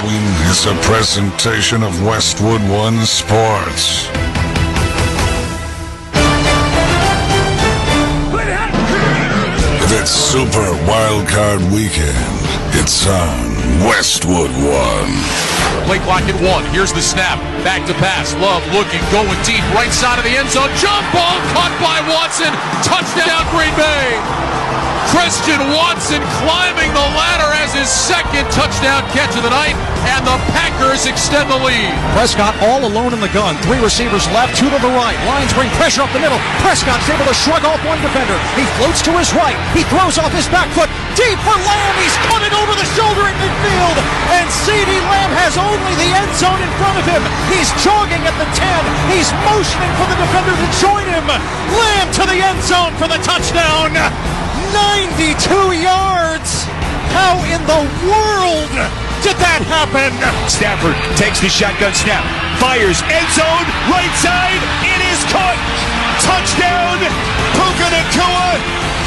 following is a presentation of Westwood One Sports. It's Super Wildcard Weekend. It's on Westwood One. Play clock at 1. Here's the snap. Back to pass. Love looking, going deep. Right side of the end zone. Jump ball caught by Watson. Touchdown Green Bay. Christian Watson climbing the ladder as his second touchdown catch of the night, and the Packers extend the lead. Prescott all alone in the gun. 3 receivers left, 2 to the right. Lions bring pressure up the middle. Prescott's able to shrug off one defender. He floats to his right. He throws off his back foot. Deep for Lamb. He's caught it over the shoulder at midfield. And C.D. Lamb has only the end zone in front of him. He's jogging at the 10. He's motioning for the defender to join him. Lamb to the end zone for the touchdown. 92 yards! How in the world did that happen? Stafford takes the shotgun snap, fires, end zone, right side, it is caught! Touchdown, Puka Nacua,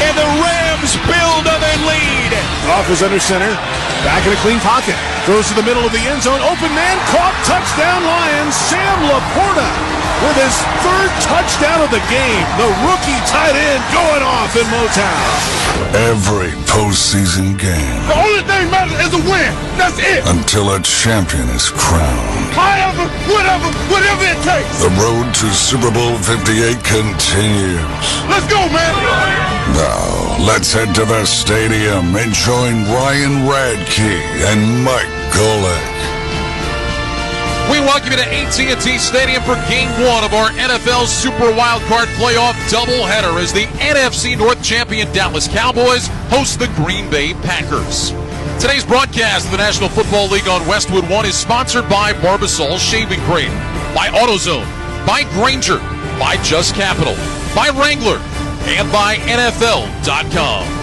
and the Rams build on their lead. Off is under center, back in a clean pocket, throws to the middle of the end zone, open man, caught, touchdown Lions, Sam Laporta with his 3rd touchdown of the game. The rookie tight end going off in Motown. Every postseason game. The only thing matters is a win. That's it. Until a champion is crowned. However, whatever it takes. The road to Super Bowl 58 continues. Let's go, man. Now, let's head to the stadium and join Ryan Radke and Mike Golick. We welcome you to AT&T Stadium for Game 1 of our NFL Super Wildcard Playoff doubleheader as the NFC North champion Dallas Cowboys host the Green Bay Packers. Today's broadcast of the National Football League on Westwood One is sponsored by Barbasol Shaving Cream, by AutoZone, by Granger, by Just Capital, by Wrangler, and by NFL.com.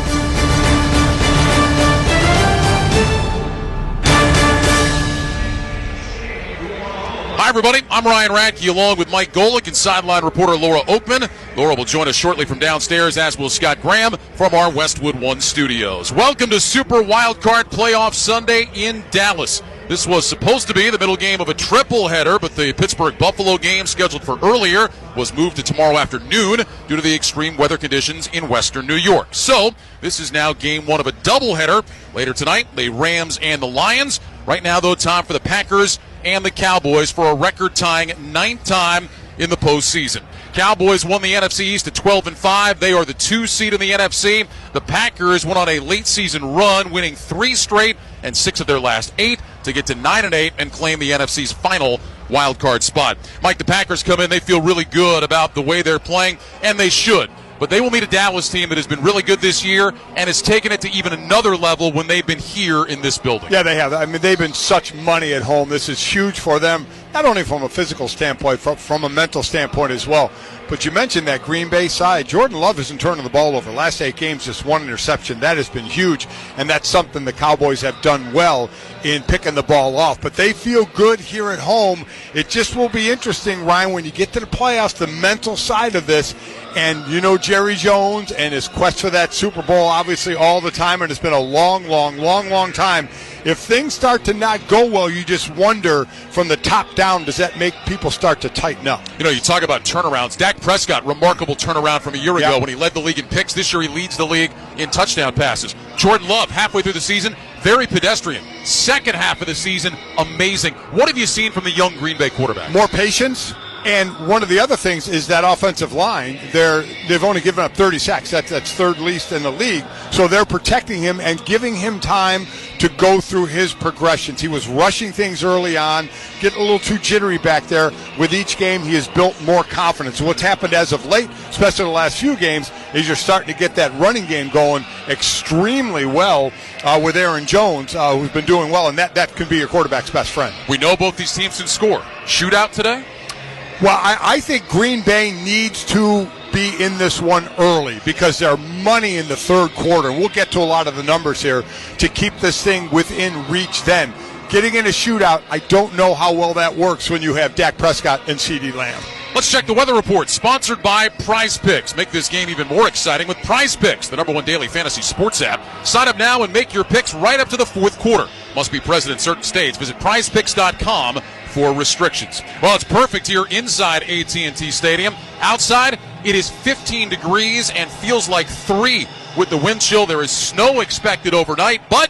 Hi, everybody. I'm Ryan Radke, along with Mike Golick and sideline reporter Laura Oakman. Laura will join us shortly from downstairs, as will Scott Graham from our Westwood One studios. Welcome to Super Wildcard Playoff Sunday in Dallas. This was supposed to be the middle game of a triple header, but the Pittsburgh-Buffalo game, scheduled for earlier, was moved to tomorrow afternoon due to the extreme weather conditions in western New York. So, this is now game 1 of a doubleheader. Later tonight, the Rams and the Lions. Right now, though, time for the Packers and the Cowboys for a record-tying 9th time in the postseason. Cowboys won the NFC East at 12-5. They are the 2 seed in the NFC. The Packers went on a late-season run, winning 3 straight and 6 of their last 8 to get to 9-8 and claim the NFC's final wild card spot. Mike, the Packers come in. They feel really good about the way they're playing, and they should. But they will meet a Dallas team that has been really good this year and has taken it to even another level when they've been here in this building. Yeah, they have. I mean, they've been such money at home. This is huge for them, not only from a physical standpoint, from a mental standpoint as well. But you mentioned that Green Bay side. Jordan Love isn't turning the ball over. Last 8 games, just 1 interception. That has been huge, and that's something the Cowboys have done well in picking the ball off. But they feel good here at home. It just will be interesting, Ryan, when you get to the playoffs, the mental side of this. And you know Jerry Jones and his quest for that Super Bowl, obviously, all the time, and it's been a long time. If things start to not go well, you just wonder from the top down, does that make people start to tighten up? You know, you talk about turnarounds. Dak Prescott, remarkable turnaround from a year ago when he led the league in picks. This year he leads the league in touchdown passes. Jordan Love, halfway through the season, very pedestrian. Second half of the season, amazing. What have you seen from the young Green Bay quarterback? More patience. And one of the other things is that offensive line, they've only given up 30 sacks. That's 3rd least in the league. So they're protecting him and giving him time to go through his progressions. He was rushing things early on, getting a little too jittery back there. With each game, he has built more confidence. What's happened as of late, especially the last few games, is you're starting to get that running game going extremely well with Aaron Jones, who's been doing well, and that can be your quarterback's best friend. We know both these teams can score. Shootout today? Well, I think Green Bay needs to be in this one early because they're money in the 3rd quarter. We'll get to a lot of the numbers here to keep this thing within reach then. Getting in a shootout, I don't know how well that works when you have Dak Prescott and C.D. Lamb. Let's check the weather report, sponsored by Prize Picks. Make this game even more exciting with Prize Picks, the #1 daily fantasy sports app. Sign up now and make your picks right up to the fourth quarter. Must be present in certain states. Visit prizepicks.com for restrictions. Well, it's perfect here inside AT&T Stadium. Outside, it is 15 degrees and feels like 3 with the wind chill. There is snow expected overnight, but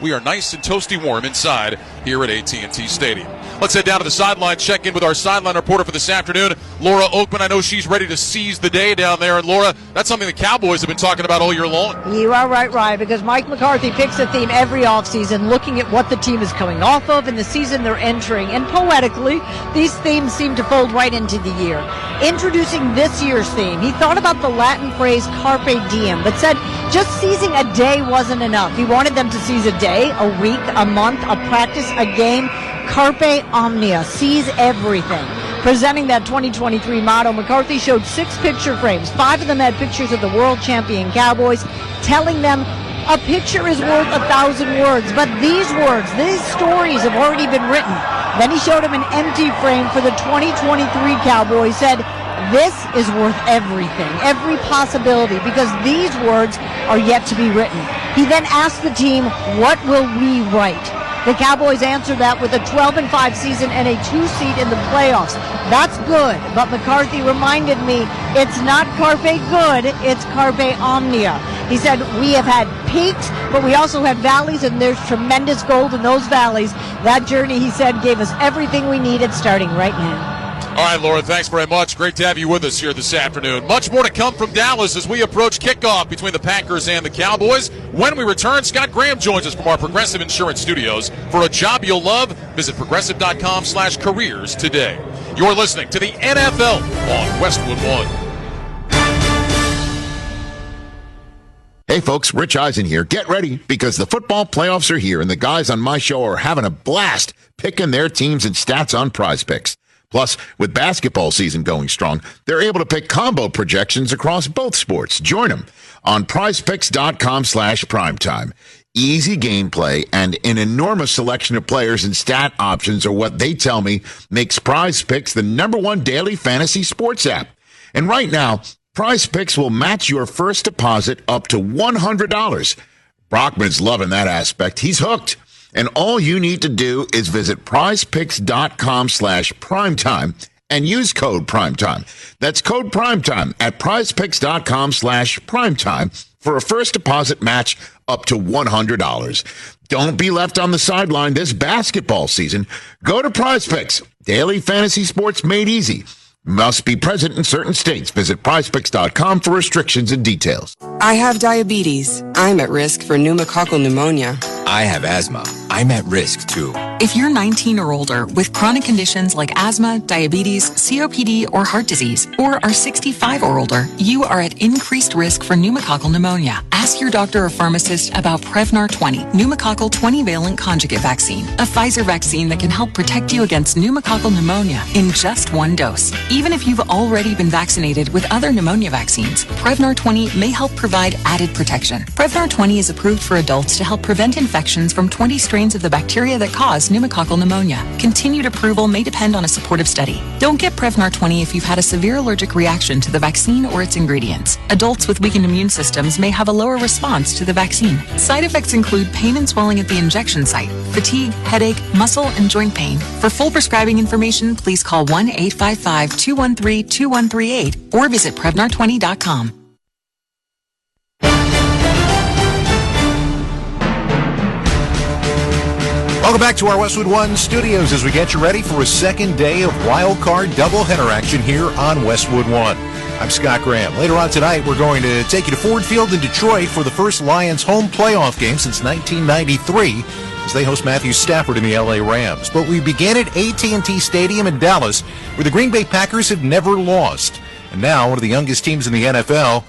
we are nice and toasty warm inside here at AT&T Stadium. Let's head down to the sideline, check in with our sideline reporter for this afternoon, Laura Oakman. I know she's ready to seize the day down there. And Laura, that's something the Cowboys have been talking about all year long. You are right, Ryan, because Mike McCarthy picks a theme every offseason, looking at what the team is coming off of and the season they're entering. And poetically, these themes seem to fold right into the year. Introducing this year's theme, he thought about the Latin phrase carpe diem, but said just seizing a day wasn't enough. He wanted them to seize a day, a week, a month, a practice, a game. Carpe omnia, seize everything. Presenting that 2023 motto, McCarthy showed 6 picture frames. 5 of them had pictures of the world champion Cowboys, telling them a picture is worth 1,000 words. But these words, these stories have already been written. Then he showed him an empty frame for the 2023 Cowboys, said, this is worth everything, every possibility, because these words are yet to be written. He then asked the team, what will we write? The Cowboys answered that with a 12-5 season and a 2 seed in the playoffs. That's good, but McCarthy reminded me it's not carpe good, it's carpe omnia. He said we have had peaks, but we also had valleys, and there's tremendous gold in those valleys. That journey, he said, gave us everything we needed starting right now. All right, Laura, thanks very much. Great to have you with us here this afternoon. Much more to come from Dallas as we approach kickoff between the Packers and the Cowboys. When we return, Scott Graham joins us from our Progressive Insurance Studios. For a job you'll love, visit progressive.com/careers today. You're listening to the NFL on Westwood One. Hey folks, Rich Eisen here. Get ready because the football playoffs are here and the guys on my show are having a blast picking their teams and stats on Prize Picks. Plus, with basketball season going strong, they're able to pick combo projections across both sports. Join them on prizepicks.com/primetime. Easy gameplay and an enormous selection of players and stat options are what they tell me makes Prize Picks the #1 daily fantasy sports app. And right now, Prize Picks will match your first deposit up to $100. Brockman's loving that aspect. He's hooked. And all you need to do is visit prizepicks.com/primetime and use code primetime. That's code primetime at prizepicks.com/primetime for a first deposit match up to $100. Don't be left on the sideline this basketball season. Go to Prize Picks. Daily fantasy sports made easy. Must be present in certain states. Visit prizepicks.com for restrictions and details. I have diabetes. I'm at risk for pneumococcal pneumonia. I have asthma. I'm at risk too. If you're 19 or older with chronic conditions like asthma, diabetes, COPD, or heart disease, or are 65 or older, you are at increased risk for pneumococcal pneumonia. Ask your doctor or pharmacist about Prevnar 20, pneumococcal 20-valent conjugate vaccine, a Pfizer vaccine that can help protect you against pneumococcal pneumonia in just 1 dose. Even if you've already been vaccinated with other pneumonia vaccines, Prevnar 20 may help provide added protection. Prevnar 20 is approved for adults to help prevent infections from 20 strains of the bacteria that cause pneumococcal pneumonia. Continued approval may depend on a supportive study. Don't get Prevnar 20 if you've had a severe allergic reaction to the vaccine or its ingredients. Adults with weakened immune systems may have a lower response to the vaccine. Side effects include pain and swelling at the injection site, fatigue, headache, muscle, and joint pain. For full prescribing information, please call 1-855-213-2138 or visit Prevnar20.com. Welcome back to our Westwood One studios as we get you ready for a second day of wildcard doubleheader action here on Westwood One. I'm Scott Graham. Later on tonight, we're going to take you to Ford Field in Detroit for the first Lions home playoff game since 1993 as they host Matthew Stafford and the LA Rams. But we begin at AT&T Stadium in Dallas, where the Green Bay Packers have never lost. And now one of the youngest teams in the NFL,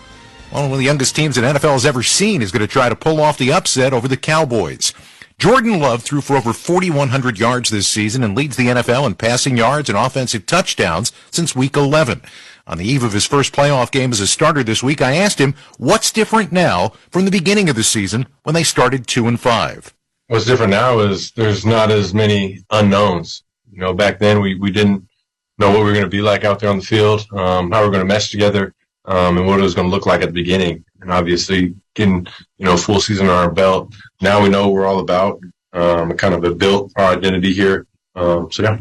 one of the youngest teams that NFL has ever seen, is going to try to pull off the upset over the Cowboys. Jordan Love threw for over 4,100 yards this season and leads the NFL in passing yards and offensive touchdowns since Week 11. On the eve of his first playoff game as a starter this week, I asked him what's different now from the beginning of the season when they started 2-5. What's different now is there's not as many unknowns. You know, back then we didn't know what we're going to be like out there on the field, how we're going to mesh together, and what it was going to look like at the beginning. And obviously getting, full season on our belt. Now we know what we're all about, and kind of have built our identity here. Yeah.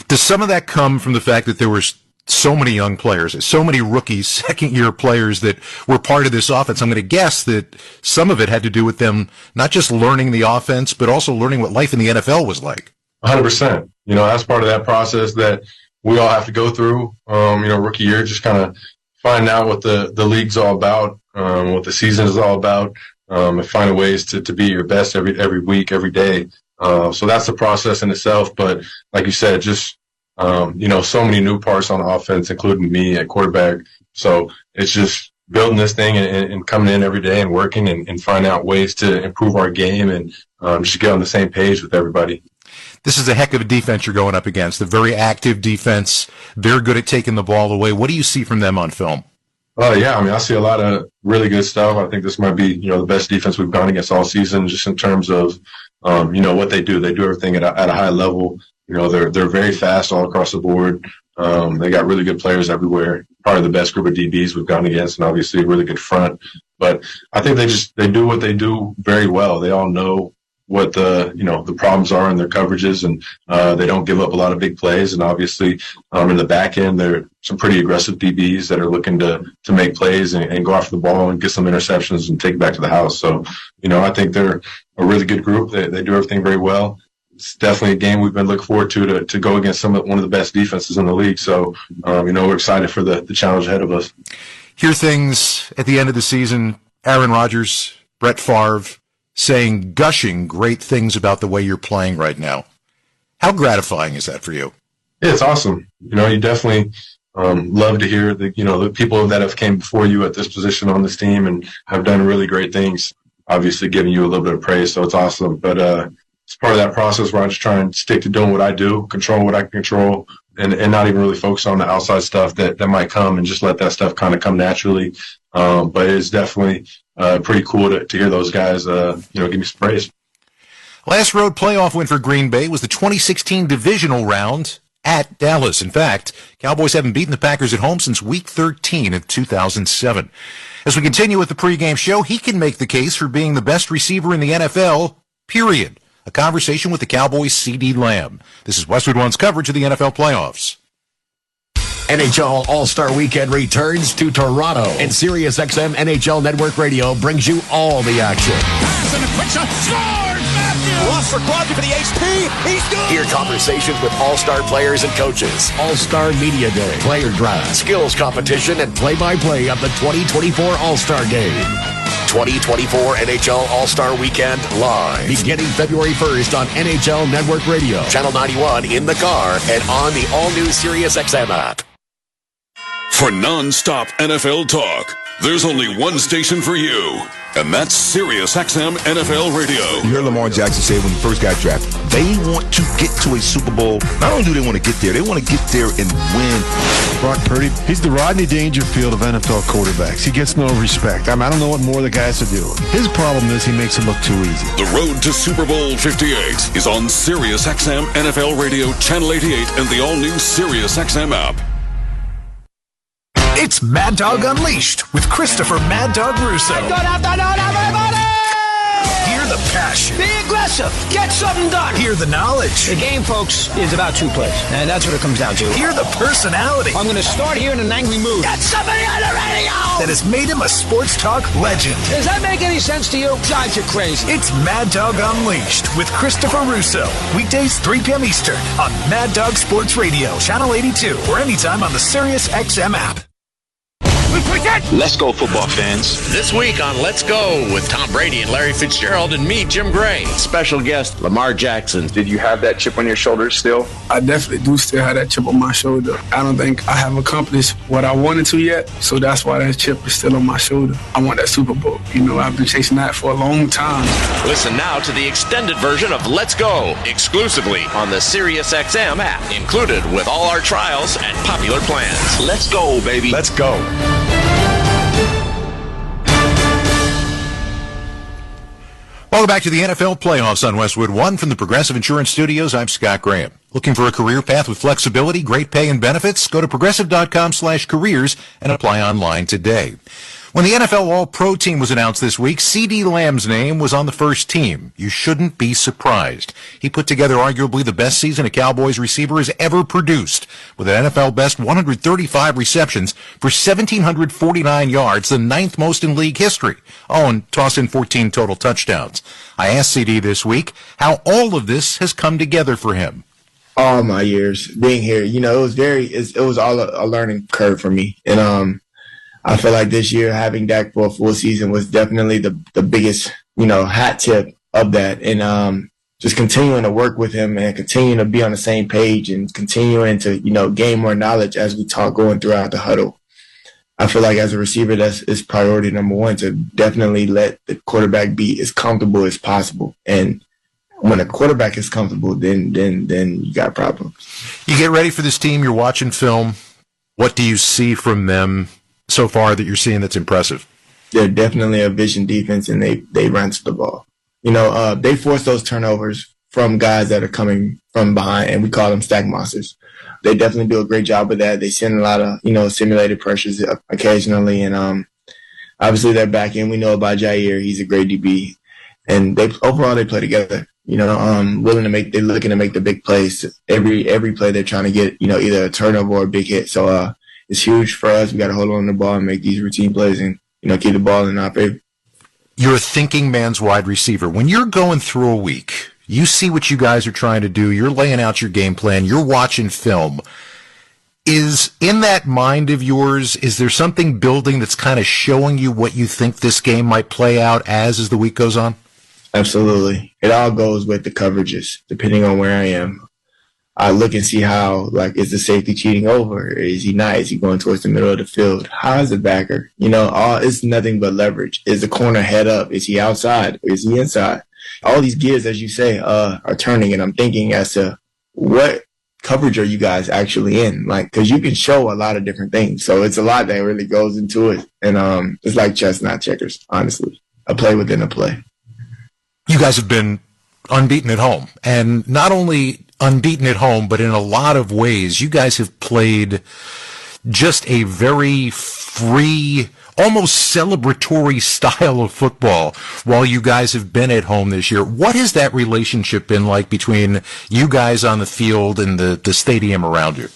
Does some of that come from the fact that there were so many young players, so many rookies, second-year players that were part of this offense? I'm going to guess that some of it had to do with them not just learning the offense, but also learning what life in the NFL was like. 100%. That's part of that process that we all have to go through. Rookie year, just kind of find out what the league's all about, what the season is all about, and finding ways to be your best every week, every day. So that's the process in itself. But like you said, just, so many new parts on offense, including me at quarterback. So it's just building this thing and coming in every day and working and finding out ways to improve our game and just get on the same page with everybody. This is a heck of a defense you're going up against, a very active defense. They're good at taking the ball away. What do you see from them on film? Yeah, I see a lot of really good stuff. I think this might be, the best defense we've gone against all season, just in terms of, what they do. They do everything at a high level. They're very fast all across the board. They got really good players everywhere. Probably the best group of DBs we've gone against, and obviously a really good front. But I think they do what they do very well. They all know what the problems are in their coverages, and they don't give up a lot of big plays. And obviously, in the back end, there are some pretty aggressive DBs that are looking to make plays and go after the ball and get some interceptions and take it back to the house. So, I think they're a really good group. They do everything very well. It's definitely a game we've been looking forward to go against one of the best defenses in the league. So, we're excited for the challenge ahead of us. Hear things at the end of the season, Aaron Rodgers, Brett Favre, saying gushing great things about the way you're playing right now. How gratifying is that for you? Yeah, it's awesome. You definitely love to hear the people that have came before you at this position on this team and have done really great things, obviously giving you a little bit of praise. So it's awesome. But it's part of that process where I just try and stick to doing what I do, control what I can control, and not even really focus on the outside stuff that might come, and just let that stuff kind of come naturally. But it's definitely pretty cool to hear those guys, give me some praise. Last road playoff win for Green Bay was the 2016 divisional round at Dallas. In fact, Cowboys haven't beaten the Packers at home since Week 13 of 2007. As we continue with the pregame show, he can make the case for being the best receiver in the NFL, period. A conversation with the Cowboys' C.D. Lamb. This is Westwood One's coverage of the NFL playoffs. NHL All-Star Weekend returns to Toronto, and SiriusXM NHL Network Radio brings you all the action. Pass and a quick shot. Scores! Matthews! Lost for Crosby for the HP. He's good! Hear conversations with all-star players and coaches. All-Star Media Day, player draft, skills competition, and play-by-play of the 2024 All-Star Game. 2024 NHL All-Star Weekend live, beginning February 1st on NHL Network Radio, Channel 91 in the car, and on the all-new SiriusXM app. For non-stop NFL talk, there's only one station for you, and that's SiriusXM NFL Radio. You heard Lamar Jackson say when he first got drafted, they want to get to a Super Bowl. Not only do they want to get there, they want to get there and win. Brock Purdy, he's the Rodney Dangerfield of NFL quarterbacks. He gets no respect. I don't know what more the guys to do. His problem is he makes it look too easy. The road to Super Bowl 58 is on SiriusXM NFL Radio, Channel 88, and the all-new SiriusXM app. It's Mad Dog Unleashed with Christopher Mad Dog Russo. Good afternoon, everybody! Hear the passion. Be aggressive. Get something done. Hear the knowledge. The game, folks, is about two plays, and that's what it comes down to. Hear the personality. I'm going to start here in an angry mood. Get somebody on the radio! That has made him a sports talk legend. Does that make any sense to you? Drives you crazy. It's Mad Dog Unleashed with Christopher Russo. Weekdays 3 p.m. Eastern on Mad Dog Sports Radio, Channel 82, or anytime on the SiriusXM app. Let's go, football fans. This week on Let's Go with Tom Brady and Larry Fitzgerald and me, Jim Gray. Special guest, Lamar Jackson. Did you have that chip on your shoulder still? I definitely do still have that chip on my shoulder. I don't think I have accomplished what I wanted to yet, so that's why that chip is still on my shoulder. I want that Super Bowl. I've been chasing that for a long time. Listen now to the extended version of Let's Go, exclusively on the SiriusXM app, included with all our trials and popular plans. Let's go, baby. Let's go. Welcome back to the NFL playoffs on Westwood One from the Progressive Insurance Studios. I'm Scott Graham. Looking for a career path with flexibility, great pay, and benefits? Go to progressive.com/careers and apply online today. When the NFL All-Pro team was announced this week, CeeDee Lamb's name was on the first team. You shouldn't be surprised. He put together arguably the best season a Cowboys receiver has ever produced, with an NFL best 135 receptions for 1,749 yards, the 9th most in league history. Oh, and toss in 14 total touchdowns. I asked CeeDee this week how all of this has come together for him. All my years being here, it was all a learning curve for me. And I feel like this year having Dak for a full season was definitely the biggest, hat tip of that. And just continuing to work with him and continuing to be on the same page and continuing to, gain more knowledge as we talk going throughout the huddle. I feel like as a receiver, is priority number one, to definitely let the quarterback be as comfortable as possible. And when a quarterback is comfortable, then you got problems. You get ready for this team, you're watching film. What do you see from them so far that you're seeing that's impressive? They're definitely a vision defense, and they run to the ball. They force those turnovers from guys that are coming from behind, and we call them stack monsters. They definitely do a great job with that. They send a lot of, simulated pressures occasionally, and obviously their back end, we know about Jair. He's a great DB, and they play together. They're looking to make the big plays. Every play they're trying to get, either a turnover or a big hit. So it's huge for us. We got to hold on to the ball and make these routine plays and, keep the ball in our favor. You're a thinking man's wide receiver. When you're going through a week, you see what you guys are trying to do. You're laying out your game plan. You're watching film. Is in that mind of yours, is there something building that's kind of showing you what you think this game might play out as the week goes on? Absolutely. It all goes with the coverages, depending on where I am. I look and see how, is the safety cheating over? Is he not? Is he going towards the middle of the field? How is the backer? It's nothing but leverage. Is the corner head up? Is he outside? Is he inside? All these gears, as you say, are turning, and I'm thinking as to what coverage are you guys actually in? Because you can show a lot of different things. So it's a lot that really goes into it. And it's like chess, not checkers, honestly. A play within a play. You guys have been unbeaten at home, and not only unbeaten at home, but in a lot of ways, you guys have played just a very free, almost celebratory style of football while you guys have been at home this year. What has that relationship been like between you guys on the field and the stadium around you?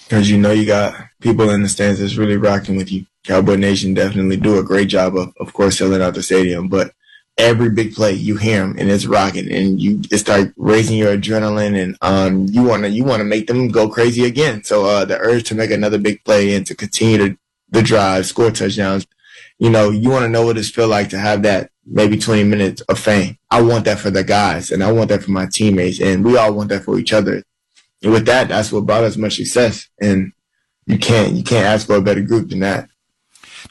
Because you got people in the stands that's really rocking with you. Cowboy Nation definitely do a great job of course, selling out the stadium, but every big play, you hear them, and it's rocking, and it start raising your adrenaline, and you want to make them go crazy again. So the urge to make another big play and to continue the drive, score touchdowns, you want to know what it feels like to have that maybe 20 minutes of fame. I want that for the guys, and I want that for my teammates, and we all want that for each other. And with that, that's what brought us much success, and you can't ask for a better group than that.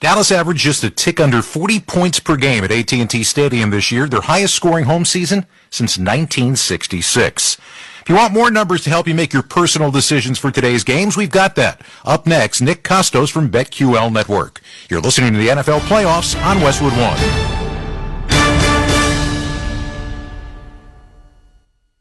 Dallas averaged just a tick under 40 points per game at AT&T Stadium this year, their highest scoring home season since 1966. If you want more numbers to help you make your personal decisions for today's games, we've got that. Up next, Nick Costos from BetQL Network. You're listening to the NFL Playoffs on Westwood One.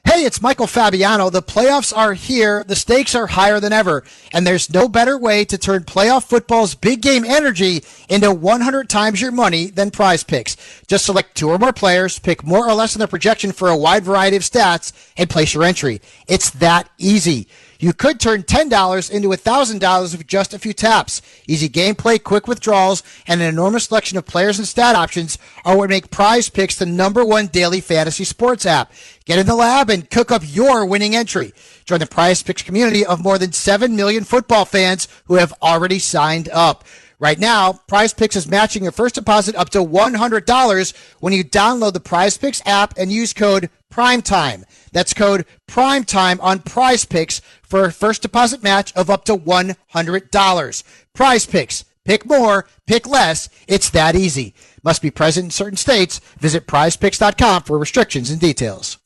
Hey, it's Michael Fabiano. The playoffs are here. The stakes are higher than ever. And there's no better way to turn playoff football's big game energy into 100 times your money than Prize Picks. Just select 2 or more players, pick more or less than their projection for a wide variety of stats, and place your entry. It's that easy. You could turn $10 into $1,000 with just a few taps. Easy gameplay, quick withdrawals, and an enormous selection of players and stat options are what make Prize Picks the #1 daily fantasy sports app. Get in the lab and cook up your winning entry. Join the Prize Picks community of more than 7 million football fans who have already signed up. Right now, Prize Picks is matching your first deposit up to $100 when you download the Prize Picks app and use code PRIMETIME. That's code PRIMETIME on Prize Picks for a first deposit match of up to $100. Prize Picks. Pick more, pick less. It's that easy. Must be present in certain states. Visit prizepicks.com for restrictions and details.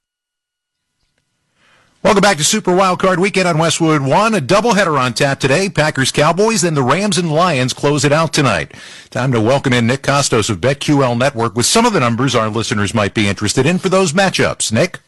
Welcome back to Super Wildcard Weekend on Westwood One. A doubleheader on tap today. Packers-Cowboys, then the Rams and Lions close it out tonight. Time to welcome in Nick Costos of BetQL Network with some of the numbers our listeners might be interested in for those matchups. Nick?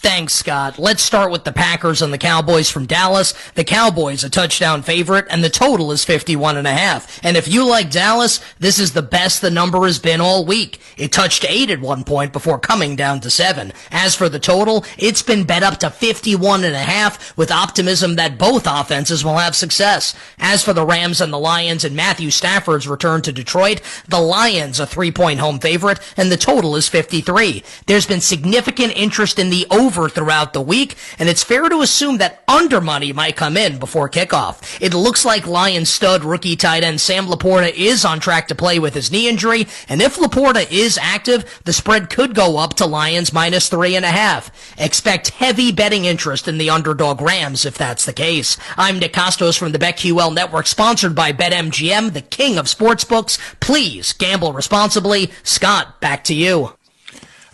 Thanks, Scott. Let's start with the Packers and the Cowboys from Dallas. The Cowboys a touchdown favorite, and the total is 51.5. And if you like Dallas, this is the best the number has been all week. It touched 8 at one point before coming down to 7. As for the total, it's been bet up to 51.5 with optimism that both offenses will have success. As for the Rams and the Lions and Matthew Stafford's return to Detroit, the Lions a 3-point home favorite, and the total is 53. There's been significant interest in the over throughout the week, and it's fair to assume that under money might come in before kickoff. It looks like Lions stud rookie tight end Sam Laporta is on track to play with his knee injury, and if Laporta is active, the spread could go up to Lions minus 3.5. Expect heavy betting interest in the underdog Rams if that's the case. I'm Nick Costos from the BetQL Network, sponsored by BetMGM, the king of sportsbooks. Please gamble responsibly. Scott, back to you.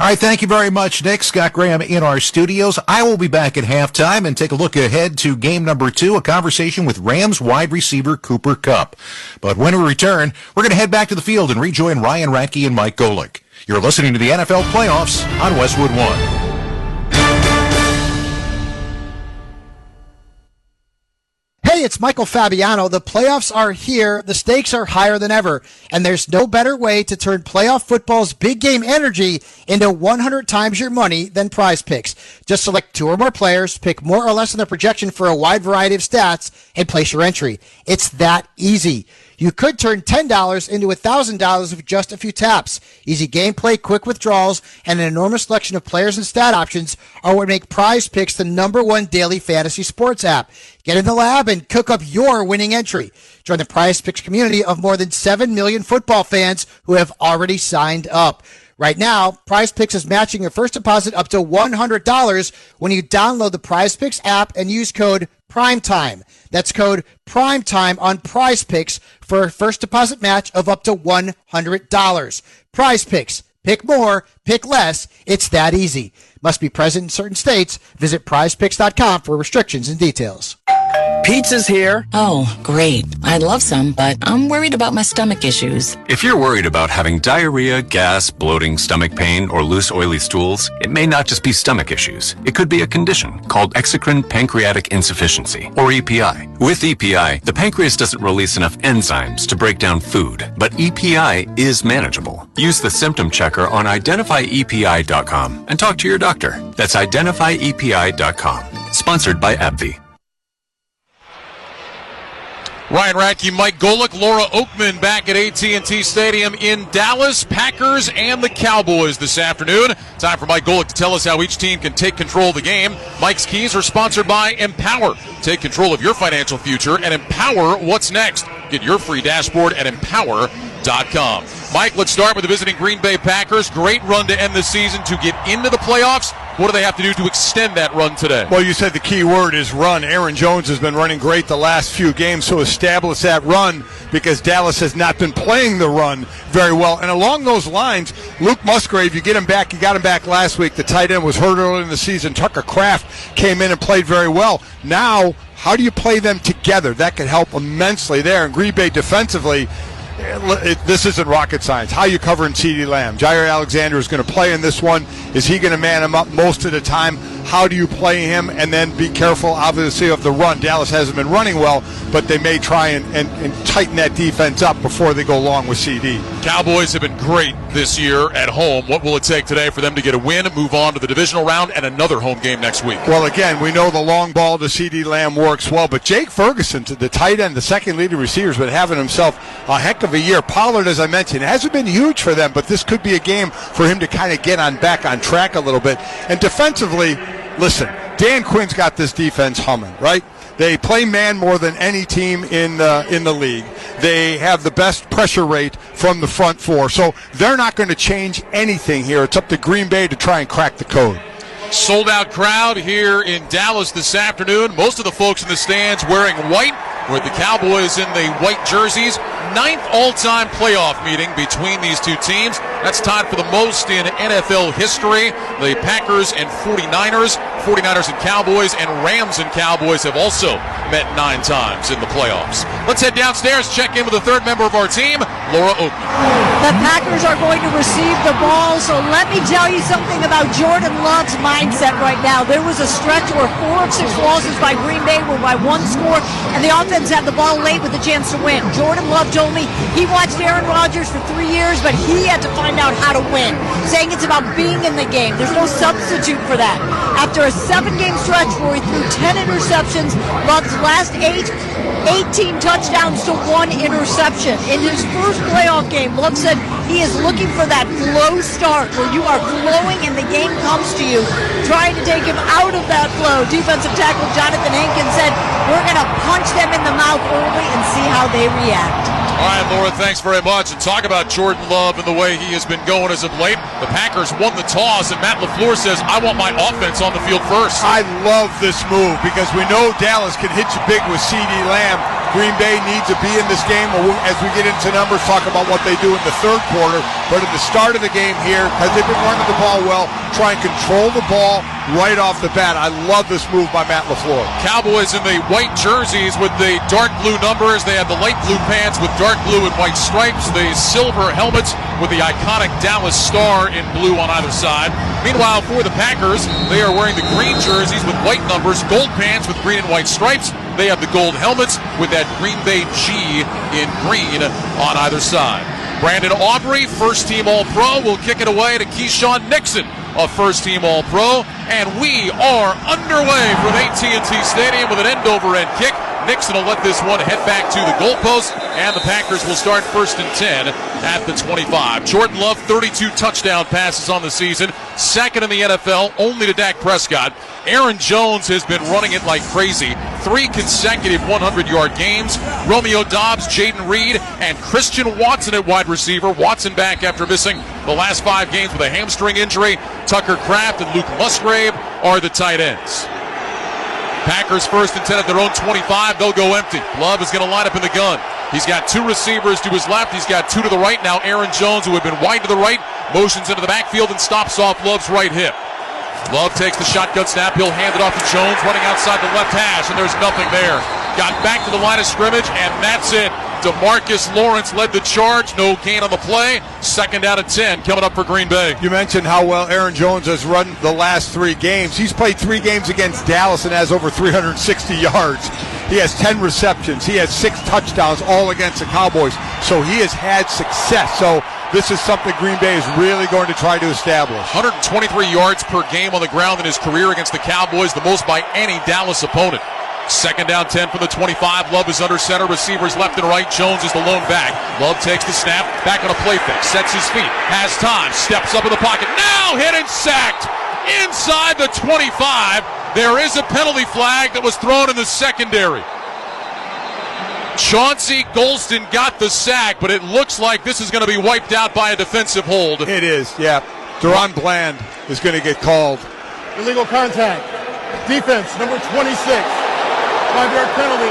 All right, thank you very much, Nick. Scott Graham in our studios. I will be back at halftime and take a look ahead to game number 2, a conversation with Rams wide receiver Cooper Kupp. But when we return, we're going to head back to the field and rejoin Ryan Radke and Mike Golick. You're listening to the NFL Playoffs on Westwood One. Hey, it's Michael Fabiano. The playoffs are here. The stakes are higher than ever. And there's no better way to turn playoff football's big game energy into 100 times your money than Prize Picks. Just select 2 or more players, pick more or less than their projection for a wide variety of stats, and place your entry. It's that easy. You could turn $10 into $1,000 with just a few taps. Easy gameplay, quick withdrawals, and an enormous selection of players and stat options are what make Prize Picks the #1 daily fantasy sports app. Get in the lab and cook up your winning entry. Join the Prize Picks community of more than 7 million football fans who have already signed up. Right now, Prize Picks is matching your first deposit up to $100 when you download the Prize Picks app and use code PRIMETIME. That's code PRIMETIME on Prize Picks for a first deposit match of up to $100. Prize Picks. Pick more, pick less. It's that easy. Must be present in certain states. Visit prizepicks.com for restrictions and details. Pizza's here. Oh, great. I'd love some, but I'm worried about my stomach issues. If you're worried about having diarrhea, gas, bloating, stomach pain, or loose, oily stools, it may not just be stomach issues. It could be a condition called exocrine pancreatic insufficiency, or EPI. With EPI, the pancreas doesn't release enough enzymes to break down food, but EPI is manageable. Use the symptom checker on identifyepi.com and talk to your doctor. That's identifyepi.com. Sponsored by AbbVie. Ryan Radke, Mike Golick, Laura Oakman back at AT&T Stadium in Dallas. Packers and the Cowboys this afternoon. Time for Mike Golick to tell us how each team can take control of the game. Mike's keys are sponsored by Empower. Take control of your financial future and empower what's next. Get your free dashboard at empower.com. Mike, let's start with the visiting Green Bay Packers. Great run to end the season to get into the playoffs. What do they have to do to extend that run today? Well, you said the key word is run. Aaron Jones has been running great the last few games, so establish that run because Dallas has not been playing the run very well. And along those lines, Luke Musgrave, you get him back. You got him back last week. The tight end was hurt early in the season. Tucker Kraft came in and played very well. Now, how do you play them together? That could help immensely there. And Green Bay defensively, this isn't rocket science. How are you covering CeeDee Lamb? Jair Alexander is going to play in this one. Is he going to man him up most of the time? How do you play him? And then be careful, obviously, of the run. Dallas hasn't been running well, but they may try and tighten that defense up before they go long with CD. Cowboys have been great this year at home. What will it take today for them to get a win, move on to the divisional round, and another home game next week? Well, again, we know the long ball to CeeDee Lamb works well, but Jake Ferguson, to the tight end, the second leading receiver, has been having himself a heck of a year. Pollard, as I mentioned, hasn't been huge for them, but this could be a game for him to kind of get back on track a little bit. And defensively, listen, Dan Quinn's got this defense humming, right? They play man more than any team in the league. They have the best pressure rate from the front four. So they're not going to change anything here. It's up to Green Bay to try and crack the code. Sold-out crowd here in Dallas this afternoon. Most of the folks in the stands wearing white, with the Cowboys in the white jerseys. 9th all-time playoff meeting between these two teams. That's tied for the most in NFL history. The Packers and 49ers 49ers and Cowboys, and Rams and Cowboys have also met 9 times in the playoffs. Let's head downstairs, check in with the third member of our team, Laura Oakman. The Packers are going to receive the ball, so let me tell you something about Jordan Love's mindset right now. There was a stretch where 4 of 6 losses by Green Bay were by 1 score, and the offense had the ball late with a chance to win. Jordan Love told me he watched Aaron Rodgers for 3 years, but he had to find out how to win, saying it's about being in the game. There's no substitute for that. After a 7-game stretch where he threw 10 interceptions, Love's last 18 touchdowns to 1 interception. In his first playoff game, Love said he is looking for that flow start where you are flowing and the game comes to you. Trying to take him out of that flow, defensive tackle Jonathan Hankins said, we're going to punch them in the mouth early and see how they react. All right, Laura, thanks very much. And talk about Jordan Love and the way he has been going as of late. The Packers won the toss, and Matt LaFleur says, I want my offense on the field first. I love this move because we know Dallas can hit you big with CeeDee Lamb. Green Bay needs to be in this game. As we get into numbers, talk about what they do in the third quarter. But at the start of the game here, because they've been running the ball well, try and control the ball right off the bat. I love this move by Matt LaFleur. Cowboys in the white jerseys with the dark blue numbers. They have the light blue pants with dark blue and white stripes. The silver helmets with the iconic Dallas star in blue on either side. Meanwhile, for the Packers, they are wearing the green jerseys with white numbers, gold pants with green and white stripes. They have the gold helmets with that Green Bay G in green on either side. Brandon Aubrey, first-team All-Pro, will kick it away to Keyshawn Nixon, a first-team All-Pro. And we are underway from AT&T Stadium with an end-over-end kick. Nixon will let this one head back to the goalpost, and the Packers will start 1st and 10 at the 25. Jordan Love, 32 touchdown passes on the season, second in the NFL, only to Dak Prescott. Aaron Jones has been running it like crazy. 3 consecutive 100-yard games. Romeo Doubs, Jaden Reed, and Christian Watson at wide receiver. Watson back after missing the last 5 games with a hamstring injury. Tucker Kraft and Luke Musgrave are the tight ends. Packers 1st and 10 at their own 25. They'll go empty. Love is going to line up in the gun. He's got 2 receivers to his left. He's got 2 to the right. Now Aaron Jones, who had been wide to the right, motions into the backfield and stops off Love's right hip. Love takes the shotgun snap. He'll hand it off to Jones, running outside the left hash, and there's nothing there. Got back to the line of scrimmage, and that's it. DeMarcus Lawrence led the charge. No gain on the play. 2nd down and 10 coming up for Green Bay. You mentioned how well Aaron Jones has run the last 3 games. He's played 3 games against Dallas and has over 360 yards. He has 10 receptions. He has 6 touchdowns, all against the Cowboys. So he has had success. So this is something Green Bay is really going to try to establish. 123 yards per game on the ground in his career against the Cowboys, the most by any Dallas opponent. 2nd down 10 from the 25. Love is under center. Receivers left and right. Jones is the lone back. Love takes the snap. Back on a play fake. Sets his feet. Has time. Steps up in the pocket. Now hit and sacked inside the 25. There is a penalty flag that was thrown in the secondary. Chauncey Golston got the sack, but it looks like this is going to be wiped out by a defensive hold. It is, yeah. Deron Bland is going to get called. Illegal contact. Defense, number 26. 5-yard penalty,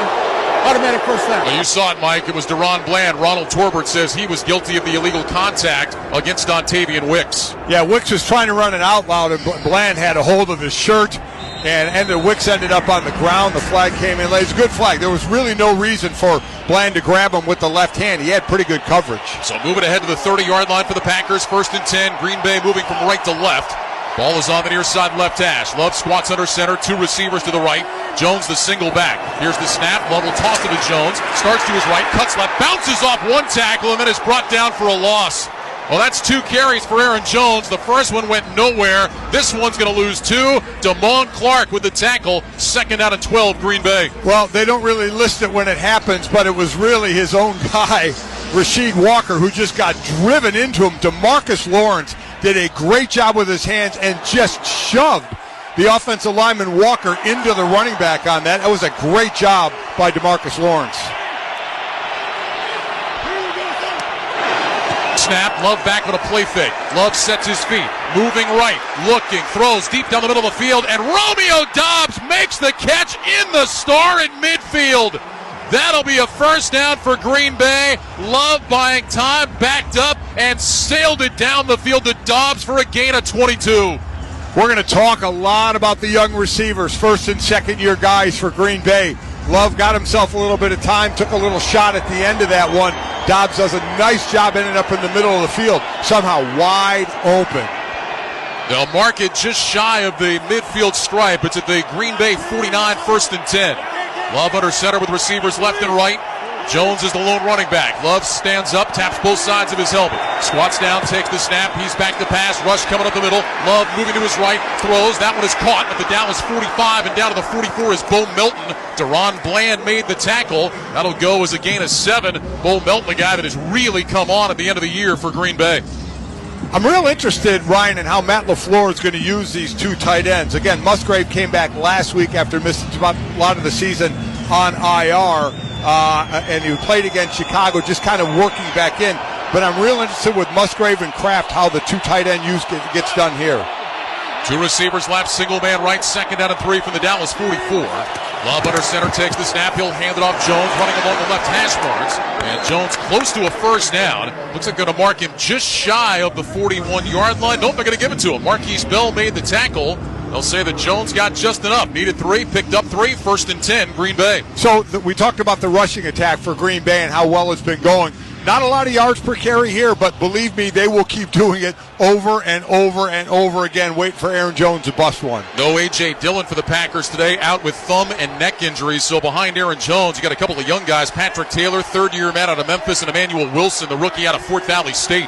automatic first down. Well, you saw it, Mike. It was Deron Bland. Ronald Torbert says he was guilty of the illegal contact against Dontavian Wicks. Yeah, Wicks was trying to run it out loud, and Bland had a hold of his shirt, and the Wicks ended up on the ground. The flag came in late. It's a good flag. There was really no reason for Bland to grab him with the left hand. He had pretty good coverage. So moving ahead to the 30-yard line for the Packers. 1st and 10. Green Bay moving from right to left. Ball is on the near side left hash. Love squats under center. 2 receivers to the right. Jones the single back. Here's the snap. Love will toss it to Jones. Starts to his right. Cuts left. Bounces off 1 tackle and then is brought down for a loss. Well, that's 2 carries for Aaron Jones. The first one went nowhere. This one's going to lose 2. Damone Clark with the tackle. 2nd down and 12, Green Bay. Well, they don't really list it when it happens, but it was really his own guy, Rasheed Walker, who just got driven into him. DeMarcus Lawrence did a great job with his hands and just shoved the offensive lineman Walker into the running back on that. That was a great job by DeMarcus Lawrence. Snap, Love back with a play fake. Love sets his feet, moving right, looking, throws deep down the middle of the field, and Romeo Doubs makes the catch in the star in midfield. That'll be a first down for Green Bay. Love buying time, backed up, and sailed it down the field to Doubs for a gain of 22. We're going to talk a lot about the young receivers, first and second year guys for Green Bay. Love got himself a little bit of time, took a little shot at the end of that one. Dobbs does a nice job ending up in the middle of the field, somehow wide open. They'll mark it just shy of the midfield stripe. It's at the Green Bay 49, first and 10. Love under center with receivers left and right. Jones is the lone running back. Love stands up, taps both sides of his helmet. Squats down, takes the snap. He's back to pass. Rush coming up the middle. Love moving to his right. Throws. That one is caught at the Dallas 45, and down to the 44 is Bo Melton. Deron Bland made the tackle. That'll go as a gain of 7. Bo Melton, a guy that has really come on at the end of the year for Green Bay. I'm real interested, Ryan, in how Matt LaFleur is going to use these two tight ends. Again, Musgrave came back last week after missing a lot of the season on IR. And he played against Chicago, just kind of working back in. But I'm real interested with Musgrave and Kraft how the two tight end use gets done here. Two receivers left, single man right, second down and 3 from the Dallas 44. Love under center takes the snap. He'll hand it off Jones, running along the left hash marks. And Jones close to a first down. Looks like they're going to mark him just shy of the 41-yard line. Nope, they're going to give it to him. Marquise Bell made the tackle. They'll say that Jones got just enough. Needed 3, picked up 3, first and 10, Green Bay. So we talked about the rushing attack for Green Bay and how well it's been going. Not a lot of yards per carry here, but believe me, they will keep doing it over and over and over again. Wait for Aaron Jones to bust one. No A.J. Dillon for the Packers today, out with thumb and neck injuries. So behind Aaron Jones, you got a couple of young guys. Patrick Taylor, third-year man out of Memphis, and Emmanuel Wilson, the rookie out of Fort Valley State.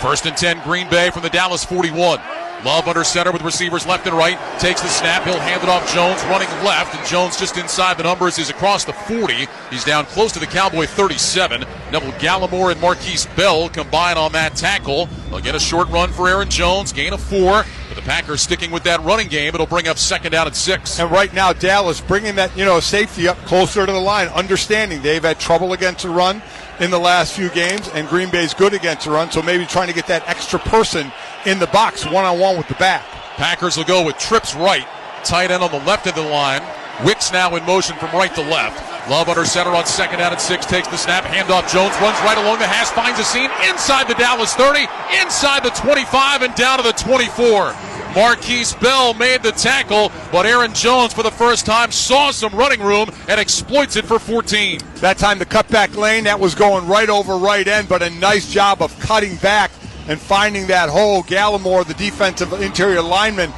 First and 10, Green Bay from the Dallas 41. Love under center with receivers left and right. Takes the snap. He'll hand it off Jones, running left. And Jones just inside the numbers. He's across the 40. He's down close to the Cowboy 37. Neville Gallimore and Marquise Bell combine on that tackle. They'll get a short run for Aaron Jones. Gain of 4. But the Packers sticking with that running game. It'll bring up second down and 6. And right now, Dallas bringing that, safety up closer to the line, understanding they've had trouble against the run in the last few games, and Green Bay's good against the run, so maybe trying to get that extra person in the box one-on-one with the back. Packers will go with trips right, tight end on the left of the line. Wicks now in motion from right to left. Love under center on second down and 6, takes the snap, handoff Jones, runs right along the hash, finds a seam inside the Dallas 30, inside the 25, and down to the 24. Marquise Bell made the tackle, but Aaron Jones for the first time saw some running room and exploits it for 14. That time the cutback lane, that was going right over right end, but a nice job of cutting back and finding that hole. Gallimore, the defensive interior lineman,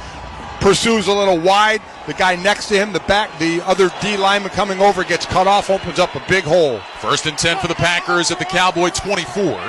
pursues a little wide. The guy next to him, the other D lineman coming over, gets cut off, opens up a big hole. First and 10 for the Packers at the Cowboy 24.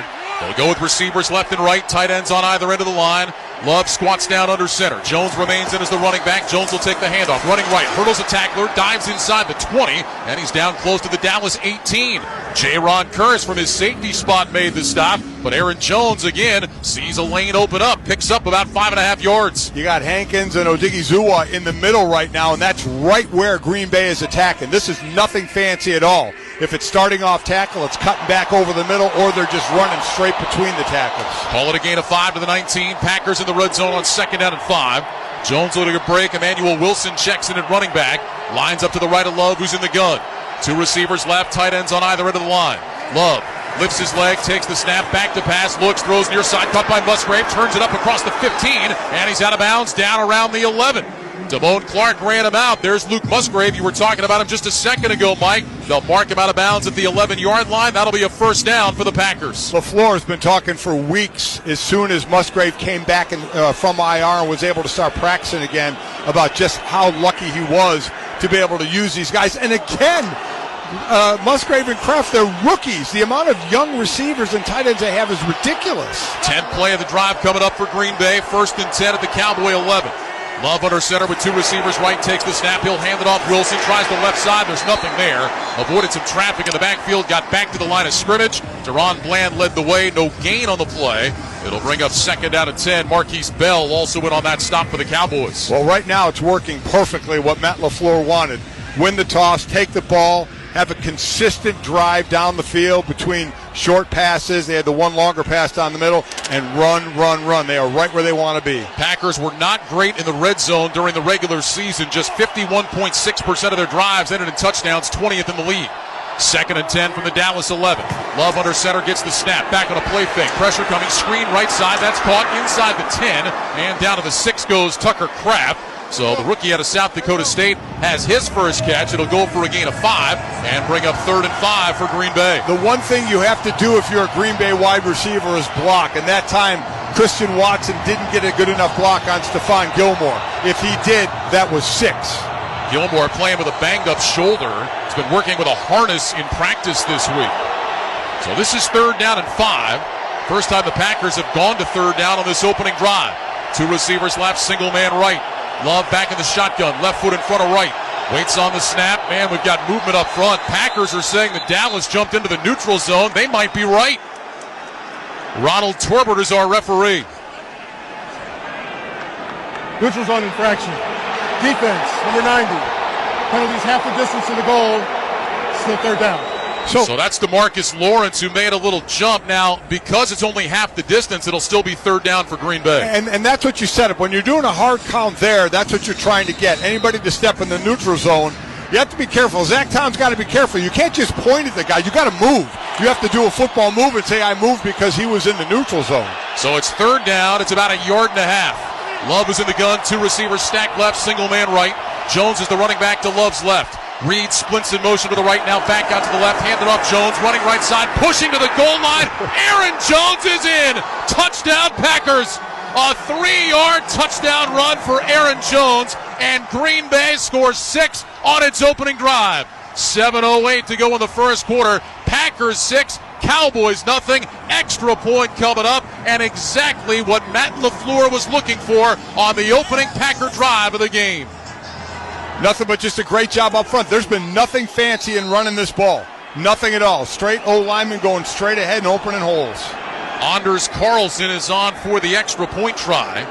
They'll go with receivers left and right, tight ends on either end of the line. Love squats down under center. Jones remains in as the running back. Jones will take the handoff. Running right, hurdles a tackler, dives inside the 20, and he's down close to the Dallas 18. J-Ron Curtis from his safety spot made the stop, but Aaron Jones again sees a lane open up, picks up about 5.5 yards. You got Hankins and Odighizuwa in the middle right now, and that's right where Green Bay is attacking. This is nothing fancy at all. If it's starting off tackle, it's cutting back over the middle, or they're just running straight between the tackles. Call it a gain of 5 to the 19. Packers in the red zone on second down and 5. Jones looking a break. Emmanuel Wilson checks in at running back. Lines up to the right of Love, who's in the gun. Two receivers left, tight ends on either end of the line. Love lifts his leg, takes the snap, back to pass, looks, throws near side, caught by Musgrave, turns it up across the 15, and he's out of bounds down around the 11. Damone Clark ran him out. There's Luke Musgrave. You were talking about him just a second ago, Mike. They'll mark him out of bounds at the 11-yard line. That'll be a first down for the Packers. LaFleur has been talking for weeks, as soon as Musgrave came back from IR and was able to start practicing again, about just how lucky he was to be able to use these guys. And again, Musgrave and Kraft, they're rookies. The amount of young receivers and tight ends they have is ridiculous. 10th play of the drive coming up for Green Bay. First and 10 at the Cowboy 11. Love under center with two receivers right, takes the snap. He'll hand it off. Wilson tries the left side. There's nothing there. Avoided some traffic in the backfield. Got back to the line of scrimmage. Deron Bland led the way. No gain on the play. It'll bring up second down and 10. Marquise Bell also went on that stop for the Cowboys. Well, right now it's working perfectly what Matt LaFleur wanted. Win the toss, take the ball, have a consistent drive down the field between short passes. They had the one longer pass down the middle, and run. They are right where they want to be. Packers were not great in the red zone during the regular season. Just 51.6% of their drives ended in touchdowns, 20th in the league. 2nd and 10 from the Dallas 11. Love under center, gets the snap. Back on a play fake. Pressure coming, screen right side. That's caught inside the 10. And down to the 6 goes Tucker Kraft. So the rookie out of South Dakota State has his first catch. It'll go for a gain of 5 and bring up 3rd and 5 for Green Bay. The one thing you have to do if you're a Green Bay wide receiver is block. And that time, Christian Watson didn't get a good enough block on Stephon Gilmore. If he did, that was 6. Gilmore playing with a banged-up shoulder. He's been working with a harness in practice this week. So this is 3rd down and 5. First time the Packers have gone to 3rd down on this opening drive. 2 receivers left, single man right. Love back in the shotgun, left foot in front of right. Waits on the snap. Man, we've got movement up front. Packers are saying that Dallas jumped into the neutral zone. They might be right. Ronald Torbert is our referee. Neutral zone infraction. Defense, number 90. Penalties half the distance to the goal. Still 3rd down. So that's DeMarcus Lawrence, who made a little jump. Now, because it's only half the distance, it'll still be 3rd down for Green Bay. And that's what you set up. When you're doing a hard count there, that's what you're trying to get. Anybody to step in the neutral zone, you have to be careful. Zach Tom's got to be careful. You can't just point at the guy. You got to move. You have to do a football move and say, I moved because he was in the neutral zone. So it's 3rd down. It's about 1.5 yards. Love is in the gun. 2 receivers stacked left, single man right. Jones is the running back to Love's left. Reed splints in motion to the right, now back out to the left, handed off Jones, running right side, pushing to the goal line. Aaron Jones is in. Touchdown Packers. A 3-yard touchdown run for Aaron Jones, and Green Bay scores 6 on its opening drive. 7:08 to go in the first quarter. Packers 6, Cowboys nothing. Extra point coming up, and exactly what Matt LaFleur was looking for on the opening Packer drive of the game. Nothing but just a great job up front. There's been nothing fancy in running this ball. Nothing at all. Straight O-lineman going straight ahead and opening holes. Anders Carlson is on for the extra point try.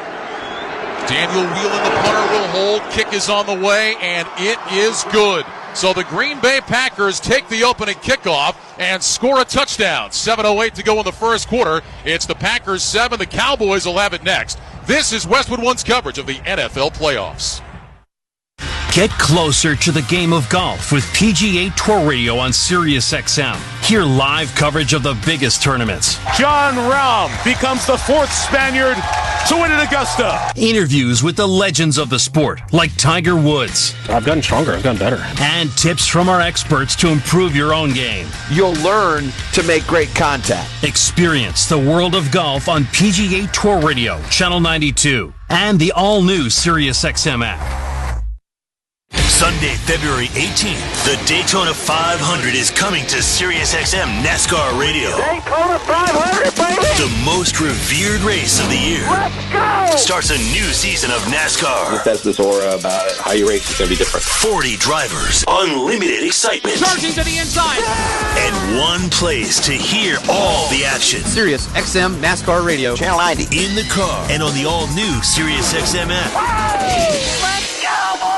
Daniel Whelan, the punter, will hold. Kick is on the way, and it is good. So the Green Bay Packers take the opening kickoff and score a touchdown. 7:08 to go in the first quarter. It's the Packers 7. The Cowboys will have it next. This is Westwood One's coverage of the NFL playoffs. Get closer to the game of golf with PGA Tour Radio on SiriusXM. Hear live coverage of the biggest tournaments. John Rahm becomes the 4th Spaniard to win at Augusta. Interviews with the legends of the sport, like Tiger Woods. I've gotten stronger. I've gotten better. And tips from our experts to improve your own game. You'll learn to make great contact. Experience the world of golf on PGA Tour Radio, Channel 92, and the all-new SiriusXM app. Sunday, February 18th, the Daytona 500 is coming to SiriusXM NASCAR Radio. Daytona 500, baby! The most revered race of the year. Let's go! Starts a new season of NASCAR. It has this aura about it. How you race is going to be different. 40 drivers, unlimited excitement. Charging to the inside! And one place to hear all the action. SiriusXM NASCAR Radio, Channel 90. In the car and on the all-new SiriusXM app. Let's go, boys!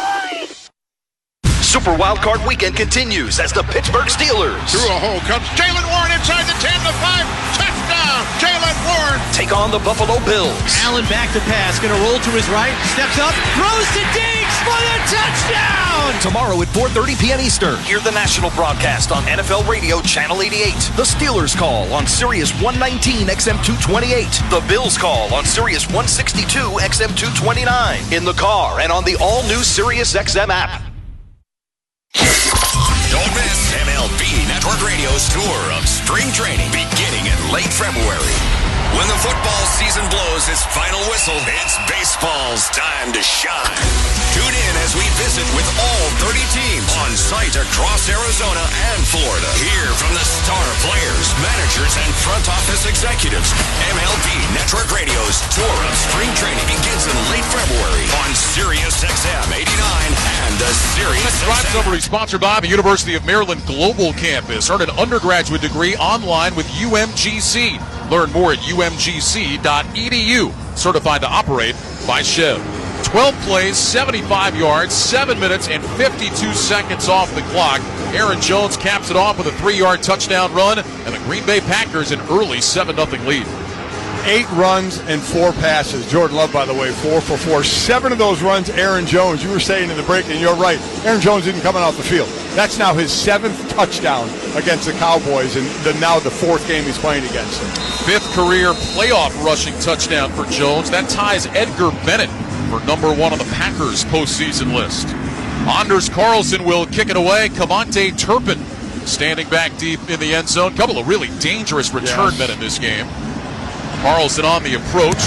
Super Wildcard Weekend continues as the Pittsburgh Steelers. Through a hole comes Jaylen Warren inside the 10 to 5. Touchdown, Jaylen Warren. Take on the Buffalo Bills. Allen back to pass, going to roll to his right, steps up, throws to Diggs for the touchdown. Tomorrow at 4:30 p.m. Eastern. Hear the national broadcast on NFL Radio Channel 88. The Steelers call on Sirius 119 XM 228. The Bills call on Sirius 162 XM 229. In the car and on the all-new Sirius XM app. Don't miss MLB Network Radio's tour of spring training beginning in late February. When the football season blows its final whistle, it's baseball's time to shine. Tune in as we visit with all 30 teams on site across Arizona and Florida. Hear from the star players, managers, and front office executives. MLB Network Radio's tour of spring training begins in late February on Sirius XM 89 and the Sirius This drive summary sponsored by the University of Maryland Global Campus. Earn an undergraduate degree online with UMGC. Learn more at umgc.edu. Certified to operate by Chev. 12 plays, 75 yards, 7 minutes, and 52 seconds off the clock. Aaron Jones caps it off with a 3-yard touchdown run, and the Green Bay Packers an early 7-0 lead. 8 runs and 4 passes. Jordan Love, by the way, 4 for 4. 7 of those runs, Aaron Jones. You were saying in the break, and you're right. Aaron Jones isn't coming off the field. That's now his 7th touchdown against the Cowboys, and now the 4th game he's playing against them. 5th career playoff rushing touchdown for Jones. That ties Edgar Bennett for number 1 on the Packers postseason list. Anders Carlson will kick it away. Cavante Turpin standing back deep in the end zone. Couple of really dangerous return men in this game. Carlson on the approach,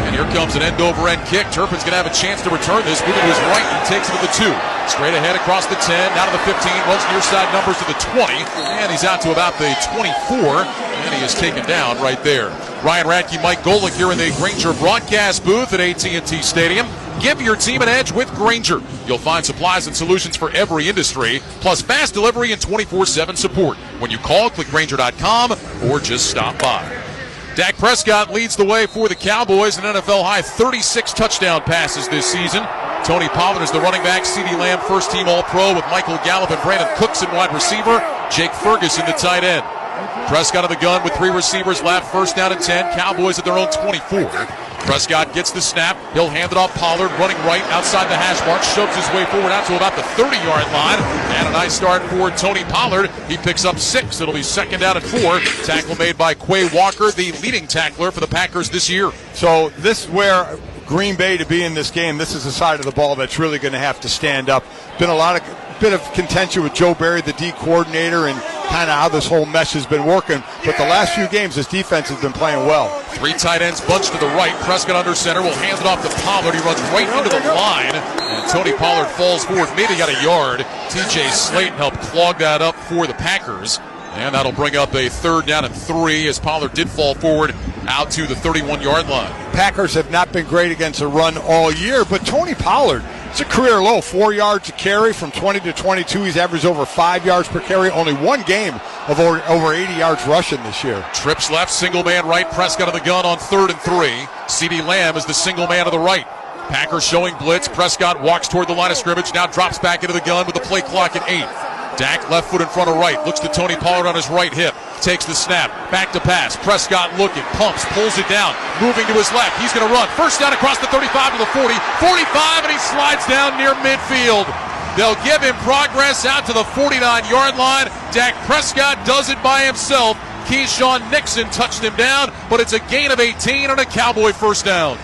and here comes an end-over-end kick. Turpin's going to have a chance to return this. Moving to his right, he takes it to the 2. Straight ahead across the 10, down to the 15, runs near side numbers to the 20, and he's out to about the 24, and he is taken down right there. Ryan Radke, Mike Golick here in the Grainger broadcast booth at AT&T Stadium. Give your team an edge with Grainger. You'll find supplies and solutions for every industry, plus fast delivery and 24/7 support. When you call, click Grainger.com or just stop by. Dak Prescott leads the way for the Cowboys, an NFL-high 36 touchdown passes this season. Tony Pollard is the running back. CeeDee Lamb, first-team All-Pro with Michael Gallup and Brandon Cooks in wide receiver. Jake Ferguson, the tight end. Prescott on the gun with 3 receivers left. First down and 10. Cowboys at their own 24. Prescott gets the snap. He'll hand it off Pollard, running right outside the hash mark. Shoves his way forward out to about the 30-yard line. And a nice start for Tony Pollard. He picks up 6. It'll be second down and 4. Tackle made by Quay Walker, the leading tackler for the Packers this year. So this is where Green Bay to be in this game. This is the side of the ball that's really going to have to stand up. Been a bit of contention with Joe Barry, the D coordinator, and kind of how this whole mesh has been working. But the last few games, this defense has been playing well. 3 tight ends bunched to the right. Prescott under center will hand it off to Pollard. He runs right into the line, and Tony Pollard falls forward. Maybe got a yard. T.J. Slayton helped clog that up for the Packers. And that'll bring up a third down and 3 as Pollard did fall forward out to the 31-yard line. Packers have not been great against the run all year, but Tony Pollard, it's a career low, 4 yards a carry from 20 to 22. He's averaged over 5 yards per carry. Only one game of over 80 yards rushing this year. Trips left, single man right. Prescott on the gun on 3rd and 3. CeeDee Lamb is the single man to the right. Packers showing blitz. Prescott walks toward the line of scrimmage, now drops back into the gun with the play clock at 8. Dak left foot in front of right, looks to Tony Pollard on his right hip, takes the snap, back to pass. Prescott looking, pumps, pulls it down, moving to his left. He's going to run. First down across the 35 to the 40, 45, and he slides down near midfield. They'll give him progress out to the 49-yard line. Dak Prescott does it by himself. Keyshawn Nixon touched him down, but it's a gain of 18 on a Cowboy first down.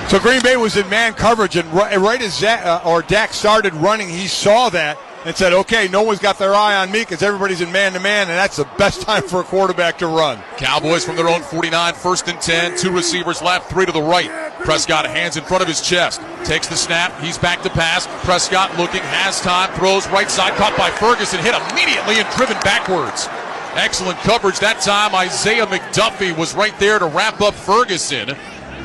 So Green Bay was in man coverage, and right as Dak started running, he saw that and said, okay, no one's got their eye on me because everybody's in man-to-man, and that's the best time for a quarterback to run. Cowboys from their own 49, 1st and 10, 2 receivers left, 3 to the right. Prescott hands in front of his chest, takes the snap, he's back to pass. Prescott looking, has time, throws right side, caught by Ferguson, hit immediately and driven backwards. Excellent coverage that time. Isaiah McDuffie was right there to wrap up Ferguson.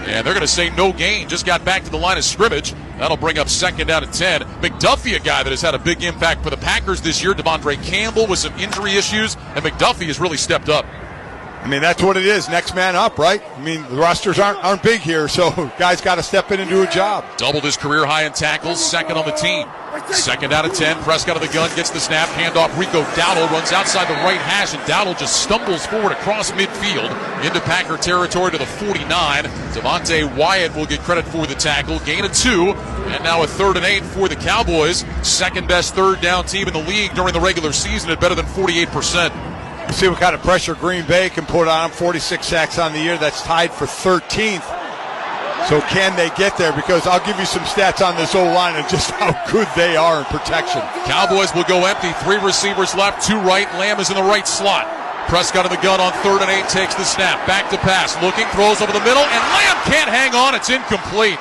And they're going to say no gain. Just got back to the line of scrimmage. That'll bring up second down and 10. McDuffie, a guy that has had a big impact for the Packers this year. Devondre Campbell with some injury issues, and McDuffie has really stepped up. I mean, that's what it is. Next man up, right? I mean, the rosters aren't big here, so guys got to step in and do a job. Doubled his career high in tackles, second on the team. Second out of 10. Prescott of the gun gets the snap. Handoff. Rico Dowdle runs outside the right hash, and Dowdle just stumbles forward across midfield into Packer territory to the 49. Devontae Wyatt will get credit for the tackle. Gain of 2, and now a 3rd and 8 for the Cowboys. Second best third down team in the league during the regular season at better than 48%. We'll see what kind of pressure Green Bay can put on them. 46 sacks on the year. That's tied for 13th. So can they get there? Because I'll give you some stats on this O-line and just how good they are in protection. Cowboys will go empty. 3 receivers left, 2 right. Lamb is in the right slot. Prescott in the gun on 3rd and 8, takes the snap. Back to pass, looking, throws over the middle, and Lamb can't hang on. It's incomplete.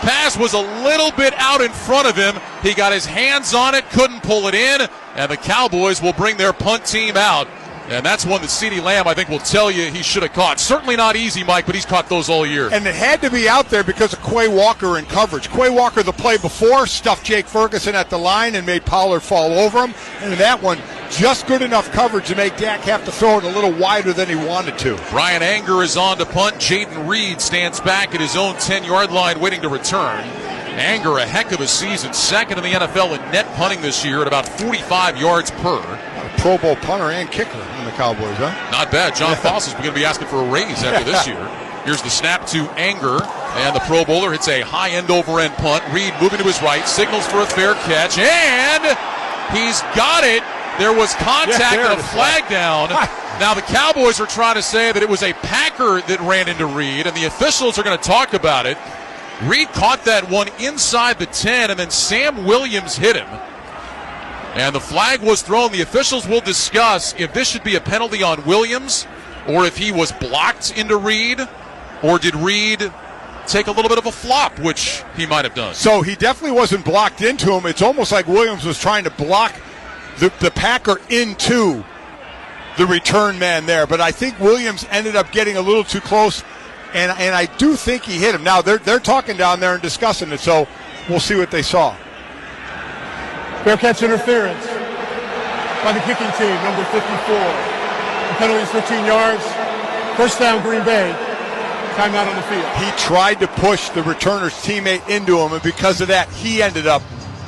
Pass was a little bit out in front of him. He got his hands on it, couldn't pull it in, and the Cowboys will bring their punt team out. And that's one that CeeDee Lamb, I think, will tell you he should have caught. Certainly not easy, Mike, but he's caught those all year. And it had to be out there because of Quay Walker in coverage. Quay Walker, the play before, stuffed Jake Ferguson at the line and made Pollard fall over him. And that one, just good enough coverage to make Dak have to throw it a little wider than he wanted to. Brian Anger is on to punt. Jaden Reed stands back at his own 10-yard line waiting to return. Anger, a heck of a season. Second in the NFL in net punting this year at about 45 yards per. Pro Bowl punter and kicker in the Cowboys, huh? Not bad. John Foss is going to be asking for a raise after this year. Here's the snap to Anger, and the Pro Bowler hits a high end over end punt. Reed moving to his right, signals for a fair catch, and He's got it. There was contact and a flag down. Now the Cowboys are trying to say that it was a Packer that ran into Reed, and the officials are going to talk about it. Reed caught that one inside the 10, and then Sam Williams hit him. And the flag was thrown. The officials will discuss if this should be a penalty on Williams or if he was blocked into Reed, or did Reed take a little bit of a flop, which he might have done. So he definitely wasn't blocked into him. It's almost like Williams was trying to block the Packer into the return man there. But I think Williams ended up getting a little too close, and I do think he hit him. Now, they're talking down there and discussing it, so we'll see what they saw. Fair catch interference by the kicking team, number 54. The penalty is 15 yards. First down, Green Bay. Timeout on the field. He tried to push the returner's teammate into him, and because of that, he ended up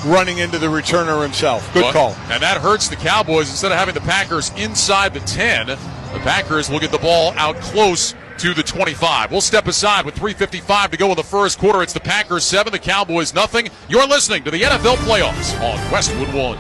running into the returner himself. Good call. And that hurts the Cowboys. Instead of having the Packers inside the 10, the Packers will get the ball out close to the 25. We'll step aside with 3:55 to go in the first quarter. It's the Packers 7, the Cowboys nothing. You're listening to the NFL Playoffs on Westwood One.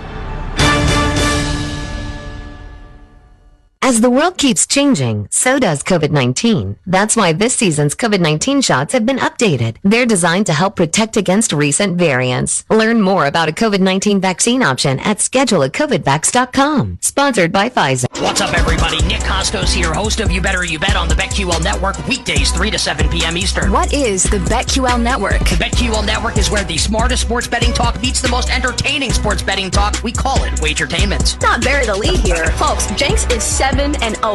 As the world keeps changing, so does COVID-19. That's why this season's COVID-19 shots have been updated. They're designed to help protect against recent variants. Learn more about a COVID-19 vaccine option at scheduleacovidvax.com. Sponsored by Pfizer. What's up, everybody? Nick Costos here, host of You Better You Bet on the BetQL Network, weekdays 3 to 7 p.m. Eastern. What is the BetQL Network? The BetQL Network is where the smartest sports betting talk meets the most entertaining sports betting talk. We call it Wagertainment. Not bury the lead here. Folks, Jenks is 7-0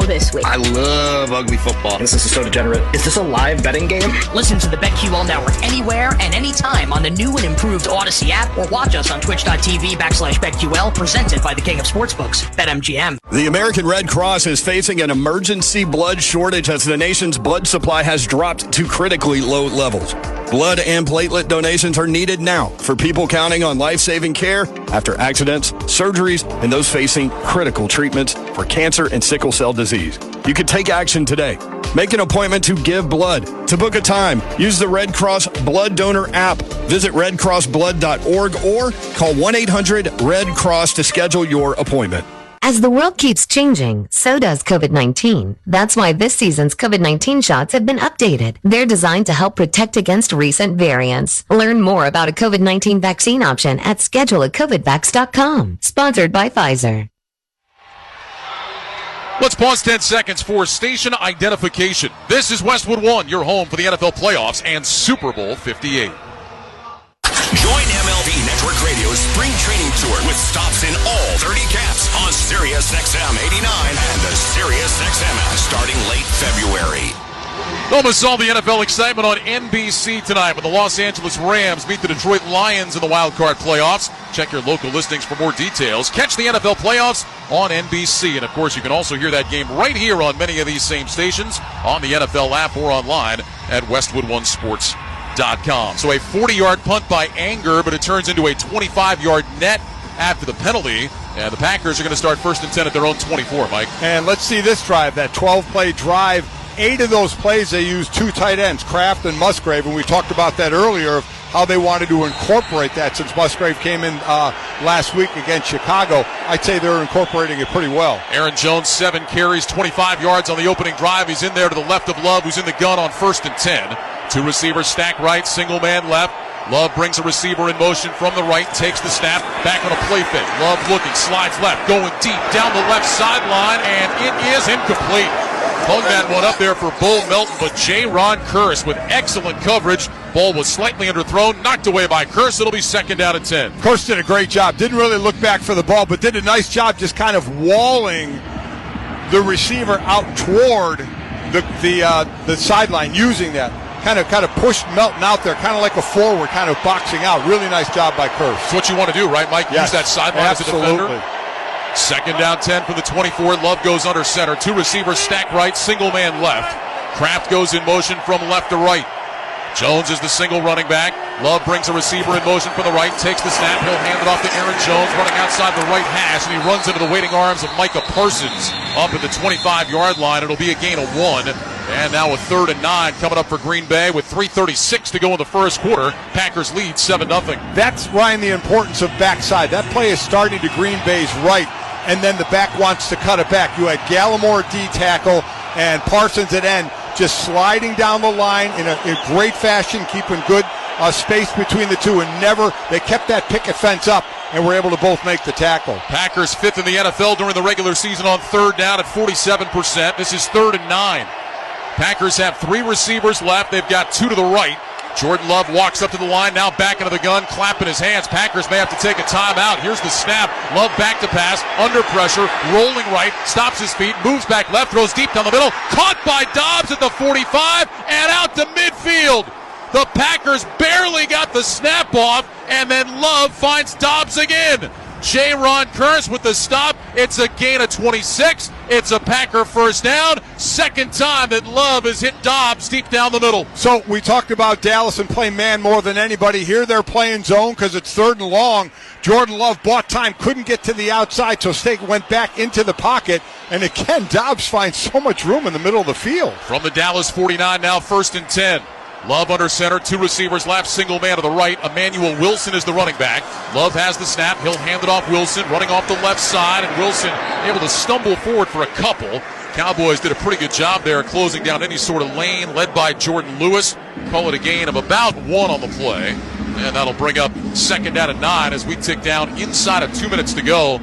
this week. I love ugly football. This is so degenerate. Is this a live betting game? Listen to the BetQL Network anywhere and anytime on the new and improved Odyssey app, or watch us on twitch.tv/BetQL, presented by the King of Sportsbooks, BetMGM. The American Red Cross is facing an emergency blood shortage as the nation's blood supply has dropped to critically low levels. Blood and platelet donations are needed now for people counting on life-saving care after accidents, surgeries, and those facing critical treatments for cancer and sickle cell disease. You can take action today. Make an appointment to give blood. To book a time, use the Red Cross Blood Donor app. Visit redcrossblood.org or call 1-800-RED-CROSS to schedule your appointment. As the world keeps changing, so does COVID-19. That's why this season's COVID-19 shots have been updated. They're designed to help protect against recent variants. Learn more about a COVID-19 vaccine option at scheduleacovidvax.com. Sponsored by Pfizer. Let's pause 10 seconds for station identification. This is Westwood One, your home for the NFL playoffs and Super Bowl 58. Join MLB Network Radio's Spring Training Tour with stops in all 30 caps on Sirius XM 89 and the Sirius XM app starting late February. Almost all the NFL excitement on NBC tonight when the Los Angeles Rams meet the Detroit Lions in the wildcard playoffs. Check your local listings for more details. Catch the NFL playoffs on NBC. And, of course, you can also hear that game right here on many of these same stations on the NFL app or online at WestwoodOneSports.com. So a 40-yard punt by Anger, but it turns into a 25-yard net after the penalty. And the Packers are going to start 1st and 10 at their own 24, Mike. And let's see this drive, that 12-play drive. 8 of those plays, they used 2 tight ends, Kraft and Musgrave, and we talked about that earlier, of how they wanted to incorporate that since Musgrave came in last week against Chicago. I'd say they're incorporating it pretty well. Aaron Jones, 7 carries, 25 yards on the opening drive. He's in there to the left of Love, who's in the gun on 1st and 10. 2 receivers stack right, single man left. Love brings a receiver in motion from the right, takes the snap, back on a play fake. Love looking, slides left, going deep down the left sideline, and it is incomplete. Hung that one up there for Bull Melton, but J-Ron Curse with excellent coverage. Ball was slightly underthrown, knocked away by Curse. It'll be 2nd down and 10. Curse did a great job. Didn't really look back for the ball, but did a nice job just kind of walling the receiver out toward the sideline, using that. Kind of pushed Melton out there, kind of like a forward, kind of boxing out. Really nice job by Curse. That's what you want to do, right, Mike? Yes, use that sideline as a defender. 2nd down 10 for the 24. Love goes under center. 2 receivers stack right, single man left. Kraft goes in motion from left to right. Jones is the single running back. Love brings a receiver in motion from the right, takes the snap. He'll hand it off to Aaron Jones, running outside the right hash, and he runs into the waiting arms of Micah Parsons up at the 25-yard line. It'll be a gain of 1. And now a 3rd and 9 coming up for Green Bay with 3:36 to go in the first quarter. Packers lead 7-0. That's, Ryan, the importance of backside. That play is starting to Green Bay's right, and then the back wants to cut it back. You had Gallimore D tackle and Parsons at end just sliding down the line in a great fashion, keeping good space between the two, and they kept that picket fence up and were able to both make the tackle. Packers 5th in the NFL during the regular season on 3rd down at 47%. This is 3rd and 9. Packers have 3 receivers left. They've got 2 to the right. Jordan Love walks up to the line, now back into the gun, clapping his hands. Packers may have to take a timeout. Here's the snap. Love back to pass, under pressure, rolling right, stops his feet, moves back left, throws deep down the middle. Caught by Dobbs at the 45 and out to midfield. The Packers barely got the snap off, and then Love finds Dobbs again. J-Ron Kearse with the stop. It's a gain of 26. It's a Packer first down. Second time that Love has hit Dobbs deep down the middle. So we talked about Dallas and play man more than anybody. Here they're playing zone because it's 3rd and long. Jordan Love bought time, couldn't get to the outside, so State went back into the pocket. And again, Dobbs finds so much room in the middle of the field. From the Dallas 49, now 1st and 10. Love under center, 2 receivers left, single man to the right. Emmanuel Wilson is the running back. Love has the snap. He'll hand it off Wilson, running off the left side, and Wilson able to stumble forward for a couple. Cowboys did a pretty good job there closing down any sort of lane, led by Jordan Lewis. Call it a gain of about 1 on the play. And that'll bring up 2nd down and 9 as we tick down inside of 2 minutes to go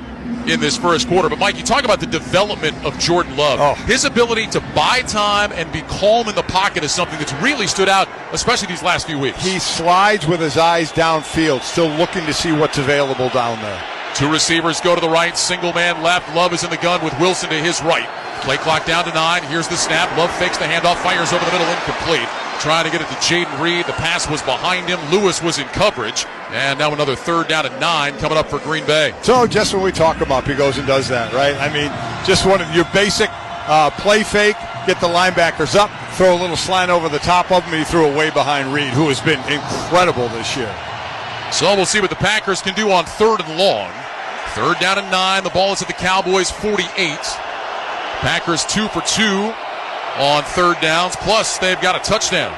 in this first quarter. But, Mike, you talk about the development of Jordan Love. Oh. His ability to buy time and be calm in the pocket is something that's really stood out, especially these last few weeks. He slides with his eyes downfield, still looking to see what's available down there. 2 receivers go to the right, single man left. Love is in the gun with Wilson to his right. Play clock down to 9. Here's the snap. Love fakes the handoff, fires over the middle, incomplete. Trying to get it to Jaden Reed. The pass was behind him. Lewis was in coverage. And now another 3rd down and 9 coming up for Green Bay. So just when we talk about, he goes and does that, right? I mean, just one of your basic play fake, get the linebackers up, throw a little slant over the top of him, and he threw it way behind Reed, who has been incredible this year. So we'll see what the Packers can do on 3rd and long. 3rd down and 9. The ball is at the Cowboys 48. Packers 2 for 2 on 3rd downs, plus they've got a touchdown.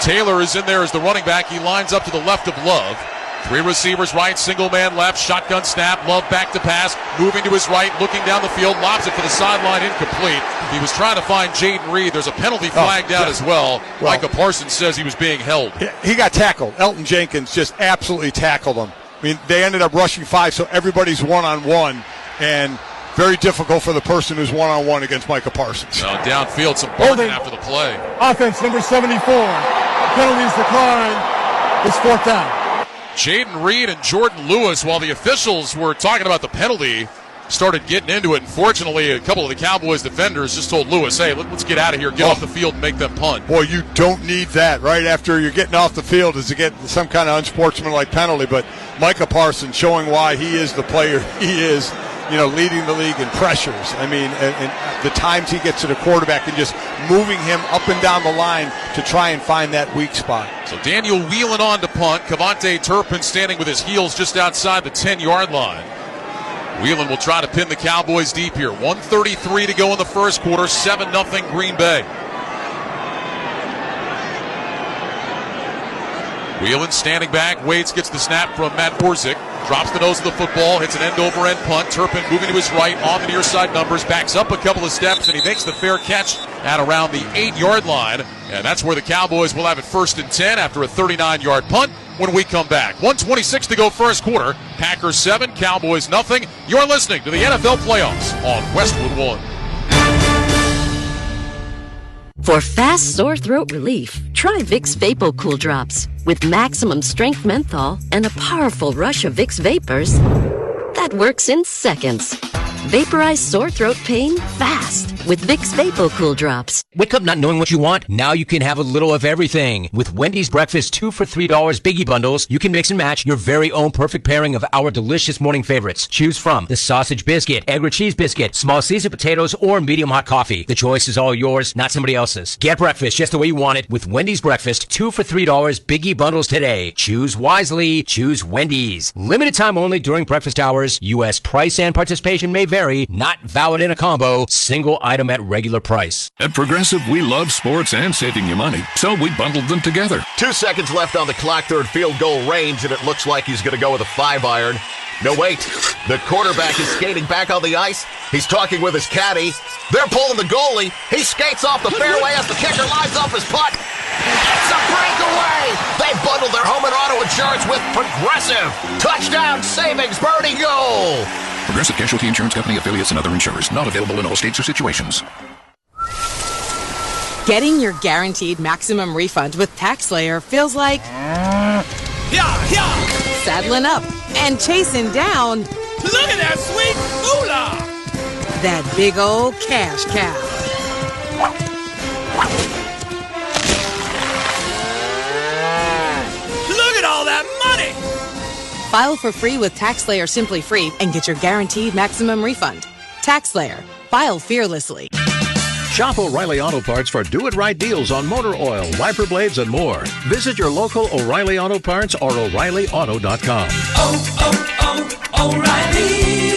Taylor is in there as the running back. He lines up to the left of Love. 3 receivers right, single man left, shotgun snap. Love back to pass, moving to his right, looking down the field, lobs it for the sideline, incomplete. He was trying to find Jaden Reed. There's a penalty flagged out as well. Micah Parsons says he was being held. He got tackled. Elton Jenkins just absolutely tackled him. I mean, they ended up rushing 5, so everybody's one-on-one, and very difficult for the person who's one-on-one against Micah Parsons. Downfield, some barking after the play. Offense, number 74. Penalties decline. It's 4th down. Jaden Reed and Jordan Lewis, while the officials were talking about the penalty, started getting into it. Unfortunately, a couple of the Cowboys defenders just told Lewis, hey, let's get out of here, get off the field and make them punt. Boy, you don't need that right after you're getting off the field is to get some kind of unsportsmanlike penalty. But Micah Parsons showing why he is the player he is, leading the league in pressures. I mean, and the times he gets to the quarterback and just moving him up and down the line to try and find that weak spot. So Daniel Whelan on to punt. Cavante Turpin standing with his heels just outside the 10-yard line. Whelan will try to pin the Cowboys deep here. 1:33 to go in the first quarter. 7-0 Green Bay. Whelan standing back, waits, gets the snap from Matt Orzik, drops the nose of the football, hits an end-over-end punt. Turpin moving to his right on the near side numbers, backs up a couple of steps, and he makes the fair catch at around the 8-yard line. And that's where the Cowboys will have it 1st and 10 after a 39-yard punt when we come back. 1:26 to go first quarter. Packers 7, Cowboys nothing. You're listening to the NFL Playoffs on Westwood 1. For fast sore throat relief, try Vicks Vapor Cool Drops. With maximum strength menthol and a powerful rush of Vicks vapors that works in seconds. Vaporize sore throat pain fast with Vicks Vapor Cool Drops. Wake up not knowing what you want? Now you can have a little of everything. With Wendy's Breakfast 2 for $3 Biggie Bundles, you can mix and match your very own perfect pairing of our delicious morning favorites. Choose from the sausage biscuit, egg or cheese biscuit, small seasoned potatoes, or medium hot coffee. The choice is all yours, not somebody else's. Get breakfast just the way you want it with Wendy's Breakfast 2 for $3 Biggie Bundles today. Choose wisely. Choose Wendy's. Limited time only during breakfast hours. U.S. price and participation may vary. Not valid in a combo. Single item at regular price. At Progressive, we love sports and saving you money, so we bundled them together. 2 seconds left on the clock, third field goal range, and it looks like he's going to go with a 5-iron. No, wait. The quarterback is skating back on the ice. He's talking with his caddy. They're pulling the goalie. He skates off the fairway as the kicker lines off his putt. It's a breakaway. They bundled their home and auto insurance with Progressive. Touchdown savings, birdie goal. Progressive Casualty Insurance Company, affiliates, and other insurers. Not available in all states or situations. Getting your guaranteed maximum refund with TaxSlayer feels like saddling up and chasing down. Look at that sweet moolah! That big old cash cow. Look at all that money! File for free with TaxSlayer Simply Free and get your guaranteed maximum refund. TaxSlayer. File fearlessly. Shop O'Reilly Auto Parts for do-it-right deals on motor oil, wiper blades, and more. Visit your local O'Reilly Auto Parts or O'ReillyAuto.com. O'Reilly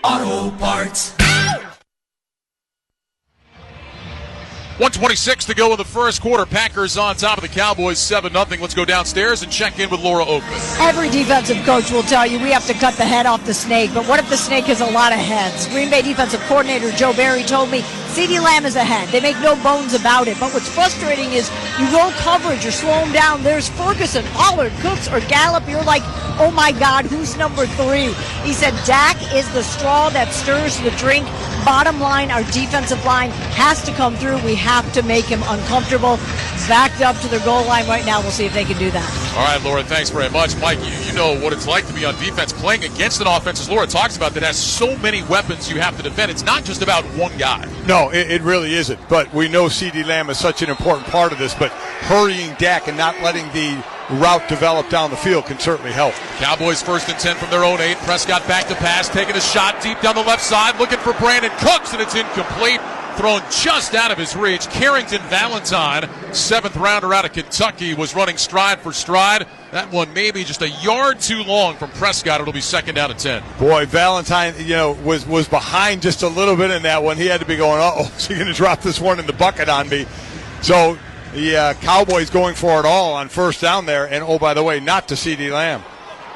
Auto Parts. 1:26 to go in the first quarter. Packers on top of the Cowboys, 7-0. Let's go downstairs and check in with Laura Oakman. Every defensive coach will tell you we have to cut the head off the snake, but what if the snake has a lot of heads? Green Bay defensive coordinator Joe Barry told me CeeDee Lamb is ahead. They make no bones about it, but what's frustrating is you roll coverage, you're slowing down. There's Ferguson, Pollard, Cooks, or Gallup. You're like, oh my God, who's number 3? He said Dak is the straw that stirs the drink. Bottom line, our defensive line has to come through. We have to make him uncomfortable. Backed up to their goal line right now. We'll see if they can do that. All right, Laura, thanks very much. Mike, you know what it's like to be on defense, playing against an offense, as Laura talks about, that has so many weapons you have to defend. It's not just about one guy. No, it really isn't. But we know CeeDee Lamb is such an important part of this. But hurrying Dak and not letting the route develop down the field can certainly help. Cowboys 1st and 10 from their own 8. Prescott back to pass, taking a shot deep down the left side, looking for Brandon Cooks, and it's incomplete. Thrown just out of his reach. Carrington Valentine, 7th rounder out of Kentucky, was running stride for stride. That one maybe just a yard too long from Prescott. It'll be 2nd down and 10. Boy, Valentine, was behind just a little bit in that one. He had to be going, is he going to drop this one in the bucket on me? So the Cowboys going for it all on 1st down there, and by the way, not to CeeDee Lamb.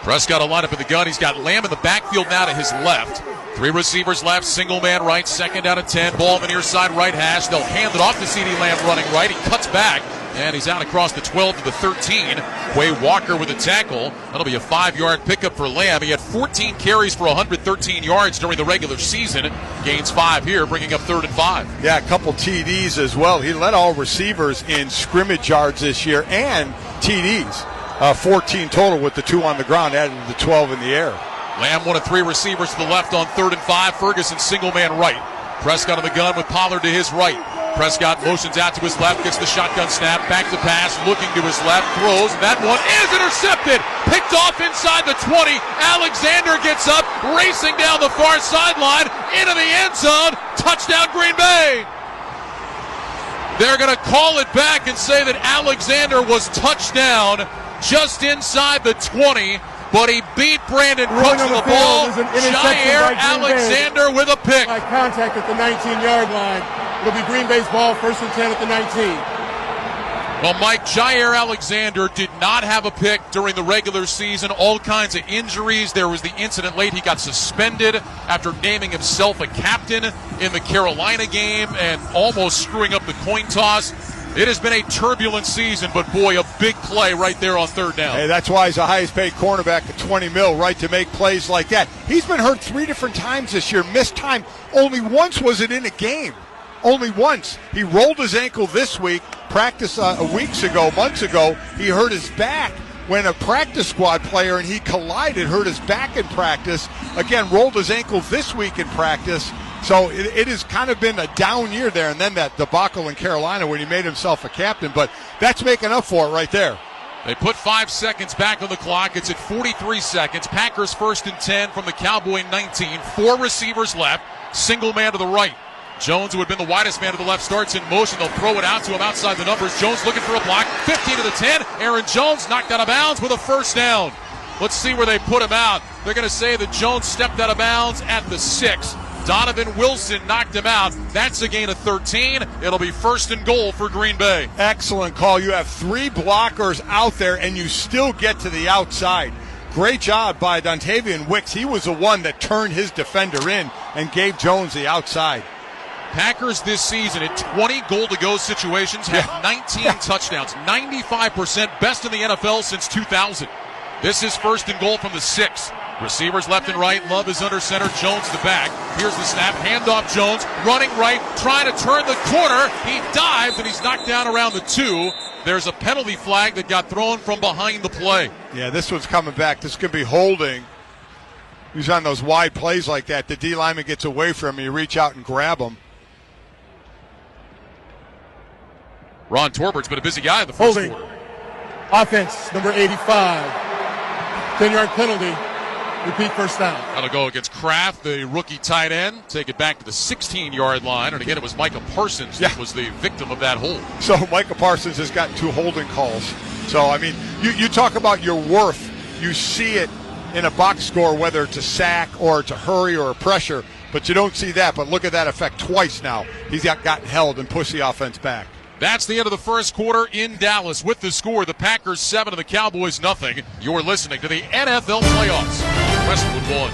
Prescott will line up in the gun. He's got Lamb in the backfield now to his left. 3 receivers left, single man right, 2nd down and 10. Ball on the near side right hash. They'll hand it off to CeeDee Lamb running right. He cuts back, and he's out across the 12 to the 13. Quay Walker with a tackle. That'll be a 5-yard pickup for Lamb. He had 14 carries for 113 yards during the regular season. Gains 5 here, bringing up 3rd and 5. Yeah, a couple TDs as well. He led all receivers in scrimmage yards this year and TDs. 14 total with the 2 on the ground, added to the 12 in the air. Lamb, 1 of 3 receivers to the left on 3rd and 5. Ferguson single man right. Prescott on the gun with Pollard to his right. Prescott motions out to his left, gets the shotgun snap, back to pass, looking to his left, throws, and that one is intercepted. Picked off inside the 20. Alexander gets up, racing down the far sideline, into the end zone. Touchdown, Green Bay. They're going to call it back and say that Alexander was touchdown just inside the 20, but he beat Brandon Cooks to the ball. Jair Alexander with a pick. By contact at the 19-yard line. It'll be Green Bay's ball, 1st and 10 at the 19. Well, Mike, Jair Alexander did not have a pick during the regular season. All kinds of injuries. There was the incident late. He got suspended after naming himself a captain in the Carolina game and almost screwing up the coin toss. It has been a turbulent season, but boy, a big play right there on 3rd down. Hey, that's why he's the highest paid cornerback at $20 million, right, to make plays like that. He's been hurt 3 different times this year, missed time. Only once was it in a game. Only once. He rolled his ankle this week, practice months ago. He hurt his back when a practice squad player and he collided, hurt his back in practice. Again, rolled his ankle this week in practice. So it has kind of been a down year there, and then that debacle in Carolina when he made himself a captain. But that's making up for it right there. They put 5 seconds back on the clock. It's at 43 seconds. Packers 1st and 10 from the Cowboy 19. 4 receivers left. Single man to the right. Jones, who had been the widest man to the left, starts in motion. They'll throw it out to him outside the numbers. Jones looking for a block. 15 to the 10. Aaron Jones knocked out of bounds with a 1st down. Let's see where they put him out. They're going to say that Jones stepped out of bounds at the 6. Donovan Wilson knocked him out. That's a gain of 13. It'll be 1st and goal for Green Bay. Excellent call. You have 3 blockers out there, and you still get to the outside. Great job by Dontavian Wicks. He was the one that turned his defender in and gave Jones the outside. Packers this season in 20 goal-to-go situations have 19 touchdowns, 95%, best in the NFL since 2000. This is 1st and goal from the 6. Receivers left and right. Love is under center. Jones the back. Here's the snap. Handoff Jones. Running right. Trying to turn the corner. He dives and he's knocked down around the 2. There's a penalty flag that got thrown from behind the play. Yeah, this one's coming back. This could be holding. He's on those wide plays like that. The D lineman gets away from him. You reach out and grab him. Ron Torbert's been a busy guy in the first quarter. Offense, number 85. 10-yard penalty. Repeat, first down. That'll go against Kraft, the rookie tight end. Take it back to the 16-yard line. And again, it was Micah Parsons that was the victim of that hold. So Micah Parsons has got 2 holding calls. So, I mean, you talk about your worth. You see it in a box score, whether it's a sack or it's a hurry or a pressure. But you don't see that. But look at that effect twice now. He's gotten held and pushed the offense back. That's the end of the first quarter in Dallas. With the score, the Packers 7 and the Cowboys nothing. You're listening to the NFL Playoffs. Westwood 1.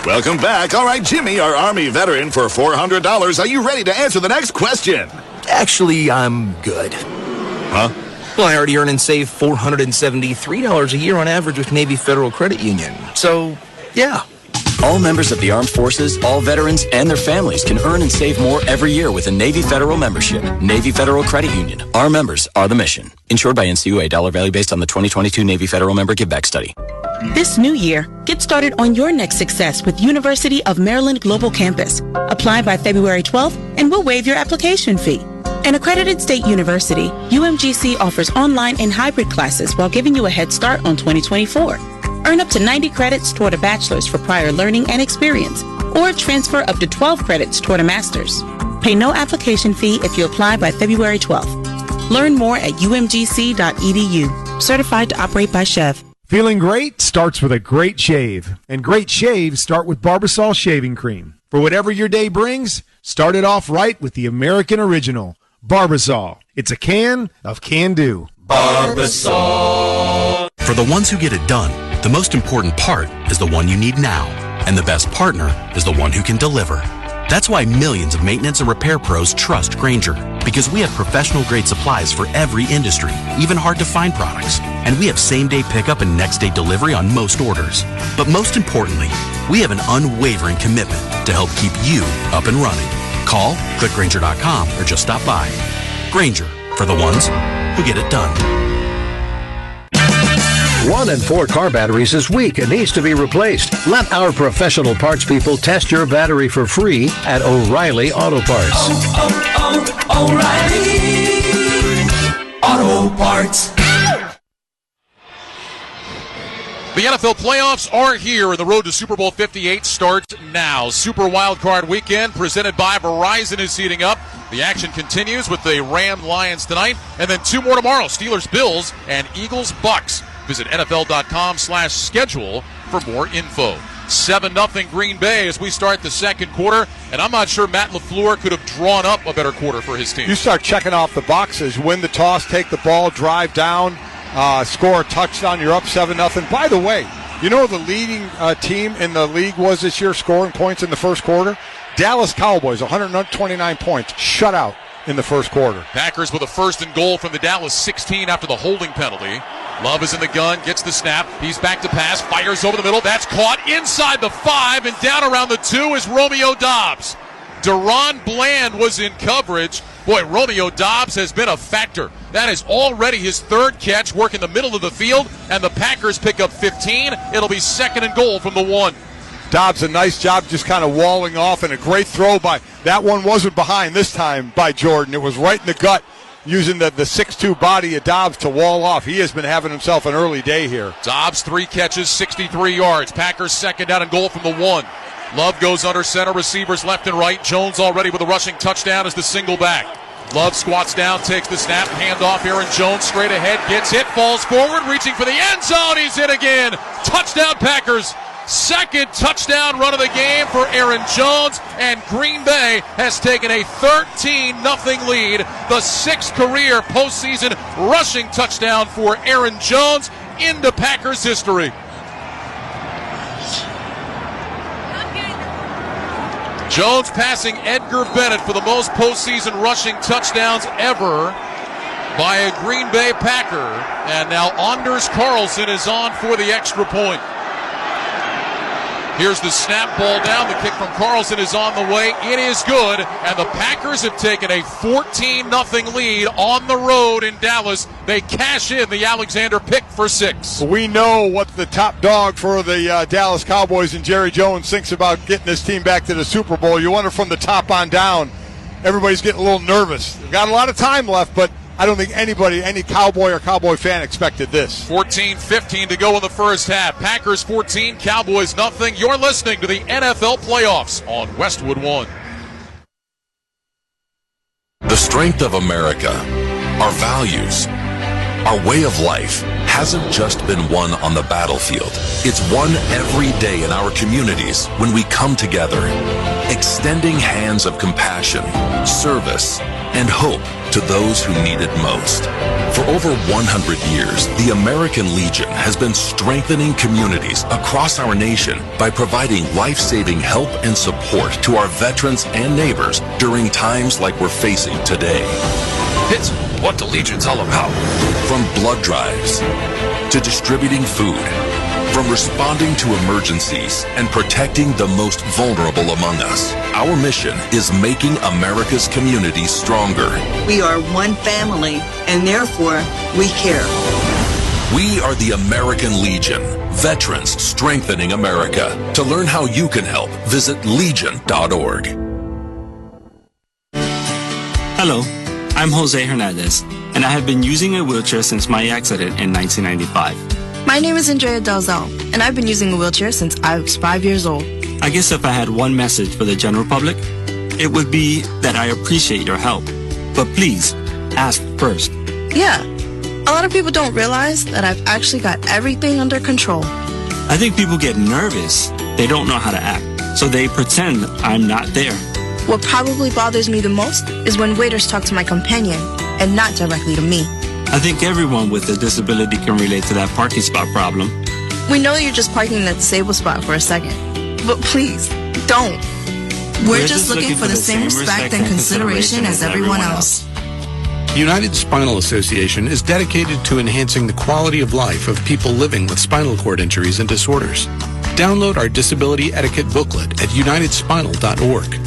Welcome back. All right, Jimmy, our Army veteran, for $400. Are you ready to answer the next question? Actually, I'm good. Huh? Well, I already earn and save $473 a year on average with Navy Federal Credit Union. So, yeah. All members of the armed forces, all veterans, and their families can earn and save more every year with a Navy Federal membership. Navy Federal Credit Union. Our members are the mission. Insured by NCUA. Dollar value based on the 2022 Navy Federal Member Giveback Study. This new year, get started on your next success with University of Maryland Global Campus. Apply by February 12th and we'll waive your application fee. An accredited state university, UMGC offers online and hybrid classes while giving you a head start on 2024. Earn up to 90 credits toward a bachelor's for prior learning and experience, or transfer up to 12 credits toward a master's. Pay no application fee if you apply by February 12th. Learn more at umgc.edu. Certified to operate by Chev. Feeling great starts with a great shave. And great shaves start with Barbasol Shaving Cream. For whatever your day brings, start it off right with the American original, Barbasol. It's a can of can-do. Barbasol. For the ones who get it done, the most important part is the one you need now. And the best partner is the one who can deliver. That's why millions of maintenance and repair pros trust Grainger. Because we have professional-grade supplies for every industry, even hard-to-find products. And we have same-day pickup and next-day delivery on most orders. But most importantly, we have an unwavering commitment to help keep you up and running. Call, click Grainger.com, or just stop by. Grainger, for the ones who get it done. 1 in 4 car batteries is weak and needs to be replaced. Let our professional parts people test your battery for free at O'Reilly Auto Parts. O'Reilly Auto Parts. The NFL playoffs are here, and the road to Super Bowl 58 starts now. Super Wildcard Weekend presented by Verizon is heating up. The action continues with the Rams-Lions tonight, and then 2 more tomorrow, Steelers-Bills and Eagles-Bucks. Visit NFL.com/schedule for more info. 7-0 Green Bay as we start the second quarter, and I'm not sure Matt LaFleur could have drawn up a better quarter for his team. You start checking off the boxes. Win the toss, take the ball, drive down, score a touchdown. You're up 7-0. By the way, you know who the leading team in the league was this year scoring points in the first quarter? Dallas Cowboys, 129 points. Shutout in the first quarter. Packers with a 1st and goal from the Dallas 16 after the holding penalty. Love is in the gun, gets the snap. He's back to pass, fires over the middle. That's caught inside the 5, and down around the 2 is Romeo Doubs. Deron Bland was in coverage. Boy, Romeo Doubs has been a factor. That is already his 3rd catch, working the middle of the field, and the Packers pick up 15. It'll be 2nd and goal from the 1. Doubs, a nice job just kind of walling off, and a great throw by, that one wasn't behind this time by Jordan. It was right in the gut, using the 6'2 body of Doubs to wall off. He has been having himself an early day here. Doubs, 3 catches, 63 yards. Packers 2nd down and goal from the 1. Love goes under center, receivers left and right. Jones already with a rushing touchdown as the single back. Love squats down, takes the snap, handoff. Aaron Jones straight ahead, gets hit, falls forward, reaching for the end zone. He's hit again. Touchdown Packers. Second touchdown run of the game for Aaron Jones, and Green Bay has taken a 13-0 lead. The 6th career postseason rushing touchdown for Aaron Jones into Packers history. Jones passing Edgar Bennett for the most postseason rushing touchdowns ever by a Green Bay Packer. And now Anders Carlson is on for the extra point. Here's the snap, ball down. The kick from Carlson is on the way. It is good. And the Packers have taken a 14-0 lead on the road in Dallas. They cash in the Alexander pick for 6. We know what the top dog for the Dallas Cowboys and Jerry Jones thinks about getting this team back to the Super Bowl. You wonder from the top on down, everybody's getting a little nervous. They've got a lot of time left, but I don't think anybody, any Cowboy or Cowboy fan expected this. 14-15 to go in the first half. Packers 14, Cowboys nothing. You're listening to the NFL Playoffs on Westwood One. The strength of America, our values, our way of life hasn't just been won on the battlefield. It's won every day in our communities when we come together, extending hands of compassion, service, and hope to those who need it most. For over 100 years, the American Legion has been strengthening communities across our nation by providing life-saving help and support to our veterans and neighbors during times like we're facing today. It's what the Legion's all about. From blood drives to distributing food, from responding to emergencies and protecting the most vulnerable among us. Our mission is making America's communities stronger. We are one family, and therefore, we care. We are the American Legion, veterans strengthening America. To learn how you can help, visit legion.org. Hello, I'm Jose Hernandez, and I have been using a wheelchair since my accident in 1995. My name is Andrea Dalzell, and I've been using a wheelchair since I was 5 years old. I guess if I had one message for the general public, it would be that I appreciate your help. But please, ask first. Yeah, a lot of people don't realize that I've actually got everything under control. I think people get nervous. They don't know how to act, so they pretend I'm not there. What probably bothers me the most is when waiters talk to my companion and not directly to me. I think everyone with a disability can relate to that parking spot problem. We know you're just parking in that disabled spot for a second, but please, don't. We're just looking for the same respect and consideration as everyone else. United Spinal Association is dedicated to enhancing the quality of life of people living with spinal cord injuries and disorders. Download our disability etiquette booklet at unitedspinal.org.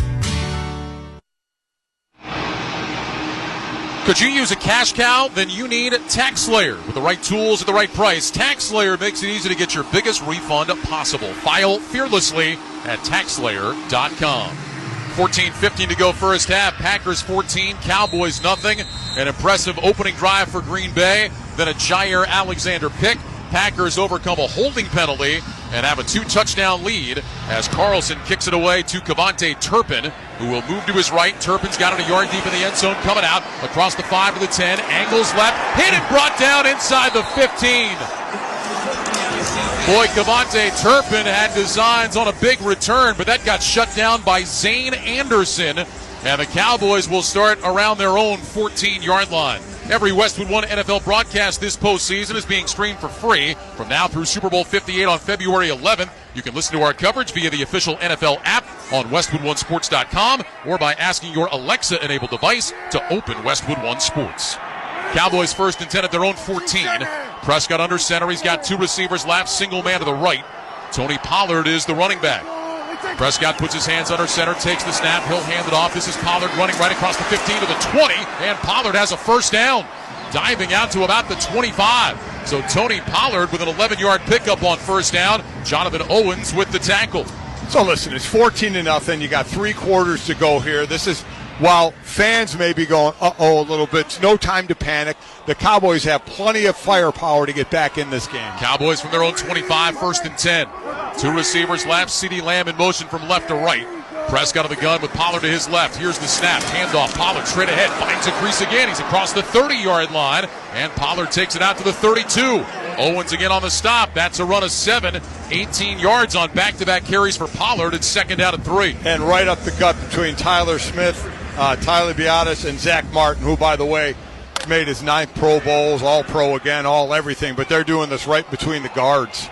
Could you use a cash cow? Then you need TaxSlayer. With the right tools at the right price, TaxSlayer makes it easy to get your biggest refund possible. File fearlessly at TaxSlayer.com. 14-15 to go first half. Packers 14, Cowboys nothing. An impressive opening drive for Green Bay. Then a Jair Alexander pick. Packers overcome a holding penalty and have a 2-touchdown lead as Carlson kicks it away to Kevontae Turpin, who will move to his right. Turpin's got it a yard deep in the end zone, coming out across the 5 to the 10, angles left, hit and brought down inside the 15. Boy, Kevontae Turpin had designs on a big return, but that got shut down by Zane Anderson, and the Cowboys will start around their own 14-yard line. Every Westwood One NFL broadcast this postseason is being streamed for free from now through Super Bowl 58 on February 11th. You can listen to our coverage via the official NFL app on WestwoodOneSports.com or by asking your Alexa-enabled device to open Westwood One Sports. Cowboys 1st and 10 at their own 14. Prescott under center. He's got 2 receivers left, single man to the right. Tony Pollard is the running back. Prescott puts his hands under center, takes the snap, he'll hand it off. This is Pollard running right across the 15 to the 20, and Pollard has a first down, diving out to about the 25. So Tony Pollard with an 11-yard pickup on first down. Jonathan Owens with the tackle. So listen, it's 14-0. You got 3 quarters to go here. This is, while fans may be going, a little bit, it's no time to panic. The Cowboys have plenty of firepower to get back in this game. Cowboys from their own 25, 1st and 10. 2 receivers left. CeeDee Lamb in motion from left to right. Prescott on the gun with Pollard to his left. Here's the snap. Handoff. Pollard straight ahead. Finds a crease again. He's across the 30-yard line. And Pollard takes it out to the 32. Owens again on the stop. That's a run of 7. 18 yards on back-to-back carries for Pollard. It's second down at 3. And right up the gut between Tyler Smith, Tyler Biadasz, and Zach Martin, who, by the way, made his 9th Pro Bowls, all pro again, all everything. But they're doing this right between the guards.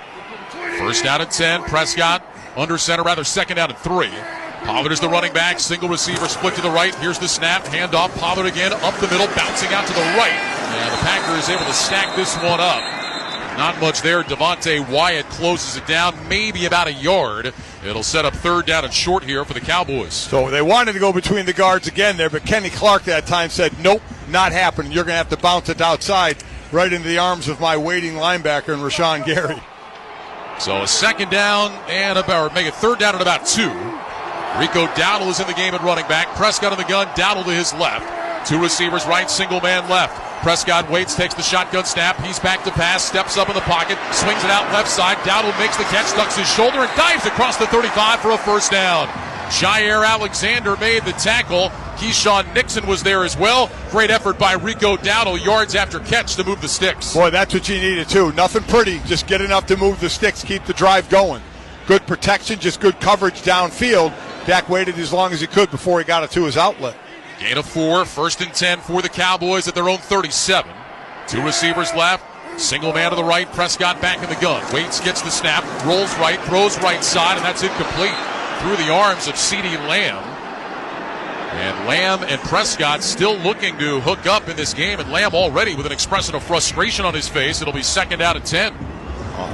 First down at 10. Prescott under center, rather second down at 3. Pollard is the running back. Single receiver split to the right. Here's the snap. Handoff. Pollard again up the middle, bouncing out to the right. And the Packer is able to stack this one up. Not much there. Devontae Wyatt closes it down, maybe about a yard. It'll set up third down and short here for the Cowboys. So they wanted to go between the guards again there, but Kenny Clark that time said, nope, not happening. You're going to have to bounce it outside right into the arms of my waiting linebacker and Rashawn Gary. So a second down and about, or make it third down at about 2. Rico Dowdle is in the game at running back. Prescott on the gun, Dowdle to his left. 2 receivers right, single man left. Prescott waits, takes the shotgun snap. He's back to pass, steps up in the pocket, swings it out left side. Dowdle makes the catch, ducks his shoulder, and dives across the 35 for a first down. Jair Alexander made the tackle. Keyshawn Nixon was there as well. Great effort by Rico Dowdle, yards after catch to move the sticks. Boy, that's what you needed too. Nothing pretty, just get enough to move the sticks, keep the drive going. Good protection, just good coverage downfield. Dak waited as long as he could before he got it to his outlet. Gain of 4, first and 10 for the Cowboys at their own 37. 2 receivers left, single man to the right, Prescott back in the gun. Waits, gets the snap, rolls right, throws right side, and that's incomplete. Through the arms of CeeDee Lamb. And Lamb and Prescott still looking to hook up in this game, and Lamb already with an expression of frustration on his face. It'll be second down at 10.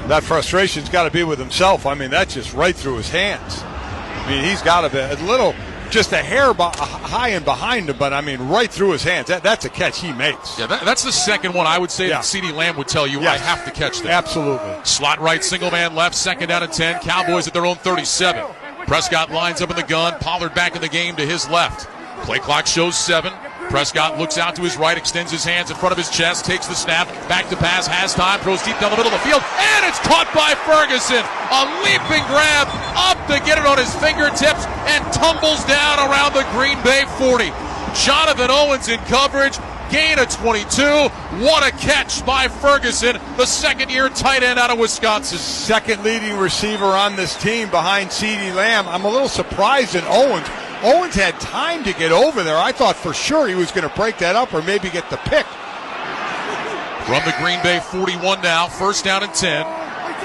That frustration's got to be with himself. I mean, that's just right through his hands. I mean, he's got to be a little, just a hair high and behind him, but I mean, right through his hands. That's a catch he makes. Yeah, that's the second one I would say that CeeDee Lamb would tell you, I have to catch that. Absolutely. Slot right, single man left, second down at 10. Cowboys at their own 37. Prescott lines up in the gun. Pollard back in the game to his left. Play clock shows 7. Prescott looks out to his right, extends his hands in front of his chest, takes the snap, back to pass, has time, throws deep down the middle of the field, and it's caught by Ferguson. A leaping grab up to get it on his fingertips and tumbles down around the Green Bay 40. Jonathan Owens in coverage, gain of 22. What a catch by Ferguson, the second-year tight end out of Wisconsin. Second leading receiver on this team behind CeeDee Lamb. I'm a little surprised in Owens. Owens had time to get over there. I thought for sure he was going to break that up or maybe get the pick. From the Green Bay 41 now, first down and 10.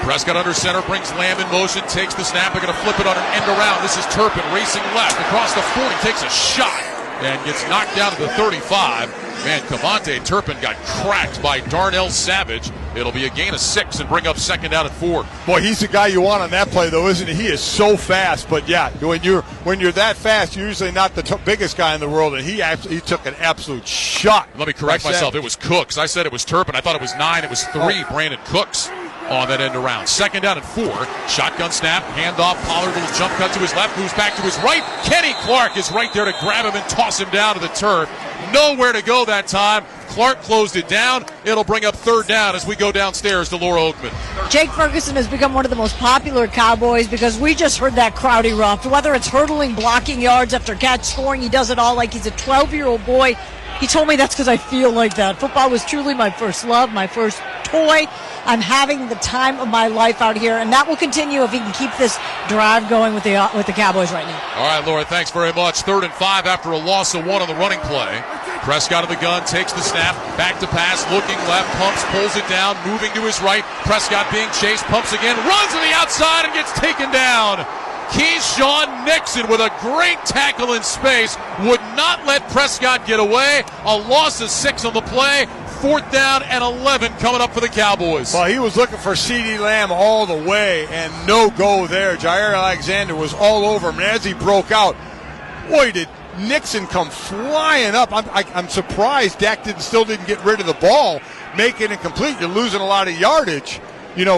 Prescott under center, brings Lamb in motion, takes the snap. They're going to flip it on an end around. This is Turpin racing left across the 40, takes a shot and gets knocked down to the 35. Man, Cavante Turpin got cracked by Darnell Savage. It'll be a gain of 6 and bring up second down at 4. Boy, he's the guy you want on that play, though, isn't he? He is so fast. But yeah, when you're that fast, you're usually not the biggest guy in the world, and he took an absolute shot. Let me correct myself. It was Cooks. I said it was Turpin. I thought it was 9. It was 3. Brandon Cooks on that end around. Second down and 4. Shotgun snap, handoff. Pollard, little jump cut to his left, moves back to his right. Kenny Clark is right there to grab him and toss him down to the turf. Nowhere to go that time. Clark closed it down. It'll bring up third down as we go downstairs to Laura Oakman. Jake Ferguson has become one of the most popular Cowboys because we just heard that crowd erupt. Whether it's hurdling, blocking yards after catch, scoring, he does it all like he's a 12-year-old boy. He told me that's because I feel like that. Football was truly my first love, my first toy. I'm having the time of my life out here, and that will continue if he can keep this drive going with the Cowboys right now. All right, Laura, thanks very much. 3rd and 5 after a loss of 1 on the running play. Prescott of the gun, takes the snap, back to pass, looking left, pumps, pulls it down, moving to his right. Prescott being chased, pumps again, runs to the outside and gets taken down. Keyshawn Nixon with a great tackle in space would not let Prescott get away. A loss of 6 on the play. 4th down and 11 coming up for the Cowboys. Well, he was looking for CeeDee Lamb all the way, and no go there. Jair Alexander was all over him, and as he broke out, boy, did Nixon come flying up. I'm surprised Dak still didn't get rid of the ball, make it incomplete. You're losing a lot of yardage,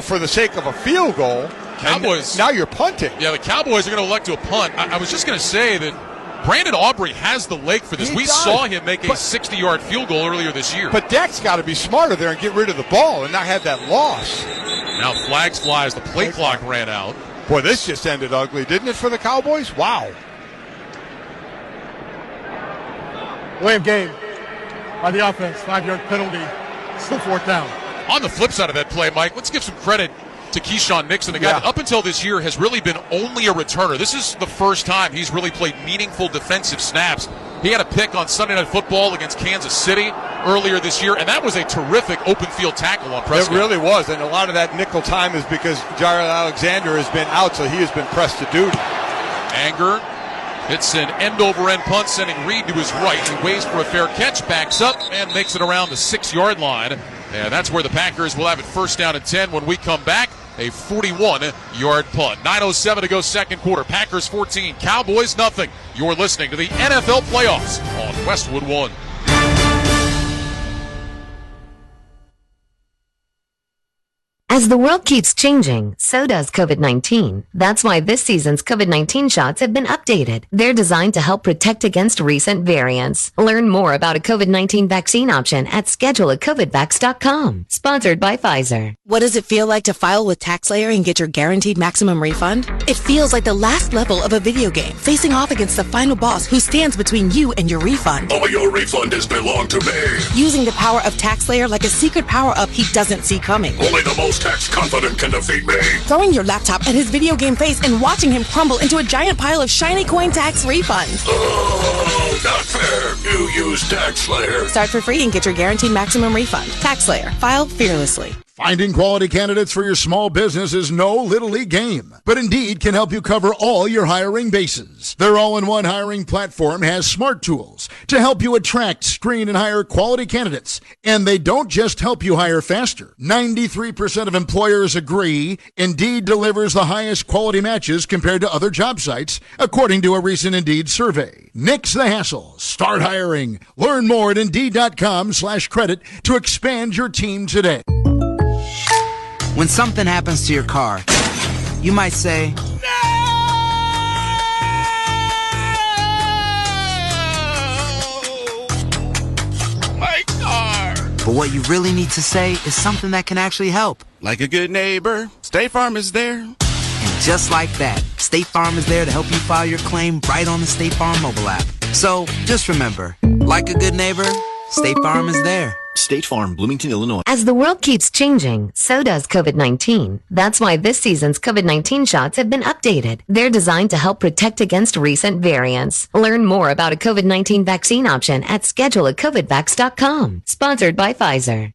for the sake of a field goal. Cowboys. Now you're punting. Yeah, the Cowboys are going to elect to a punt. I was just going to say that Brandon Aubrey has the leg for this. We saw him make a 60-yard field goal earlier this year. But Dak's got to be smarter there and get rid of the ball and not have that loss. Now flags fly as the play clock ran out. Boy, this just ended ugly, didn't it, for the Cowboys? Wow. Way of game by the offense. 5-yard penalty. Still 4th down. On the flip side of that play, Mike, let's give some credit to Keyshawn Nixon, a guy that up until this year has really been only a returner. This is the first time he's really played meaningful defensive snaps. He had a pick on Sunday Night Football against Kansas City earlier this year, and that was a terrific open field tackle on Prescott. It really was, and a lot of that nickel time is because Jared Alexander has been out, so he has been pressed to duty. Anger hits an end-over-end punt, sending Reed to his right. He waits for a fair catch, backs up, and makes it around the 6-yard line. And that's where the Packers will have it 1st down and 10 when we come back. A 41-yard punt. 9:07 to go second quarter. Packers 14, Cowboys nothing. You're listening to the NFL Playoffs on Westwood One. As the world keeps changing, so does COVID-19. That's why this season's COVID-19 shots have been updated. They're designed to help protect against recent variants. Learn more about a COVID-19 vaccine option at scheduleacovidvax.com. Sponsored by Pfizer. What does it feel like to file with TaxSlayer and get your guaranteed maximum refund? It feels like the last level of a video game, facing off against the final boss who stands between you and your refund. All your refund has belonged to me. Using the power of TaxSlayer like a secret power-up he doesn't see coming. Only the most tax-confident can defeat me. Throwing your laptop at his video game face and watching him crumble into a giant pile of shiny coin tax refunds. Oh, not fair. You use TaxSlayer. Start for free and get your guaranteed maximum refund. TaxSlayer. File fearlessly. Finding quality candidates for your small business is no little league game, but Indeed can help you cover all your hiring bases. Their all-in-one hiring platform has smart tools to help you attract, screen, and hire quality candidates. And they don't just help you hire faster. 93% of employers agree Indeed delivers the highest quality matches compared to other job sites, according to a recent Indeed survey. Nix the hassle. Start hiring. Learn more at Indeed.com/credit to expand your team today. When something happens to your car, you might say, My car. but what you really need to say is something that can actually help. Like a good neighbor, State Farm is there. And just like that, State Farm is there to help you file your claim right on the State Farm mobile app. So just remember, like a good neighbor, State Farm is there. State Farm, Bloomington, Illinois. As the world keeps changing, so does COVID-19. That's why this season's COVID-19 shots have been updated. They're designed to help protect against recent variants. Learn more about a COVID-19 vaccine option at scheduleacovidvax.com. Sponsored by Pfizer.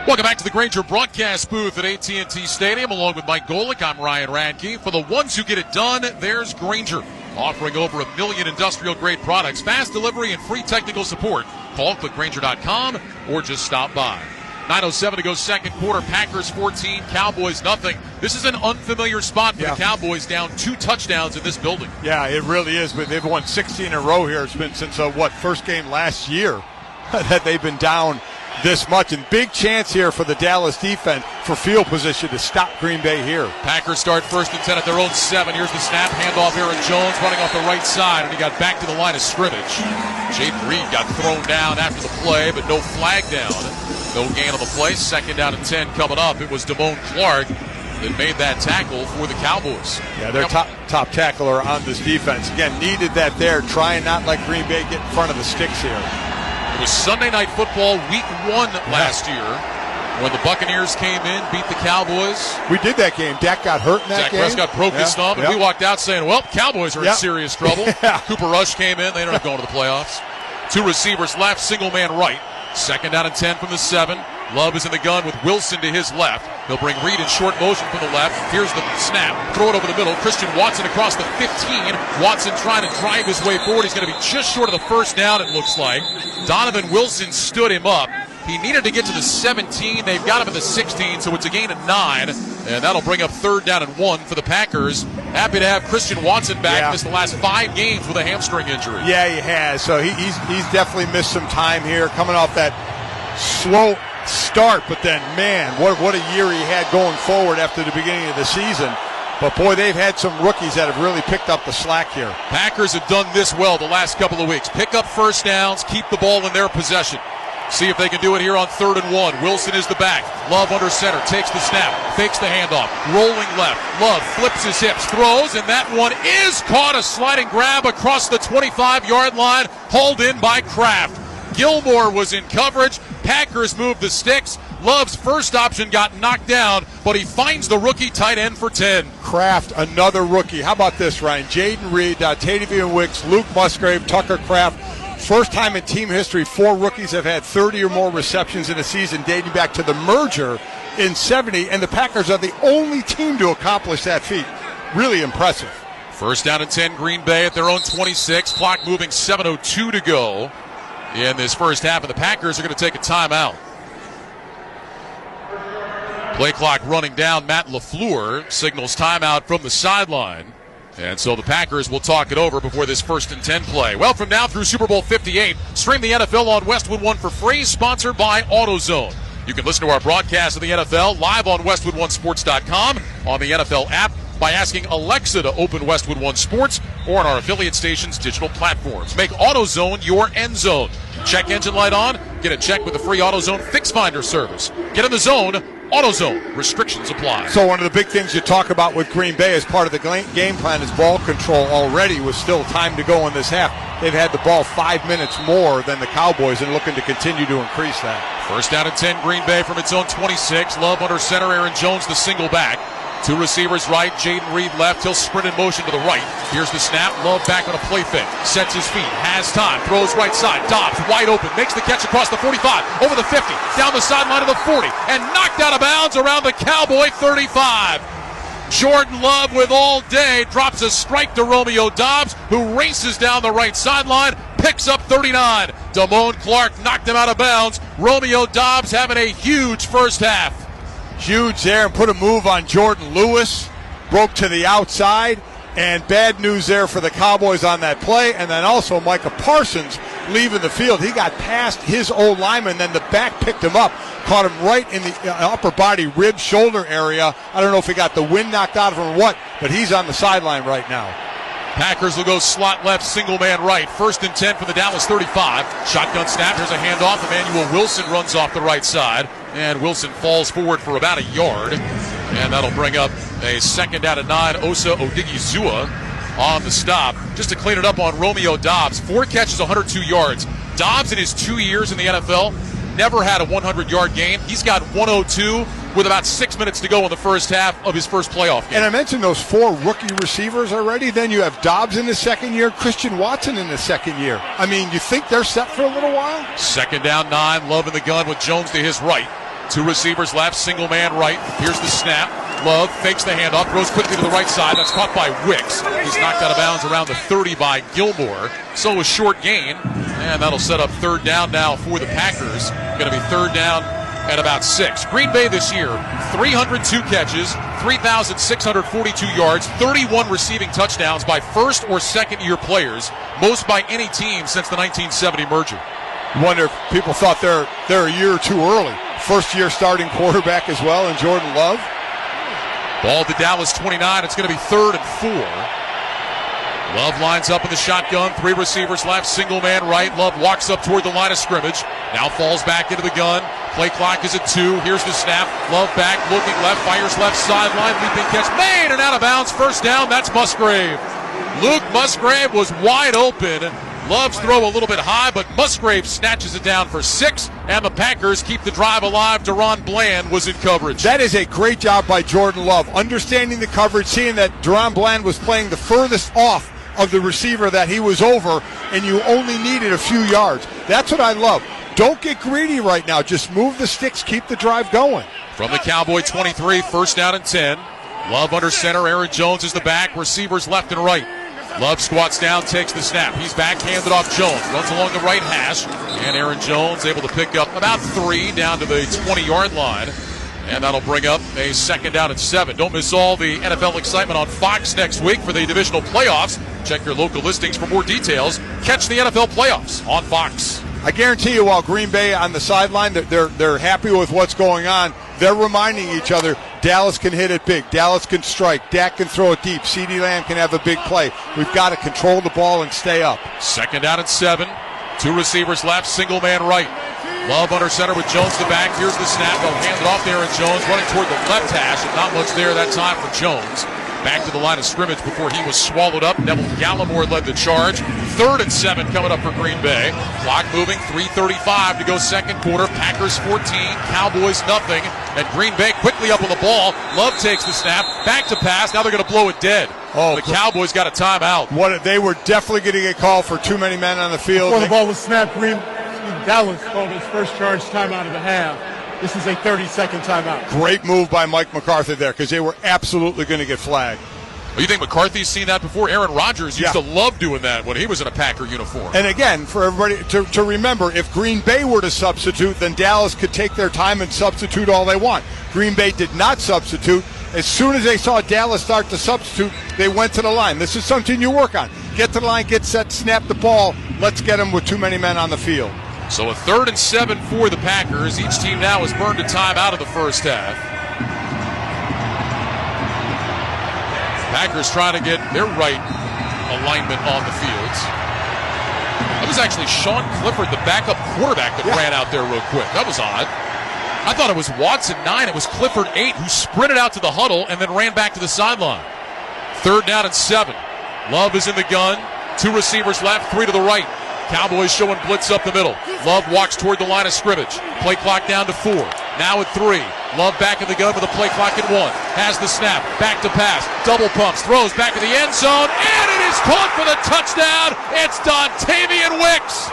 Welcome back to the Grainger broadcast booth at AT&T Stadium. Along with Mike Golick, I'm Ryan Radke. For the ones who get it done, there's Grainger, offering over 1 million industrial-grade products, fast delivery, and free technical support. Call, click Grainger.com, or just stop by. 9:07 to go second quarter. Packers 14, Cowboys nothing. This is an unfamiliar spot for the Cowboys, down 2 touchdowns in this building. Yeah, it really is. But they've won 16 in a row here. It's been since, first game last year that they've been down this much, and big chance here for the Dallas defense for field position to stop Green Bay here. Packers start 1st and 10 at their own 7. Here's the snap, handoff. Aaron Jones running off the right side, and he got back to the line of scrimmage. Jake Reed got thrown down after the play, but no flag down. No gain on the play. 2nd down and 10 coming up. It was Damone Clark that made that tackle for the Cowboys. Yeah, their top tackler on this defense. Again, needed that there. Try and not let Green Bay get in front of the sticks here. It was Sunday Night Football Week 1 last year when the Buccaneers came in, beat the Cowboys. We did that game. Dak got hurt in that game. Dak Prescott broke his thumb, and we walked out saying, well, Cowboys are in serious trouble. Cooper Rush came in. They ended up going to the playoffs. 2 receivers left, single man right. 2nd down and 10 from the 7. Love is in the gun with Wilson to his left. He'll bring Reed in short motion from the left. Here's the snap. Throw it over the middle. Christian Watson across the 15. Watson trying to drive his way forward. He's going to be just short of the 1st down, it looks like. Donovan Wilson stood him up. He needed to get to the 17. They've got him at the 16, so it's a gain of 9. And that'll bring up 3rd down and 1 for the Packers. Happy to have Christian Watson back. Missed the last 5 games with a hamstring injury. Yeah, he has. So he's definitely missed some time here, coming off that slow start, but then, man, what a year he had going forward after the beginning of the season. But, boy, they've had some rookies that have really picked up the slack here. Packers have done this well the last couple of weeks. Pick up 1st downs, keep the ball in their possession. See if they can do it here on 3rd and 1. Wilson is the back. Love under center. Takes the snap. Fakes the handoff. Rolling left. Love flips his hips. Throws, and that one is caught. A sliding grab across the 25-yard line. Hauled in by Kraft. Gilmore was in coverage. Packers moved the sticks. Love's first option got knocked down, but he finds the rookie tight end for 10. Kraft, another rookie. How about this, Ryan? Jaden Reed, Tavian Wicks, Luke Musgrave, Tucker Kraft. First time in team history, 4 rookies have had 30 or more receptions in a season dating back to the merger in 70, and the Packers are the only team to accomplish that feat. Really impressive. First down and 10, Green Bay at their own 26. Clock moving, 7:02 to go in this first half, and the Packers are going to take a timeout. Play clock running down. Matt LaFleur signals timeout from the sideline. And so the Packers will talk it over before this 1st and 10 play. Well, from now through Super Bowl 58, stream the NFL on Westwood One for free, sponsored by AutoZone. You can listen to our broadcast of the NFL live on WestwoodOneSports.com, on the NFL app, by asking Alexa to open Westwood One Sports, or on our affiliate stations' digital platforms. Make AutoZone your end zone. Check engine light on, get a check with the free AutoZone Fix Finder service. Get in the zone. AutoZone. Restrictions apply. So one of the big things you talk about with Green Bay as part of the game plan is ball control already, with still time to go in this half. They've had the ball 5 minutes more than the Cowboys and looking to continue to increase that. First down and 10, Green Bay from its own 26. Love under center, Aaron Jones the single back. 2 receivers right, Jaden Reed left. He'll sprint in motion to the right. Here's the snap. Love back on a play fake. Sets his feet. Has time. Throws right side. Dobbs wide open. Makes the catch across the 45. Over the 50. Down the sideline of the 40. And knocked out of bounds around the Cowboy 35. Jordan Love with all day. Drops a strike to Romeo Dobbs, who races down the right sideline. Picks up 39. Damone Clark knocked him out of bounds. Romeo Dobbs having a huge first half. Huge there, and put a move on Jordan Lewis. Broke to the outside, and bad news there for the Cowboys on that play. And then also Micah Parsons leaving the field. He got past his old lineman, then the back picked him up. Caught him right in the upper body, rib, shoulder area. I don't know if he got the wind knocked out of him or what, but he's on the sideline right now. Packers will go slot left, single man right. 1st and 10 from the Dallas 35. Shotgun snap. Here's a handoff. Emmanuel Wilson runs off the right side. And Wilson falls forward for about a yard. And that'll bring up a 2nd down and 9. Osa Odigizua on the stop. Just to clean it up on Romeo Dobbs. 4 catches, 102 yards. Dobbs in his 2 years in the NFL never had a 100-yard game. He's got 102 with about 6 minutes to go in the first half of his first playoff game. And I mentioned those 4 rookie receivers already. Then you have Dobbs in his 2nd year, Christian Watson in his 2nd year. I mean, you think they're set for a little while? 2nd down, 9. Love in the gun with Jones to his right. 2 receivers left, single man right. Here's the snap. Love fakes the handoff, throws quickly to the right side. That's caught by Wicks. He's knocked out of bounds around the 30 by Gilmore. So a short gain, and that'll set up 3rd down now for the Packers. Going to be 3rd down at about 6. Green Bay this year, 302 catches, 3,642 yards, 31 receiving touchdowns by 1st or 2nd year players, most by any team since the 1970 merger. Wonder if people thought they're a year or 2 early. 1st year starting quarterback as well, and Jordan Love. Ball to Dallas 29. It's going to be 3rd and 4. Love lines up in the shotgun. 3 receivers left, single man right. Love walks up toward the line of scrimmage. Now falls back into the gun. Play clock is at 2. Here's the snap. Love back, looking left, fires left sideline. Leaping catch made and out of bounds. 1st down. That's Musgrave. Luke Musgrave was wide open. Love's throw a little bit high, but Musgrave snatches it down for 6, and the Packers keep the drive alive. Deron Bland was in coverage. That is a great job by Jordan Love, understanding the coverage, seeing that Deron Bland was playing the furthest off of the receiver that he was over, and you only needed a few yards. That's what I love. Don't get greedy right now. Just move the sticks, keep the drive going. From the Cowboy 23, 1st down and 10. Love under center. Aaron Jones is the back. Receivers left and right. Love squats down, takes the snap. He's back, handed off Jones. Runs along the right hash. And Aaron Jones able to pick up about 3 down to the 20-yard line. And that'll bring up a 2nd down and 7. Don't miss all the NFL excitement on Fox next week for the divisional playoffs. Check your local listings for more details. Catch the NFL playoffs on Fox. I guarantee you, while Green Bay on the sideline, they're happy with what's going on. They're reminding each other, Dallas can hit it big. Dallas can strike. Dak can throw it deep. CeeDee Lamb can have a big play. We've got to control the ball and stay up. 2nd down and 7. Two receivers left, single man right. Love under center with Jones to back. Here's the snap. They'll hand it off to Aaron Jones, running toward the left hash, and not much there that time for Jones. Back to the line of scrimmage before he was swallowed up. Neville Gallimore led the charge. 3rd and 7 coming up for Green Bay. Clock moving, 3:35 to go second quarter. Packers 14, Cowboys nothing. And Green Bay quickly up on the ball. Love takes the snap, back to pass. Now they're going to blow it dead. The Cowboys got a timeout. They were definitely getting a call for too many men on the field. Before the ball was snapped, Dallas called his first charge timeout of the half. This is a 30-second timeout. Great move by Mike McCarthy there, because they were absolutely going to get flagged. Well, you think McCarthy's seen that before? Aaron Rodgers used to love doing that when he was in a Packer uniform. And again, for everybody to remember, if Green Bay were to substitute, then Dallas could take their time and substitute all they want. Green Bay did not substitute. As soon as they saw Dallas start to substitute, they went to the line. This is something you work on. Get to the line, get set, snap the ball. Let's get them with too many men on the field. So a 3rd and 7 for the Packers. Each team now has burned a time out of the first half. Packers trying to get their right alignment on the fields. That was actually Sean Clifford, the backup quarterback, that ran out there real quick. That was odd. I thought it was Watson 9. It was Clifford 8 who sprinted out to the huddle and then ran back to the sideline. 3rd down and 7. Love is in the gun. 2 receivers left, 3 to the right. Cowboys showing blitz up the middle. Love walks toward the line of scrimmage. Play clock down to 4. Now at 3. Love back in the gun with a play clock at 1. Has the snap. Back to pass. Double pumps. Throws back to the end zone. And it is caught for the touchdown. It's Dontavian Wicks.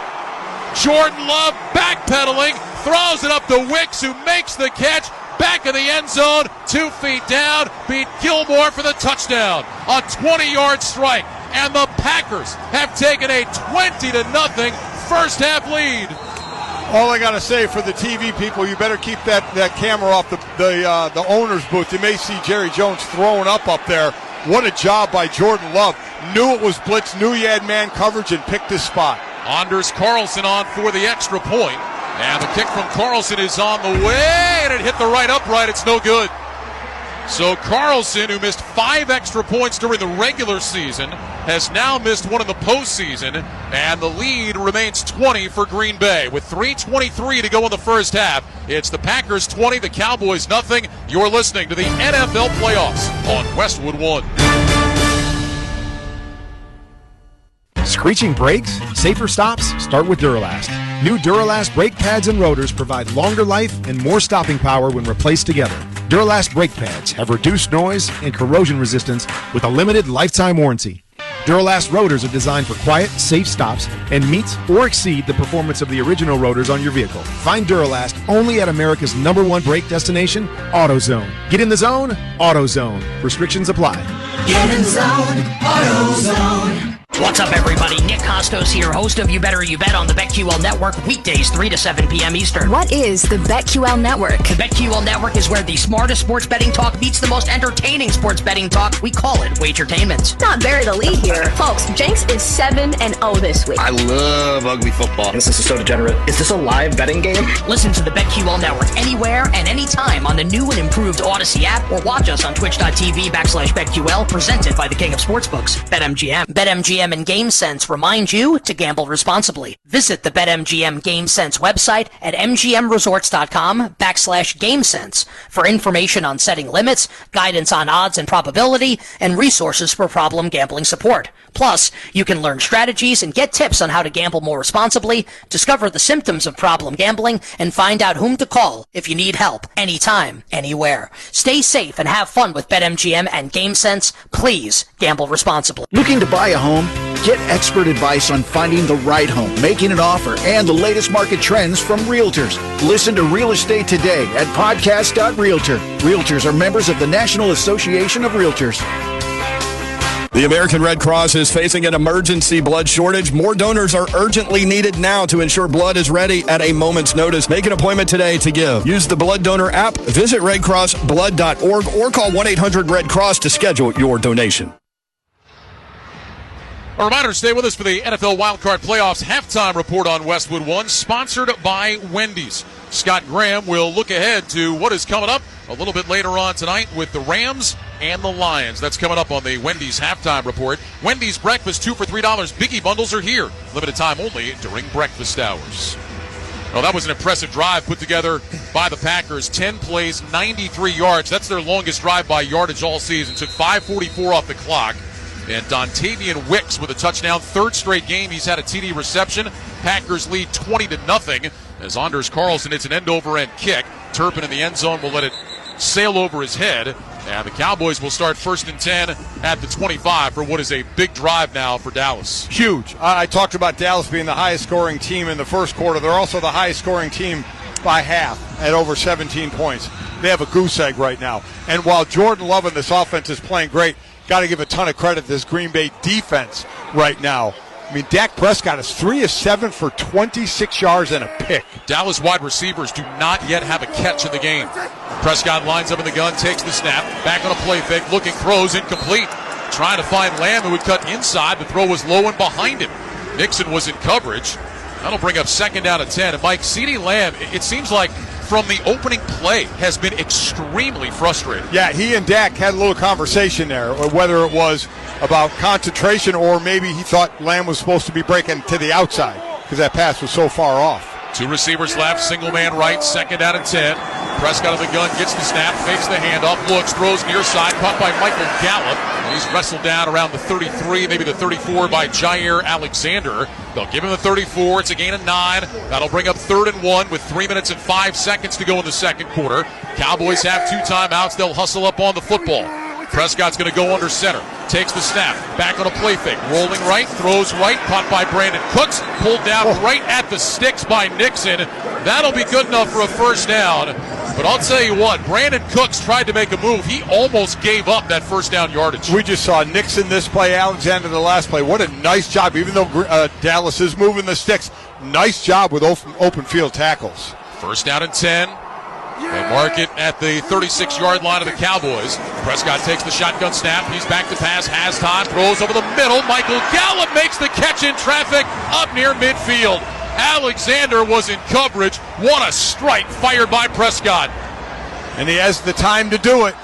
Jordan Love backpedaling. Throws it up to Wicks, who makes the catch. Back of the end zone. 2 feet down. Beat Gilmore for the touchdown. A 20-yard strike. And the Packers have taken a 20-0 first half lead. All I got to say for the TV people, you better keep that camera off the owner's booth. You may see Jerry Jones throwing up there. What a job by Jordan Love. Knew it was blitz, knew he had man coverage, and picked his spot. Anders Carlson on for the extra point. And the kick from Carlson is on the way, and it hit the right upright. It's no good. So Carlson, who missed 5 extra points during the regular season, has now missed one in the postseason, and the lead remains 20 for Green Bay. With 3:23 to go in the first half, it's the Packers 20, the Cowboys nothing. You're listening to the NFL Playoffs on Westwood One. Screeching brakes? Safer stops? Start with Duralast. New Duralast brake pads and rotors provide longer life and more stopping power when replaced together. Duralast brake pads have reduced noise and corrosion resistance with a limited lifetime warranty. Duralast rotors are designed for quiet, safe stops and meet or exceed the performance of the original rotors on your vehicle. Find Duralast only at America's #1 brake destination, AutoZone. Get in the zone, AutoZone. Restrictions apply. Get in zone, AutoZone. What's up, everybody? Nick Costos here, host of You Better You Bet on the BetQL Network, weekdays 3 to 7 p.m. Eastern. What is the BetQL Network? The BetQL Network is where the smartest sports betting talk meets the most entertaining sports betting talk. We call it Wagertainment. Not bury the lead here. Folks, Jenks is 7-0 this week. I love ugly football. This is so degenerate. Is this a live betting game? Listen to the BetQL Network anywhere and anytime on the new and improved Odyssey app, or watch us on twitch.tv/BetQL, presented by the King of Sportsbooks, BetMGM. BetMGM and GameSense remind you to gamble responsibly. Visit the BetMGM GameSense website at mgmresorts.com/GameSense for information on setting limits, guidance on odds and probability, and resources for problem gambling support. Plus, you can learn strategies and get tips on how to gamble more responsibly, discover the symptoms of problem gambling, and find out whom to call if you need help anytime, anywhere. Stay safe and have fun with BetMGM and GameSense. Please gamble responsibly. Looking to buy a home? Get expert advice on finding the right home, making an offer, and the latest market trends from realtors. Listen to Real Estate Today at podcast.realtor. Realtors are members of the National Association of Realtors. The American Red Cross is facing an emergency blood shortage. More donors are urgently needed now to ensure blood is ready at a moment's notice. Make an appointment today to give. Use the Blood Donor app, visit redcrossblood.org, or call 1-800-RED-CROSS to schedule your donation. A reminder, stay with us for the NFL Wildcard Playoffs halftime report on Westwood One, sponsored by Wendy's. Scott Graham will look ahead to what is coming up a little bit later on tonight with the Rams and the Lions. That's coming up on the Wendy's halftime report. Wendy's breakfast, 2 for $3. Biggie bundles are here. Limited time only during breakfast hours. Well, that was an impressive drive put together by the Packers. 10 plays, 93 yards. That's their longest drive by yardage all season. Took 5:44 off the clock. And Dontavian Wicks with a touchdown. Third straight game he's had a TD reception. Packers lead 20-0 as Anders Carlson hits an end-over-end kick. Turpin in the end zone will let it sail over his head. And the Cowboys will start 1st and 10 at the 25 for what is a big drive now for Dallas. Huge. I talked about Dallas being the highest scoring team in the first quarter. They're also the highest scoring team by half at over 17 points. They have a goose egg right now. And while Jordan Love and this offense is playing great, got to give a ton of credit to this Green Bay defense right now. I mean, Dak Prescott is 3 of 7 for 26 yards and a pick. Dallas wide receivers do not yet have a catch in the game. Prescott lines up in the gun, takes the snap, back on a play fake, looking, throws, incomplete. Trying to find Lamb, who would cut inside. The throw was low and behind him. Nixon was in coverage. That'll bring up 2nd down and 10. And Mike, CeeDee Lamb, it seems like from the opening play, has been extremely frustrated. Yeah, he and Dak had a little conversation there, whether it was about concentration or maybe he thought Lamb was supposed to be breaking to the outside because that pass was so far off. 2 receivers left, single man right, 2nd down and 10. Prescott on the gun, gets the snap, fakes the handoff, looks, throws near side, caught by Michael Gallup. He's wrestled down around the 33, maybe the 34 by Jair Alexander. They'll give him the 34. It's a gain of 9. That'll bring up 3rd and 1 with 3 minutes and 5 seconds to go in the second quarter. Cowboys have 2 timeouts. They'll hustle up on the football. Prescott's going to go under center. Takes the snap. Back on a play fake. Rolling right. Throws right. Caught by Brandon Cooks. Pulled down right at the sticks by Nixon. That'll be good enough for a first down. But I'll tell you what, Brandon Cooks tried to make a move. He almost gave up that first down yardage. We just saw Nixon this play, Alexander the last play. What a nice job, even though Dallas is moving the sticks. Nice job with open field tackles. 1st down and 10. They mark it at the 36-yard line of the Cowboys. Prescott takes the shotgun snap. He's back to pass, has time, throws over the middle. Michael Gallup makes the catch in traffic up near midfield. Alexander was in coverage. What a strike fired by Prescott. And he has the time to do it.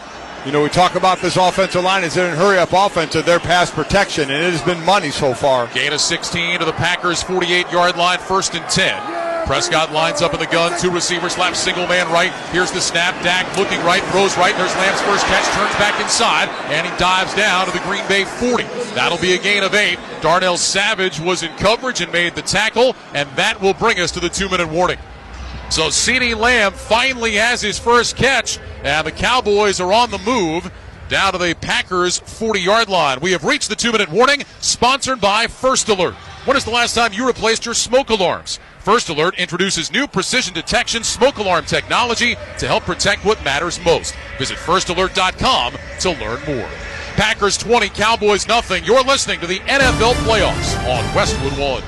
You know, we talk about this offensive line as they're in hurry-up offense of their pass protection, and it has been money so far. Gain of 16 to the Packers' 48-yard line, 1st and 10. Prescott lines up in the gun, 2 receivers left, single man right. Here's the snap. Dak looking right, throws right. There's Lamb's first catch, turns back inside, and he dives down to the Green Bay 40. That'll be a gain of 8. Darnell Savage was in coverage and made the tackle, and that will bring us to the 2-minute warning. So CeeDee Lamb finally has his first catch, and the Cowboys are on the move down to the Packers' 40-yard line. We have reached the 2-minute warning, sponsored by First Alert. When is the last time you replaced your smoke alarms? First Alert introduces new precision detection smoke alarm technology to help protect what matters most. Visit firstalert.com to learn more. Packers 20, Cowboys 0. You're listening to the NFL Playoffs on Westwood 1.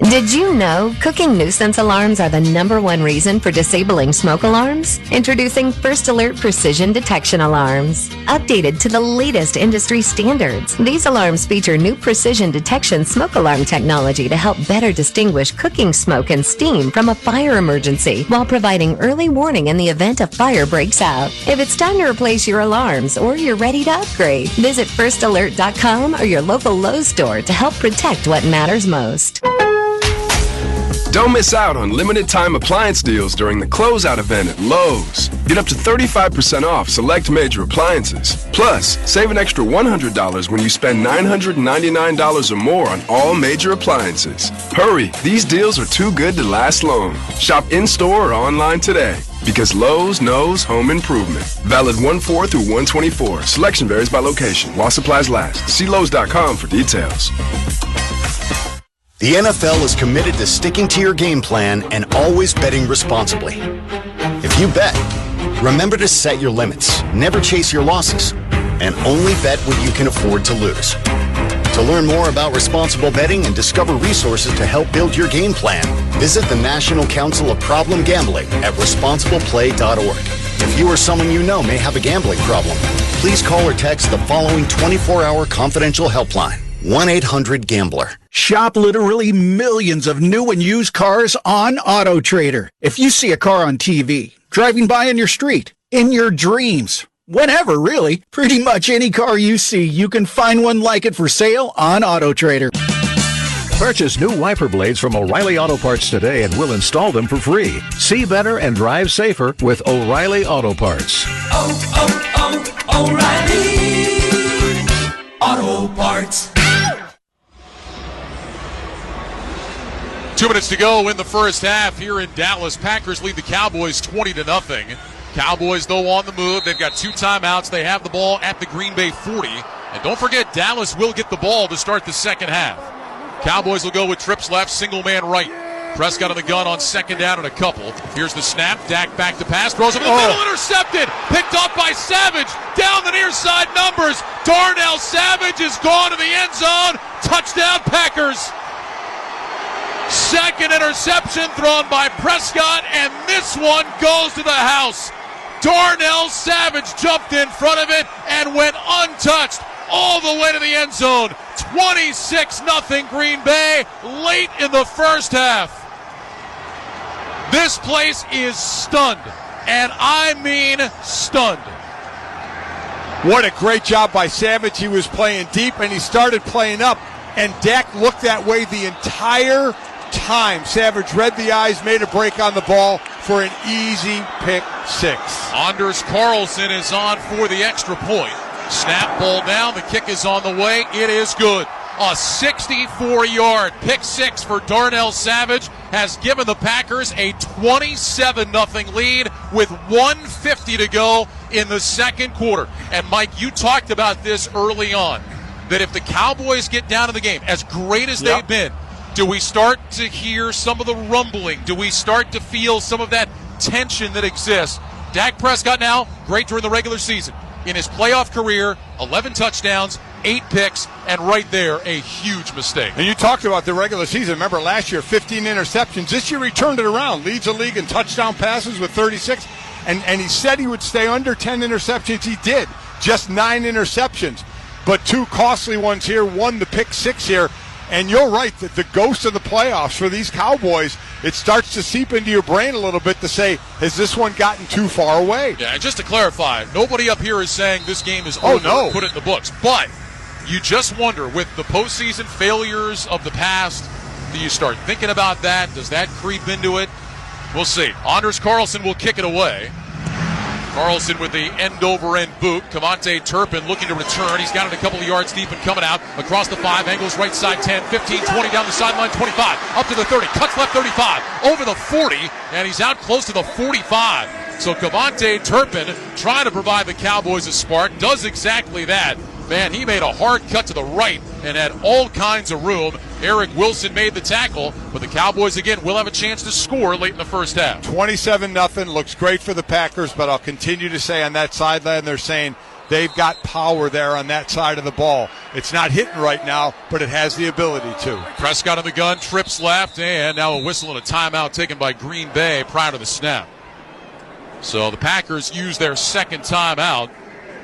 Did you know cooking nuisance alarms are the #1 reason for disabling smoke alarms? Introducing First Alert Precision Detection Alarms. Updated to the latest industry standards, these alarms feature new precision detection smoke alarm technology to help better distinguish cooking smoke and steam from a fire emergency while providing early warning in the event a fire breaks out. If it's time to replace your alarms or you're ready to upgrade, visit firstalert.com or your local Lowe's store to help protect what matters most. Don't miss out on limited-time appliance deals during the closeout event at Lowe's. Get up to 35% off select major appliances. Plus, save an extra $100 when you spend $999 or more on all major appliances. Hurry, these deals are too good to last long. Shop in-store or online today. Because Lowe's knows home improvement. Valid 1/4 through 1/24. Selection varies by location. While supplies last. See Lowe's.com for details. The NFL is committed to sticking to your game plan and always betting responsibly. If you bet, remember to set your limits, never chase your losses, and only bet what you can afford to lose. To learn more about responsible betting and discover resources to help build your game plan, visit the National Council of Problem Gambling at responsibleplay.org. If you or someone you know may have a gambling problem, please call or text the following 24-hour confidential helpline. 1-800-GAMBLER. Shop literally millions of new and used cars on AutoTrader. If you see a car on TV, driving by on your street, In your dreams. Whenever, really. Pretty much any car you see, you can find one like it for sale on AutoTrader. Purchase new wiper blades from O'Reilly Auto Parts today and we'll install them for free. See better and drive safer with O'Reilly Auto Parts. O'Reilly Auto Parts. 2 minutes to go in the first half here in Dallas. Packers lead the Cowboys 20-0. Cowboys, though, on the move. They've got 2 timeouts. They have the ball at the Green Bay 40. And don't forget, Dallas will get the ball to start the second half. Cowboys will go with trips left, single man right. Prescott on the gun on second down and a couple. Here's the snap. Dak back to pass. Throws over the middle. Intercepted. Picked off by Savage. Down the near side numbers. Darnell Savage is gone to the end zone. Touchdown, Packers. Second interception thrown by Prescott, and this one goes to the house. Darnell Savage jumped in front of it and went untouched all the way to the end zone. 26-0 Green Bay late in the first half. This place is stunned, and I mean stunned. What a great job by Savage. He was playing deep, and he started playing up, and Dak looked that way the entire time. Savage read the eyes, made a break on the ball for an easy pick six. Anders Carlson is on for the extra point. Snap, ball down, the kick is on the way. It is good. A 64-yard pick six for Darnell Savage has given the Packers a 27-0 lead with 1:50 to go in the second quarter. And Mike, you talked about this early on, that if the Cowboys get down to the game, as great as they've been, do we start to hear some of the rumbling? Do we start to feel some of that tension that exists? Dak Prescott now, great during the regular season. In his playoff career, 11 touchdowns, 8 picks, and right there, a huge mistake. And you talked about the regular season. Remember last year, 15 interceptions. This year he turned it around. Leads the league in touchdown passes with 36. And he said he would stay under 10 interceptions. He did. Just 9 interceptions. But 2 costly ones here, 1 the pick six here. And you're right, that the ghost of the playoffs for these Cowboys, it starts to seep into your brain a little bit to say, has this one gotten too far away? Yeah, and just to clarify, nobody up here is saying this game is over. No. Put it in the books. But you just wonder, with the postseason failures of the past, do you start thinking about that? Does that creep into it? We'll see. Anders Carlson will kick it away. Carlson with the end-over-end boot. Cavante Turpin looking to return. He's got it a couple of yards deep and coming out across the 5. Angles right side 10, 15, 20, down the sideline 25. Up to the 30. Cuts left 35. Over the 40, and he's out close to the 45. So Cavante Turpin trying to provide the Cowboys a spark. Does exactly that. Man, he made a hard cut to the right and had all kinds of room. Eric Wilson made the tackle, but the Cowboys, again, will have a chance to score late in the first half. 27-0. Looks great for the Packers, but I'll continue to say on that sideline, they're saying they've got power there on that side of the ball. It's not hitting right now, but it has the ability to. Prescott on the gun, trips left, and now a whistle and a timeout taken by Green Bay prior to the snap. So the Packers use their second timeout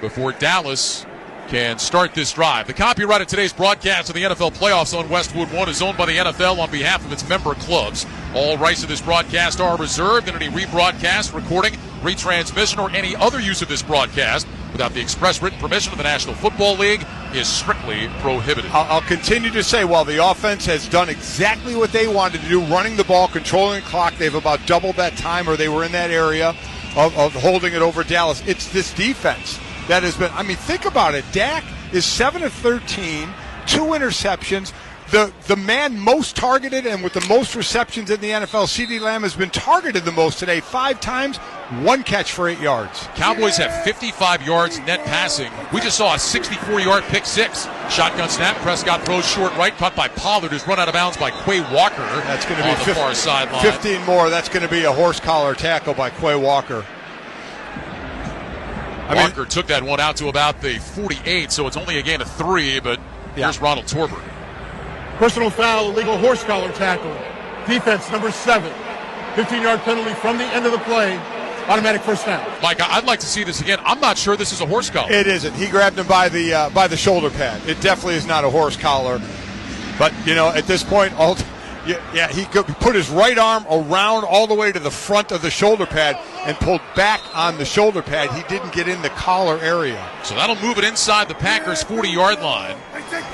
before Dallas can start this drive. The copyright of today's broadcast of the NFL playoffs on Westwood 1 is owned by the NFL on behalf of its member clubs. All rights of this broadcast are reserved, and any rebroadcast, recording, retransmission, or any other use of this broadcast without the express written permission of the National Football League is strictly prohibited. I'll continue to say, while the offense has done exactly what they wanted to do, running the ball, controlling the clock, they've about doubled that time, or they were in that area of holding it over Dallas. It's this defense that has been, think about it. Dak is 7 of 13, 2 interceptions. The man most targeted and with the most receptions in the NFL, CeeDee Lamb, has been targeted the most today. 5 times, 1 catch for 8 yards. Cowboys have 55 yards net passing. We just saw a 64-yard pick six. Shotgun snap. Prescott throws short right, caught by Pollard, who's run out of bounds by Quay Walker. That's going to be on the far sideline. 15 more. That's going to be a horse collar tackle by Quay Walker. Walker took that one out to about the 48, so it's only a gain of 3, but here's Ronald Torbert. Personal foul, illegal horse collar tackle. Defense, number 7. 15-yard penalty from the end of the play. Automatic first down. Mike, I'd like to see this again. I'm not sure this is a horse collar. It isn't. He grabbed him by the shoulder pad. It definitely is not a horse collar. But, at this point, Yeah, he put his right arm around all the way to the front of the shoulder pad and pulled back on the shoulder pad. He didn't get in the collar area. So that'll move it inside the Packers' 40-yard line.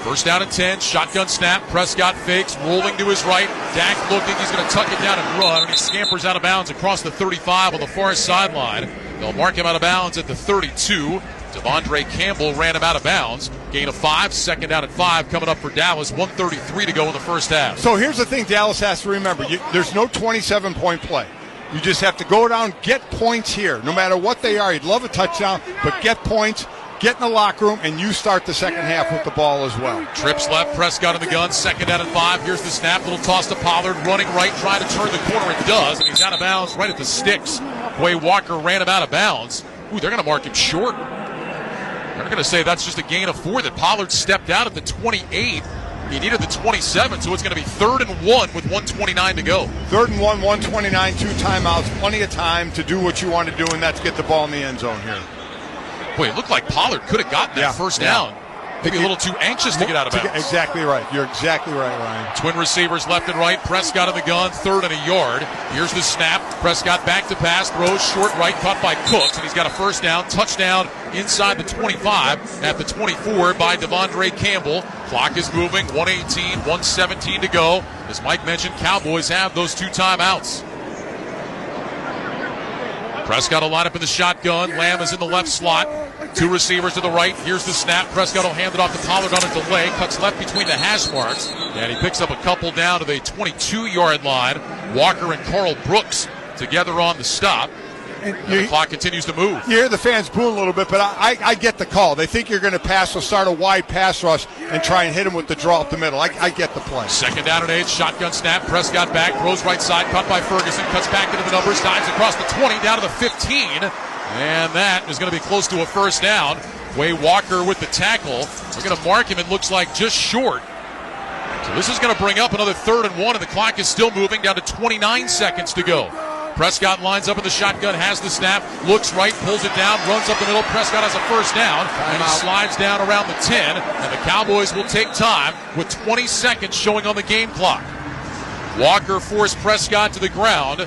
First down and 10, shotgun snap. Prescott fakes, rolling to his right. Dak looking, he's going to tuck it down and run, and he scampers out of bounds across the 35 on the far sideline. They'll mark him out of bounds at the 32. Devondre Campbell ran him out of bounds. Gain of 5, second down and 5 coming up for Dallas. 1:33 to go in the first half. So here's the thing Dallas has to remember. There's no 27-point play. You just have to go down, get points here. No matter what they are, you'd love a touchdown, but get points, get in the locker room, and you start the second half with the ball as well. Trips left, Prescott in the gun, second down and 5. Here's the snap, little toss to Pollard, running right, trying to turn the corner, and does, and he's out of bounds right at the sticks. Quay Walker ran him out of bounds. Ooh, they're going to mark him short. They're going to say that's just a gain of 4, that Pollard stepped out at the 28. He needed the 27, so it's going to be 3rd and 1 with 1:29 to go. 3rd and 1, 1:29, 2 timeouts, plenty of time to do what you want to do, and that's get the ball in the end zone here. Boy, it looked like Pollard could have gotten that first down. Maybe a little too anxious to get out of bounds. Exactly right. You're exactly right, Ryan. Twin receivers left and right. Prescott in the gun, 3rd and a yard. Here's the snap. Prescott back to pass, throws short right, caught by Cooks, and he's got a first down. Touchdown inside the 25 at the 24 by Devondre Campbell. Clock is moving, 1:18, 1:17 to go. As Mike mentioned, Cowboys have those 2 timeouts. Prescott will line up in the shotgun. Lamb is in the left slot. 2 receivers to the right. Here's the snap. Prescott will hand it off to Pollard on a delay. Cuts left between the hash marks. And he picks up a couple down to the 22-yard line. Walker and Carl Brooks together on the stop. And the clock continues to move. You hear the fans booing a little bit, but I get the call. They think you're going to pass, so start a wide pass rush and try and hit him with the draw up the middle. I get the play. Second down and 8, shotgun snap. Prescott back, throws right side, caught by Ferguson, cuts back into the numbers, dives across the 20, down to the 15. And that is going to be close to a first down. Quay Walker with the tackle. We're going to mark him, it looks like, just short. So this is going to bring up another 3rd and 1, and the clock is still moving, down to 29 seconds to go. Prescott lines up in the shotgun, has the snap, looks right, pulls it down, runs up the middle. Prescott has a first down, and he slides down around the 10, and the Cowboys will take time with 20 seconds showing on the game clock. Walker forced Prescott to the ground,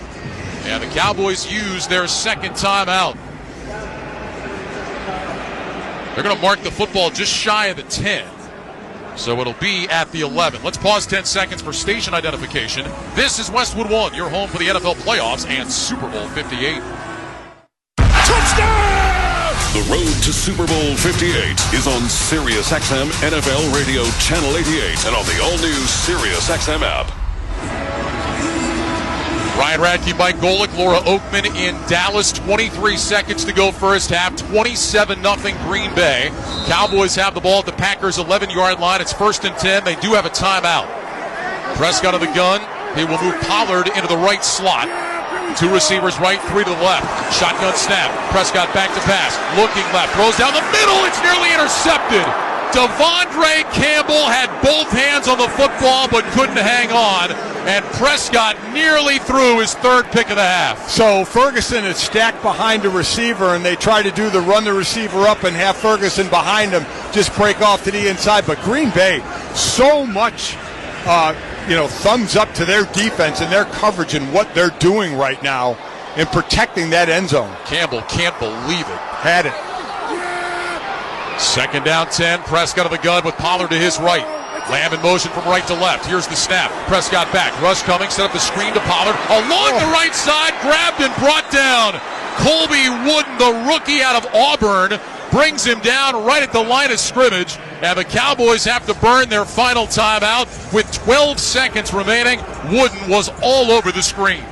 and the Cowboys use their second timeout. They're going to mark the football just shy of the 10. So it'll be at the 11. Let's pause 10 seconds for station identification. This is Westwood 1, your home for the NFL playoffs and Super Bowl 58. Touchdown! The road to Super Bowl 58 is on SiriusXM NFL Radio Channel 88 and on the all-new SiriusXM app. Ryan Radke, Mike Golick, Laura Oakman in Dallas. 23 seconds to go first half. 27-0 Green Bay. Cowboys have the ball at the Packers' 11-yard line. It's 1st and 10. They do have a timeout. Prescott of the gun. He will move Pollard into the right slot. 2 receivers right, 3 to the left. Shotgun snap. Prescott back to pass. Looking left. Throws down the middle. It's nearly intercepted. Devondre Campbell had both hands on the football but couldn't hang on, and Prescott nearly threw his 3rd pick of the half. So Ferguson is stacked behind a receiver, and they try to do the run the receiver up and have Ferguson behind him just break off to the inside. But Green Bay, so much thumbs up to their defense and their coverage and what they're doing right now in protecting that end zone. Campbell can't believe it. Had it. Second down 10, Prescott of the gun with Pollard to his right. Lamb in motion from right to left. Here's the snap. Prescott back. Rush coming, set up the screen to Pollard. Along the right side, grabbed and brought down. Colby Wooden, the rookie out of Auburn, brings him down right at the line of scrimmage. And the Cowboys have to burn their final timeout with 12 seconds remaining. Wooden was all over the screen.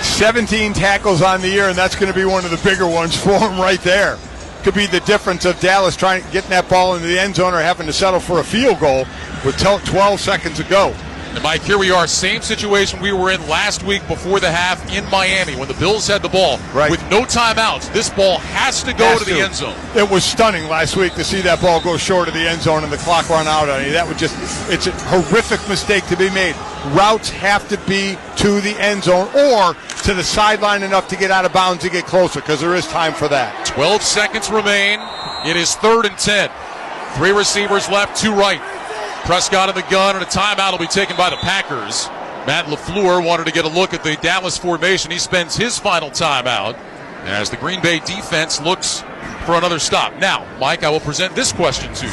17 tackles on the year, and that's going to be one of the bigger ones for him right there. Could be the difference of Dallas trying to get that ball into the end zone or having to settle for a field goal with 12 seconds to go. And Mike, here we are, same situation we were in last week before the half in Miami when the Bills had the ball. Right. With no timeouts, this ball has to go to the end zone. It was stunning last week to see that ball go short of the end zone and the clock run out on you. That would it's a horrific mistake to be made. Routes have to be to the end zone or to the sideline enough to get out of bounds to get closer, because there is time for that. 12 seconds remain. It is 3rd and 10. 3 receivers left, 2 right. Prescott in the gun, and a timeout will be taken by the Packers. Matt LaFleur wanted to get a look at the Dallas formation. He spends his final timeout as the Green Bay defense looks for another stop. Now, Mike, I will present this question to you.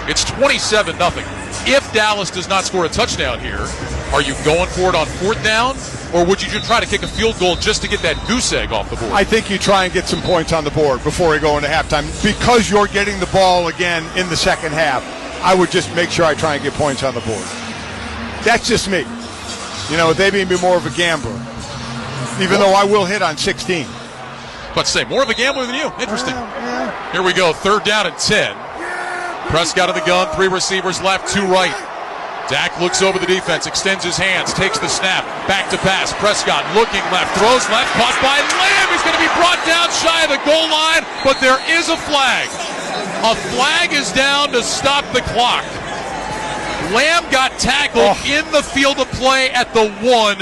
It's 27-0. If Dallas does not score a touchdown here, are you going for it on 4th down, or would you just try to kick a field goal just to get that goose egg off the board? I think you try and get some points on the board before you go into halftime. Because you're getting the ball again in the second half, I would just make sure I try and get points on the board. That's just me. You know, they may be more of a gambler, even though I will hit on 16. But say, more of a gambler than you. Interesting. Here we go, 3rd down and 10. Prescott in the gun, 3 receivers left, 2 right. Dak looks over the defense, extends his hands, takes the snap, back to pass. Prescott looking left, throws left, caught by Lamb. He's going to be brought down shy of the goal line, but there is a flag. A flag is down to stop the clock. Lamb got tackled in the field of play at the 1,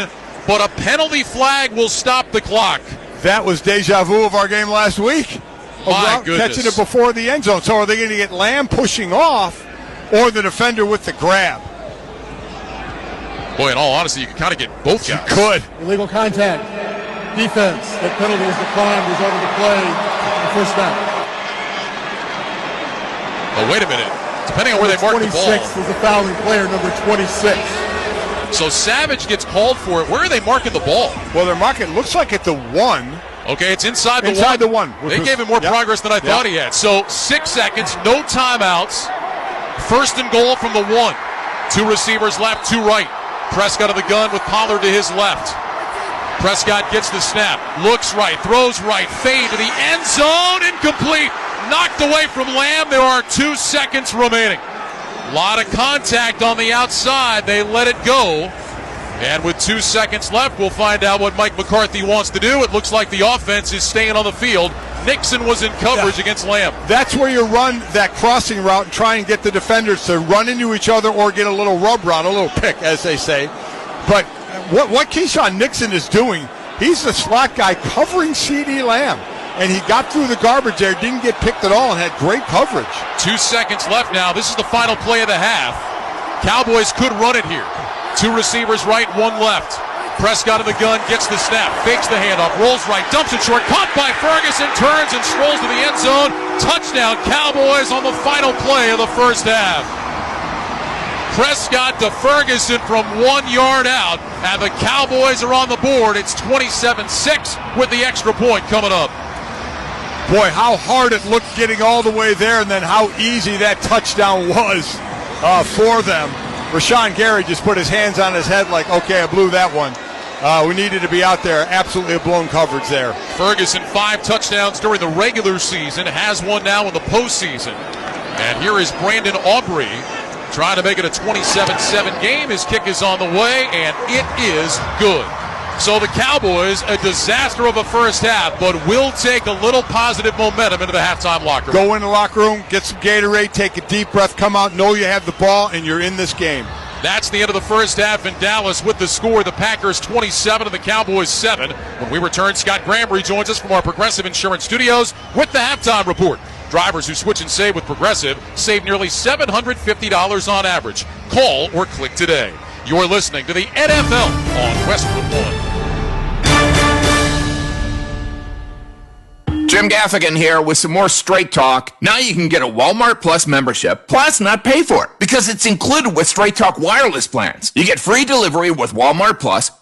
but a penalty flag will stop the clock. That was deja vu of our game last week. My goodness. Catching it before the end zone. So are they going to get Lamb pushing off or the defender with the grab? Boy, in all honesty, you can kind of get both guys. You could. Illegal contact. Defense. That penalty is declined. Result of the play. The first down. Oh, wait a minute. Depending on where they mark the ball. 26 was the fouling player, number 26. So Savage gets called for it. Where are they marking the ball? Well, they're marking, looks like at the 1. Okay, it's inside the 1. Inside the 1. They gave him more progress than I thought he had. So 6 seconds, no timeouts. 1st and goal from the 1. 2 receivers left, 2 right. Prescott of the gun with Pollard to his left. Prescott gets the snap, looks right, throws right, fade to the end zone, incomplete. Knocked away from Lamb. There are 2 seconds remaining. A lot of contact on the outside. They let it go. And with 2 seconds left, we'll find out what Mike McCarthy wants to do. It looks like the offense is staying on the field. Nixon was in coverage against Lamb. That's where you run that crossing route and try and get the defenders to run into each other or get a little rub route, a little pick, as they say. But what Keyshawn Nixon is doing, he's the slot guy covering C.D. Lamb. And he got through the garbage there, didn't get picked at all, and had great coverage. 2 seconds left now. This is the final play of the half. Cowboys could run it here. 2 receivers right, 1 left. Prescott in the gun, gets the snap, fakes the handoff, rolls right, dumps it short, caught by Ferguson, turns and strolls to the end zone. Touchdown Cowboys on the final play of the first half. Prescott to Ferguson from 1 yard out, and the Cowboys are on the board. It's 27-6 with the extra point coming up. Boy, how hard it looked getting all the way there, and then how easy that touchdown was for them. Rashawn Gary just put his hands on his head like, okay, I blew that one. We needed to be out there. Absolutely a blown coverage there. Ferguson, 5 touchdowns during the regular season, has one now in the postseason. And here is Brandon Aubrey trying to make it a 27-7 game. His kick is on the way, and it is good. So the Cowboys, a disaster of a first half, but will take a little positive momentum into the halftime locker room. Go in the locker room, get some Gatorade, take a deep breath, come out, know you have the ball, and you're in this game. That's the end of the first half in Dallas with the score. The Packers 27 and the Cowboys 7. When we return, Scott Graham rejoins us from our Progressive Insurance Studios with the halftime report. Drivers who switch and save with Progressive save nearly $750 on average. Call or click today. You're listening to the NFL on Westwood 1. Jim Gaffigan here with some more Straight Talk. Now you can get a Walmart Plus membership, plus not pay for it, because it's included with Straight Talk wireless plans. You get free delivery with Walmart Plus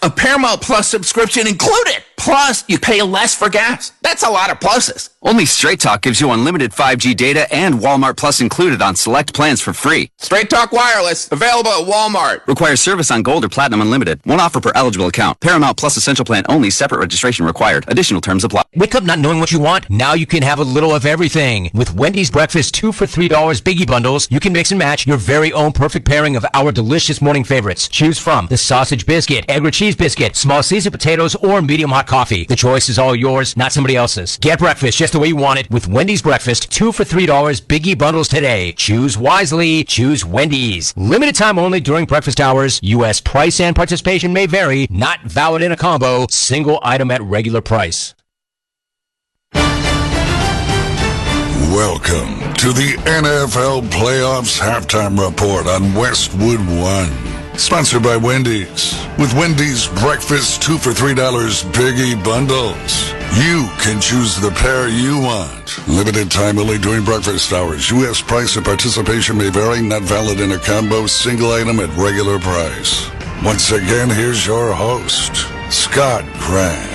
a Paramount Plus subscription included. Plus, you pay less for gas. That's a lot of pluses. Only Straight Talk gives you unlimited 5G data and Walmart Plus included on select plans for free. Straight Talk Wireless, available at Walmart. Requires service on Gold or Platinum Unlimited. One offer per eligible account. Paramount Plus Essential Plan only. Separate registration required. Additional terms apply. Wake up not knowing what you want? Now you can have a little of everything. With Wendy's Breakfast 2 for $3 Biggie Bundles, you can mix and match your very own perfect pairing of our delicious morning favorites. Choose from the sausage biscuit, egg or cheese biscuit, small seasoned potatoes, or medium hot coffee. The choice is all yours, not somebody else's. Get breakfast just the way you want it with Wendy's Breakfast 2 for $3 Biggie Bundles today. Choose wisely. Choose Wendy's. Limited time only during breakfast hours. U.S. price and participation may vary. Not valid in a combo. Single item at regular price. Welcome to the NFL Playoffs Halftime Report on Westwood One. Sponsored by Wendy's. With Wendy's breakfast 2 for $3 Biggie Bundles. You can choose the pair you want. Limited time only during breakfast hours. U.S. price and participation may vary. Not valid in a combo, single item at regular price. Once again, here's your host, Scott Graham.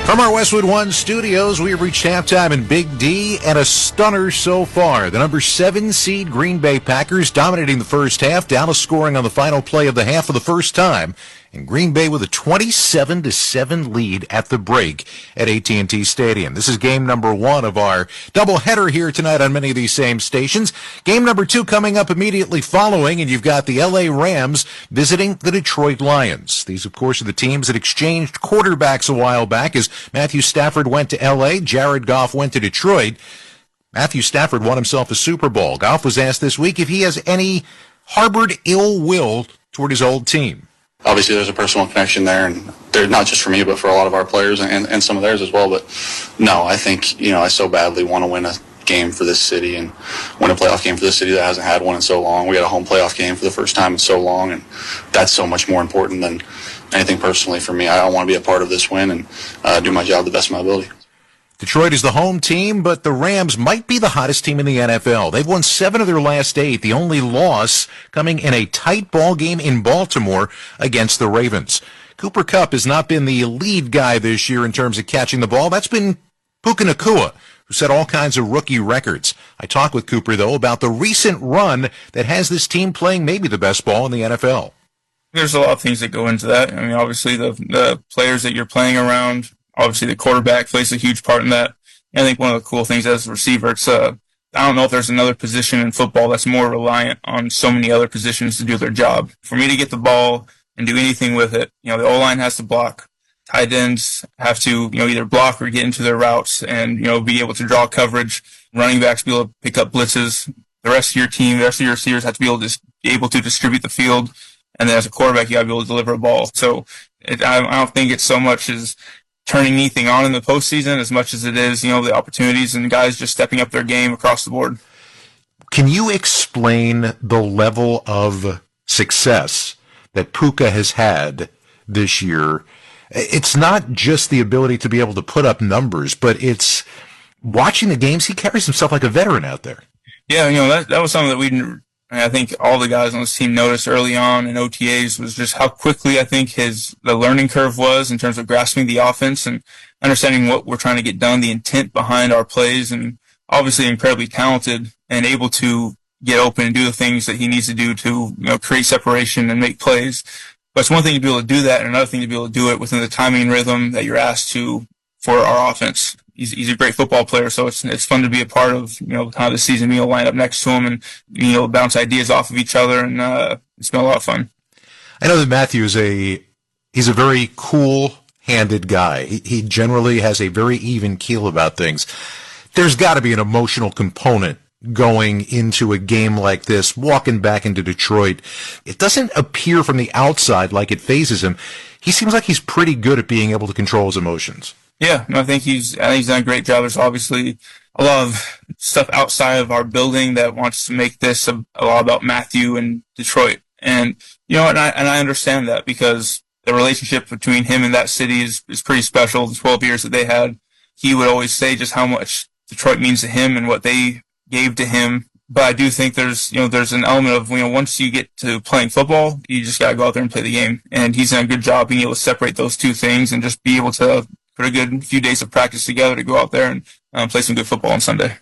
From our Westwood One studios, we have reached halftime in Big D, and a stunner so far. The number 7 seed Green Bay Packers dominating the first half. Dallas scoring on the final play of the half for the first time. And Green Bay with a 27-7 lead at the break at AT&T Stadium. This is game number 1 of our doubleheader here tonight on many of these same stations. Game number 2 coming up immediately following, and you've got the LA Rams visiting the Detroit Lions. These, of course, are the teams that exchanged quarterbacks a while back as Matthew Stafford went to LA, Jared Goff went to Detroit. Matthew Stafford won himself a Super Bowl. Goff was asked this week if he has any harbored ill will toward his old team. Obviously, there's a personal connection there, and they're not just for me, but for a lot of our players and some of theirs as well. But no, I think, I so badly want to win a game for this city and win a playoff game for this city that hasn't had one in so long. We had a home playoff game for the first time in so long, and that's so much more important than anything personally for me. I want to be a part of this win and do my job the best of my ability. Detroit is the home team, but the Rams might be the hottest team in the NFL. They've won 7 of their last 8, the only loss coming in a tight ball game in Baltimore against the Ravens. Cooper Kupp has not been the lead guy this year in terms of catching the ball. That's been Puka Nacua, who set all kinds of rookie records. I talked with Cooper, though, about the recent run that has this team playing maybe the best ball in the NFL. There's a lot of things that go into that. I mean, obviously, the players that you're playing around, obviously, the quarterback plays a huge part in that. And I think one of the cool things as a receiver, I don't know if there's another position in football that's more reliant on so many other positions to do their job. For me to get the ball and do anything with it, the O-line has to block. Tight ends have to, either block or get into their routes and, be able to draw coverage. Running backs be able to pick up blitzes. The rest of your team, the rest of your receivers have to be able to distribute the field. And then as a quarterback, you got to be able to deliver a ball. So I don't think it's so much as turning anything on in the postseason as much as it is, the opportunities and guys just stepping up their game across the board. Can you explain the level of success that Puka has had this year? It's not just the ability to be able to put up numbers, but it's watching the games. He carries himself like a veteran out there. Yeah, that was something that I think all the guys on this team noticed early on in OTAs was just how quickly I think the learning curve was in terms of grasping the offense and understanding what we're trying to get done, the intent behind our plays, and obviously incredibly talented and able to get open and do the things that he needs to do to create separation and make plays. But it's one thing to be able to do that, and another thing to be able to do it within the timing and rhythm that you're asked to for our offense. He's a great football player, so it's fun to be a part of, kind of the season. We'll line up next to him and, bounce ideas off of each other, and it's been a lot of fun. I know that Matthew he's a very cool-handed guy. He generally has a very even keel about things. There's got to be an emotional component going into a game like this, walking back into Detroit. It doesn't appear from the outside like it phases him. He seems like he's pretty good at being able to control his emotions. Yeah, I think he's done a great job. There's obviously a lot of stuff outside of our building that wants to make this a lot about Matthew and Detroit. And, and I understand that because the relationship between him and that city is pretty special. The 12 years that they had, he would always say just how much Detroit means to him and what they gave to him. But I do think there's an element of, once you get to playing football, you just got to go out there and play the game. And he's done a good job being able to separate those two things and just be able to put a good few days of practice together to go out there and play some good football on Sunday.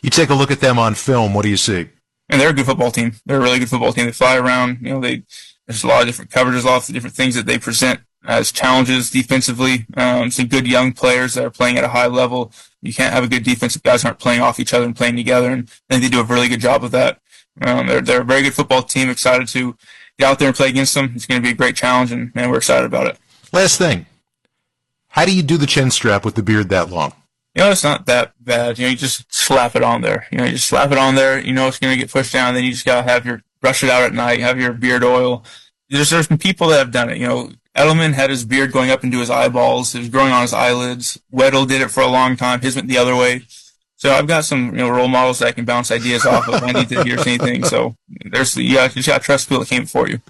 You take a look at them on film. What do you see? And they're a good football team. They're a really good football team. They fly around. There's a lot of different coverages, a lot of different things that they present as challenges defensively. Some good young players that are playing at a high level. You can't have a good defense if guys aren't playing off each other and playing together. And I think they do a really good job of that. They're a very good football team. Excited to get out there and play against them. It's going to be a great challenge, and we're excited about it. Last thing. How do you do the chin strap with the beard that long? It's not that bad. You just slap it on there. You just slap it on there. It's going to get pushed down. Then you just got to brush it out at night, have your beard oil. There's some people that have done it. Edelman had his beard going up into his eyeballs. It was growing on his eyelids. Weddle did it for a long time. His went the other way. So I've got some role models that I can bounce ideas off of when I need to hear anything. So you just got to trust people that came before you.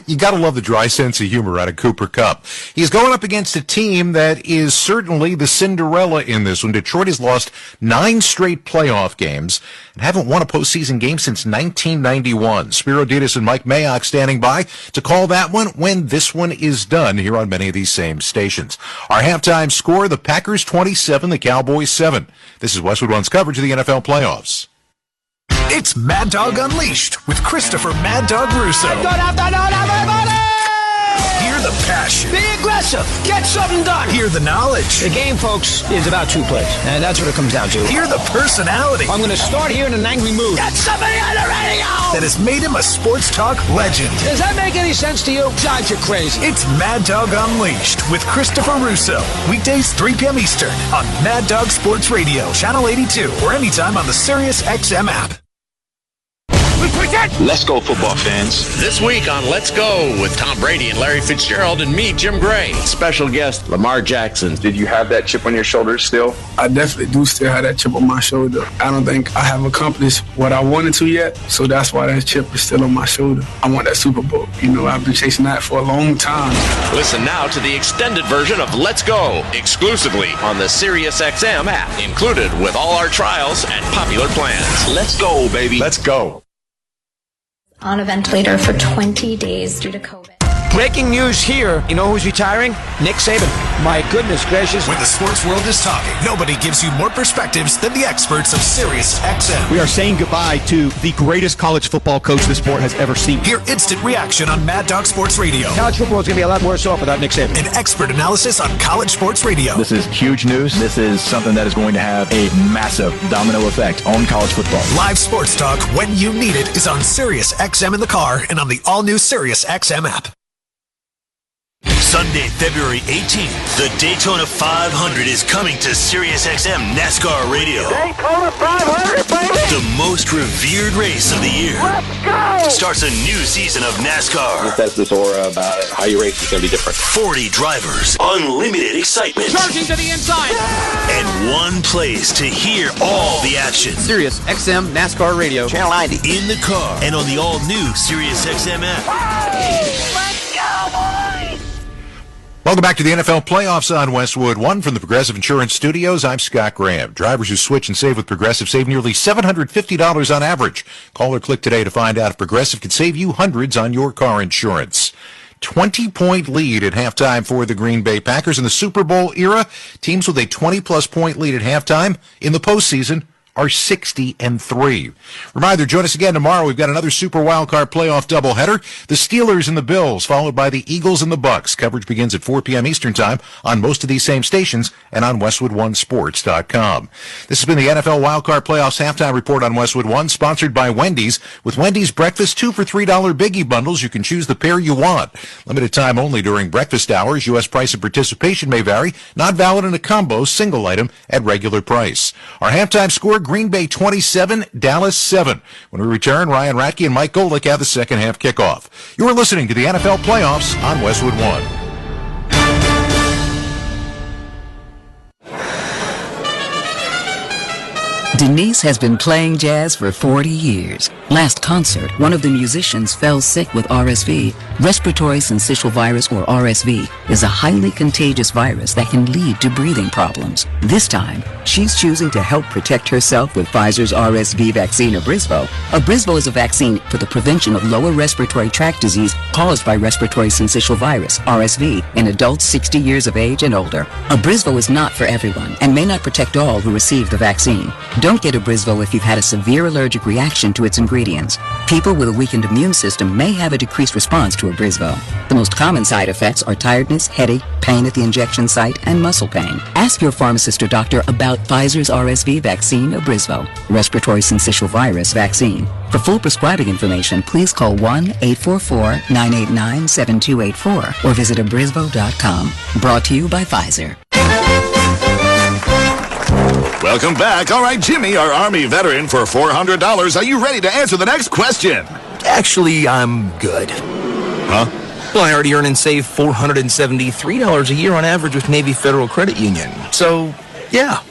You got to love the dry sense of humor out of Cooper Kupp. He's going up against a team that is certainly the Cinderella in this one. Detroit has lost 9 straight playoff games and haven't won a postseason game since 1991. Spiro Ditas and Mike Mayock standing by to call that one when this one is done here on many of these same stations. Our halftime score, the Packers 27, the Cowboys 7. This is Westwood One's coverage of the NFL playoffs. It's Mad Dog Unleashed with Christopher Mad Dog Russo. Good afternoon, everybody! Hear the passion. Be aggressive. Get something done. Hear the knowledge. The game, folks, is about 2 plays, and that's what it comes down to. Hear the personality. I'm going to start here in an angry mood. Get somebody on the radio! That has made him a sports talk legend. Does that make any sense to you? God, you're crazy. It's Mad Dog Unleashed with Christopher Russo. Weekdays, 3 p.m. Eastern on Mad Dog Sports Radio, Channel 82, or anytime on the Sirius XM app. Let's go, football fans. This week on Let's Go with Tom Brady and Larry Fitzgerald and me, Jim Gray. Special guest, Lamar Jackson. Did you have that chip on your shoulder still? I definitely do still have that chip on my shoulder. I don't think I have accomplished what I wanted to yet, so that's why that chip is still on my shoulder. I want that Super Bowl. I've been chasing that for a long time. Listen now to the extended version of Let's Go, exclusively on the SiriusXM app, included with all our trials and popular plans. Let's go, baby. Let's go. On a ventilator for 20 days due to COVID. Breaking news here. You know who's retiring? Nick Saban. My goodness gracious. When the sports world is talking, nobody gives you more perspectives than the experts of Sirius XM. We are saying goodbye to the greatest college football coach the sport has ever seen. Hear instant reaction on Mad Dog Sports Radio. College football is going to be a lot worse off without Nick Saban. An expert analysis on college sports radio. This is huge news. This is something that is going to have a massive domino effect on college football. Live sports talk when you need it is on Sirius XM in the car and on the all-new Sirius XM app. Sunday, February 18th, the Daytona 500 is coming to SiriusXM NASCAR Radio. Daytona 500, baby! The most revered race of the year. Let's go! Starts a new season of NASCAR. It has this aura about it. How you race is going to be different. 40 drivers, unlimited excitement. Charging to the inside! And one place to hear all the action. SiriusXM NASCAR Radio, Channel 90. In the car and on the all-new SiriusXM app. Let's go, boys! Welcome back to the NFL playoffs on Westwood One from the Progressive Insurance Studios. I'm Scott Graham. Drivers who switch and save with Progressive save nearly $750 on average. Call or click today to find out if Progressive can save you hundreds on your car insurance. 20-point lead at halftime for the Green Bay Packers. In the Super Bowl era, teams with a 20-plus point lead at halftime in the postseason are 60-3. Reminder, join us again tomorrow. We've got another Super Wildcard playoff doubleheader. The Steelers and the Bills, followed by the Eagles and the Bucks. Coverage begins at 4 p.m. Eastern Time on most of these same stations and on WestwoodOneSports.com. This has been the NFL Wildcard Playoffs Halftime Report on Westwood One, sponsored by Wendy's. With Wendy's Breakfast 2 for $3 Biggie Bundles, you can choose the pair you want. Limited time only during breakfast hours. U.S. price and participation may vary. Not valid in a combo, single item at regular price. Our halftime score, Green Bay 27, Dallas 7. When we return, Ryan Ratke and Mike Golick have the second half kickoff. You are listening to the NFL Playoffs on Westwood One. Denise has been playing jazz for 40 years. Last concert, one of the musicians fell sick with RSV. Respiratory syncytial virus, or RSV, is a highly contagious virus that can lead to breathing problems. This time, she's choosing to help protect herself with Pfizer's RSV vaccine, Abrysvo. Abrysvo is a vaccine for the prevention of lower respiratory tract disease caused by respiratory syncytial virus, RSV, in adults 60 years of age and older. Abrysvo is not for everyone and may not protect all who receive the vaccine. Don't get Abrysvo if you've had a severe allergic reaction to its ingredients. People with a weakened immune system may have a decreased response to Abrysvo. The most common side effects are tiredness, headache, pain at the injection site, and muscle pain. Ask your pharmacist or doctor about Pfizer's RSV vaccine, Abrysvo, respiratory syncytial virus vaccine. For full prescribing information, please call 1-844-989-7284 or visit abrysvo.com. Brought to you by Pfizer. Welcome back. All right, Jimmy, our Army veteran, for $400. Are you ready to answer the next question? Actually, I'm good. Huh? Well, I already earn and save $473 a year on average with Navy Federal Credit Union. So, Yeah.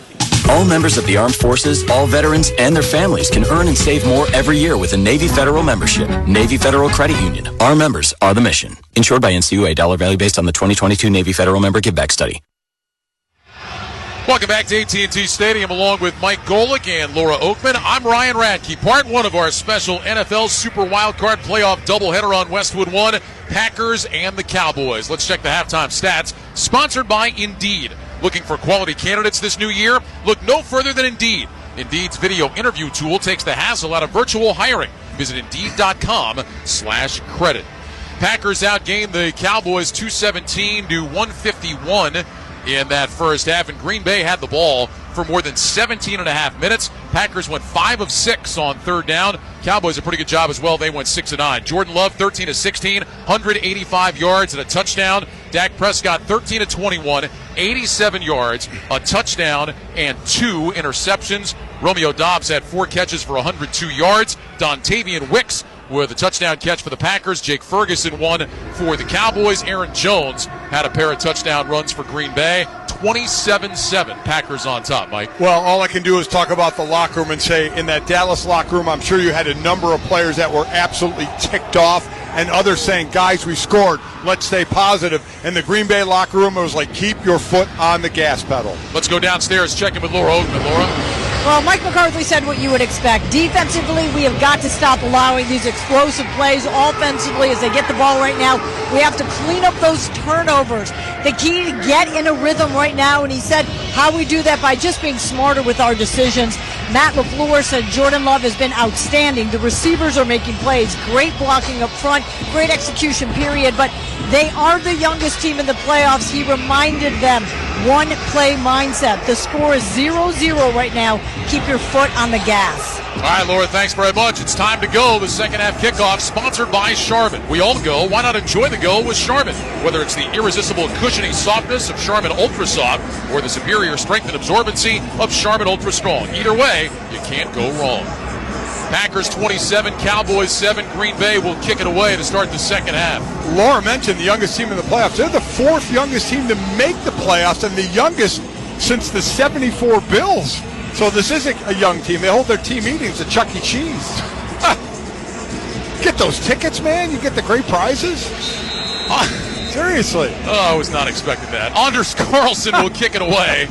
All members of the armed forces, all veterans, and their families can earn and save more every year with a Navy Federal membership. Navy Federal Credit Union. Our members are the mission. Insured by NCUA. Dollar value based on the 2022 Navy Federal Member Giveback Study. Welcome back to AT&T Stadium along with Mike Golick and Laura Oakman. I'm Ryan Radke, part one of our special NFL Super Wildcard Playoff doubleheader on Westwood 1, Packers and the Cowboys. Let's check the halftime stats, sponsored by Indeed. Looking for quality candidates this new year? Look no further than Indeed. Indeed's video interview tool takes the hassle out of virtual hiring. Visit Indeed.com/credit. Packers outgained the Cowboys 217 to 151 in that first half, and Green Bay had the ball for more than 17 and a half minutes. Packers went 5 of 6 on third down. Cowboys a pretty good job as well. They went 6 of 9. Jordan Love 13 of 16, 185 yards and a touchdown. Dak Prescott 13 of 21, 87 yards, a touchdown, and 2 interceptions. Romeo Doubs had 4 catches for 102 yards. Dontavian Wicks with a touchdown catch for the Packers. Jake Ferguson won for the Cowboys. Aaron Jones had a pair of touchdown runs for Green Bay. 27-7, Packers on top, Mike. Well, all I can do is talk about the locker room and say, in that Dallas locker room, I'm sure you had a number of players that were absolutely ticked off, and others saying, guys, we scored, let's stay positive. In the Green Bay locker room, it was like, keep your foot on the gas pedal. Let's go downstairs, check in with Laura Oakman. Laura? Well, Mike McCarthy said what you would expect. Defensively, we have got to stop allowing these explosive plays. Offensively, as they get the ball right now, we have to clean up those turnovers. The key to get in a rhythm right now, and he said how we do that by just being smarter with our decisions. Matt LaFleur said Jordan Love has been outstanding. The receivers are making plays. Great blocking up front. Great execution, period. But they are the youngest team in the playoffs. He reminded them, one-play mindset. The score is 0-0 right now. Keep your foot on the gas. All right, Laura, thanks very much. It's time to go. The second half kickoff, sponsored by Charmin. We all go. Why not enjoy the go with Charmin? Whether it's the irresistible cushiony softness of Charmin Ultra Soft or the superior strength and absorbency of Charmin Ultra Strong. Either way, you can't go wrong. Packers 27, Cowboys 7. Green Bay will kick it away to start the second half. Laura mentioned the youngest team in the playoffs. They're the 4th youngest team to make the playoffs and the youngest since the 74 Bills. So this isn't a young team. They hold their team meetings at Chuck E. Cheese. Get those tickets, man. You get the great prizes. Seriously. Oh, I was not expecting that. Anders Carlson will kick it away.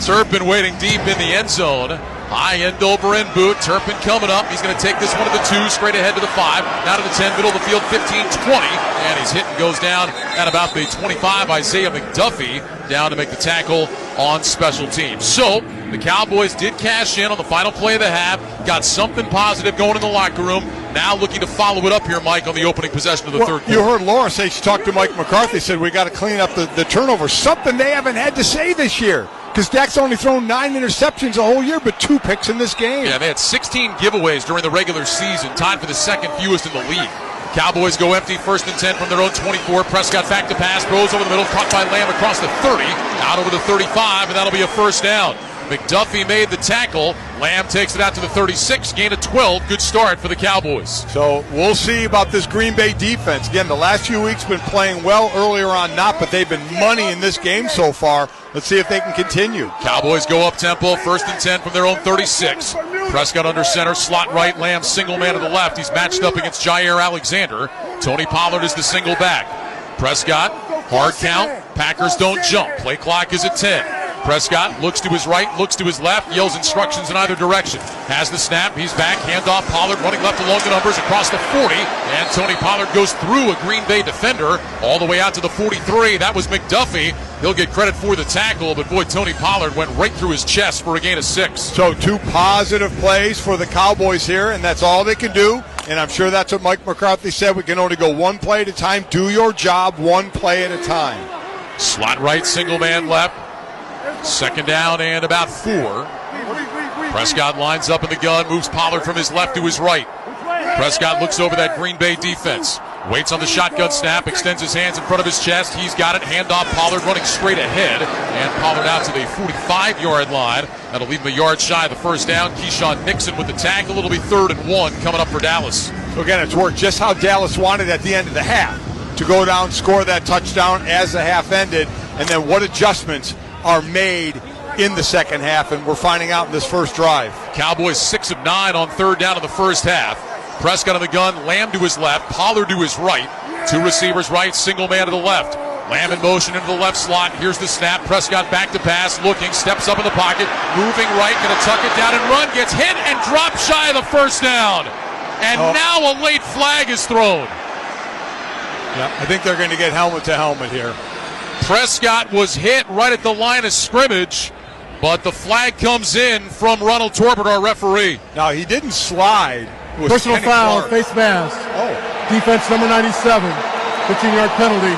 Turpin waiting deep in the end zone. High end Oberyn boot. Turpin coming up. He's going to take this one to the 2, straight ahead to the 5. Now to the 10, middle of the field, 15-20. And he's hit and goes down at about the 25. Isaiah McDuffie down to make the tackle on special teams. So the Cowboys did cash in on the final play of the half. Got something positive going in the locker room. Now looking to follow it up here, Mike, on the opening possession of the third quarter. You heard Laura say she talked to Mike McCarthy, said we got to clean up the turnovers. Something they haven't had to say this year. Because Dak's only thrown 9 interceptions a whole year, but 2 picks in this game. Yeah, they had 16 giveaways during the regular season, tied for the second fewest in the league. Cowboys go empty, 1st and 10 from their own 24. Prescott back to pass, throws over the middle, caught by Lamb across the 30, out over the 35, and that'll be a first down. McDuffie made the tackle. Lamb takes it out to the 36, gain of 12. Good start for the Cowboys. So we'll see about this Green Bay defense. Again, the last few weeks been playing well, earlier on not, but they've been money in this game so far. Let's see if they can continue. Cowboys go up tempo, 1st and 10 from their own 36. Prescott under center, slot right, Lamb single man to the left. He's matched up against Jair Alexander. Tony Pollard is the single back. Prescott, hard count. Packers don't jump. Play clock is at 10. Prescott looks to his right, looks to his left, yells instructions in either direction. Has the snap, he's back, handoff, Pollard running left along the numbers across the 40, and Tony Pollard goes through a Green Bay defender all the way out to the 43. That was McDuffie. He'll get credit for the tackle, but boy, Tony Pollard went right through his chest for a gain of 6. So 2 positive plays for the Cowboys here, and that's all they can do. And I'm sure that's what Mike McCarthy said. We can only go 1 play at a time. Do your job 1 play at a time. Slot right, single man left. 2nd down and about 4. Prescott lines up in the gun, moves Pollard from his left to his right. Prescott looks over that Green Bay defense. Waits on the shotgun snap, extends his hands in front of his chest. He's got it. Handoff, Pollard running straight ahead. And Pollard out to the 45-yard line. That'll leave him a yard shy of the first down. Keyshawn Nixon with the tackle. It'll be 3rd and 1 coming up for Dallas. So again, it's worked just how Dallas wanted at the end of the half. To go down, score that touchdown as the half ended. And then what adjustments are made in the second half, and we're finding out in this first drive. Cowboys 6 of 9 on third down in the first half. Prescott on the gun, Lamb to his left, Pollard to his right. 2 receivers right, single man to the left. Lamb in motion into the left slot. Here's the snap. Prescott back to pass, looking, steps up in the pocket, moving right, going to tuck it down and run, gets hit and drops shy of the first down. And now a late flag is thrown. Yeah, I think they're going to get helmet to helmet here. Prescott was hit right at the line of scrimmage, but the flag comes in from Ronald Torbert, our referee. Now, he didn't slide. It was personal Kenny foul, Clark. face mask. Defense number 97, 15-yard penalty,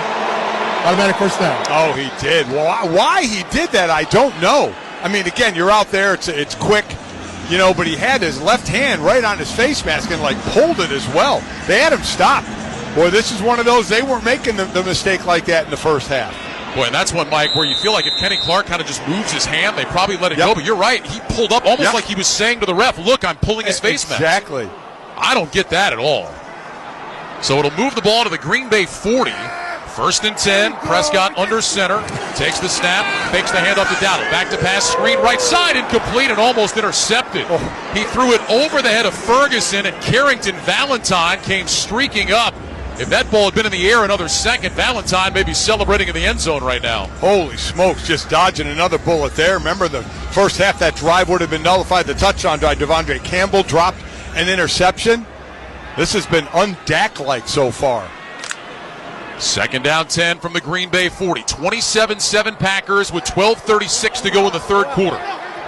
automatic first down. Oh, he did. Well, why he did that, I don't know. I mean, again, you're out there, it's quick, but he had his left hand right on his face mask and, pulled it as well. They had him stopped. Boy, this is one of those, they weren't making the mistake like that in the first half. Boy, and that's one, Mike, where you feel like if Kenny Clark kind of just moves his hand, they probably let it go. But you're right. He pulled up almost like he was saying to the ref, look, I'm pulling his face mask. Exactly. I don't get that at all. So it'll move the ball to the Green Bay 40. 1st and 10. Prescott under center. Takes the snap. Fakes the handoff to Dowdle. Back to pass. Screen right side. Incomplete and almost intercepted. He threw it over the head of Ferguson, and Carrington Valentine came streaking up. If that ball had been in the air another second, Valentine may be celebrating in the end zone right now. Holy smokes, just dodging another bullet there. Remember the first half, that drive would have been nullified. The touchdown drive, Devondre Campbell dropped an interception. This has been un-Dak-like so far. 2nd down 10 from the Green Bay 40. 27-7 Packers with 12:36 to go in the third quarter.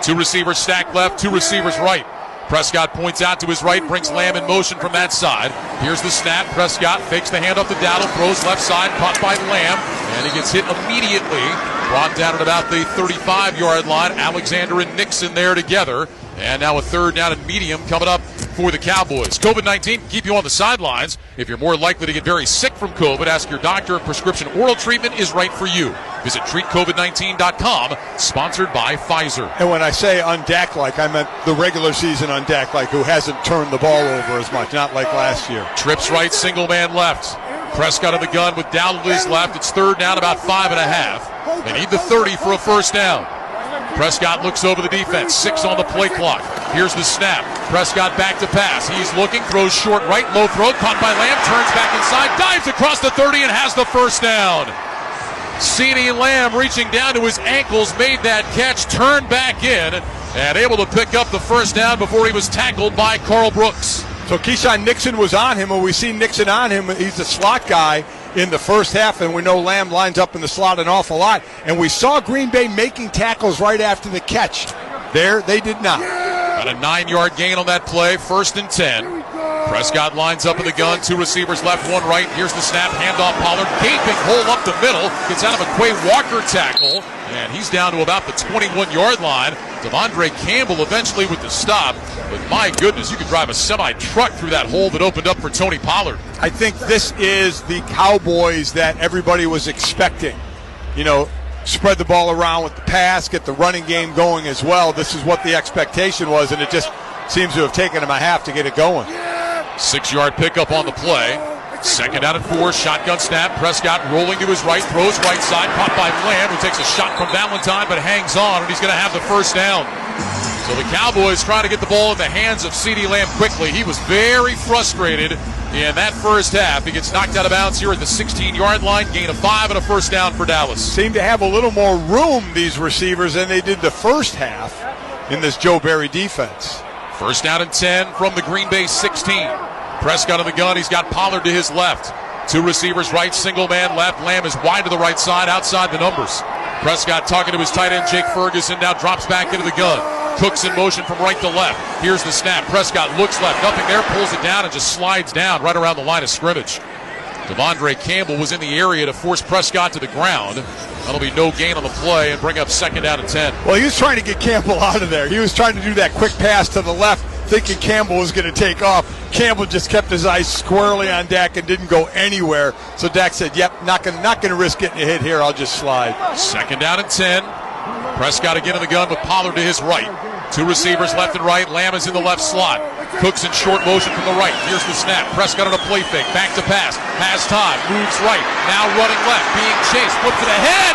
2 receivers stacked left, 2 receivers right. Prescott points out to his right, brings Lamb in motion from that side. Here's the snap. Prescott fakes the handoff to Dowdle, throws left side, caught by Lamb, and he gets hit immediately. Brought down at about the 35-yard line. Alexander and Nixon there together. And now a 3rd down and medium coming up for the Cowboys. COVID-19 can keep you on the sidelines. If you're more likely to get very sick from COVID, ask your doctor if prescription oral treatment is right for you. Visit treatcovid19.com, sponsored by Pfizer. And when I say un-Dak-like, I meant the regular season un-Dak-like, who hasn't turned the ball over as much, not like last year. Trips right, single man left. Prescott on the gun with Dowdle to his left. It's 3rd down, about 5.5. They need the 30 for a first down. Prescott looks over the defense. 6 on the play clock. Here's the snap. Prescott back to pass. He's looking, throws short right, low throw, caught by Lamb, turns back inside, dives across the 30 and has the first down. CeeDee Lamb reaching down to his ankles, made that catch, turned back in, and able to pick up the first down before he was tackled by Carl Brooks. So Keyshawn Nixon was on him. When we see Nixon on him, he's a slot guy in the first half, and we know Lamb lines up in the slot an awful lot. And we saw Green Bay making tackles right after the catch. There, they did not. Got a 9-yard gain on that play, 1st and 10. Prescott lines up in the gun, 2 receivers left, 1 right. Here's the snap, handoff Pollard, gaping hole up the middle, gets out of a Quay Walker tackle, and he's down to about the 21-yard line. Devondre Campbell eventually with the stop, but my goodness, you could drive a semi-truck through that hole that opened up for Tony Pollard. I think this is the Cowboys that everybody was expecting. Spread the ball around with the pass, get the running game going as well. This is what the expectation was, and it just seems to have taken them a half to get it going. 6-yard pickup on the play. 2nd down and 4, shotgun snap. Prescott rolling to his right, throws right side, caught by Lamb, who takes a shot from Valentine but hangs on, and he's going to have the first down. So the Cowboys trying to get the ball in the hands of CeeDee Lamb quickly. He was very frustrated in that first half. He gets knocked out of bounds here at the 16-yard line, gain of 5 and a first down for Dallas. Seem to have a little more room, these receivers, than they did the first half in this Joe Barry defense. 1st down and 10 from the Green Bay 16. Prescott on the gun. He's got Pollard to his left. 2 receivers right, single man left. Lamb is wide to the right side, outside the numbers. Prescott talking to his tight end, Jake Ferguson, now drops back into the gun. Cooks in motion from right to left. Here's the snap. Prescott looks left. Nothing there. Pulls it down and just slides down right around the line of scrimmage. Devondre Campbell was in the area to force Prescott to the ground. That'll be no gain on the play and bring up 2nd down and 10. Well, he was trying to get Campbell out of there. He was trying to do that quick pass to the left, thinking Campbell was going to take off. Campbell just kept his eyes squarely on Dak and didn't go anywhere. So Dak said, yep, not going to risk getting a hit here. I'll just slide. 2nd down and 10. Prescott again in the gun with Pollard to his right. 2 receivers left and right. Lamb is in the left slot. Cooks in short motion from the right. Here's the snap. Prescott on a play fake. Back to pass. Has time. Moves right. Now running left. Being chased. Flips it ahead.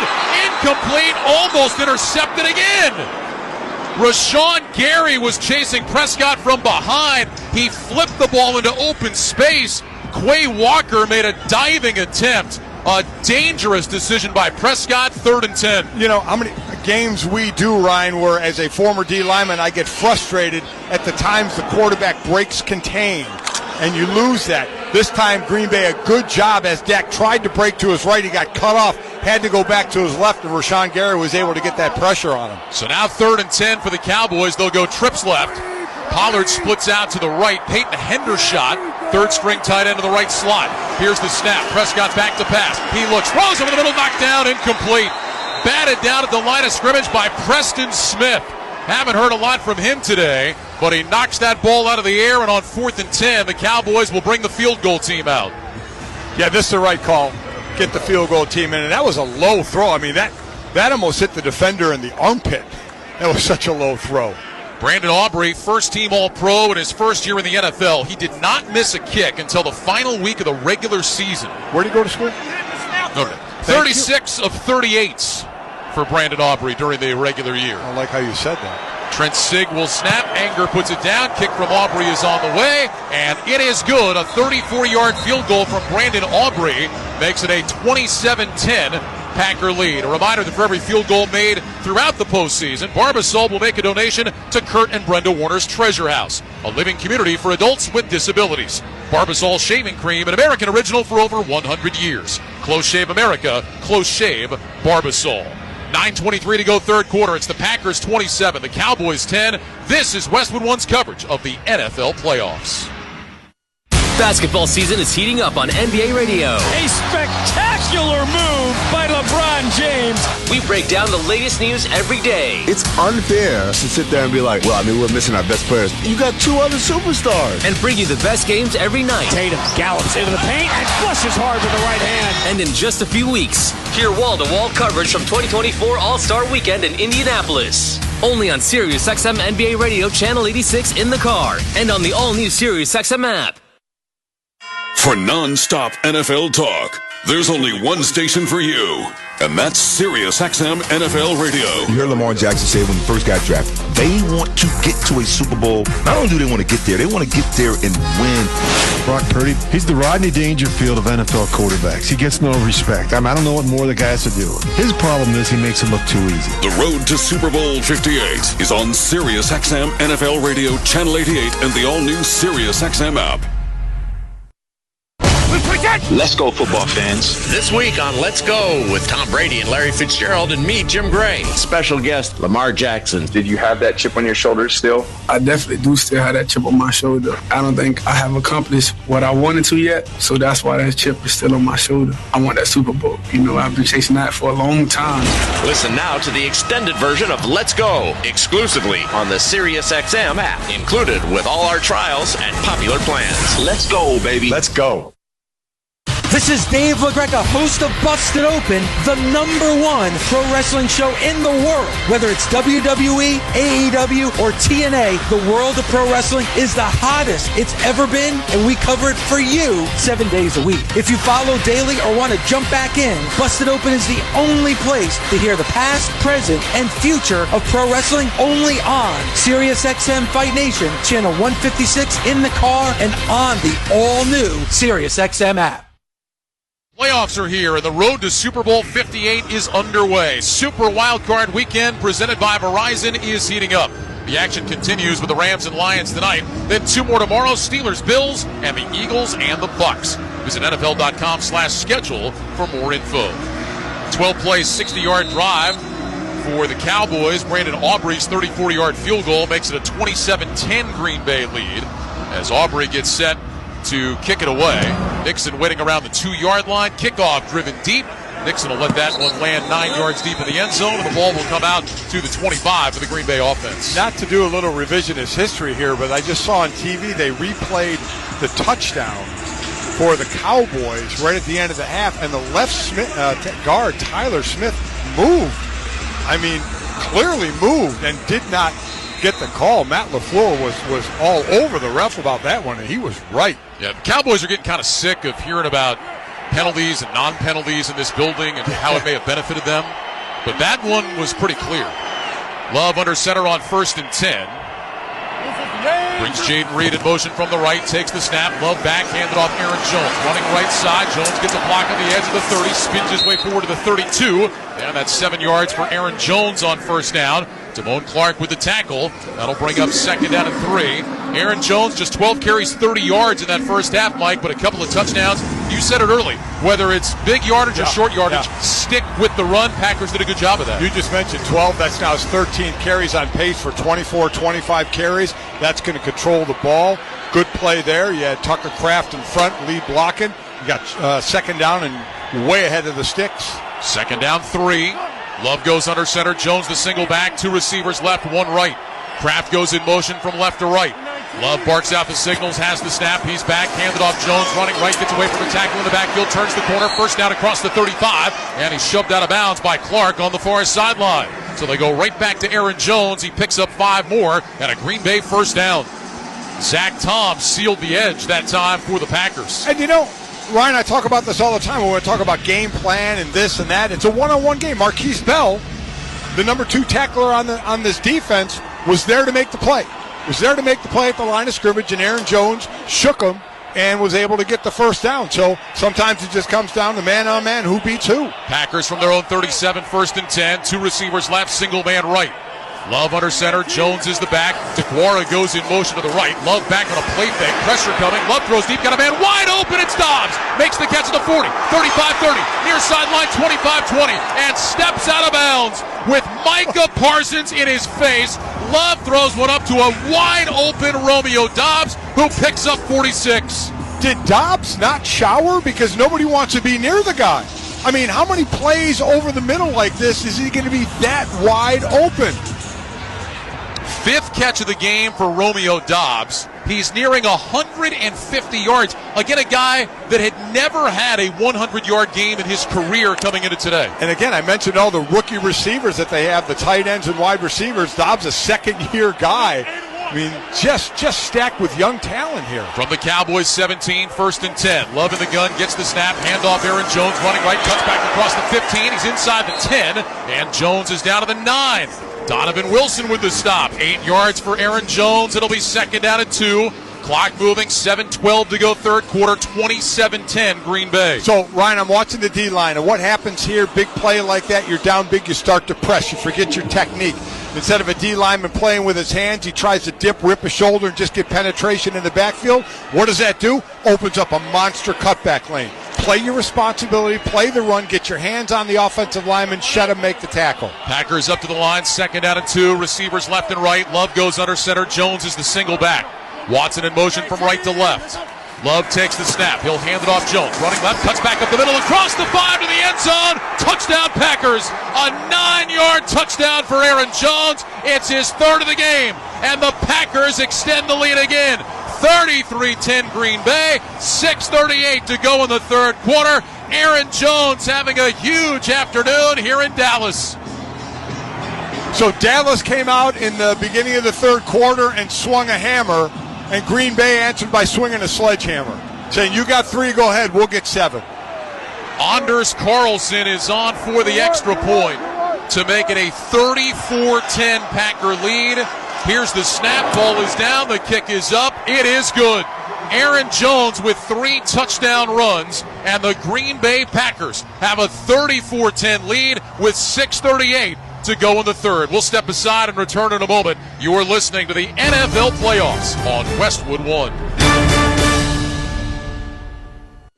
incomplete, almost intercepted again. Rashawn Gary was chasing Prescott from behind. He flipped the ball into open space. Quay Walker made a diving attempt. A dangerous decision by Prescott, 3rd and 10. You know, how many games we do, Ryan, where as a former D lineman, I get frustrated at the times the quarterback breaks contain, and you lose that. This time, Green Bay, a good job as Dak tried to break to his right. He got cut off, had to go back to his left, and Rashawn Gary was able to get that pressure on him. So now 3rd and 10 for the Cowboys. They'll go trips left. Pollard splits out to the right. Peyton Hendershot, 3rd string tight end to the right slot. Here's the snap. Prescott's back to pass. He looks, throws over the middle, knocked down, incomplete. Batted down at the line of scrimmage by Preston Smith. Haven't heard a lot from him today, but he knocks that ball out of the air, and on 4th and 10, the Cowboys will bring the field goal team out. Yeah, this is the right call. Get the field goal team in, and that was a low throw. I mean, that almost hit the defender in the armpit. That was such a low throw. Brandon Aubrey, first-team All-Pro in his first year in the NFL. He did not miss a kick until the final week of the regular season. Where did he go to school? No. 36 of 38 for Brandon Aubrey during the regular year. I like how you said that. Trent Sig will snap. Anger puts it down. Kick from Aubrey is on the way, and it is good. A 34-yard field goal from Brandon Aubrey makes it a 27-10 Packer lead. A reminder that for every field goal made throughout the postseason, Barbasol will make a donation to Kurt and Brenda Warner's Treasure House, a living community for adults with disabilities. Barbasol shaving cream, an American original for over 100 years. Close Shave America, Close Shave Barbasol. 9:23 to go, 3rd quarter. It's the Packers 27, the Cowboys 10. This is Westwood One's coverage of the NFL playoffs. Basketball season is heating up on NBA Radio. A spectacular move by LeBron James. We break down the latest news every day. It's unfair to sit there and be like, well, I mean, we're missing our best players. You got 2 other superstars. And bring you the best games every night. Tatum gallops into the paint and flushes hard with the right hand. And in just a few weeks, hear wall-to-wall coverage from 2024 All-Star Weekend in Indianapolis. Only on SiriusXM NBA Radio Channel 86 in the car and on the all-new SiriusXM app. For non-stop NFL talk, there's only one station for you, and that's SiriusXM NFL Radio. You heard Lamar Jackson say when he first got drafted, they want to get to a Super Bowl. Not only do they want to get there, they want to get there and win. Brock Purdy, he's the Rodney Dangerfield of NFL quarterbacks. He gets no respect. I don't know what more the guy has to do. His problem is he makes it look too easy. The road to Super Bowl 58 is on SiriusXM NFL Radio Channel 88 and the all-new SiriusXM app. Let's go, football fans. This week on Let's Go with Tom Brady and Larry Fitzgerald and me, Jim Gray. Special guest, Lamar Jackson. Did you have that chip on your shoulder still? I definitely do still have that chip on my shoulder. I don't think I have accomplished what I wanted to yet, so that's why that chip is still on my shoulder. I want that Super Bowl. You know, I've been chasing that for a long time. Listen now to the extended version of Let's Go, exclusively on the SiriusXM app, included with all our trials and popular plans. Let's go, baby. Let's go. This is Dave LaGreca, host of Busted Open, the #1 pro wrestling show in the world. Whether it's WWE, AEW, or TNA, the world of pro wrestling is the hottest it's ever been, and we cover it for you 7 days a week. If you follow daily or want to jump back in, Busted Open is the only place to hear the past, present, and future of pro wrestling, only on SiriusXM Fight Nation, channel 156 in the car and on the all-new SiriusXM app. Playoffs are here, and the road to Super Bowl 58 is underway. Super Wildcard Weekend presented by Verizon is heating up. The action continues with the Rams and Lions tonight. Then 2 more tomorrow, Steelers, Bills, and the Eagles and the Bucks. Visit NFL.com/schedule for more info. 12-play, 60-yard drive for the Cowboys. Brandon Aubrey's 34-yard field goal makes it a 27-10 Green Bay lead as Aubrey gets set to kick it away. Nixon waiting around the 2-yard line. Kickoff driven deep. Nixon will let that one land 9 yards deep in the end zone, and the ball will come out to the 25 for the Green Bay offense. Not to do a little revisionist history here, but I just saw on TV they replayed the touchdown for the Cowboys right at the end of the half, and the left guard, Tyler Smith, moved. I mean, clearly moved and did not get the call. Matt LaFleur was all over the ref about that one, and he was right. Yeah, the Cowboys are getting kind of sick of hearing about penalties and non-penalties in this building and how it may have benefited them. But that one was pretty clear. Love under center on 1st and 10. Brings Jaden Reed in motion from the right, takes the snap. Love back, handed off Aaron Jones. Running right side, Jones gets a block on the edge of the 30, spins his way forward to the 32. And that's 7 yards for Aaron Jones on first down. Damone Clark with the tackle. That'll bring up 2nd down and 3. Aaron Jones just 12 carries, 30 yards in that first half, Mike, but a couple of touchdowns. You said it early. Whether it's big yardage or short yardage, stick with the run. Packers did a good job of that. You just mentioned 12. That's now his 13th carries, on pace for 24, 25 carries. That's going to control the ball. Good play there. You had Tucker Kraft in front, lead blocking. You got 2nd down and way ahead of the sticks. 2nd down, 3. Love goes under center. Jones the single back. 2 receivers left, 1 right. Kraft goes in motion from left to right. Love barks out the signals, has the snap. He's back, handed off Jones, running right, gets away from the tackle in the backfield, turns the corner, first down across the 35, and he's shoved out of bounds by Clark on the far sideline. So they go right back to Aaron Jones. He picks up 5 more, and a Green Bay first down. Zach Tom sealed the edge that time for the Packers. And you know, Ryan, I talk about this all the time when we talk about game plan and this and that. It's a one-on-one game. Marquise Bell, the number 2 tackler on this defense, was there to make the play. Was there to make the play at the line of scrimmage, and Aaron Jones shook him and was able to get the first down. So sometimes it just comes down to man-on-man, who beats who. Packers from their own 37, 1st and 10. 2 receivers left, single man right. Love under center. Jones is the back. DeGuara goes in motion to the right. Love back on a play fake. Pressure coming. Love throws deep. Got a man wide open. It's Dobbs. Makes the catch at the 40, 35-30. Near sideline 25-20. And steps out of bounds with Micah Parsons in his face. Love throws one up to a wide open Romeo Dobbs, who picks up 46. Did Dobbs not shower? Because nobody wants to be near the guy. I mean, how many plays over the middle like this is he going to be that wide open? 5th catch of the game for Romeo Dobbs. He's nearing 150 yards. Again, a guy that had never had a 100-yard game in his career coming into today. And again, I mentioned all the rookie receivers that they have, the tight ends and wide receivers. Dobbs, a second-year guy. I mean, just stacked with young talent here. From the Cowboys 17, 1st and 10. Love in the gun, gets the snap, handoff Aaron Jones, running right, cuts back across the 15. He's inside the 10, and Jones is down to the 9. Donovan Wilson with the stop. 8 yards for Aaron Jones. It'll be 2nd down and 2. Clock moving, 7:12 to go, 3rd quarter, 27-10 Green Bay. So, Ryan, I'm watching the D-line, and what happens here, big play like that, you're down big, you start to press, you forget your technique. Instead of a D-lineman playing with his hands, he tries to dip, rip a shoulder, and just get penetration in the backfield. What does that do? Opens up a monster cutback lane. Play your responsibility, play the run, get your hands on the offensive lineman, shut him, make the tackle. Packers up to the line, 2nd down and 2. Receivers left and right. Love goes under center. Jones is the single back. Watson in motion from right to left. Love takes the snap. He'll hand it off Jones. Running left, cuts back up the middle, across the 5 to the end zone. Touchdown Packers. A 9-yard touchdown for Aaron Jones. It's his 3rd of the game. And the Packers extend the lead again. 33-10 Green Bay. 6:38 to go in the 3rd quarter. Aaron Jones having a huge afternoon here in Dallas. So Dallas came out in the beginning of the 3rd quarter and swung a hammer, and Green Bay answered by swinging a sledgehammer, saying, you got 3, go ahead, we'll get 7. Anders Carlson is on for the extra point to make it a 34-10 Packer lead. Here's the snap, ball is down, the kick is up, it is good. Aaron Jones with 3 touchdown runs, and the Green Bay Packers have a 34-10 lead with 6:38 to go in the 3rd. We'll step aside and return in a moment. You are listening to the NFL Playoffs on Westwood One.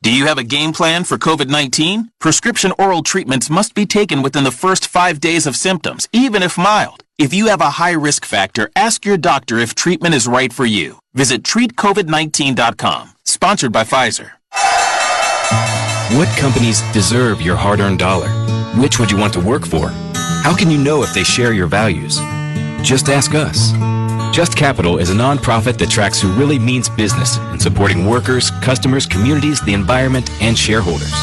Do you have a game plan for COVID-19? Prescription oral treatments must be taken within the first 5 days of symptoms, even if mild. If you have a high risk factor, ask your doctor if treatment is right for you. Visit treatcovid19.com. Sponsored by Pfizer. What companies deserve your hard-earned dollar? Which would you want to work for? How can you know if they share your values? Just ask us. Just Capital is a nonprofit that tracks who really means business in supporting workers, customers, communities, the environment, and shareholders.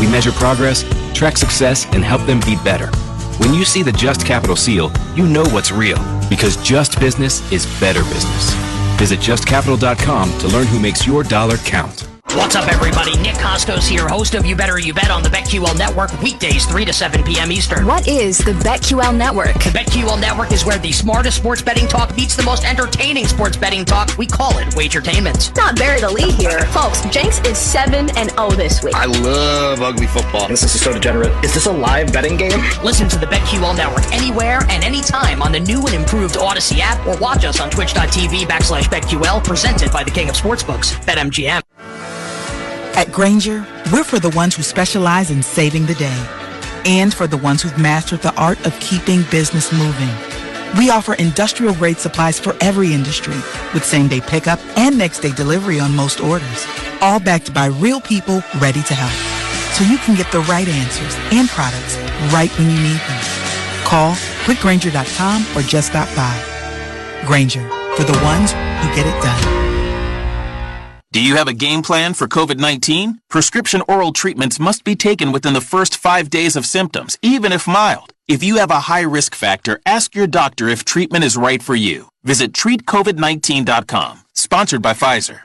We measure progress, track success, and help them be better. When you see the Just Capital seal, you know what's real, because just business is better business. Visit justcapital.com to learn who makes your dollar count. What's up, everybody? Nick Costos here, host of You Better You Bet on the BetQL Network, weekdays 3 to 7 p.m. Eastern. What is the BetQL Network? The BetQL Network is where the smartest sports betting talk meets the most entertaining sports betting talk. We call it Wagertainment. Not bury the lead here. Folks, Jenks is 7-0 this week. I love ugly football. This is so degenerate. Is this a live betting game? Listen to the BetQL Network anywhere and anytime on the new and improved Odyssey app, or watch us on twitch.tv/BetQL, presented by the King of Sportsbooks, BetMGM. At Grainger, we're for the ones who specialize in saving the day and for the ones who've mastered the art of keeping business moving. We offer industrial-grade supplies for every industry with same-day pickup and next-day delivery on most orders, all backed by real people ready to help. So you can get the right answers and products right when you need them. Call quickgrainger.com or just stop by. Grainger, for the ones who get it done. Do you have a game plan for COVID-19? Prescription oral treatments must be taken within the first 5 days of symptoms, even if mild. If you have a high risk factor, ask your doctor if treatment is right for you. Visit treatcovid19.com. Sponsored by Pfizer.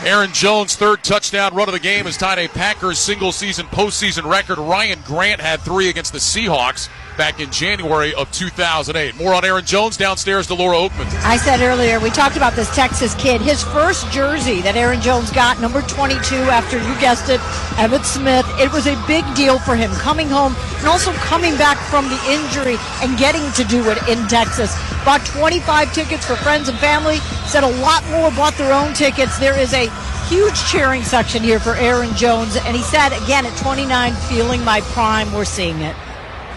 Aaron Jones' third touchdown run of the game has tied a Packers single-season postseason record. Ryan Grant had 3 against the Seahawks back in January of 2008. More on Aaron Jones downstairs to Laura Oakman. I said earlier, we talked about this Texas kid. His first jersey that Aaron Jones got, number 22, after, you guessed it, Emmitt Smith. It was a big deal for him coming home and also coming back from the injury and getting to do it in Texas. Bought 25 tickets for friends and family. Said a lot more bought their own tickets. There is a huge cheering section here for Aaron Jones. And he said, again, at 29, feeling my prime. We're seeing it.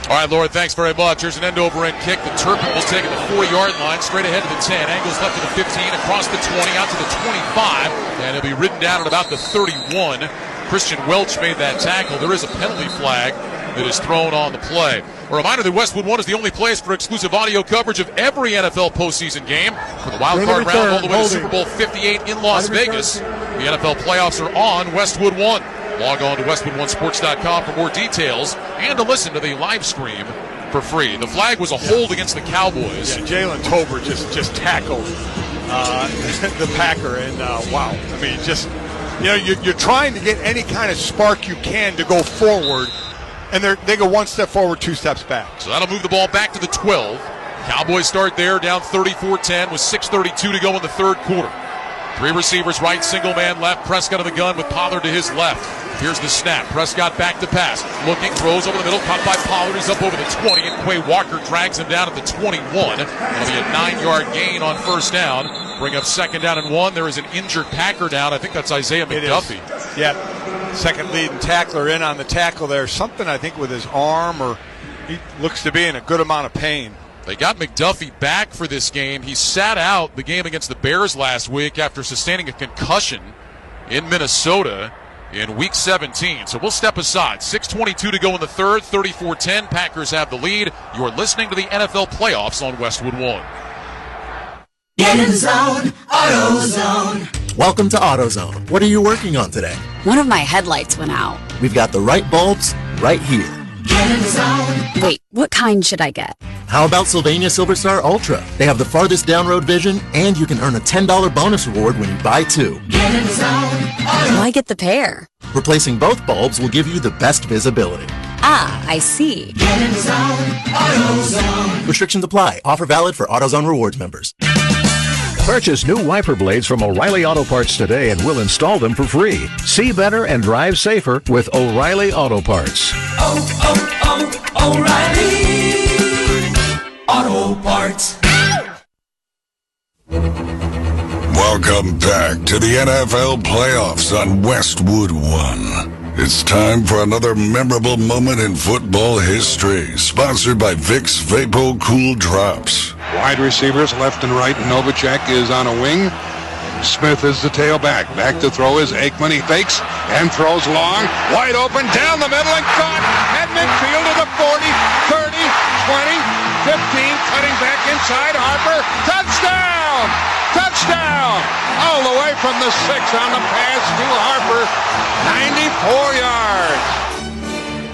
All right, Laura, thanks very much. Here's an end-over-end kick. The Turpin will take it to the 4-yard line, straight ahead to the 10. Angles left to the 15, across the 20, out to the 25. And he'll be ridden down at about the 31. Christian Welch made that tackle. There is a penalty flag that is thrown on the play. A reminder that Westwood One is the only place for exclusive audio coverage of every NFL postseason game. From the wildcard round all the way to Super Bowl 58 in Las Vegas, the NFL playoffs are on Westwood One. Log on to westwoodonesports.com for more details and to listen to the live stream for free. The flag was a hold against the Cowboys. Yeah, Jalen Tolbert just tackled the Packer, and wow. I mean, just, you know, you're trying to get any kind of spark you can to go forward, and they go one step forward, 2 steps back. So that'll move the ball back to the 12. Cowboys start there, down 34-10 with 6:32 to go in the third quarter. 3 receivers right, single man left. Prescott of the gun with Pollard to his left. Here's the snap. Prescott back to pass. Looking, throws over the middle, caught by Pollard. He's up over the 20, and Quay Walker drags him down at the 21. It'll be a 9-yard gain on first down. Bring up 2nd down and 1. There is an injured Packer down. I think that's Isaiah McDuffie. Yeah, second leading tackler in on the tackle there. Something, I think, with his arm, or he looks to be in a good amount of pain. They got McDuffie back for this game. He sat out the game against the Bears last week after sustaining a concussion in Minnesota in Week 17. So we'll step aside. 6:22 to go in the third, 34-10. Packers have the lead. You're listening to the NFL playoffs on Westwood One. Get in the zone, AutoZone. Welcome to AutoZone. What are you working on today? One of my headlights went out. We've got the right bulbs right here. Get in the zone. Wait, what kind should I get? How about Sylvania Silverstar Ultra? They have the farthest down road vision, and you can earn a $10 bonus reward when you buy 2. Get in the zone. Why get the pair? Replacing both bulbs will give you the best visibility. Ah, I see. Get in the zone, AutoZone. Restrictions apply. Offer valid for AutoZone Rewards members. Purchase new wiper blades from O'Reilly Auto Parts today and we'll install them for free. See better and drive safer with O'Reilly Auto Parts. O'Reilly Auto Parts. Welcome back to the NFL playoffs on Westwood One. It's time for another memorable moment in football history, sponsored by Vicks Vapo Cool Drops. Wide receivers left and right. Novacek is on a wing. Smith is the tailback. Back to throw is Aikman. He fakes and throws long. Wide open down the middle and caught at midfield to the 40, 30, 20, 15. Cutting back inside. Harper. Touchdown! Touchdown! All the way from the 6 on the pass to Harper. 94 yards.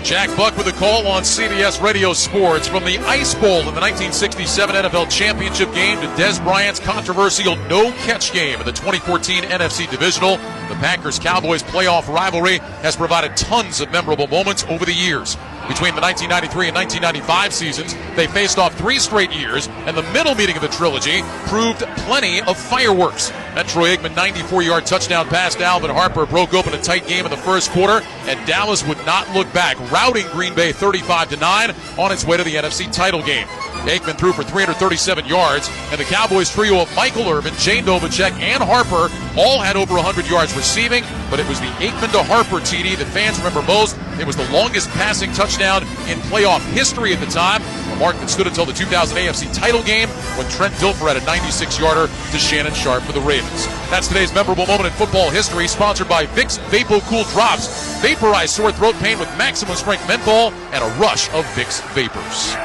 Jack Buck with a call on CBS Radio Sports from the Ice Bowl in the 1967 NFL Championship game to Des Bryant's controversial no-catch game in the 2014 NFC Divisional. The Packers-Cowboys playoff rivalry has provided tons of memorable moments over the years. Between the 1993 and 1995 seasons, they faced off 3 straight years, and the middle meeting of the trilogy proved plenty of fireworks. That Troy Aikman 94-yard touchdown pass to Alvin Harper broke open a tight game in the first quarter, and Dallas would not look back, routing Green Bay 35-9 on its way to the NFC title game. Aikman threw for 337 yards, and the Cowboys trio of Michael Irvin, Jay Novacek, and Harper all had over 100 yards receiving, but it was the Aikman to Harper TD that fans remember most. It was the longest passing touchdown in playoff history at the time, a mark that stood until the 2000 AFC title game when Trent Dilfer had a 96-yarder to Shannon Sharp for the Ravens. That's today's memorable moment in football history, sponsored by Vicks VapoCool Drops. Vaporize sore throat pain with maximum strength menthol and a rush of Vicks Vapors.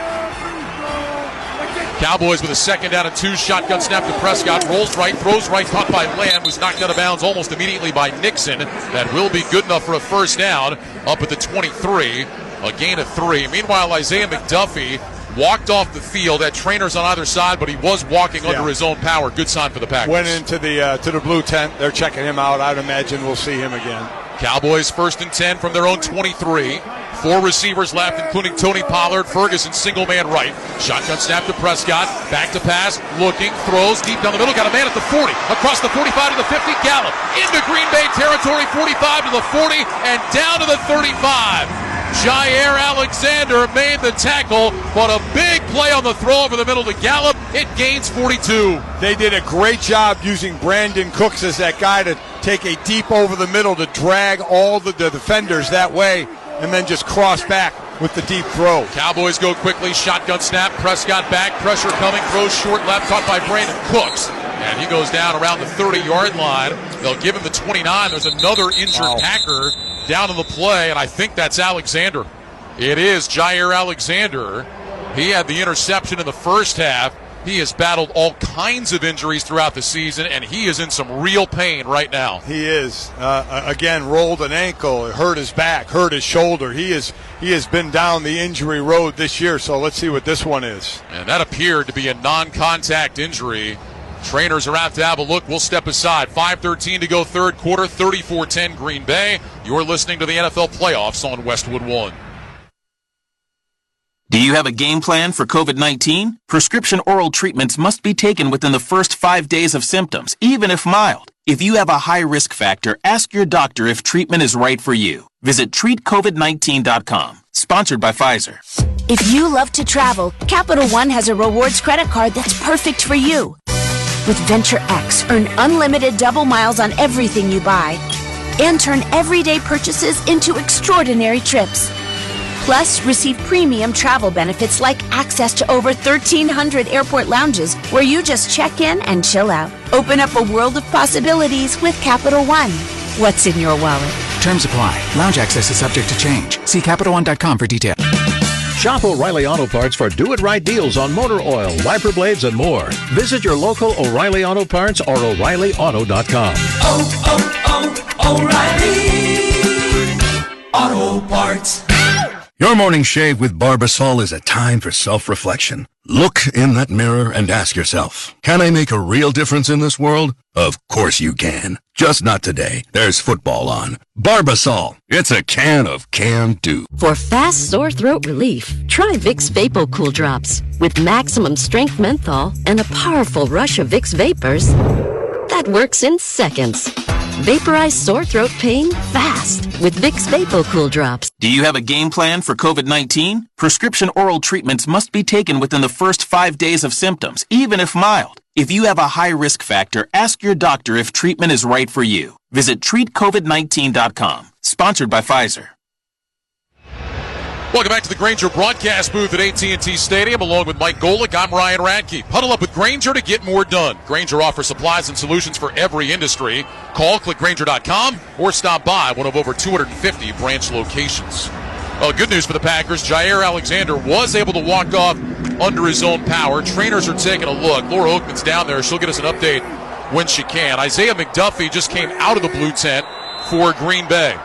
Cowboys with a 2nd down and 2, shotgun snap to Prescott, rolls right, throws right, caught by Lamb, was knocked out of bounds almost immediately by Nixon. That will be good enough for a first down up at the 23, a gain of 3. Meanwhile, Isaiah McDuffie walked off the field, had trainers on either side, but he was walking under his own power. Good sign for the Packers. Went into the to the blue tent. They're checking him out. I'd imagine we'll see him again. Cowboys 1st and 10 from their own 23. 4 receivers left, including Tony Pollard. Ferguson single man right. Shotgun snap to Prescott. Back to pass. Looking. Throws deep down the middle. Got a man at the 40. Across the 45 to the 50. Gallup into Green Bay territory. 45 to the 40 and down to the 35. Jair Alexander made the tackle, but a big play on the throw over the middle to Gallup. It gains 42. They did a great job using Brandon Cooks as that guy to take a deep over the middle to drag all the defenders that way and then just cross back with the deep throw. Cowboys go quickly. Shotgun snap. Prescott back. Pressure coming. Throws short left. Caught by Brandon Cooks. And he goes down around the 30-yard line. They'll give him the 29. There's another injured Packer down in the play, and I think that's Alexander. It is Jair Alexander. He had the interception in the first half. He has battled all kinds of injuries throughout the season, and he is in some real pain right now. He is. Again, rolled an ankle, hurt his back, hurt his shoulder. He has been down the injury road this year, so let's see what this one is. And that appeared to be a non-contact injury. Trainers are out to have a look. We'll step aside. 5:13 to go third quarter, 34-10 Green Bay. You're listening to the NFL Playoffs on Westwood One. Do you have a game plan for COVID-19? Prescription oral treatments must be taken within the first 5 days of symptoms, even if mild. If you have a high risk factor, ask your doctor if treatment is right for you. Visit treatcovid19.com. Sponsored by Pfizer. If you love to travel, Capital One has a rewards credit card that's perfect for you. With Venture X, earn unlimited double miles on everything you buy and turn everyday purchases into extraordinary trips. Plus, receive premium travel benefits like access to over 1,300 airport lounges where you just check in and chill out. Open up a world of possibilities with Capital One. What's in your wallet? Terms apply. Lounge access is subject to change. See CapitalOne.com for details. Shop O'Reilly Auto Parts for do-it-right deals on motor oil, wiper blades, and more. Visit your local O'Reilly Auto Parts or O'ReillyAuto.com. O'Reilly Auto Parts. Your morning shave with Barbasol is a time for self-reflection. Look in that mirror and ask yourself, can I make a real difference in this world? Of course you can. Just not today. There's football on. Barbasol. It's a can of can-do. For fast sore throat relief, try Vicks VapoCool Drops. With maximum strength menthol and a powerful rush of Vicks Vapors that works in seconds. Vaporize sore throat pain fast with Vicks VapoCool Drops. Do you have a game plan for COVID-19? Prescription oral treatments must be taken within the first 5 days of symptoms, even if mild. If you have a high risk factor, ask your doctor if treatment is right for you. Visit treatcovid19.com. Sponsored by Pfizer. Welcome back to the Grainger broadcast booth at AT&T Stadium. Along with Mike Golick, I'm Ryan Radke. Huddle up with Grainger to get more done. Grainger offers supplies and solutions for every industry. Call, click Grainger.com, or stop by one of over 250 branch locations. Well, good news for the Packers. Jair Alexander was able to walk off under his own power. Trainers are taking a look. Laura Oakman's down there. She'll get us an update when she can. Isaiah McDuffie just came out of the blue tent for Green Bay.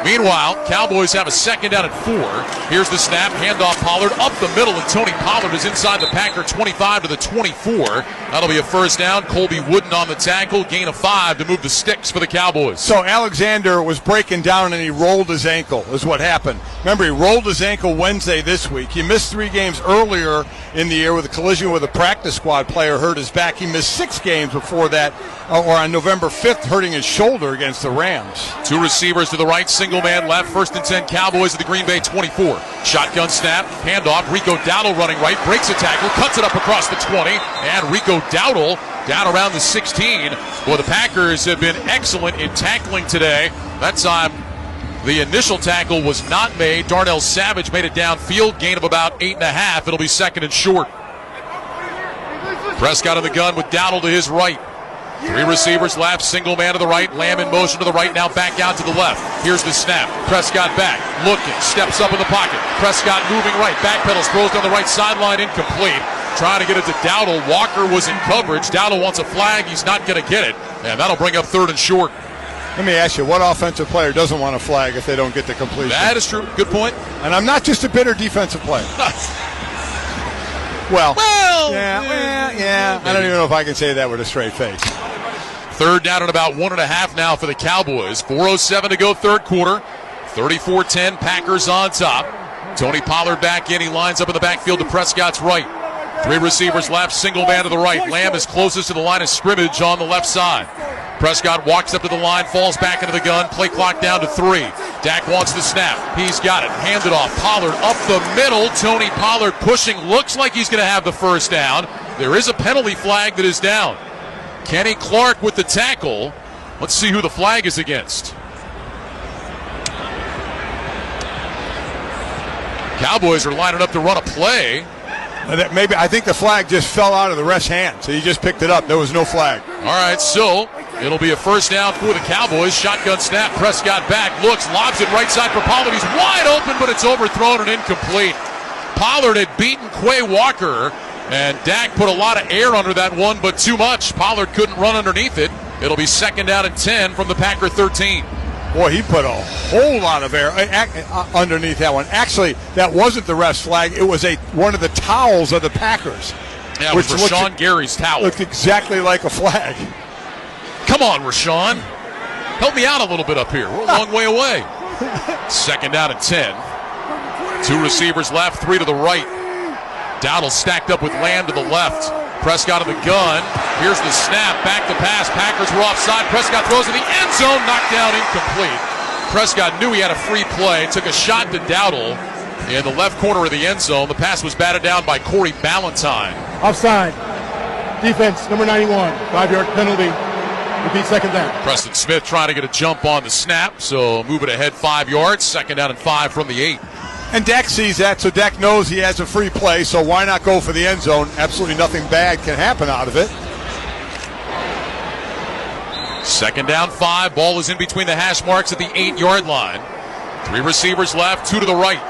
Meanwhile, Cowboys have a second down at 4. Here's the snap, handoff Pollard up the middle, and Tony Pollard is inside the Packer 25 to the 24. That'll be a first down. Colby Wooden on the tackle, gain of 5 to move the sticks for the Cowboys. So Alexander was breaking down and he rolled his ankle is what happened. Remember, he rolled his ankle Wednesday this week. He missed 3 games earlier in the year with a collision with a practice squad player, hurt his back. He missed 6 games before that, or on November 5th, hurting his shoulder against the Rams. 2 receivers to the right, single man left, first and 10 Cowboys at the Green Bay 24. Shotgun snap, handoff, Rico Dowdle running right, breaks a tackle, cuts it up across the 20, and Rico Dowdle down around the 16. Well, the Packers have been excellent in tackling today. That time, the initial tackle was not made. Darnell Savage made it downfield, gain of about 8.5. It'll be second and short. Prescott in the gun with Dowdle to his right. 3 receivers left, single man to the right, Lamb in motion to the right, now back out to the left. Here's the snap. Prescott back, looking, steps up in the pocket. Prescott moving right, backpedals, throws down the right sideline, incomplete. Trying to get it to Dowdle. Walker was in coverage. Dowdle wants a flag. He's not going to get it, and that'll bring up third and short. Let me ask you, what offensive player doesn't want a flag if they don't get the completion? That is true. Good point. And I'm not just a bitter defensive player. Well, yeah. I don't even know if I can say that with a straight face. Third down and about 1.5 now for the Cowboys. 4:07 to go third quarter. 34-10, Packers on top. Tony Pollard back in. He lines up in the backfield to Prescott's right. 3 receivers left, single man to the right. Lamb is closest to the line of scrimmage on the left side. Prescott walks up to the line, falls back into the gun. Play clock down to 3. Dak wants the snap. He's got it. Handed off. Pollard up the middle. Tony Pollard pushing. Looks like he's going to have the first down. There is a penalty flag that is down. Kenny Clark with the tackle. Let's see who the flag is against. Cowboys are lining up to run a play. Maybe I think the flag just fell out of the ref's hand, so he just picked it up. There was no flag. All right, so it'll be a first down for the Cowboys. Shotgun snap. Prescott back, looks, lobs it right side for Pollard. He's wide open, but it's overthrown and incomplete. Pollard had beaten Quay Walker, and Dak put a lot of air under that one, but too much. Pollard couldn't run underneath it. It'll be second down and 10 from the Packer 13. Boy, he put a whole lot of air underneath that one. Actually, that wasn't the ref's flag. It was one of the towels of the Packers. Yeah, it was Rashawn Gary's towel. Looked exactly like a flag. Come on, Rashawn. Help me out a little bit up here. We're a long way away. Second down and 10. 2 receivers left, 3 to the right. Dowdle stacked up with Lamb to the left. Prescott in the gun. Here's the snap. Back to pass. Packers were offside. Prescott throws in the end zone. Knocked down, incomplete. Prescott knew he had a free play. Took a shot to Dowdle in the left corner of the end zone. The pass was batted down by Corey Ballantyne. Offside. Defense, number 91. 5-yard penalty. Repeat second down. Preston Smith trying to get a jump on the snap, so move it ahead 5 yards. Second down and 5 from the 8. And Dak sees that, so Dak knows he has a free play, so why not go for the end zone? Absolutely nothing bad can happen out of it. Second down 5. Ball is in between the hash marks at the 8-yard line. 3 receivers left, 2 to the right.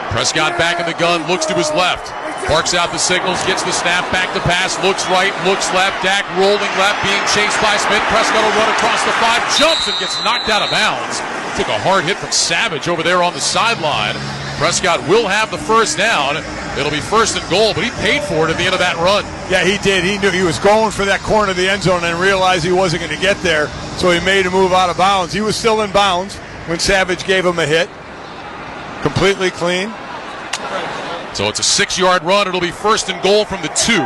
Prescott back in the gun, looks to his left. Barks out the signals, gets the snap, back to pass, looks right, looks left. Dak rolling left, being chased by Smith. Prescott will run across the 5, jumps and gets knocked out of bounds. Took a hard hit from Savage over there on the sideline. Prescott will have the first down. It'll be first and goal, but he paid for it at the end of that run. Yeah, he did. He knew he was going for that corner of the end zone and realized he wasn't going to get there, so he made a move out of bounds. He was still in bounds when Savage gave him a hit. Completely clean. So it's a 6-yard run. It'll be first and goal from the 2.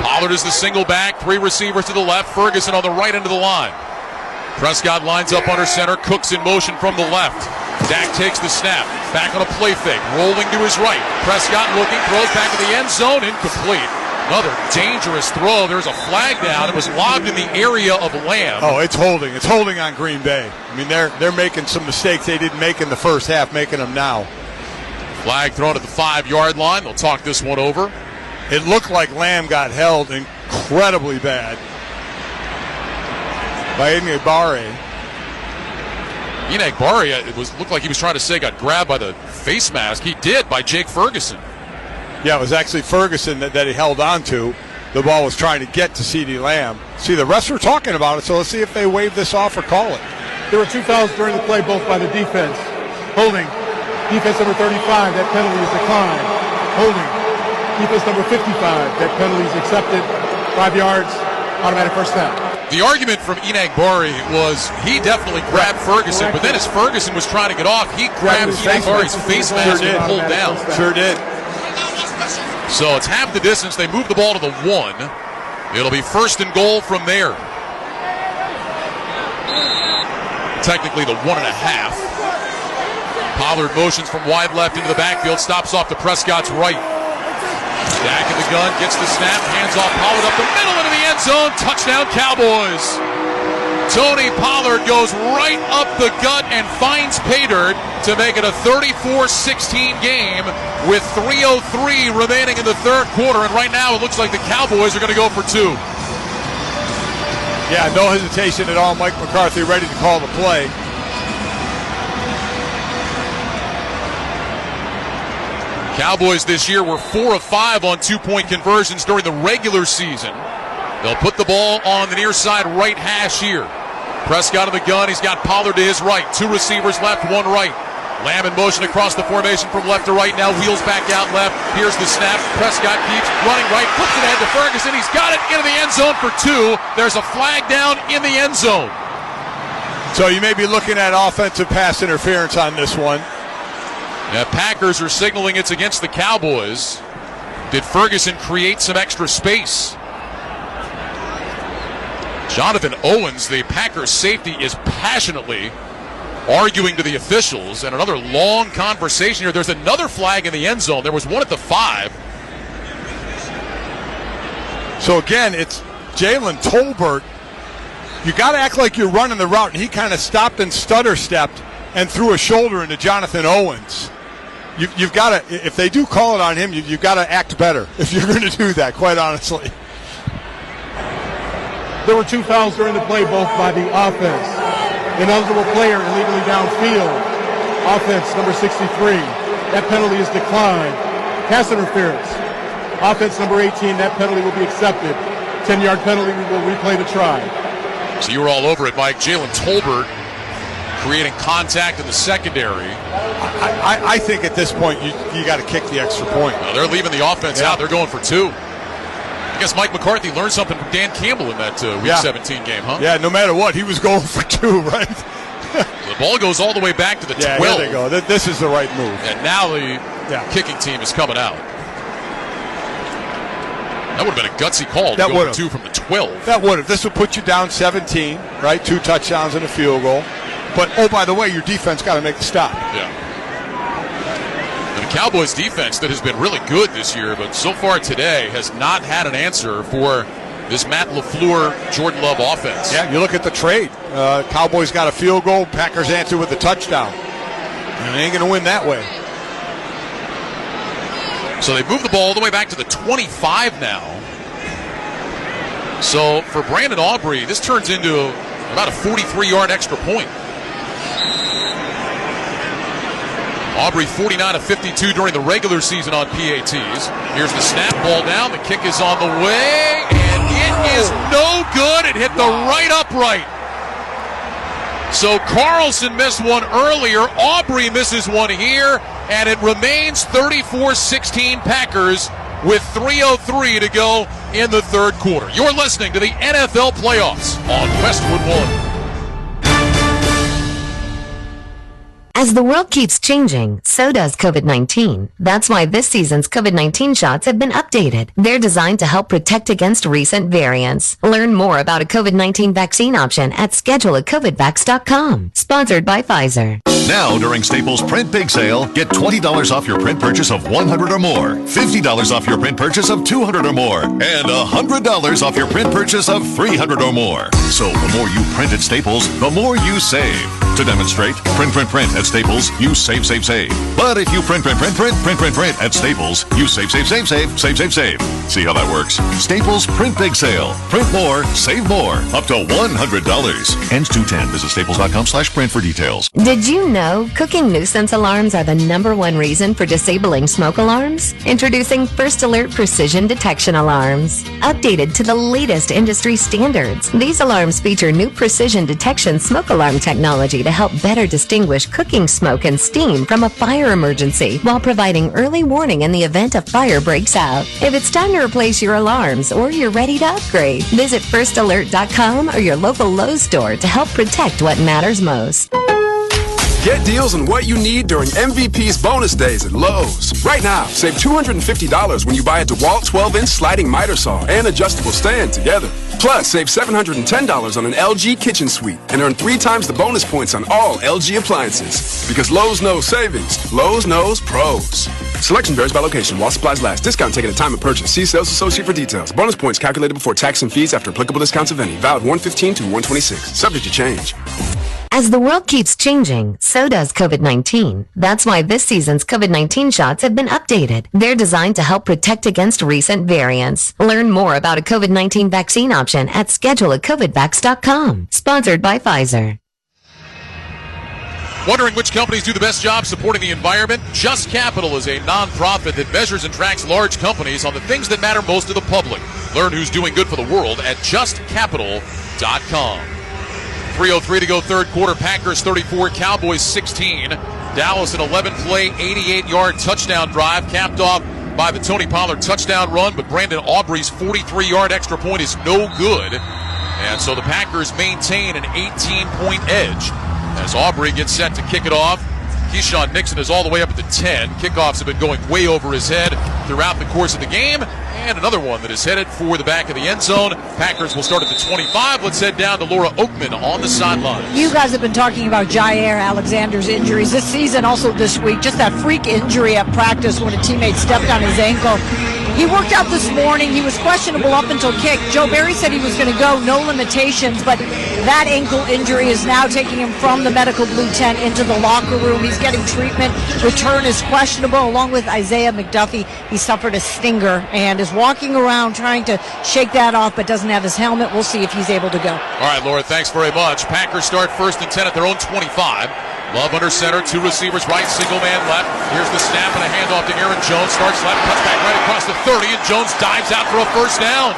Pollard is the single back. 3 receivers to the left. Ferguson on the right end of the line. Prescott lines up under center. Cooks in motion from the left. Dak takes the snap. Back on a play fake. Rolling to his right. Prescott looking. Throws back to the end zone. Incomplete. Another dangerous throw. There's a flag down. It was lobbed in the area of Lamb. Oh, it's holding. It's holding on Green Bay. I mean, they're making some mistakes they didn't make in the first half, making them now. Flag thrown at the 5-yard line. They'll talk this one over. It looked like Lamb got held incredibly bad by Enagbare. It looked like he was trying to say got grabbed by the face mask. He did by Jake Ferguson. Yeah, it was actually Ferguson that he held on to. The ball was trying to get to CeeDee Lamb. See, the refs were talking about it, so let's see if they wave this off or call it. There were 2 fouls during the play, both by the defense. Holding. Defense number 35, that penalty is declined. Holding. Defense number 55, that penalty is accepted. 5 yards, automatic first down. The argument from Enagbari was he definitely grabbed Ferguson, but then as Ferguson was trying to get off, he grabbed Enagbari's face mask and pulled down. Sure did. So it's half the distance. They move the ball to the 1. It'll be first and goal from there. Technically the 1.5. Pollard motions from wide left into the backfield, stops off to Prescott's right. Back in the gun, gets the snap, hands off Pollard up the middle into the end zone. Touchdown Cowboys. Tony Pollard goes right up the gut and finds pay dirt to make it a 34-16 game with 3:03 remaining in the third quarter. And right now it looks like the Cowboys are going to go for 2. Yeah, no hesitation at all. Mike McCarthy ready to call the play. Cowboys this year were 4 of 5 on 2-point conversions during the regular season. They'll put the ball on the near side right hash here. Prescott in the gun. He's got Pollard to his right. 2 receivers left, 1 right. Lamb in motion across the formation from left to right. Now wheels back out left. Here's the snap. Prescott keeps running right. Flips it ahead to Ferguson. He's got it into the end zone for 2. There's a flag down in the end zone. So you may be looking at offensive pass interference on this one. Yeah, Packers are signaling it's against the Cowboys. Did Ferguson create some extra space? Jonathan Owens, the Packers safety, is passionately arguing to the officials, and another long conversation here. There's another flag in the end zone. There was one at the 5. So again, it's Jalen Tolbert. You got to act like you're running the route, and he kind of stopped and stutter-stepped and threw a shoulder into Jonathan Owens. You've got to, if they do call it on him, you've got to act better if you're going to do that, quite honestly. There were 2 fouls during the play, both by the offense. Ineligible player illegally downfield. Offense number 63. That penalty is declined. Pass interference. Offense number 18. That penalty will be accepted. 10-yard penalty. We will replay the try. So you were all over it, Mike. Jalen Tolbert creating contact in the secondary. I think at this point you got to kick the extra point. No, they're leaving the offense out. They're going for 2. I guess Mike McCarthy learned something from Dan Campbell in that Week 17 game, huh? Yeah, no matter what, he was going for 2, right? The ball goes all the way back to the 12. Yeah, there they go. This is the right move. And now the kicking team is coming out. That would have been a gutsy call to go for 2 from the 12. That would have. This would put you down 17, right? 2 touchdowns and a field goal. But, oh, by the way, your defense got to make the stop. Yeah. And the Cowboys defense that has been really good this year, but so far today has not had an answer for this Matt LaFleur, Jordan Love offense. Yeah, you look at the trade. Cowboys got a field goal. Packers answer with a touchdown. And they ain't going to win that way. So they move the ball all the way back to the 25 now. So for Brandon Aubrey, this turns into about a 43-yard extra point. Aubrey 49 of 52 during the regular season on PATs. Here's the snap, ball down. The kick is on the way, and it is no good. It hit the right upright. So Carlson missed one earlier. Aubrey misses one here, and it remains 34-16 Packers with 3:03 to go in the third quarter. You're listening to the NFL Playoffs on Westwood One. As the world keeps changing, so does COVID-19. That's why this season's COVID-19 shots have been updated. They're designed to help protect against recent variants. Learn more about a COVID-19 vaccine option at scheduleacovidvax.com. Sponsored by Pfizer. Now, during Staples Print Big Sale, get $20 off your print purchase of $100 or more, $50 off your print purchase of $200 or more, and $100 off your print purchase of $300 or more. So the more you print at Staples, the more you save. To demonstrate, print at Staples, you save. But if you print at Staples, you save. See how that works? Staples Print Big Sale. Print more, save more. Up to $100. Ends 2/10. Visit staples.com/print for details. Did you know cooking nuisance alarms are the #1 reason for disabling smoke alarms? Introducing First Alert Precision Detection Alarms. Updated to the latest industry standards, these alarms feature new precision detection smoke alarm technology to help better distinguish cooking smoke and steam from a fire emergency while providing early warning in the event a fire breaks out. If it's time to replace your alarms or you're ready to upgrade, visit firstalert.com or your local Lowe's store to help protect what matters most. Get deals on what you need during MVP's bonus days at Lowe's. Right now, save $250 when you buy a DeWalt 12-inch sliding miter saw and adjustable stand together. Plus, save $710 on an LG kitchen suite and earn 3 times the bonus points on all LG appliances. Because Lowe's knows savings, Lowe's knows pros. Selection varies by location while supplies last. Discount taken at time of purchase. See sales associate for details. Bonus points calculated before tax and fees after applicable discounts of any. Valid 1/15 to 1/26. Subject to change. As the world keeps changing, so does COVID-19. That's why this season's COVID-19 shots have been updated. They're designed to help protect against recent variants. Learn more about a COVID-19 vaccine option at scheduleacovidvax.com. Sponsored by Pfizer. Wondering which companies do the best job supporting the environment? Just Capital is a nonprofit that measures and tracks large companies on the things that matter most to the public. Learn who's doing good for the world at justcapital.com. 3:03 to go third quarter. Packers 34, Cowboys 16. Dallas an 11-play, 88-yard touchdown drive capped off by the Tony Pollard touchdown run, but Brandon Aubrey's 43-yard extra point is no good. And so the Packers maintain an 18-point edge as Aubrey gets set to kick it off. Keyshawn Nixon is all the way up at the 10. Kickoffs have been going way over his head throughout the course of the game. And another one that is headed for the back of the end zone. Packers will start at the 25. Let's head down to Laura Oakman on the sidelines. You guys have been talking about Jair Alexander's injuries this season, also this week. Just that freak injury at practice when a teammate stepped on his ankle. He worked out this morning. He was questionable up until kick. Joe Barry said he was going to go, no limitations, but that ankle injury is now taking him from the medical blue tent into the locker room. He's getting treatment. Return is questionable, along with Isaiah McDuffie. He suffered a stinger and is walking around trying to shake that off, but doesn't have his helmet. We'll see if he's able to go. All right, Laura, thanks very much. Packers start 1st and 10 at their own 25. Love under center, 2 receivers right, single man left. Here's the snap and a handoff to Aaron Jones. Starts left, cuts back right across the 30, and Jones dives out for a first down.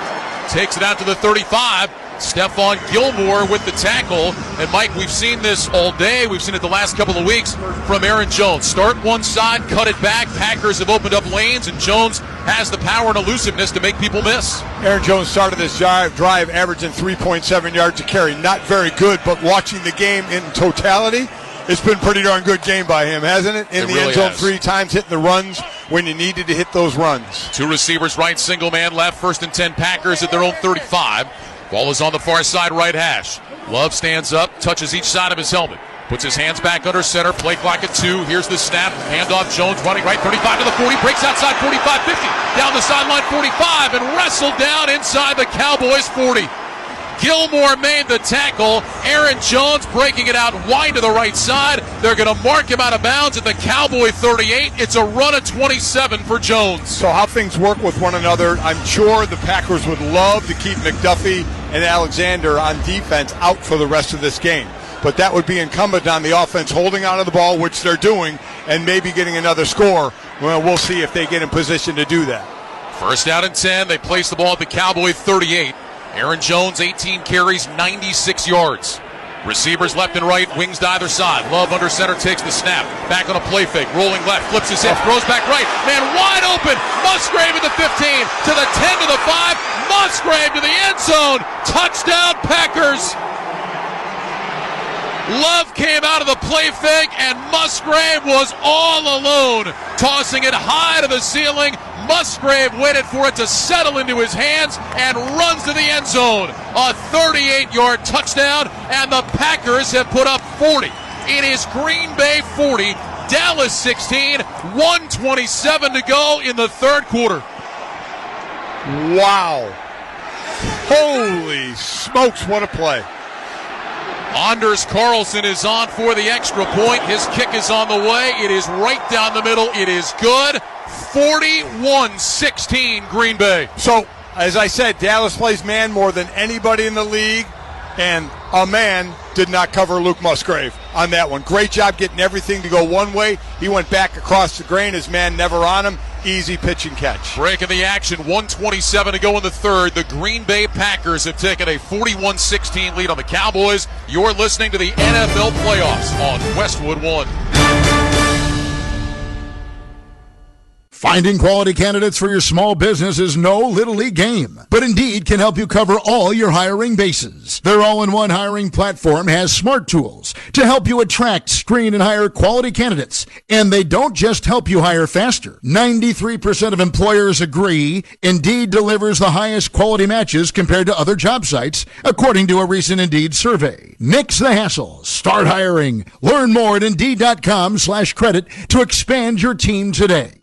Takes it out to the 35. Stephon Gilmore with the tackle. And Mike, we've seen this all day. We've seen it the last couple of weeks from Aaron Jones. Start one side, cut it back. Packers have opened up lanes, and Jones has the power and elusiveness to make people miss. Aaron Jones started this drive averaging 3.7 yards a carry. Not very good, but watching the game in totality, it's been a pretty darn good game by him, hasn't it? In the end zone 3 times, hitting the runs when you needed to hit those runs. 2 receivers right, single man left. 1st and 10 Packers at their own 35. Ball is on the far side right hash. Love stands up, touches each side of his helmet. Puts his hands back under center, play clock at 2. Here's the snap, handoff, Jones running right, 35 to the 40, breaks outside 45, 50, down the sideline 45, and wrestled down inside the Cowboys 40. Gilmore made the tackle. Aaron Jones breaking it out wide to the right side. They're going to mark him out of bounds at the Cowboy 38. It's a run of 27 for Jones. So how things work with one another, I'm sure the Packers would love to keep McDuffie and Alexander on defense out for the rest of this game. But that would be incumbent on the offense holding onto the ball, which they're doing, and maybe getting another score. Well, we'll see if they get in position to do that. 1st down and 10. They place the ball at the Cowboy 38. Aaron Jones, 18 carries, 96 yards. Receivers left and right, wings to either side. Love under center takes the snap. Back on a play fake, rolling left, flips his hip, throws back right. Man wide open. Musgrave at the 15, to the 10, to the 5. Musgrave to the end zone. Touchdown Packers. Love came out of the play fake, and Musgrave was all alone, tossing it high to the ceiling. Musgrave waited for it to settle into his hands and runs to the end zone. A 38-yard touchdown, and the Packers have put up 40. It is Green Bay 40, Dallas 16, 1:27 to go in the third quarter. Wow. Holy smokes, what a play. Anders Carlson is on for the extra point. His kick is on the way. It is right down the middle. It is good. 41-16 Green Bay. So, as I said, Dallas plays man more than anybody in the league, and a man did not cover Luke Musgrave on that one. Great job getting everything to go one way. He went back across the grain. His man never on him. Easy pitch and catch. Break of the action, 1:27 to go in the third. The Green Bay Packers have taken a 41-16 lead on the Cowboys. You're listening to the NFL playoffs on Westwood One. Finding quality candidates for your small business is no little league game, but Indeed can help you cover all your hiring bases. Their all-in-one hiring platform has smart tools to help you attract, screen, and hire quality candidates. And they don't just help you hire faster. 93% of employers agree Indeed delivers the highest quality matches compared to other job sites, according to a recent Indeed survey. Nix the hassle. Start hiring. Learn more at Indeed.com/credit to expand your team today.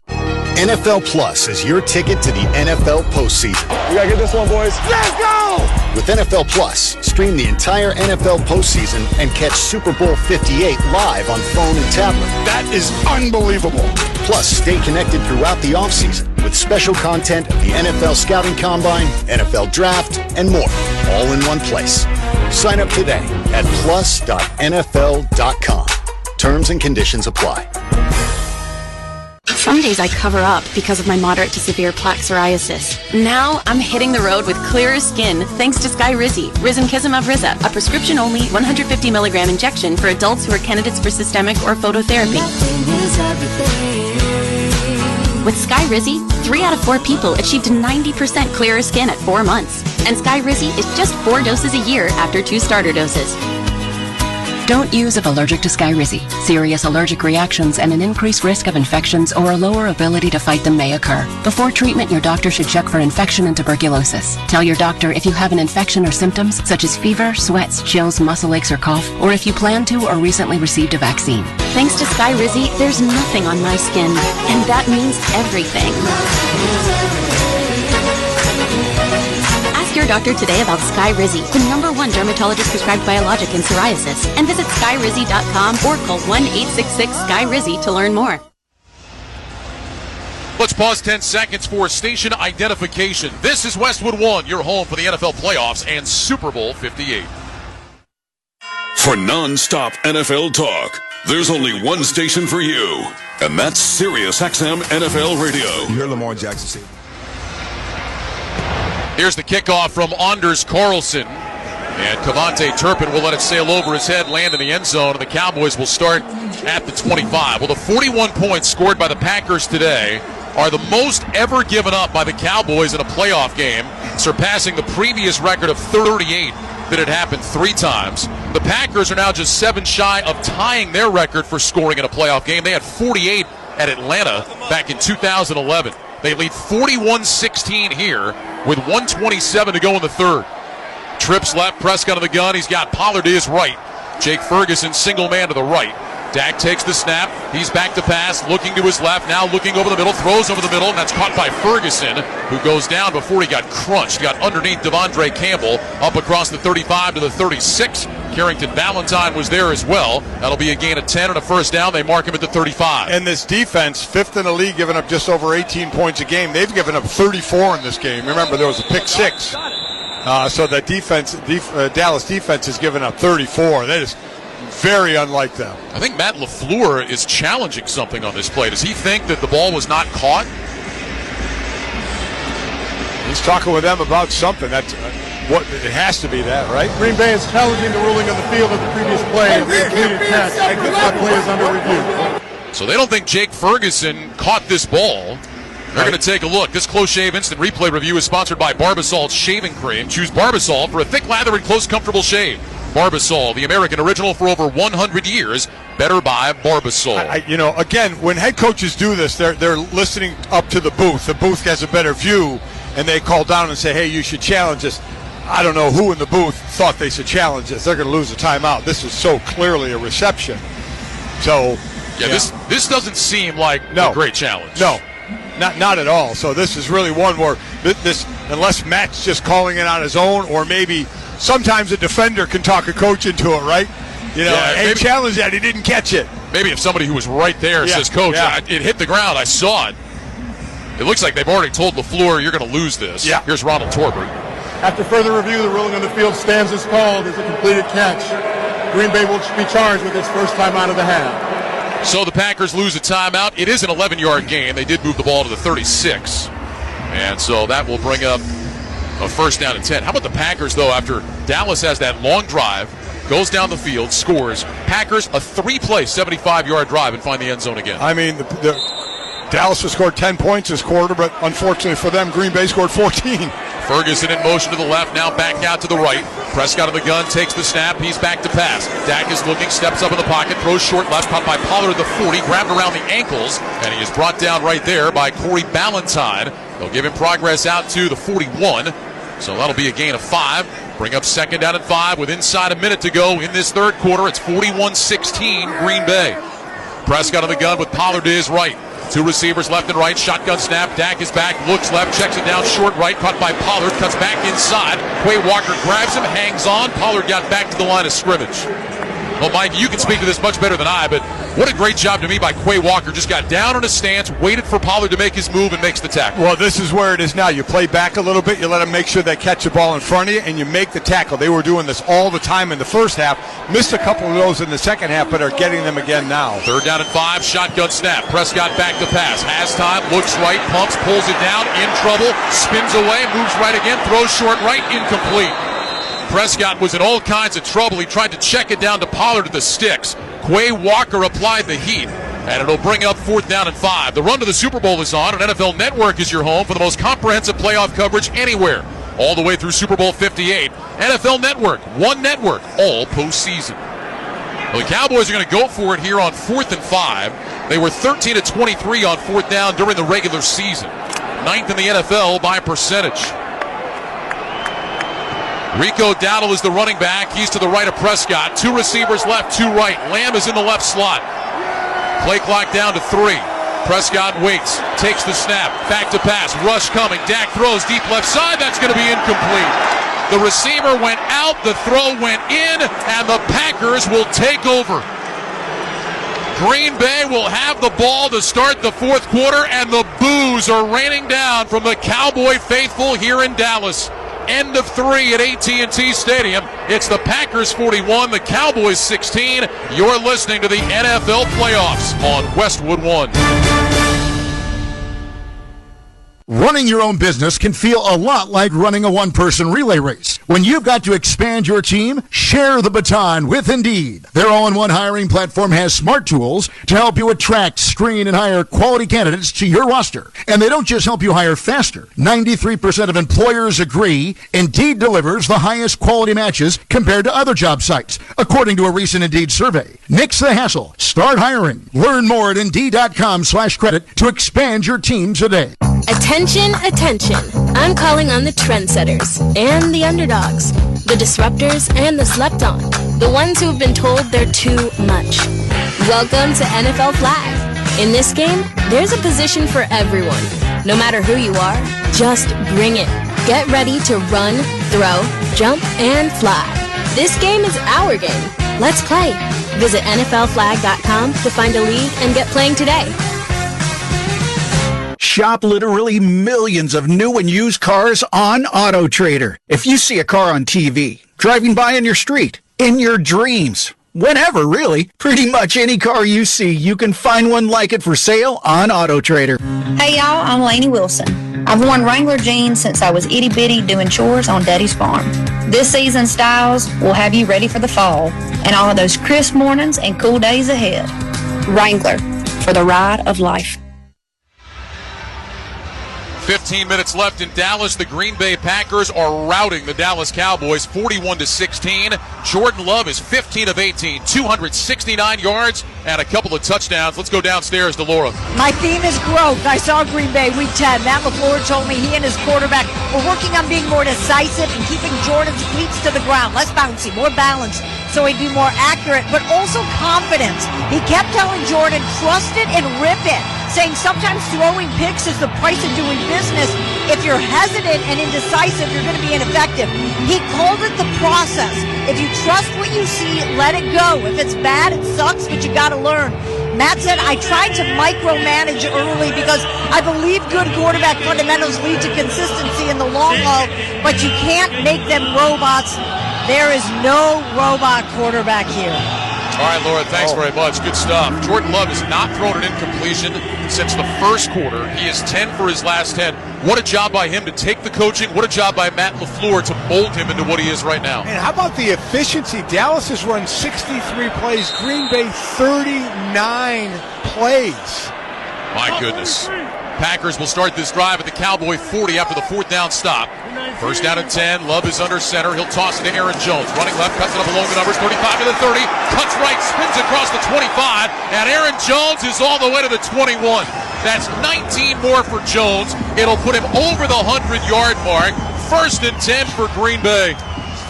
NFL Plus is your ticket to the NFL postseason. We gotta get this one, boys. Let's go! With NFL Plus, stream the entire NFL postseason and catch Super Bowl 58 live on phone and tablet. That is unbelievable. Plus, stay connected throughout the offseason with special content of the NFL Scouting Combine, NFL Draft, and more, all in one place. Sign up today at plus.nfl.com. Terms and conditions apply. Some days I cover up because of my moderate to severe plaque psoriasis. Now I'm hitting the road with clearer skin thanks to Skyrizi, Risankizumab Riza, a prescription-only 150 milligram injection for adults who are candidates for systemic or phototherapy. With Skyrizi, 3 out of 4 people achieved 90% clearer skin at 4 months. And Skyrizi is just 4 doses a year after 2 starter doses. Don't use if allergic to Skyrizi. Serious allergic reactions and an increased risk of infections or a lower ability to fight them may occur. Before treatment, your doctor should check for infection and tuberculosis. Tell your doctor if you have an infection or symptoms such as fever, sweats, chills, muscle aches, or cough, or if you plan to or recently received a vaccine. Thanks to Skyrizi, there's nothing on my skin, and that means everything. Ask your doctor today about Skyrizi, the #1 dermatologist-prescribed biologic in psoriasis, and visit skyrizi.com or call 1-866-SKY-RIZZI to learn more. Let's pause 10 seconds for station identification. This is Westwood One, your home for the NFL playoffs and Super Bowl 58. For non-stop NFL talk, there's only one station for you, and that's Sirius XM NFL Radio. You hear Lamar Jackson say. Here's the kickoff from Anders Carlson. And Cavante Turpin will let it sail over his head, land in the end zone, and the Cowboys will start at the 25. Well, the 41 points scored by the Packers today are the most ever given up by the Cowboys in a playoff game, surpassing the previous record of 38 that had happened 3 times. The Packers are now just 7 shy of tying their record for scoring in a playoff game. They had 48 at Atlanta back in 2011. They lead 41-16 here with 1:27 to go in the third. Trips left, Prescott on the gun. He's got Pollard to his right. Jake Ferguson, single man to the right. Dak takes the snap. He's back to pass, looking to his left, now looking over the middle, throws over the middle, and that's caught by Ferguson, who goes down before he got crunched. He got underneath Devondre Campbell, up across the 35 to the 36. Carrington Valentine was there as well. That'll be a gain of 10 and a first down. They mark him at the 35. And this defense, 5th in the league, giving up just over 18 points a game. They've given up 34 in this game. Remember, there was a pick 6. So the Dallas defense has given up 34. That is very unlike them. I think Matt LaFleur is challenging something on this play. Does he think that the ball was not caught? He's talking with them about something. That's what it has to be that, right? Green Bay is challenging the ruling on the field of the previous play. The completed catch. That play is under review. So they don't think Jake Ferguson caught this ball. They're going to take a look. This Close Shave Instant Replay review is sponsored by Barbasalt's Shaving Cream. Choose Barbasol for a thick, lathered, close, comfortable shave. Barbasol, the American original for over 100 years. Better buy Barbasol. Again, when head coaches do this, they're listening up to the booth. The booth has a better view, and they call down and say, hey, you should challenge us. I don't know who in the booth thought they should challenge us. They're going to lose a timeout. This is so clearly a reception. So, yeah. This doesn't seem like a great challenge. No, not at all. So this is really one where this, unless Matt's just calling it on his own, or maybe sometimes a defender can talk a coach into it, right? You know, Yeah, hey, maybe- challenge that. He didn't catch it. Maybe if somebody who was right there Yeah, says, Coach, yeah. it hit the ground. I saw it. It looks like they've already told LaFleur you're going to lose this. Yeah. Here's Ronald Torbert. After further review, the ruling on the field stands as called as a completed catch. Green Bay will be charged with its first time out of the half. So the Packers lose a timeout. It is an 11-yard gain. They did move the ball to the 36. And so that will bring up a first down and 10. How about the Packers, though, after Dallas has that long drive, goes down the field, scores. Packers, a 3-play, 75-yard drive and find the end zone again. I mean, Dallas has scored 10 points this quarter, but unfortunately for them, Green Bay scored 14. Ferguson in motion to the left, now back out to the right. Prescott on the gun, takes the snap, he's back to pass. Dak is looking, steps up in the pocket, throws short left, caught by Pollard at the 40, grabbed around the ankles, and he is brought down right there by Corey Ballantyne. They'll give him progress out to the 41, so that'll be a gain of 5. Bring up second down and 5 with inside a minute to go in this third quarter. It's 41-16 Green Bay. Prescott on the gun with Pollard to his right. Two receivers left and right. Shotgun snap. Dak is back. Looks left. Checks it down short right. Caught by Pollard. Cuts back inside. Quay Walker grabs him. Hangs on. Pollard got back to the line of scrimmage. Well, Mike, you can speak to this much better than I, but what a great job to me by Quay Walker. Just got down on his stance, waited for Pollard to make his move, and makes the tackle. Well, this is where it is now. You play back a little bit. You let them make sure they catch the ball in front of you, and you make the tackle. They were doing this all the time in the first half. Missed a couple of those in the second half, but are getting them again now. Third down and 5, shotgun snap. Prescott back to pass. Has time, looks right, pumps, pulls it down, in trouble, spins away, moves right again, throws short right, incomplete. Prescott was in all kinds of trouble. He tried to check it down to Pollard at the sticks. Quay Walker applied the heat, and it'll bring up fourth down and 5. The run to the Super Bowl is on, and NFL Network is your home for the most comprehensive playoff coverage anywhere, all the way through Super Bowl 58. NFL Network, one network, all postseason. Well, the Cowboys are going to go for it here on 4th and 5. They were 13-23 on fourth down during the regular season. 9th in the NFL by percentage. Rico Dowdle is the running back. He's to the right of Prescott. Two receivers left, two right. Lamb is in the left slot. Play clock down to 3. Prescott waits, takes the snap, back to pass, rush coming. Dak throws deep left side. That's going to be incomplete. The receiver went out, the throw went in, and the Packers will take over. Green Bay will have the ball to start the fourth quarter, and the boos are raining down from the Cowboy faithful here in Dallas. End of 3 at AT&T Stadium. It's the Packers 41, the Cowboys 16. You're listening to the NFL Playoffs on Westwood 1. Running your own business can feel a lot like running a one-person relay race. When you've got to expand your team, share the baton with Indeed. Their all-in-one hiring platform has smart tools to help you attract, screen, and hire quality candidates to your roster. And they don't just help you hire faster. 93% of employers agree Indeed delivers the highest quality matches compared to other job sites, according to a recent Indeed survey. Nix the hassle. Start hiring. Learn more at Indeed.com/credit to expand your team today. Attention, attention. I'm calling on the trendsetters and the underdogs, the disruptors and the slept on, the ones who have been told they're too much. Welcome to NFL Flag. In this game, there's a position for everyone. No matter who you are, just bring it. Get ready to run, throw, jump, and fly. This game is our game. Let's play. Visit NFLflag.com to find a league and get playing today. Shop literally millions of new and used cars on AutoTrader. If you see a car on TV, driving by on your street, in your dreams, whenever really, pretty much any car you see, you can find one like it for sale on AutoTrader. Hey y'all, I'm Lainey Wilson. I've worn Wrangler jeans since I was itty bitty doing chores on Daddy's farm. This season's styles will have you ready for the fall and all of those crisp mornings and cool days ahead. Wrangler, for the ride of life. 15 minutes left in Dallas. The Green Bay Packers are routing the Dallas Cowboys 41-16. Jordan Love is 15 of 18, 269 yards and a couple of touchdowns. Let's go downstairs to Laura. My theme is growth. I saw Green Bay week 10. Matt LaFleur told me he and his quarterback were working on being more decisive and keeping Jordan's feet to the ground. Less bouncy, more balanced, so he'd be more accurate, but also confident. He kept telling Jordan, trust it and rip it. saying sometimes throwing picks is the price of doing business. If you're hesitant and indecisive, you're going to be ineffective. He called it the process. If you trust what you see, let it go. If it's bad, it sucks, but you got to learn. Matt said, I tried to micromanage early because I believe good quarterback fundamentals lead to consistency in the long haul, but you can't make them robots. There is no robot quarterback here. All right, Laura, thanks very much. Good stuff. Jordan Love has not thrown an incompletion since the first quarter. He is 10 for his last 10. What a job by him to take the coaching. What a job by Matt LaFleur to mold him into what he is right now. And how about the efficiency? Dallas has run 63 plays. Green Bay 39 plays. My goodness. Packers will start this drive at the Cowboy 40 after the fourth down stop. First down and 10. Love is under center. He'll toss it to Aaron Jones. Running left, cuts it up along the numbers. 35 to the 30. Cuts right, spins across the 25. And Aaron Jones is all the way to the 21. That's 19 more for Jones. It'll put him over the 100-yard mark. First and 10 for Green Bay.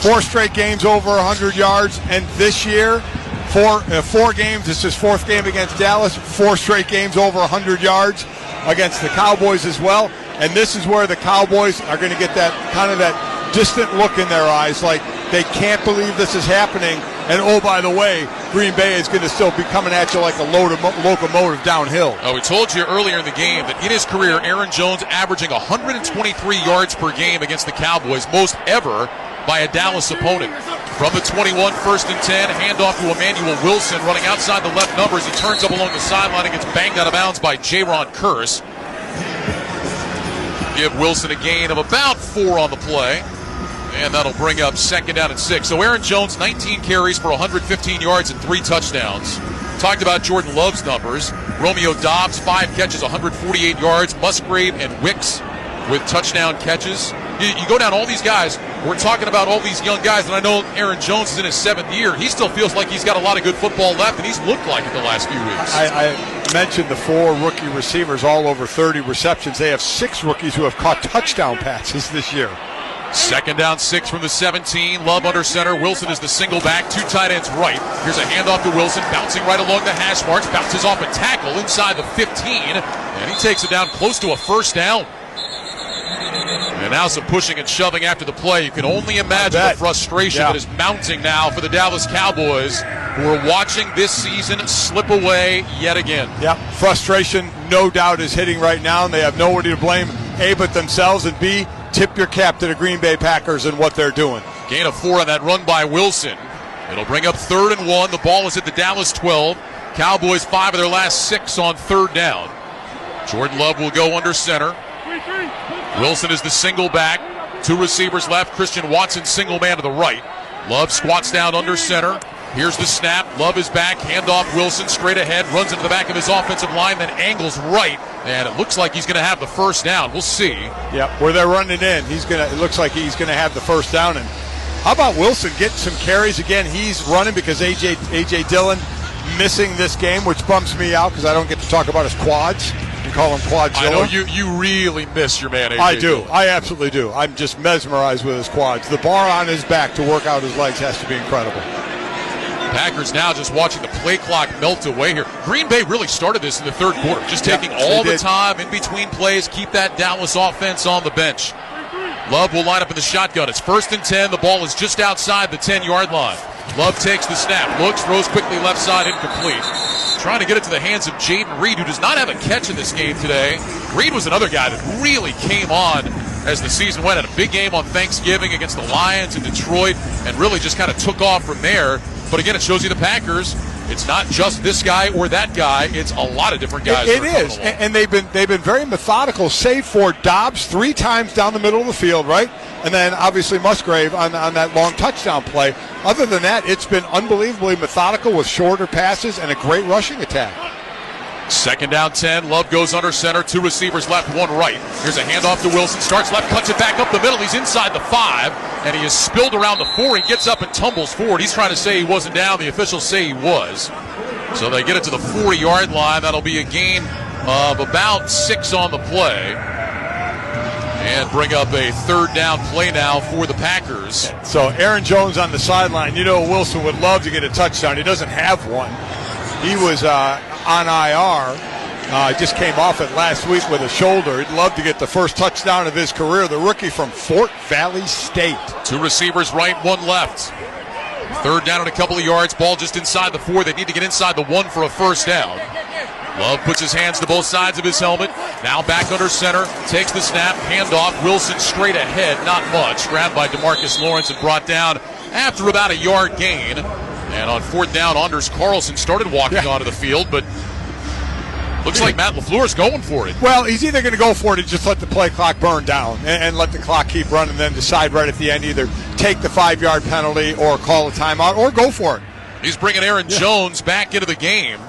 4 straight games over 100 yards. And this year, four games. It's his 4th game against Dallas. 4 straight games over 100 yards against the Cowboys as well. And this is where the Cowboys are going to get that kind of that distant look in their eyes, like they can't believe this is happening. And oh, by the way, Green Bay is going to still be coming at you like a locomotive downhill. Oh, we told you earlier in the game that in his career, Aaron Jones averaging 123 yards per game against the Cowboys, most ever by a Dallas opponent. From the 21, first and 10, handoff to Emmanuel Wilson, running outside the left numbers. He turns up along the sideline and gets banged out of bounds by Jaron Kearse. Give Wilson a gain of about 4 on the play. And that'll bring up second down and 6. So Aaron Jones, 19 carries for 115 yards and 3 touchdowns. Talked about Jordan Love's numbers. Romeo Doubs, 5 catches, 148 yards. Musgrave and Wicks with touchdown catches. You go down all these guys. We're talking about all these young guys, and I know Aaron Jones is in his 7th year. He still feels like he's got a lot of good football left, and he's looked like it the last few weeks. I mentioned the 4 rookie receivers, all over 30 receptions. They have 6 rookies who have caught touchdown passes this year. Second down, 6 from the 17. Love under center. Wilson is the single back. 2 tight ends right. Here's a handoff to Wilson, bouncing right along the hash marks. Bounces off a tackle inside the 15, and he takes it down close to a first down. And now some pushing and shoving after the play. You can only imagine the frustration that is mounting now for the Dallas Cowboys, who are watching this season slip away yet again. Yep, frustration, no doubt, is hitting right now, and they have nobody to blame, A, but themselves, and B, tip your cap to the Green Bay Packers and what they're doing. Gain of 4 on that run by Wilson. It'll bring up 3rd and 1. The ball is at the Dallas 12. Cowboys 5 of their last 6 on 3rd down. Jordan Love will go under center. Wilson is the single back. 2 receivers left. Christian Watson single man to the right. Love squats down under center. Here's the snap. Love is back. Handoff Wilson straight ahead. Runs into the back of his offensive line, then angles right. And it looks like he's going to have the first down. We'll see. Yep, where they're running in, it looks like he's going to have the first down. And how about Wilson getting some carries again? He's running because A.J. Dillon missing this game, which bums me out because I don't get to talk about his quads. You call him Quadzilla. I know you really miss your man, A.J. I do. Dillon. I absolutely do. I'm just mesmerized with his quads. The bar on his back to work out his legs has to be incredible. Packers now just watching the play clock melt away here. Green Bay really started this in the 3rd quarter, just taking all the time in between plays, keep that Dallas offense on the bench. Love will line up in the shotgun. It's 1st and 10. The ball is just outside the 10-yard line. Love takes the snap, looks, throws quickly left side, incomplete. Trying to get it to the hands of Jaden Reed, who does not have a catch in this game today. Reed was another guy that really came on as the season went. Had a big game on Thanksgiving against the Lions in Detroit and really just kind of took off from there. But again, it shows you the Packers, it's not just this guy or that guy. It's a lot of different guys. It is, and they've been very methodical, save for Doubs 3 times down the middle of the field, right? And then obviously Musgrave on that long touchdown play. Other than that, it's been unbelievably methodical with shorter passes and a great rushing attack. Second down 10. Love goes under center. 2 receivers left, 1 right. Here's a handoff to Wilson. Starts left, cuts it back up the middle. He's inside the 5, and he is spilled around the 4. He gets up and tumbles forward. He's trying to say he wasn't down. The officials say he was. So they get it to the 40-yard line. That'll be a gain of about 6 on the play. And bring up a 3rd down play now for the Packers. So Aaron Jones on the sideline. You know Wilson would love to get a touchdown. He doesn't have one. He was on IR, Just came off it last week with a shoulder. He'd love to get the first touchdown of his career. The rookie from Fort Valley State. 2 receivers right, 1 left. 3rd down and a couple of yards. Ball just inside the 4. They need to get inside the 1 for a first down. Love puts his hands to both sides of his helmet. Now back under center. Takes the snap. Handoff. Wilson straight ahead. Not much. Grabbed by DeMarcus Lawrence and brought down after about a yard gain. And on 4th down, Anders Carlson started walking onto the field, but looks like Matt LaFleur's going for it. Well, he's either going to go for it or just let the play clock burn down and let the clock keep running, then decide right at the end, either take the 5-yard penalty or call a timeout or go for it. He's bringing Aaron Jones back into the game.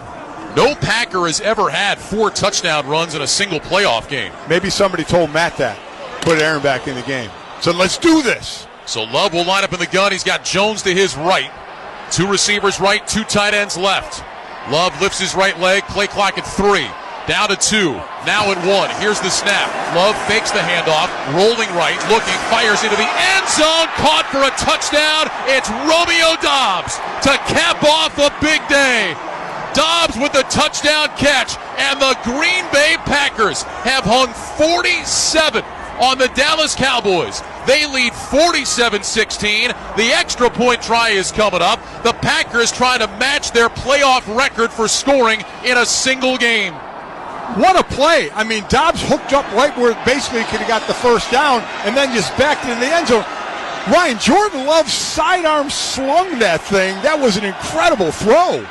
No Packer has ever had 4 touchdown runs in a single playoff game. Maybe somebody told Matt that. Put Aaron back in the game. So let's do this. So Love will line up in the gun. He's got Jones to his right. 2 receivers right, 2 tight ends left. Love lifts his right leg, play clock at 3. Down to 2, now at 1. Here's the snap. Love fakes the handoff, rolling right, looking, fires into the end zone, caught for a touchdown. It's Romeo Doubs to cap off a big day. Doubs with the touchdown catch, and the Green Bay Packers have hung 47 on the Dallas Cowboys. They lead 47-16. The extra point try is coming up. The Packers trying to match their playoff record for scoring in a single game. What a play. I mean, Doubs hooked up right where basically he could have got the first down and then just backed into the end zone. Ryan, Jordan Love sidearm slung that thing. That was an incredible throw.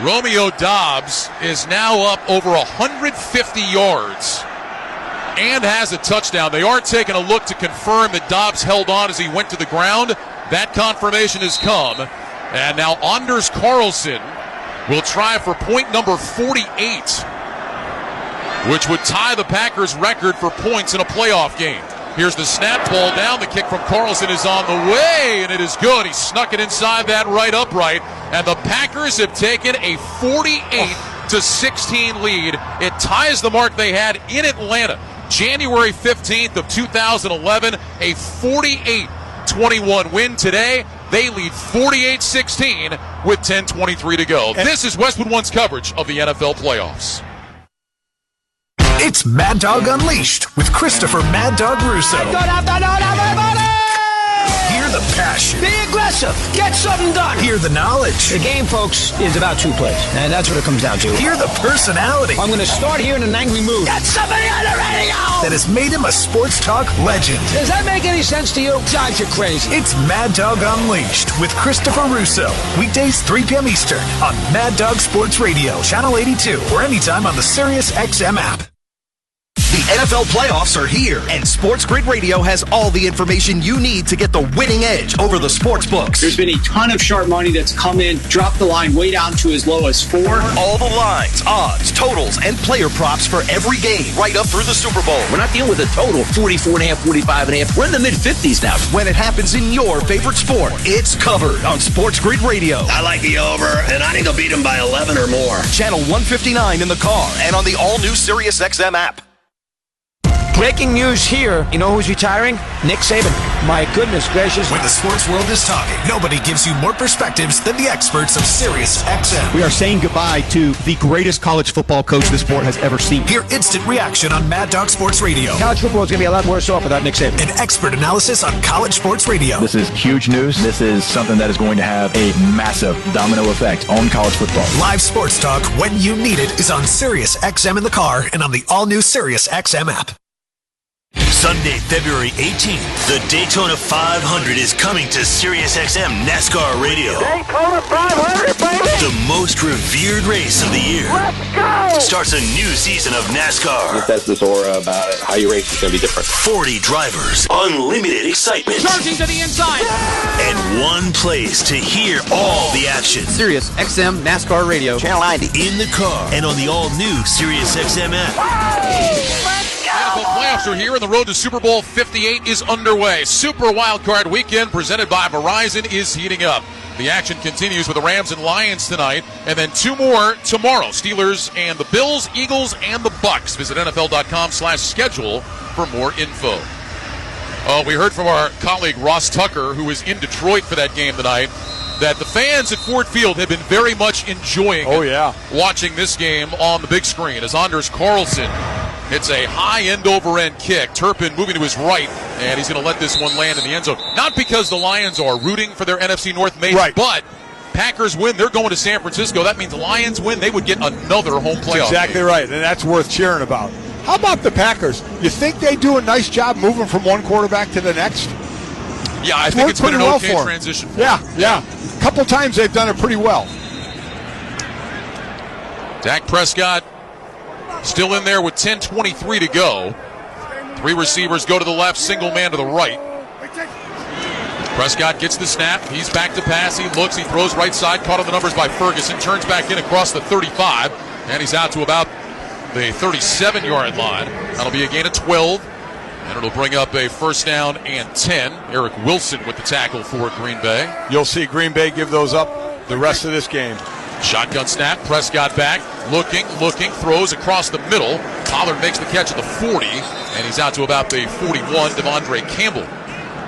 Romeo Doubs is now up over 150 yards and has a touchdown. They are taking a look to confirm that Doubs held on as he went to the ground. That confirmation has come. And now Anders Carlson will try for point number 48, which would tie the Packers' record for points in a playoff game. Here's the snap, ball down. The kick from Carlson is on the way, and it is good. He snuck it inside that right upright. And the Packers have taken a 48-16 lead. It ties the mark they had in Atlanta January 15th of 2011, a 48-21 win. Today, they lead 48-16 with 10:23 to go. This is Westwood One's coverage of the NFL playoffs. It's Mad Dog Unleashed with Christopher Mad Dog Russo. Good afternoon, everybody! Hear the passion. Be aggressive. Get something done. Hear the knowledge. The game, folks, is about 2 plays, and that's what it comes down to. Hear the personality. I'm going to start here in an angry mood. Get somebody on the radio! That has made him a sports talk legend. Does that make any sense to you? Drives you crazy. It's Mad Dog Unleashed with Christopher Russo. Weekdays 3 p.m. Eastern on Mad Dog Sports Radio, Channel 82, or anytime on the Sirius XM app. The NFL playoffs are here, and Sports Grid Radio has all the information you need to get the winning edge over the sports books. There's been a ton of sharp money that's come in, dropped the line way down to as low as 4. All the lines, odds, totals, and player props for every game, right up through the Super Bowl. We're not dealing with a total 44.5, 45.5. We're in the mid-50s now. When it happens in your favorite sport, it's covered on Sports Grid Radio. I like the over, and I think they'll beat them by 11 or more. Channel 159 in the car and on the all-new Sirius XM app. Breaking news here. You know who's retiring? Nick Saban. My goodness gracious. When the sports world is talking, nobody gives you more perspectives than the experts of Sirius XM. We are saying goodbye to the greatest college football coach this sport has ever seen. Hear instant reaction on Mad Dog Sports Radio. College football is going to be a lot worse off without Nick Saban. An expert analysis on college sports radio. This is huge news. This is something that is going to have a massive domino effect on college football. Live sports talk when you need it is on Sirius XM in the car and on the all-new Sirius XM app. Sunday, February 18th, the Daytona 500 is coming to SiriusXM NASCAR Radio. Daytona 500, baby! The most revered race of the year. Let's go! Starts a new season of NASCAR. It has this aura about it. How you race is going to be different. 40 drivers, unlimited excitement. Charging to the inside! And one place to hear all the action. SiriusXM NASCAR Radio, Channel 90. In the car and on the all-new SiriusXM app. The playoffs are here, and the road to Super Bowl 58 is underway. Super Wildcard Weekend presented by Verizon is heating up. The action continues with the Rams and Lions tonight, and then 2 more tomorrow. Steelers and the Bills, Eagles, and the Bucks. Visit NFL.com/schedule for more info. We heard from our colleague Ross Tucker, who was in Detroit for that game tonight. that the fans at Ford Field have been very much enjoying watching this game on the big screen as Anders Carlson hits a high end-over-end kick. Turpin moving to his right, and he's going to let this one land in the end zone. Not because the Lions are rooting for their NFC North mates, but Packers win, they're going to San Francisco. That means Lions win, they would get another home playoff Exactly game. right, and that's worth cheering about. How about the Packers? You think they do a nice job moving from one quarterback to the next? Yeah, I think it's been an okay transition for them. Yeah. A couple times they've done it pretty well. Dak Prescott still in there with 10:23 to go. 3 receivers go to the left, single man to the right. Prescott gets the snap. He's back to pass. He looks. He throws right side. Caught on the numbers by Ferguson. Turns back in across the 35. And he's out to about the 37-yard line. That'll be a gain of 12. And it'll bring up a first down and 10. Eric Wilson with the tackle for Green Bay. You'll see Green Bay give those up the rest of this game. Shotgun snap. Prescott back. Looking. Throws across the middle. Pollard makes the catch at the 40. And he's out to about the 41. Devondre Campbell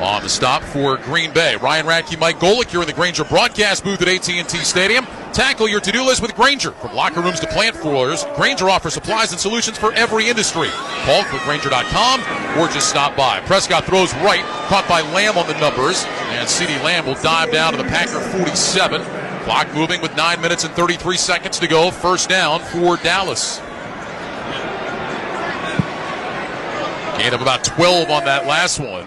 on the stop for Green Bay. Ryan Radke, Mike Golick here in the Grainger broadcast booth at AT&T Stadium. Tackle your to-do list with Grainger. From locker rooms to plant floors, Grainger offers supplies and solutions for every industry. Call for Grainger.com or just stop by. Prescott throws right, caught by Lamb on the numbers, and CeeDee Lamb will dive down to the Packer 47. Clock moving with 9 minutes and 33 seconds to go. First down for Dallas. Gain of about 12 on that last one.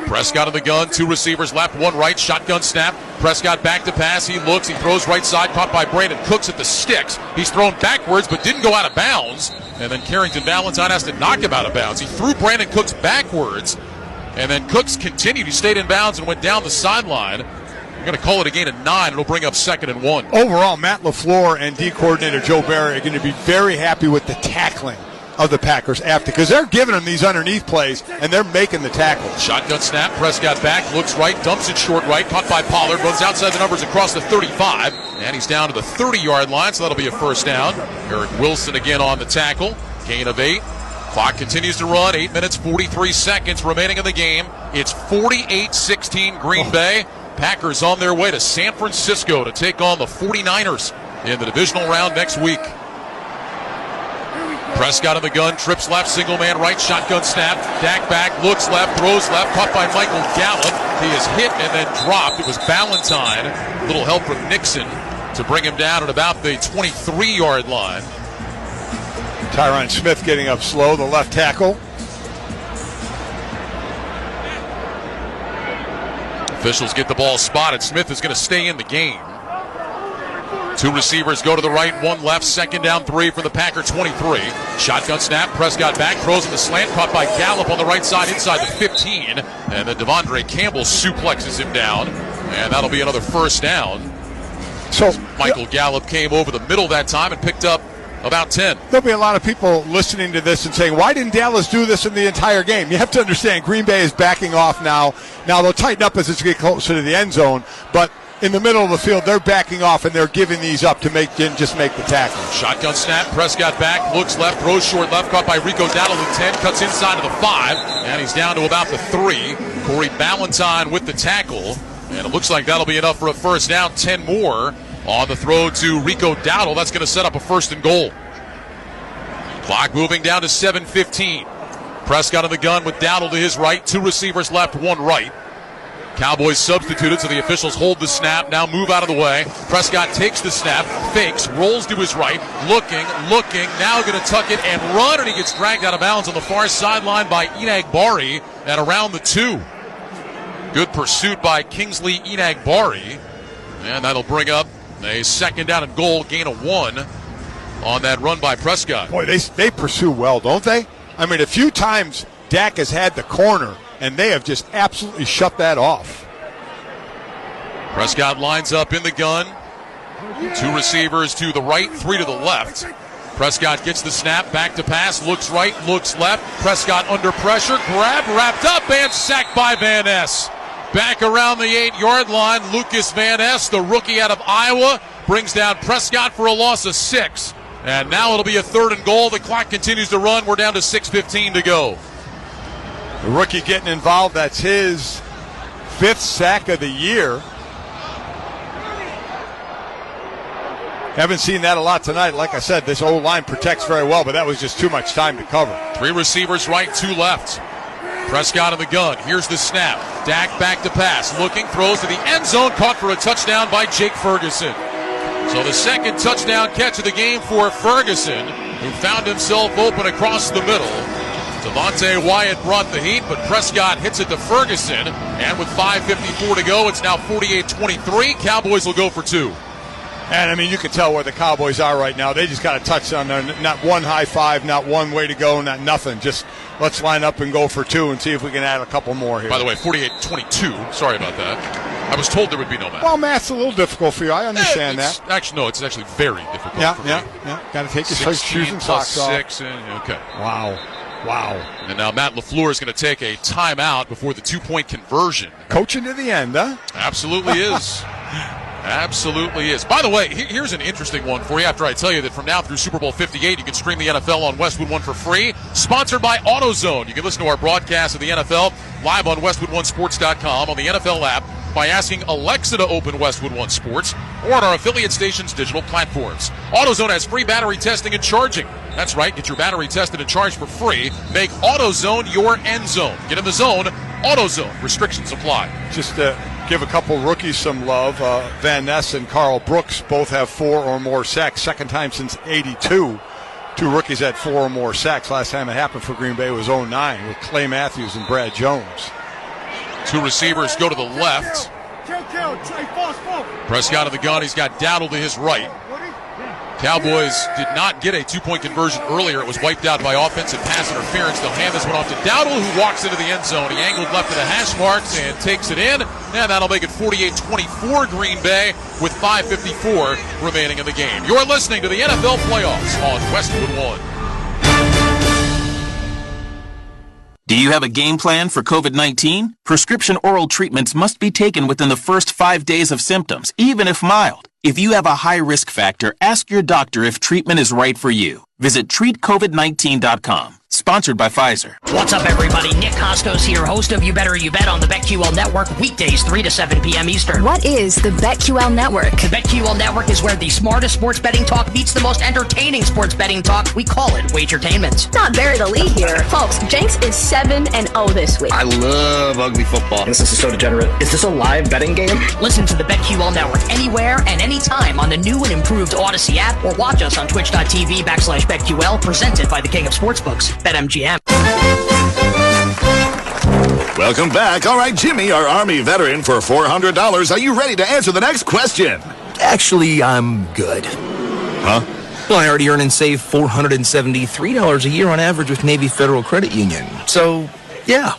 Prescott in the gun, 2 receivers left, 1 right, shotgun snap. Prescott back to pass, he looks, he throws right side, caught by Brandon Cooks at the sticks. He's thrown backwards but didn't go out of bounds. And then Carrington Valentine has to knock him out of bounds. He threw Brandon Cooks backwards, and then Cooks continued. He stayed in bounds and went down the sideline. We're going to call it a gain of 9. It'll bring up 2nd and 1. Overall, Matt LaFleur and D coordinator Joe Barry are going to be very happy with the tackling of the Packers after, because they're giving them these underneath plays and they're making the tackle. Shotgun snap, Prescott back, looks right, dumps it short right, caught by Pollard, runs outside the numbers across the 35, and he's down to the 30-yard line, so that'll be a first down. Eric Wilson again on the tackle, gain of 8. Clock continues to run, 8 minutes, 43 seconds remaining in the game. It's 48-16 Green Bay. Packers on their way to San Francisco to take on the 49ers in the divisional round next week. Prescott in the gun, trips left, single man right, shotgun snap. Dak back, looks left, throws left, caught by Michael Gallup. He is hit and then dropped. It was Ballantyne. A little help from Nixon to bring him down at about the 23-yard line. Tyron Smith getting up slow, the left tackle. Officials get the ball spotted. Smith is going to stay in the game. 2 receivers go to the right, 1 left, 2nd down, 3 for the Packer 23. Shotgun snap, Prescott back, throws in the slant, caught by Gallup on the right side inside the 15. And then Devondre Campbell suplexes him down, and that'll be another first down. So Michael Gallup came over the middle that time and picked up about 10. There'll be a lot of people listening to this and saying, why didn't Dallas do this in the entire game? You have to understand, Green Bay is backing off now. Now they'll tighten up as it's get closer to the end zone, but in the middle of the field, they're backing off and they're giving these up to just make the tackle. Shotgun snap, Prescott back, looks left, throws short left, caught by Rico Dowdle at 10, cuts inside of the 5, and he's down to about the 3. Corey Ballantyne with the tackle, and it looks like that'll be enough for a first down. 10 more on the throw to Rico Dowdle. That's going to set up a 1st and goal. Clock moving down to 7:15. Prescott in the gun with Dowdle to his right, 2 receivers left, 1 right. Cowboys substituted, so the officials hold the snap, now move out of the way. Prescott takes the snap, fakes, rolls to his right, looking, now going to tuck it and run, and he gets dragged out of bounds on the far sideline by Enagbare at around the 2. Good pursuit by Kingsley Enagbare, and that'll bring up a 2nd down and goal, gain of 1 on that run by Prescott. Boy, they pursue well, don't they? I mean, a few times Dak has had the corner, and they have just absolutely shut that off. Prescott lines up in the gun. 2 receivers to the right, 3 to the left. Prescott gets the snap, back to pass, looks right, looks left. Prescott under pressure, grab, wrapped up, and sacked by Van Ness. Back around the 8-yard line, Lucas Van Ness, the rookie out of Iowa, brings down Prescott for a loss of 6. And now it'll be a 3rd and goal. The clock continues to run. We're down to 6:15 to go. The rookie getting involved. That's his 5th sack of the year. Haven't seen that a lot tonight. Like I said, this O-line protects very well, but that was just too much time to cover. 3 receivers right, 2 left. Prescott in the gun. Here's the snap. Dak back to pass. Looking, throws to the end zone. Caught for a touchdown by Jake Ferguson. So the second touchdown catch of the game for Ferguson, who found himself open across the middle. Devontae Wyatt brought the heat, but Prescott hits it to Ferguson. And with 5:54 to go, it's now 48-23. Cowboys will go for 2. And, I mean, you can tell where the Cowboys are right now. They just got a touchdown there. Not one high five, not one way to go, not nothing. Just let's line up and go for 2 and see if we can add a couple more here. By the way, 48-22. Sorry about that. I was told there would be no math. Well, math's a little difficult for you. I understand that. Actually, no, it's actually very difficult for me. Yeah. Got to take your shoes and socks off. 6 and, okay. Wow. And now Matt LaFleur is going to take a timeout before the 2-point conversion. Coaching to the end, huh? Absolutely is. Absolutely is. By the way, here's an interesting one for you after I tell you that from now through Super Bowl 58, you can stream the NFL on Westwood One for free. Sponsored by AutoZone. You can listen to our broadcast of the NFL live on WestwoodOneSports.com on the NFL app by asking Alexa to open Westwood One Sports or on our affiliate stations' digital platforms. AutoZone has free battery testing and charging. That's right. Get your battery tested and charged for free. Make AutoZone your end zone. Get in the zone. AutoZone. Restrictions apply. Just give a couple rookies some love. Van Ness and Carl Brooks both have 4 or more sacks. Second time since '82. 2 rookies had 4 or more sacks. Last time it happened for Green Bay was 2009 with Clay Matthews and Brad Jones. 2 receivers go to the left. Prescott in the gun. He's got Dowdle to his right. Cowboys did not get a 2-point conversion earlier. It was wiped out by offensive pass interference. They'll hand this one off to Dowdle, who walks into the end zone. He angled left to the hash marks and takes it in. And that'll make it 48-24 Green Bay with 5:54 remaining in the game. You're listening to the NFL Playoffs on Westwood One. Do you have a game plan for COVID-19? Prescription oral treatments must be taken within the first 5 days of symptoms, even if mild. If you have a high risk factor, ask your doctor if treatment is right for you. Visit treatcovid19.com. Sponsored by Pfizer. What's up, everybody? Nick Costos here, host of You Better You Bet on the BetQL Network, weekdays 3 to 7 p.m. Eastern. What is the BetQL Network? The BetQL Network is where the smartest sports betting talk meets the most entertaining sports betting talk. We call it Wagertainment. Not bury the lead here. Folks, Jenks is 7-0 this week. I love ugly football. This is so degenerate. Is this a live betting game? Listen to the BetQL Network anywhere and anytime on the new and improved Odyssey app, or watch us on twitch.tv/BetQL, presented by the King of Sportsbooks, BetMGM. Welcome back. All right, Jimmy, our Army veteran, for $400. Are you ready to answer the next question? Actually, I'm good. Huh? Well, I already earn and save $473 a year on average with Navy Federal Credit Union. So, yeah.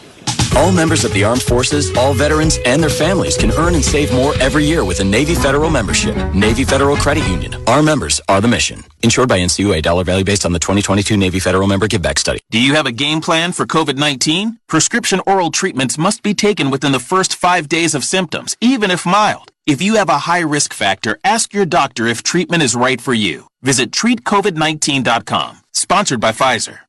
All members of the armed forces, all veterans, and their families can earn and save more every year with a Navy Federal membership. Navy Federal Credit Union. Our members are the mission. Insured by NCUA. Dollar value based on the 2022 Navy Federal Member Give Back Study. Do you have a game plan for COVID-19? Prescription oral treatments must be taken within the first 5 days of symptoms, even if mild. If you have a high risk factor, ask your doctor if treatment is right for you. Visit treatcovid19.com. Sponsored by Pfizer.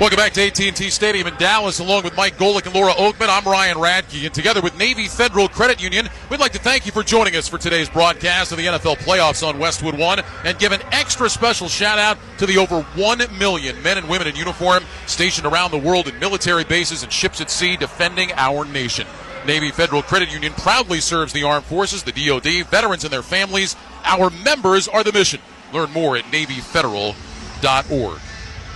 Welcome back to AT&T Stadium in Dallas, along with Mike Golick and Laura Oakman. I'm Ryan Radke, and together with Navy Federal Credit Union, we'd like to thank you for joining us for today's broadcast of the NFL Playoffs on Westwood One, and give an extra special shout-out to the over 1 million men and women in uniform stationed around the world in military bases and ships at sea defending our nation. Navy Federal Credit Union proudly serves the armed forces, the DoD, veterans and their families. Our members are the mission. Learn more at NavyFederal.org.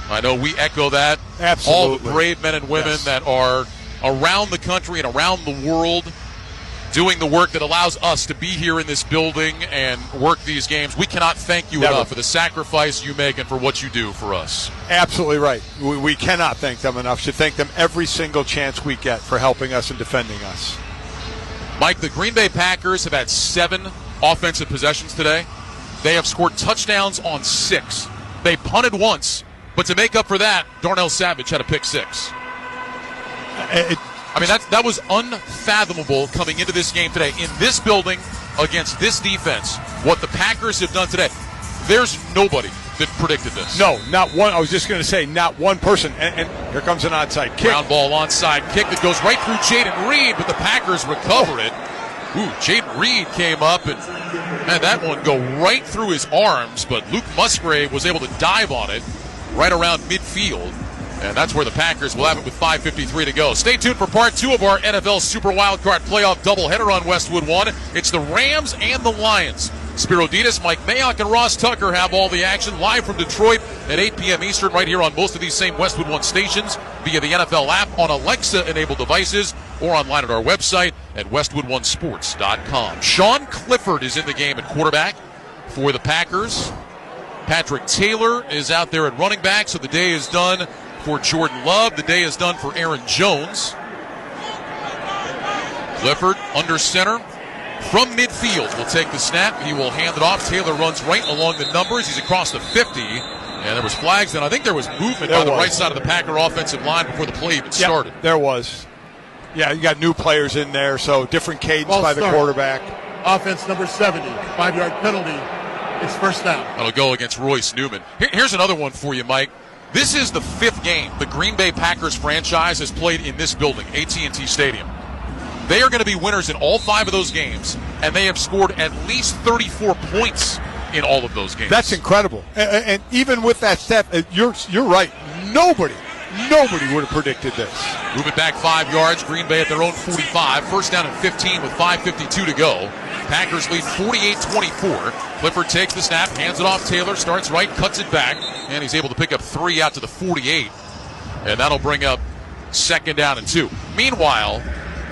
I know we echo that. Absolutely. All the brave men and women that are around the country and around the world doing the work that allows us to be here in this building and work these games. We cannot thank you enough for the sacrifice you make and for what you do for us. Absolutely right. We cannot thank them enough. Should thank them every single chance we get for helping us and defending us. Mike, the Green Bay Packers have had 7 offensive possessions today. They have scored touchdowns on 6. They punted once. But to make up for that, Darnell Savage had a pick 6. I mean, that was unfathomable coming into this game today. In this building, against this defense, what the Packers have done today, there's nobody that predicted this. No, not one. I was just going to say, not one person. And here comes an onside kick. Ground ball onside kick that goes right through Jaden Reed, but the Packers recover it. Jaden Reed came up and had that one go right through his arms, but Luke Musgrave was able to dive on it right around midfield. And that's where the Packers will have it with 5:53 to go. Stay tuned for part 2 of our NFL Super Wildcard Playoff doubleheader on Westwood 1. It's the Rams and the Lions. Spiro Ditas, Mike Mayock, and Ross Tucker have all the action live from Detroit at 8 p.m. Eastern right here on most of these same Westwood 1 stations via the NFL app on Alexa-enabled devices or online at our website at westwood1sports.com. Sean Clifford is in the game at quarterback for the Packers. Patrick Taylor is out there at running back, so the day is done for Jordan Love. The day is done for Aaron Jones. Clifford under center. From midfield will take the snap. He will hand it off. Taylor runs right along the numbers. He's across the 50. And there was flags, and I think there was movement by the right side of the Packer offensive line before the play even started. There was. Yeah, you got new players in there, so different cadence by the quarterback. Offense number 70, 5-yard penalty. It's first down. That'll go against Royce Newman. Here's another one for you, Mike. This is the 5th game the Green Bay Packers franchise has played in this building, AT&T Stadium. They are going to be winners in all 5 of those games, and they have scored at least 34 points in all of those games. That's incredible. And even with that step, you're right. Nobody would have predicted this. Moving back 5 yards, Green Bay at their own 45. First down and 15 with 5:52 to go. Packers lead 48-24. Clifford takes the snap, hands it off. Taylor starts right, cuts it back, and he's able to pick up 3 out to the 48. And that'll bring up second down and 2. Meanwhile,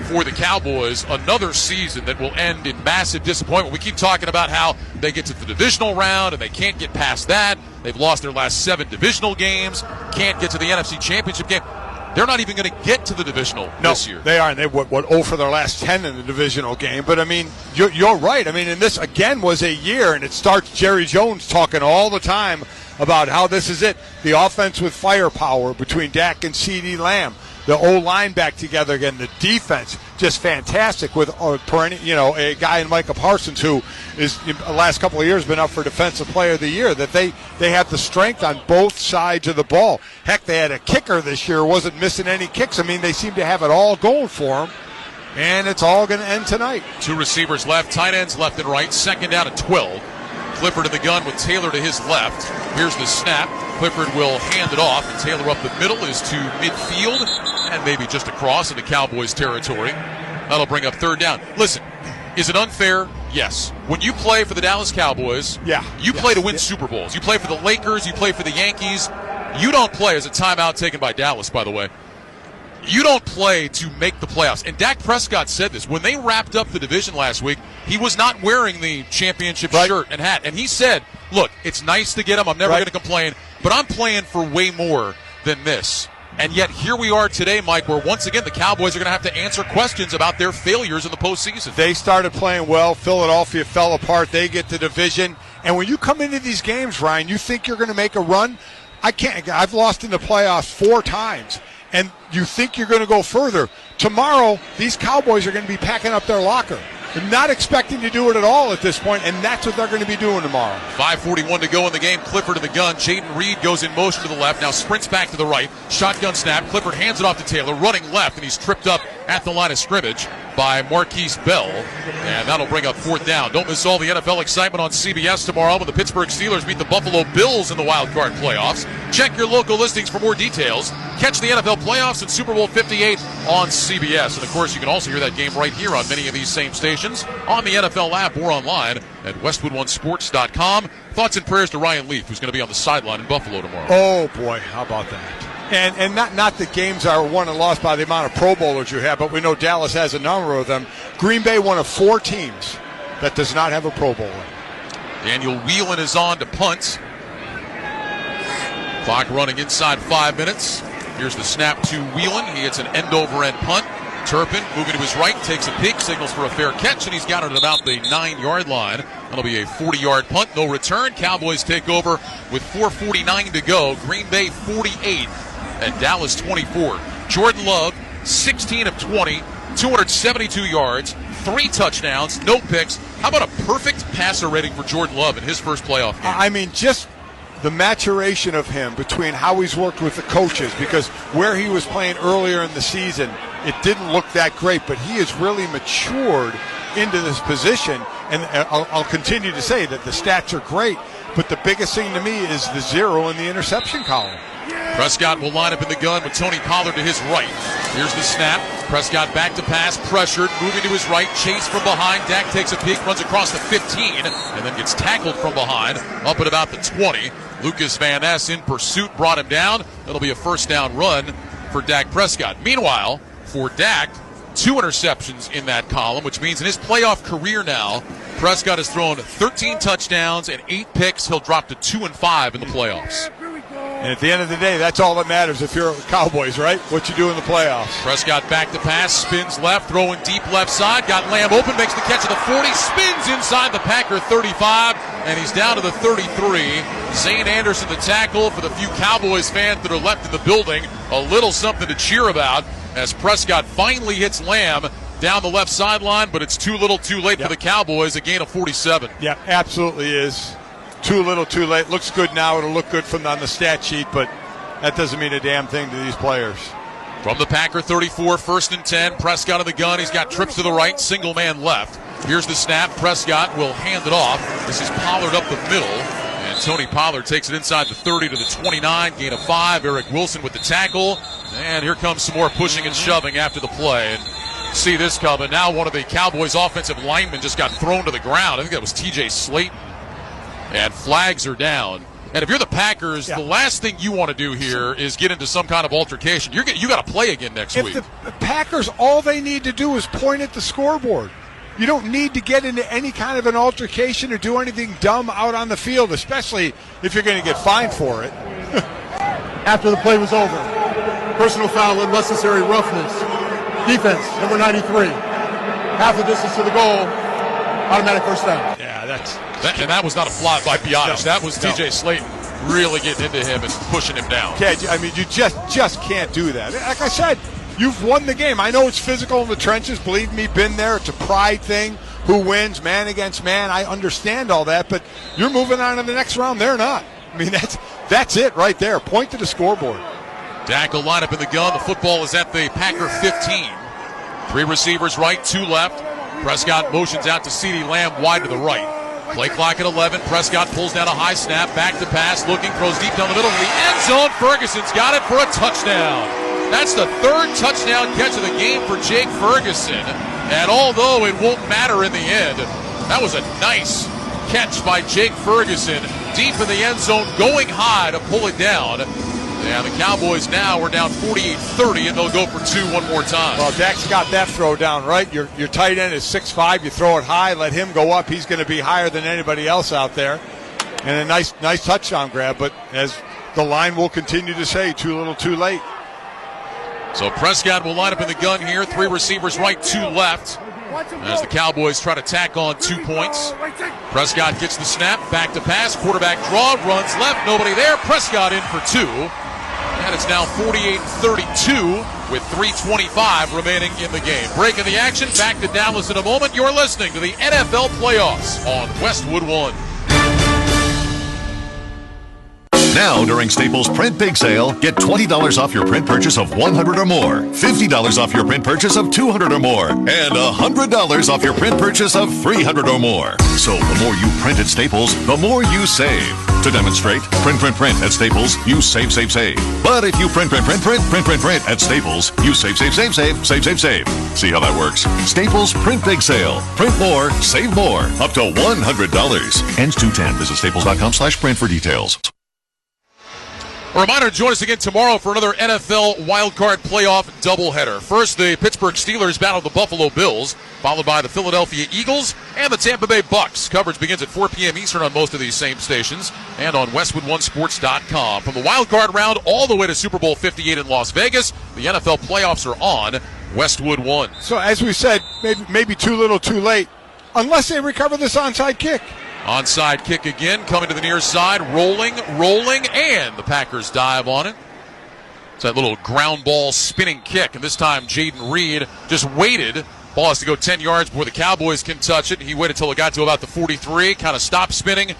for the Cowboys, another season that will end in massive disappointment. We keep talking about how they get to the divisional round and they can't get past that. They've lost their last 7 divisional games, can't get to the NFC Championship game. They're not even going to get to the divisional this year. They are, and they went 0 for their last 10 in the divisional game. But, I mean, you're right. I mean, and this, again, was a year, and it starts Jerry Jones talking all the time about how this is it. The offense with firepower between Dak and CeeDee Lamb. The O-line back together again. The defense just fantastic with a guy in Micah Parsons who is the last couple of years been up for Defensive Player of the Year. That they have the strength on both sides of the ball. Heck, they had a kicker this year, wasn't missing any kicks. I mean, they seem to have it all going for them. And it's all going to end tonight. 2 receivers left, tight ends left and right. Second down and 12. Clifford in the gun with Taylor to his left. Here's the snap. Clifford will hand it off, and Taylor up the middle is to midfield and maybe just across into Cowboys territory. That'll bring up third down. Listen, is it unfair? Yes. When you play for the Dallas Cowboys, you play to win Super Bowls. You play for the Lakers, you play for the Yankees. You don't play as a timeout taken by Dallas, by the way. You don't play to make the playoffs. And Dak Prescott said this. When they wrapped up the division last week, he was not wearing the championship shirt and hat. And he said, look, it's nice to get them. I'm never going to complain. But I'm playing for way more than this. And yet here we are today, Mike, where once again the Cowboys are going to have to answer questions about their failures in the postseason. They started playing well. Philadelphia fell apart. They get the division. And when you come into these games, Ryan, you think you're going to make a run. I've lost in the playoffs 4 times. And you think you're going to go further. Tomorrow, these Cowboys are going to be packing up their locker. They're not expecting to do it at all at this point, and that's what they're going to be doing tomorrow. 5:41 to go in the game. Clifford in the gun. Jaden Reed goes in motion to the left. Now sprints back to the right. Shotgun snap. Clifford hands it off to Taylor. Running left, and he's tripped up at the line of scrimmage by Marquise Bell. And that'll bring up fourth down. Don't miss all the NFL excitement on CBS tomorrow when the Pittsburgh Steelers meet the Buffalo Bills in the Wild Card playoffs. Check your local listings for more details. Catch the NFL playoffs and Super Bowl 58 on CBS. And, of course, you can also hear that game right here on many of these same stations, on the NFL app or online at westwood1sports.com. Thoughts and prayers to Ryan Leaf, who's going to be on the sideline in Buffalo tomorrow. Oh, boy, how about that? And not that games are won and lost by the amount of Pro Bowlers you have, but we know Dallas has a number of them. Green Bay, one of 4 teams that does not have a Pro Bowler. Daniel Whelan is on to punt. Clock running inside 5 minutes. Here's the snap to Whelan. He hits an end-over-end punt. Turpin moving to his right, takes a peek, signals for a fair catch, and he's got it at about the 9-yard line. That'll be a 40-yard punt, no return. Cowboys take over with 4:49 to go. Green Bay 48 and Dallas 24. Jordan Love, 16 of 20, 272 yards, 3 touchdowns, no picks. How about a perfect passer rating for Jordan Love in his first playoff game? I mean, just the maturation of him between how he's worked with the coaches, because where he was playing earlier in the season, it didn't look that great, but he has really matured into this position. And I'll continue to say that the stats are great, but the biggest thing to me is the 0 in the interception column. Prescott will line up in the gun with Tony Pollard to his right. Here's the snap. Prescott back to pass, pressured, moving to his right, chase from behind. Dak takes a peek, runs across the 15, and then gets tackled from behind, up at about the 20. Lucas Van Ness in pursuit, brought him down. That'll be a first down run for Dak Prescott. Meanwhile, for Dak, 2 interceptions in that column, which means in his playoff career now, Prescott has thrown 13 touchdowns and 8 picks. He'll drop to 2-5 in the playoffs. And at the end of the day, that's all that matters if you're Cowboys, right? What you do in the playoffs. Prescott back to pass, spins left, throwing deep left side. Got Lamb open, makes the catch at the 40, spins inside the Packer 35, and he's down to the 33. Zane Anderson, the tackle for the few Cowboys fans that are left in the building. A little something to cheer about as Prescott finally hits Lamb down the left sideline, but it's too little too late for the Cowboys, a gain of 47. Yeah, absolutely is. Too little, too late. Looks good now. It'll look good on the stat sheet, but that doesn't mean a damn thing to these players. From the Packer 34, 1st and 10. Prescott on the gun. He's got trips to the right, single man left. Here's the snap. Prescott will hand it off. This is Pollard up the middle, and Tony Pollard takes it inside the 30 to the 29, gain of 5. Eric Wilson with the tackle, and here comes some more pushing and shoving after the play. And see this coming. Now one of the Cowboys' offensive linemen just got thrown to the ground. I think that was T.J. Slayton. And flags are down. And if you're the Packers, the last thing you want to do here is get into some kind of altercation. You got to play again next week. If the Packers, all they need to do is point at the scoreboard. You don't need to get into any kind of an altercation or do anything dumb out on the field, especially if you're going to get fined for it. After the play was over, personal foul, unnecessary roughness. Defense, number 93. Half the distance to the goal, automatic first down. Yeah, and that was not a fly by Biotis. That was T.J. Slayton really getting into him and pushing him down. I mean, you just can't do that. Like I said, you've won the game. I know it's physical in the trenches. Believe me, been there. It's a pride thing. Who wins, man against man. I understand all that, but you're moving on to the next round. They're not. I mean, that's it right there. Point to the scoreboard. Dak will line up in the gun. The football is at the Packer 15. 3 receivers right, 2 left. Prescott motions out to CeeDee Lamb wide to the right. Play clock at 11. Prescott pulls down a high snap, back to pass, looking, throws deep down the middle of the end zone. Ferguson's got it for a touchdown. That's the 3rd touchdown catch of the game for Jake Ferguson. And although it won't matter in the end, that was a nice catch by Jake Ferguson, deep in the end zone, going high to pull it down. And the Cowboys now are down 48-30, and they'll go for 2 one more time. Well, Dak's got that throw down, right? Your tight end is 6'5". You throw it high, let him go up. He's going to be higher than anybody else out there. And a nice touchdown grab, but as the line will continue to say, too little, too late. So Prescott will line up in the gun here. 3 receivers right, 2 left. As the Cowboys try to tack on 2 points. Prescott gets the snap, back to pass, quarterback draw, runs left, nobody there. Prescott in for 2. And it's now 48-32 with 3:25 remaining in the game. Breaking the action, back to Dallas in a moment. You're listening to the NFL Playoffs on Westwood One. Now, during Staples Print Big Sale, get $20 off your print purchase of $100 or more, $50 off your print purchase of $200 or more, and $100 off your print purchase of $300 or more. So the more you print at Staples, the more you save. To demonstrate, print at Staples, you save. But if you print at Staples, you save. See how that works? Staples Print Big Sale. Print more, save more. Up to $100. Ends 2/10. Visit staples.com/print for details. A reminder to join us again tomorrow for another NFL wildcard playoff doubleheader. First, the Pittsburgh Steelers battle the Buffalo Bills, followed by the Philadelphia Eagles and the Tampa Bay Bucks. Coverage begins at 4 p.m. Eastern on most of these same stations and on WestwoodOneSports.com. From the wildcard round all the way to Super Bowl 58 in Las Vegas, the NFL playoffs are on Westwood One. So as we said, maybe too little, too late, unless they recover this onside kick. Onside kick again, coming to the near side, rolling, and the Packers dive on it. It's that little ground ball spinning kick, and this time Jaden Reed just waited. Ball has to go 10 yards before the Cowboys can touch it. He waited till it got to about the 43, kind of stopped spinning,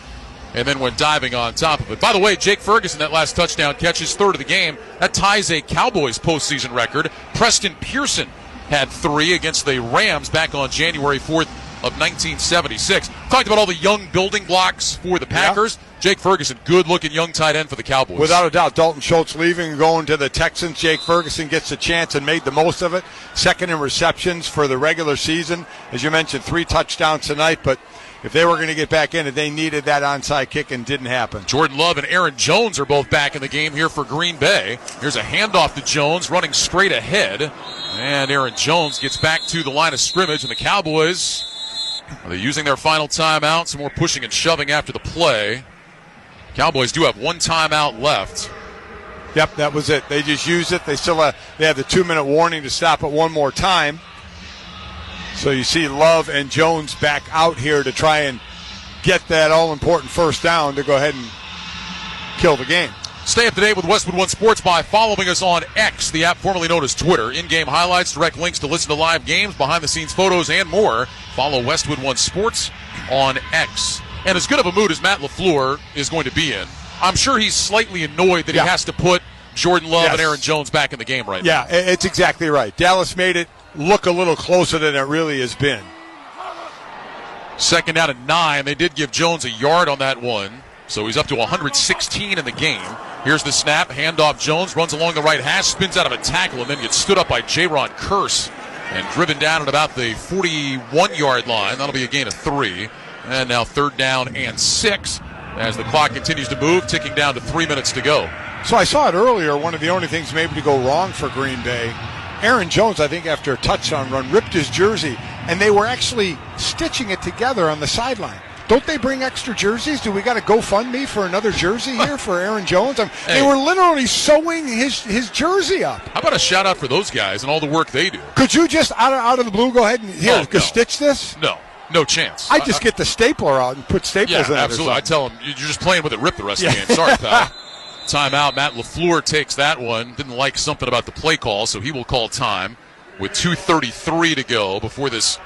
and then went diving on top of it. By the way, Jake Ferguson, that last touchdown catch, his 3rd of the game. That ties a Cowboys postseason record. Preston Pearson had 3 against the Rams back on January 4th, of 1976. Talked about all the young building blocks for the Packers. Yeah. Jake Ferguson, good-looking young tight end for the Cowboys. Without a doubt, Dalton Schultz leaving and going to the Texans. Jake Ferguson gets a chance and made the most of it. Second in receptions for the regular season. As you mentioned, 3 touchdowns tonight, but if they were going to get back in it, they needed that onside kick and didn't happen. Jordan Love and Aaron Jones are both back in the game here for Green Bay. Here's a handoff to Jones, running straight ahead. And Aaron Jones gets back to the line of scrimmage, and the Cowboys, are they using their final timeout? Some more pushing and shoving after the play. Cowboys do have 1 timeout left. Yep, that was it. They just used it. They still have the 2-minute warning to stop it one more time. So you see Love and Jones back out here to try and get that all-important first down to go ahead and kill the game. Stay up to date with Westwood One Sports by following us on X, the app formerly known as Twitter. In-game highlights, direct links to listen to live games, behind-the-scenes photos, and more. Follow Westwood One Sports on X. And as good of a mood as Matt LaFleur is going to be in, I'm sure he's slightly annoyed that he has to put Jordan Love and Aaron Jones back in the game right now. Yeah, it's exactly right. Dallas made it look a little closer than it really has been. 2nd down and 9. They did give Jones a yard on that one, so he's up to 116 in the game. Here's the snap, handoff Jones, runs along the right hash, spins out of a tackle, and then gets stood up by Jaron Kearse and driven down at about the 41-yard line. That'll be a gain of 3. And now 3rd down and 6 as the clock continues to move, ticking down to 3 minutes to go. So I saw it earlier, one of the only things maybe to go wrong for Green Bay. Aaron Jones, I think after a touchdown run, ripped his jersey, and they were actually stitching it together on the sideline. Don't they bring extra jerseys? Do we got to GoFundMe for another jersey here for Aaron Jones? They were literally sewing his jersey up. How about a shout-out for those guys and all the work they do? Could you just, out of the blue, go ahead and stitch this? No chance. I just get the stapler out and put staples in it. Absolutely. I tell them, you're just playing with it, rip the rest of the game. Sorry, pal. Timeout. Matt LaFleur takes that one. Didn't like something about the play call, so he will call time with 2:33 to go before this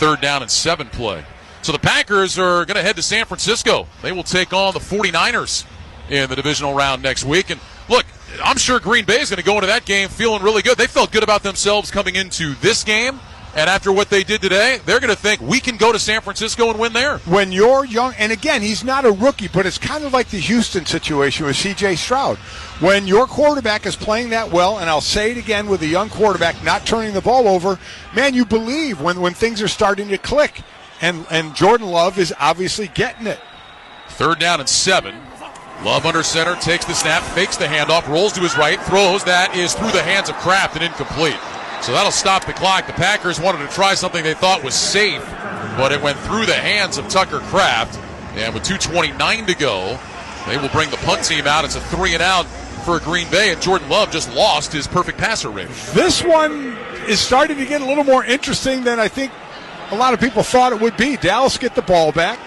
3rd down and 7 play. So the Packers are going to head to San Francisco. They will take on the 49ers in the divisional round next week. And look, I'm sure Green Bay is going to go into that game feeling really good. They felt good about themselves coming into this game. And after what they did today, they're going to think we can go to San Francisco and win there. When you're young, and again, he's not a rookie, but it's kind of like the Houston situation with C.J. Stroud. When your quarterback is playing that well, and I'll say it again with a young quarterback not turning the ball over, man, you believe when things are starting to click. And Jordan Love is obviously getting it. 3rd down and 7. Love under center, takes the snap, fakes the handoff, rolls to his right, throws. That is through the hands of Kraft and incomplete. So that'll stop the clock. The Packers wanted to try something they thought was safe, but it went through the hands of Tucker Kraft. And with 2:29 to go, they will bring the punt team out. It's a 3-and-out for Green Bay, and Jordan Love just lost his perfect passer rating. This one is starting to get a little more interesting than I think a lot of people thought it would be. Dallas get the ball back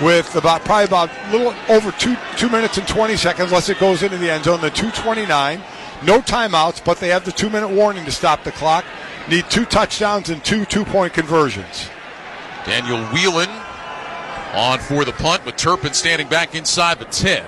with probably about a little over 2 minutes and 20 seconds, unless it goes into the end zone. The 2:29. No timeouts, but they have the 2-minute warning to stop the clock. Need 2 touchdowns and 2 two-point conversions. Daniel Whelan on for the punt with Turpin standing back inside the 10.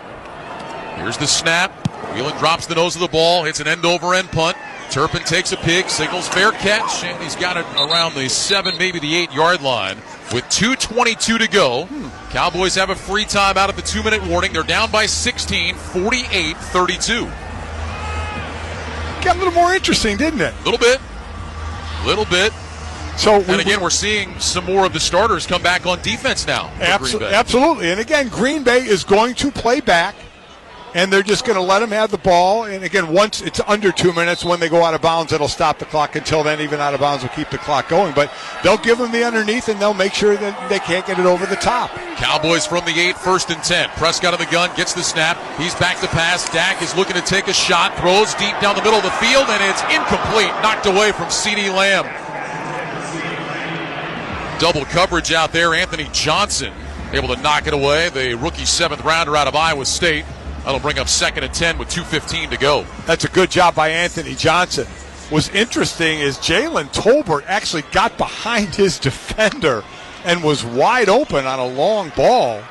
Here's the snap. Whelan drops the nose of the ball, hits an end-over-end punt. Turpin takes a pick, signals fair catch, and he's got it around the 7, maybe the 8-yard line. With 2:22 to go, Cowboys have a free time out of the 2-minute warning. They're down by 16, 48-32. Got a little more interesting, didn't it? Little bit. So, and again, we're seeing some more of the starters come back on defense now. Absolutely. And again, Green Bay is going to play back, and they're just going to let them have the ball. And again, once it's under 2 minutes, when they go out of bounds, it'll stop the clock. Until then, even out of bounds will keep the clock going. But they'll give them the underneath, and they'll make sure that they can't get it over the top. Cowboys from the 8, 1st and 10. Prescott on the gun, gets the snap. He's back to pass. Dak is looking to take a shot, throws deep down the middle of the field, and it's incomplete. Knocked away from CeeDee Lamb. Double coverage out there. Anthony Johnson able to knock it away. The rookie 7th rounder out of Iowa State. That'll bring up 2nd and 10 with 2:15 to go. That's a good job by Anthony Johnson. What's interesting is Jalen Tolbert actually got behind his defender and was wide open on a long ball.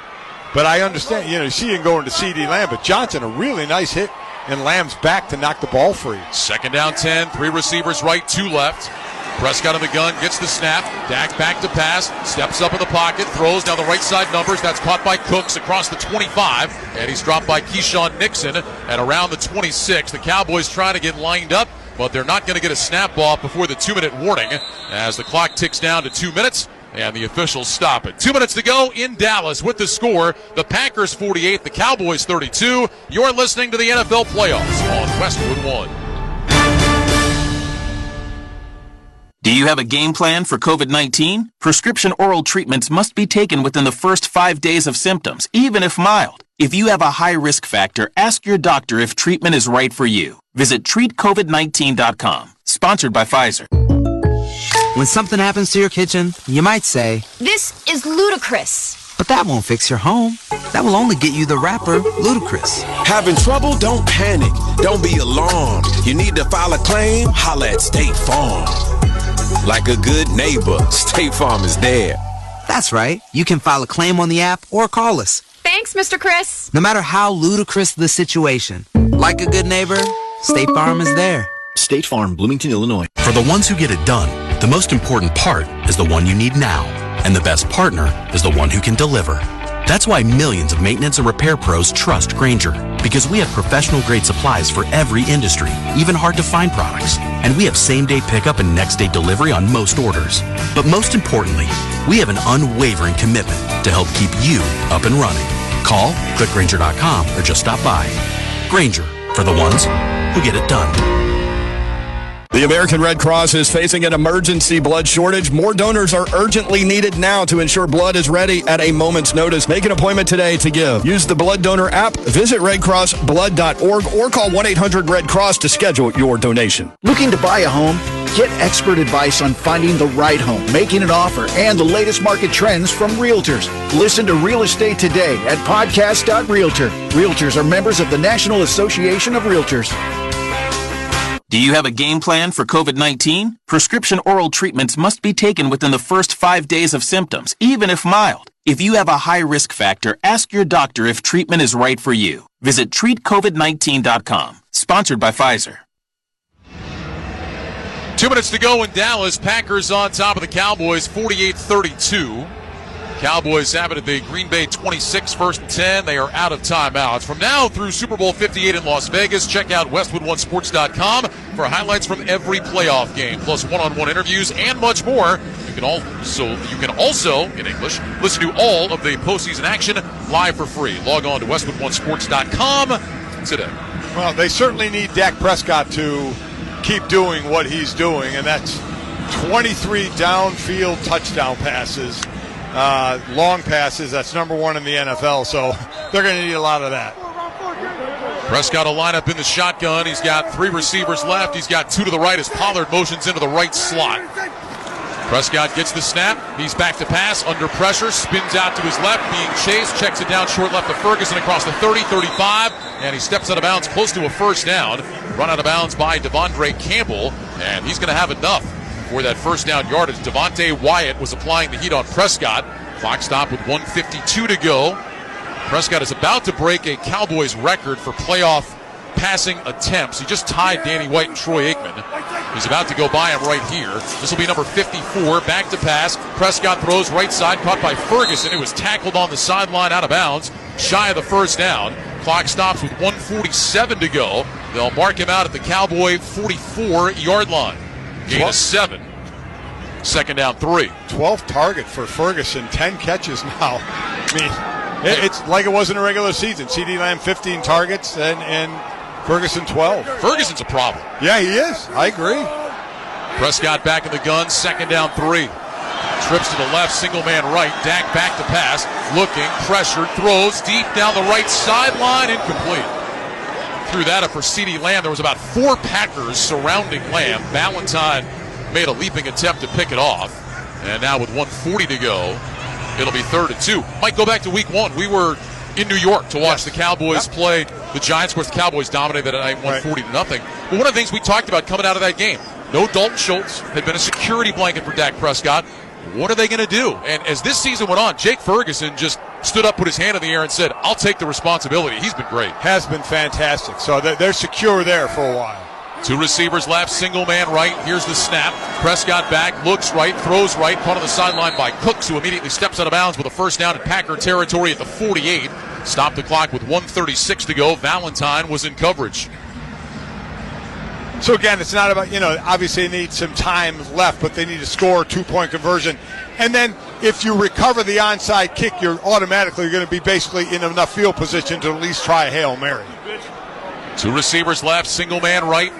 But I understand, you see him going to CeeDee Lamb, but Johnson, a really nice hit in Lamb's back to knock the ball free. 2nd down 10, 3 receivers right, 2 left. Prescott on the gun, gets the snap. Dak back to pass, steps up in the pocket, throws down the right side numbers. That's caught by Cooks across the 25, and he's dropped by Keyshawn Nixon at around the 26. The Cowboys trying to get lined up, but they're not going to get a snap off before the 2-minute warning as the clock ticks down to 2 minutes. And the officials stop it. 2 minutes to go in Dallas with the score. The Packers 48, the Cowboys 32. You're listening to the NFL playoffs on Westwood 1. Do you have a game plan for COVID-19? Prescription oral treatments must be taken within the first 5 days of symptoms, even if mild. If you have a high risk factor, ask your doctor if treatment is right for you. Visit treatcovid19.com. Sponsored by Pfizer. When something happens to your kitchen, you might say, "This is ludicrous." But that won't fix your home. That will only get you the rapper, Ludacris. Having trouble? Don't panic. Don't be alarmed. You need to file a claim? Holla at State Farm. Like a good neighbor, State Farm is there. That's right. You can file a claim on the app or call us. Thanks, Mr. Chris. No matter how ludicrous the situation, like a good neighbor, State Farm is there. State Farm, Bloomington, Illinois. For the ones who get it done, the most important part is the one you need now. And the best partner is the one who can deliver. That's why millions of maintenance and repair pros trust Grainger. Because we have professional-grade supplies for every industry, even hard-to-find products. And we have same-day pickup and next-day delivery on most orders. But most importantly, we have an unwavering commitment to help keep you up and running. Call, click Grainger.com, or just stop by. Grainger, for the ones who get it done. The American Red Cross is facing an emergency blood shortage. More donors are urgently needed now to ensure blood is ready at a moment's notice. Make an appointment today to give. Use the Blood Donor app, visit redcrossblood.org, or call 1-800-RED-CROSS to schedule your donation. Looking to buy a home? Get expert advice on finding the right home, making an offer, and the latest market trends from realtors. Listen to Real Estate Today at podcast.realtor. Realtors are members of the National Association of Realtors. Do you have a game plan for COVID-19? Prescription oral treatments must be taken within the first 5 days of symptoms, even if mild. If you have a high risk factor, ask your doctor if treatment is right for you. Visit treatcovid19.com. Sponsored by Pfizer. 2 minutes to go in Dallas. Packers on top of the Cowboys, 48-32. Cowboys have it at the Green Bay 26, 1st and 10. They are out of timeouts. From now through Super Bowl 58 in Las Vegas, check out westwood1sports.com for highlights from every playoff game, plus one-on-one interviews and much more. You can also, in English, listen to all of the postseason action live for free. Log on to westwood1sports.com today. Well, they certainly need Dak Prescott to keep doing what he's doing, and that's 23 downfield touchdown passes. Long passes, that's number one in the NFL, so they're going to need a lot of that. Prescott will line up in the shotgun. He's got 3 receivers left. He's got 2 to the right as Pollard motions into the right slot. Prescott gets the snap. He's back to pass, under pressure, spins out to his left, being chased, checks it down short left to Ferguson across the 30, 35, and he steps out of bounds close to a first down. Run out of bounds by Devondre Campbell, and he's going to have enough for that first down yardage. Devontae Wyatt was applying the heat on Prescott. Clock stop with 1:52 to go. Prescott is about to break a Cowboys record for playoff passing attempts. He just tied Danny White and Troy Aikman. He's about to go by him right here. This will be number 54. Back to pass. Prescott throws right side, caught by Ferguson. It was tackled on the sideline out of bounds, shy of the first down. Clock stops with 1:47 to go. They'll mark him out at the Cowboy 44-yard line. Gain of 7. Second down 3. 12th target for Ferguson, 10 catches now. I mean, it's like it was in a regular season. CeeDee Lamb 15 targets and Ferguson 12. Ferguson's a problem. Yeah, he is. I agree. Prescott back in the gun, second down 3. Trips to the left, single man right. Dak back to pass, looking, pressured, throws deep down the right sideline, incomplete. Threw that up for CeeDee Lamb. There was about 4 Packers surrounding Lamb. Valentine made a leaping attempt to pick it off. And now with 1:40 to go, it'll be 3rd and 2. Might go back to week 1. We were in New York to watch the Cowboys play the Giants. Of course, the Cowboys dominated that night 140 to nothing. But one of the things we talked about coming out of that game, no Dalton Schultz, had been a security blanket for Dak Prescott. What are they going to do? And as this season went on, Jake Ferguson just stood up, put his hand in the air, and said, I'll take the responsibility. He's been great. Has been fantastic. So they're secure there for a while. Two receivers left, single man right. Here's the snap. Prescott back, looks right, throws right. Caught on the sideline by Cooks, who immediately steps out of bounds with a first down in Packer territory at the 48. Stopped the clock with 1:36 to go. Valentine was in coverage. So again, it's not about, obviously they need some time left, but they need to score a 2-point conversion. And then if you recover the onside kick, you're automatically going to be basically in enough field position to at least try a Hail Mary. Two receivers left, single man right.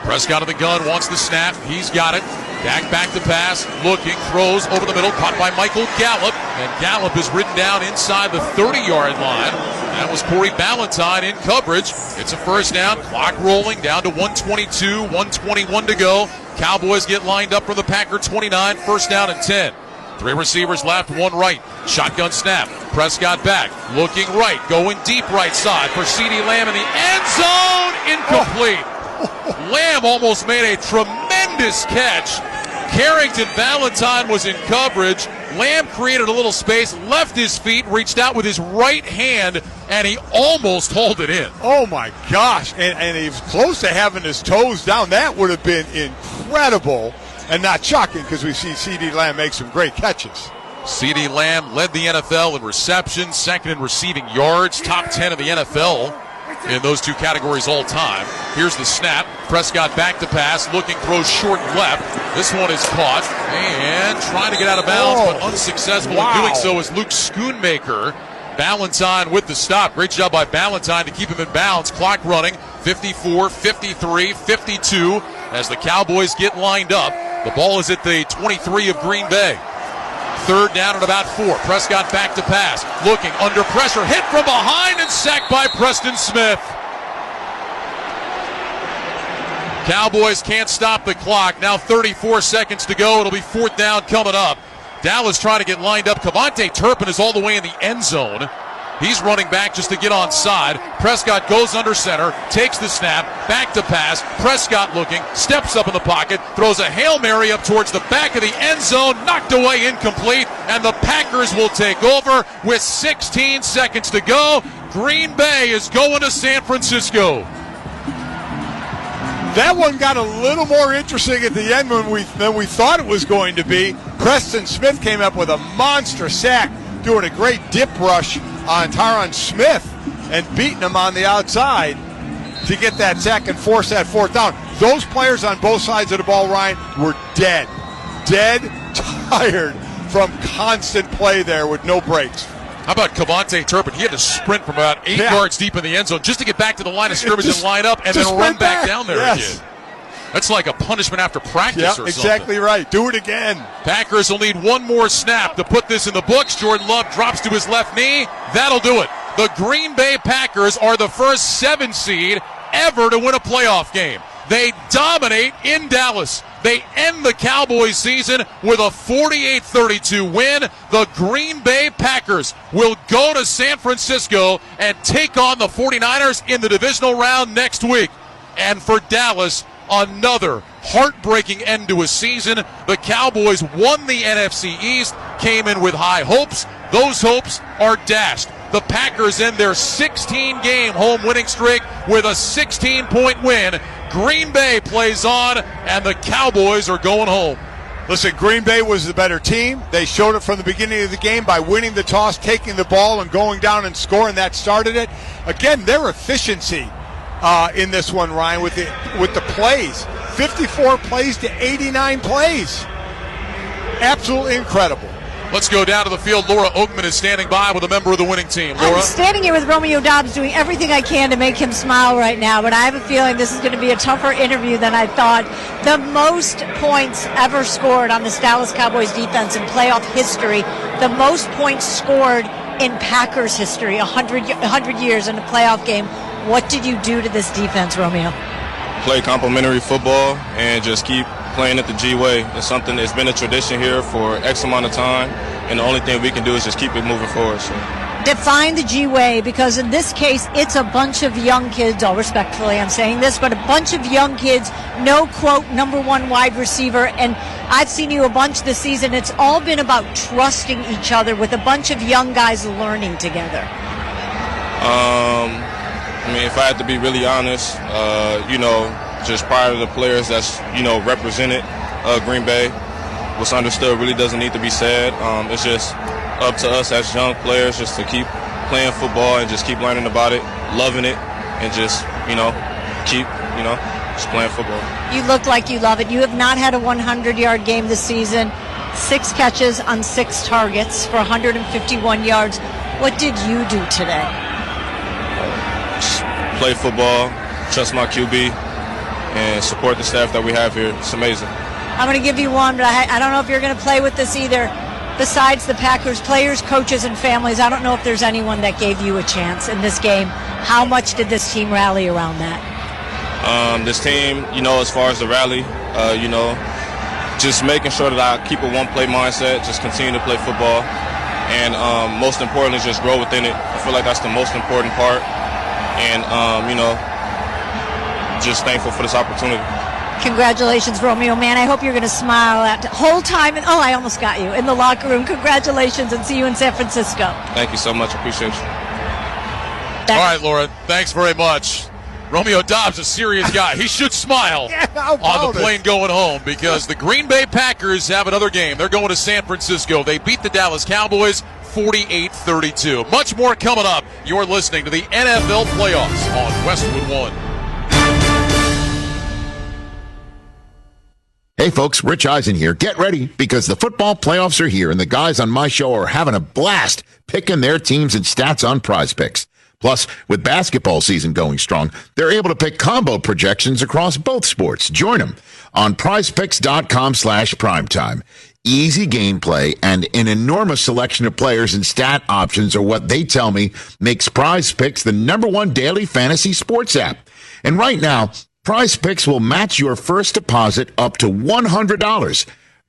Prescott of the gun, wants the snap. He's got it. Dak back to pass, looking, throws over the middle, caught by Michael Gallup. And Gallup is ridden down inside the 30-yard line. That was Corey Ballantyne in coverage. It's a first down, clock rolling down to 122, 121 to go. Cowboys get lined up from the Packer 29, first down and 10. Three receivers left, one right. Shotgun snap. Prescott back, looking right, going deep right side for CeeDee Lamb in the end zone. Incomplete. Lamb almost made a tremendous catch. Carrington Valentine was in coverage. Lamb created a little space, left his feet, reached out with his right hand, and he almost hauled it in. Oh, my gosh. And he was close to having his toes down. That would have been incredible and not shocking because we see CeeDee Lamb make some great catches. CeeDee Lamb led the NFL in receptions, second in receiving yards, top 10 in the NFL in those two categories all time. Here's the snap. Prescott back to pass, looking, throws short left. This one is caught and trying to get out of bounds, but unsuccessful in doing so is Luke Schoonmaker. Ballantyne with the stop. Great job by Ballantyne to keep him in bounds. Clock running, 54, 53, 52 as the Cowboys get lined up. The ball is at the 23 of Green Bay. Third down at about 4. Prescott back to pass. Looking, under pressure, hit from behind and sacked by Preston Smith. Cowboys can't stop the clock. Now 34 seconds to go. It'll be fourth down coming up. Dallas trying to get lined up. Cavante Turpin is all the way in the end zone. He's running back just to get onside. Prescott goes under center, takes the snap, back to pass. Prescott looking, steps up in the pocket, throws a Hail Mary up towards the back of the end zone, knocked away, incomplete, and the Packers will take over with 16 seconds to go. Green Bay is going to San Francisco. That one got a little more interesting at the end than we thought it was going to be. Preston Smith came up with a monster sack, doing a great dip rush on Tyron Smith and beating him on the outside to get that sack and force that fourth down. Those players on both sides of the ball, Ryan, were dead, tired from constant play there with no breaks. How about Cavante Turpin? He had to sprint from about 8 yards deep in the end zone just to get back to the line of scrimmage and line up and then run back down there again. That's like a punishment after practice or something. Exactly right. Do it again. Packers will need one more snap to put this in the books. Jordan Love drops to his left knee. That'll do it. The Green Bay Packers are the first 7 seed ever to win a playoff game. They dominate in Dallas. They end the Cowboys season with a 48-32 win. The Green Bay Packers will go to San Francisco and take on the 49ers in the divisional round next week. And for Dallas, another heartbreaking end to a season. The Cowboys won the NFC East, came in with high hopes. Those hopes are dashed. The Packers end their 16-game home winning streak with a 16-point win. Green Bay plays on, and the Cowboys are going home. Listen, Green Bay was the better team. They showed it from the beginning of the game by winning the toss, taking the ball, and going down and scoring. That started it. Again, their efficiency in this one, Ryan, with the plays. 54 plays to 89 plays. Absolutely incredible. Let's go down to the field. Laura Oakman is standing by with a member of the winning team. Laura? I'm standing here with Romeo Dobbs doing everything I can to make him smile right now, but I have a feeling this is going to be a tougher interview than I thought. The most points ever scored on this Dallas Cowboys defense in playoff history, the most points scored in Packers history, 100 years in a playoff game. What did you do to this defense, Romeo? Play complimentary football and just keep playing it the G way. It's something that's been a tradition here for X amount of time, and the only thing we can do is just keep it moving forward. So. Define the G way, because in this case, it's a bunch of young kids, all respectfully I'm saying this, but a bunch of young kids, no, quote, number one wide receiver, and I've seen you a bunch this season. It's all been about trusting each other with a bunch of young guys learning together. I mean, if I had to be really honest, just prior to the players that's, represented Green Bay. What's understood really doesn't need to be said. It's just up to us as young players just to keep playing football and just keep learning about it, loving it, and just, keep, just playing football. You look like you love it. You have not had a 100-yard game this season. 6 catches on 6 targets for 151 yards. What did you do today? Just play football, trust my QB, and support the staff that we have here. It's amazing. I'm going to give you one, but I don't know if you're going to play with this either. Besides the Packers, players, coaches, and families, I don't know if there's anyone that gave you a chance in this game. How much did this team rally around that? This team, as far as the rally, just making sure that I keep a one-play mindset, just continue to play football, and most importantly, just grow within it. I feel like that's the most important part, and, just thankful for this opportunity. Congratulations, Romeo, man. I hope you're going to smile at the whole time. And I almost got you in the locker room. Congratulations, and see you in San Francisco. Thank you so much. Appreciate you. All right, Laura. Thanks very much. Romeo Dobbs, a serious guy. He should smile on the plane going home because the Green Bay Packers have another game. They're going to San Francisco. They beat the Dallas Cowboys 48-32. Much more coming up. You're listening to the NFL Playoffs on Westwood One. Hey folks, Rich Eisen here. Get ready because the football playoffs are here and the guys on my show are having a blast picking their teams and stats on Prize Picks. Plus, with basketball season going strong, they're able to pick combo projections across both sports. Join them on prizepicks.com/primetime. Easy gameplay and an enormous selection of players and stat options are what they tell me makes Prize Picks the #1 daily fantasy sports app. And right now, Prize Picks will match your first deposit up to $100.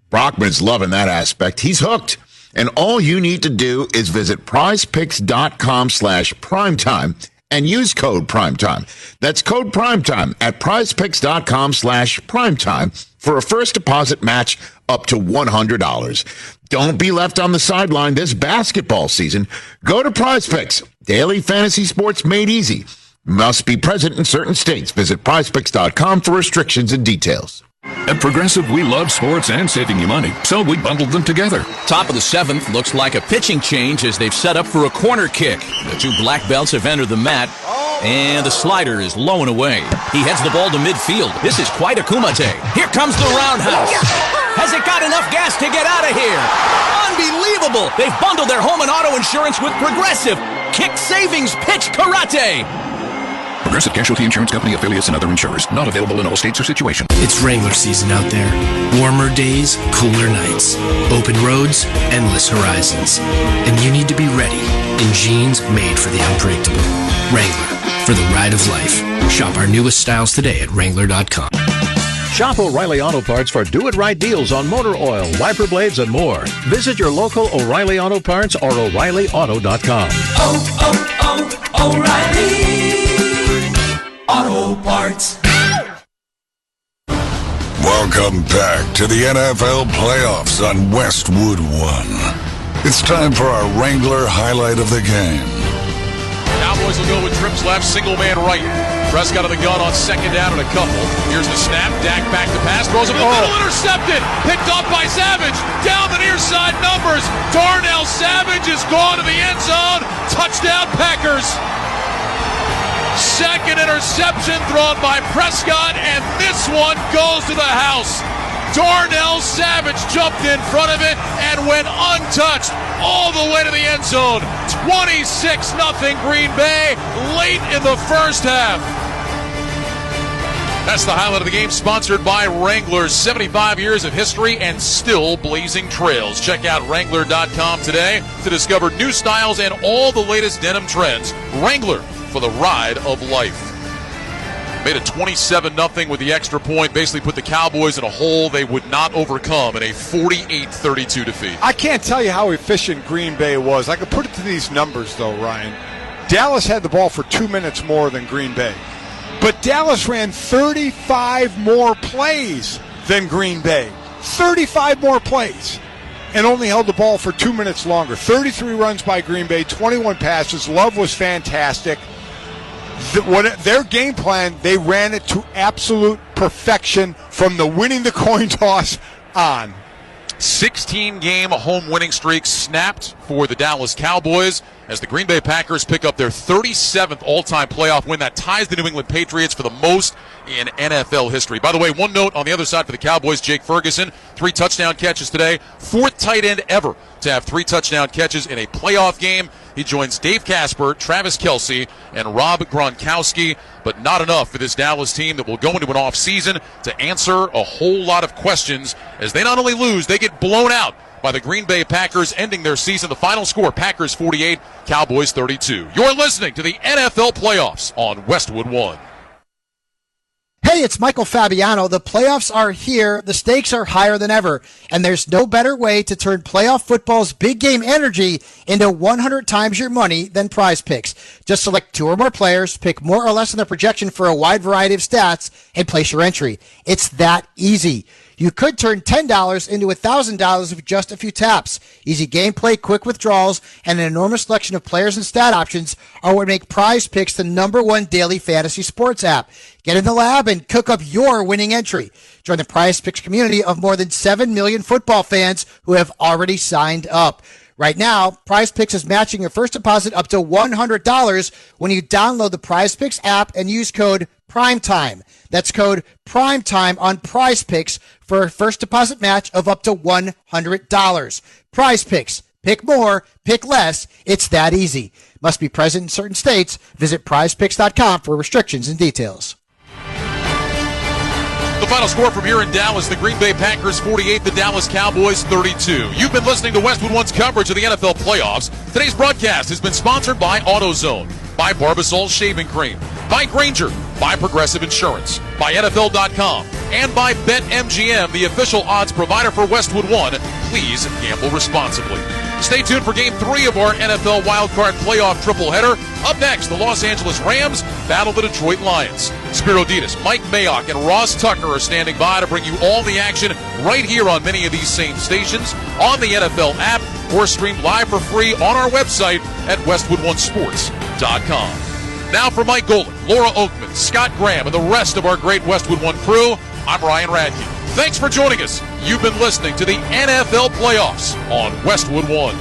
Brockman's loving that aspect. He's hooked. And all you need to do is visit prizepicks.com/primetime and use code primetime. That's code primetime at prizepicks.com/primetime for a first deposit match up to $100. Don't be left on the sideline this basketball season. Go to Prize Picks. Daily fantasy sports made easy. Must be present in certain states. Visit prizepicks.com for restrictions and details. At Progressive, we love sports and saving you money, so we bundled them together. Top of the 7th looks like a pitching change as they've set up for a corner kick. The 2 black belts have entered the mat, and the slider is low and away. He heads the ball to midfield. This is quite a kumite. Here comes the roundhouse. Has it got enough gas to get out of here? Unbelievable! They've bundled their home and auto insurance with Progressive. Kick savings pitch karate. Progressive Casualty Insurance Company, affiliates, and other insurers. Not available in all states or situations. It's Wrangler season out there. Warmer days, cooler nights. Open roads, endless horizons. And you need to be ready in jeans made for the unpredictable. Wrangler, for the ride of life. Shop our newest styles today at Wrangler.com. Shop O'Reilly Auto Parts for do-it-right deals on motor oil, wiper blades, and more. Visit your local O'Reilly Auto Parts or O'ReillyAuto.com. O'Reilly Auto Parts. Welcome back to the NFL Playoffs on Westwood One. It's time for our Wrangler highlight of the game. Cowboys will go with trips left, single man right. Prescott on the gun on second down and a couple. Here's the snap. Dak back to pass. Throws him in the middle. Intercepted. Picked off by Savage. Down the near side numbers. Darnell Savage is gone to the end zone. Touchdown Packers. Second interception thrown by Prescott, and this one goes to the house. Darnell Savage jumped in front of it and went untouched all the way to the end zone. 26-0 Green Bay late in the first half. That's the highlight of the game, sponsored by Wranglers. 75 years of history and still blazing trails. Check out Wrangler.com today to discover new styles and all the latest denim trends. Wrangler, for the ride of life. Made it 27-0 with the extra point. Basically put the Cowboys in a hole they would not overcome in a 48-32 defeat. I can't tell you how efficient Green Bay was. I could put it to these numbers, though, Ryan. Dallas had the ball for 2 minutes more than Green Bay. But Dallas ran 35 more plays than Green Bay. 35 more plays. And only held the ball for 2 minutes longer. 33 runs by Green Bay, 21 passes. Love was fantastic. Their game plan, they ran it to absolute perfection from the winning the coin toss on. 16-game home winning streak snapped for the Dallas Cowboys as the Green Bay Packers pick up their 37th all-time playoff win. That ties the New England Patriots for the most in NFL history. By the way, one note on the other side for the Cowboys, Jake Ferguson, 3 touchdown catches today. 4th tight end ever to have 3 touchdown catches in a playoff game. He joins Dave Casper, Travis Kelce, and Rob Gronkowski, but not enough for this Dallas team that will go into an off-season to answer a whole lot of questions as they not only lose, they get blown out by the Green Bay Packers, ending their season. The final score, Packers 48, Cowboys 32. You're listening to the NFL Playoffs on Westwood One. Hey, it's Michael Fabiano. The playoffs are here. The stakes are higher than ever. And there's no better way to turn playoff football's big game energy into 100 times your money than Prize Picks. Just select 2 or more players, pick more or less in their projection for a wide variety of stats, and place your entry. It's that easy. You could turn $10 into $1,000 with just a few taps. Easy gameplay, quick withdrawals, and an enormous selection of players and stat options are what make Prize Picks the #1 daily fantasy sports app. Get in the lab and cook up your winning entry. Join the Prize Picks community of more than 7 million football fans who have already signed up. Right now, Prize Picks is matching your first deposit up to $100 when you download the Prize Picks app and use code PRIMETIME. That's code PRIMETIME on Prize Picks for a first deposit match of up to $100. Prize Picks. Pick more, pick less. It's that easy. Must be present in certain states. Visit prizepicks.com for restrictions and details. The final score from here in Dallas, the Green Bay Packers 48, the Dallas Cowboys 32. You've been listening to Westwood One's coverage of the NFL playoffs. Today's broadcast has been sponsored by AutoZone, by Barbasol Shaving Cream, by Grainger, by Progressive Insurance, by NFL.com, and by BetMGM, the official odds provider for Westwood One. Please gamble responsibly. Stay tuned for Game 3 of our NFL wildcard playoff tripleheader. Up next, the Los Angeles Rams battle the Detroit Lions. Spiro Ditas, Mike Mayock, and Ross Tucker are standing by to bring you all the action right here on many of these same stations, on the NFL app, or streamed live for free on our website at westwoodonesports.com. Now for Mike Golick, Laura Oakman, Scott Graham, and the rest of our great Westwood One crew, I'm Ryan Radke. Thanks for joining us. You've been listening to the NFL Playoffs on Westwood One.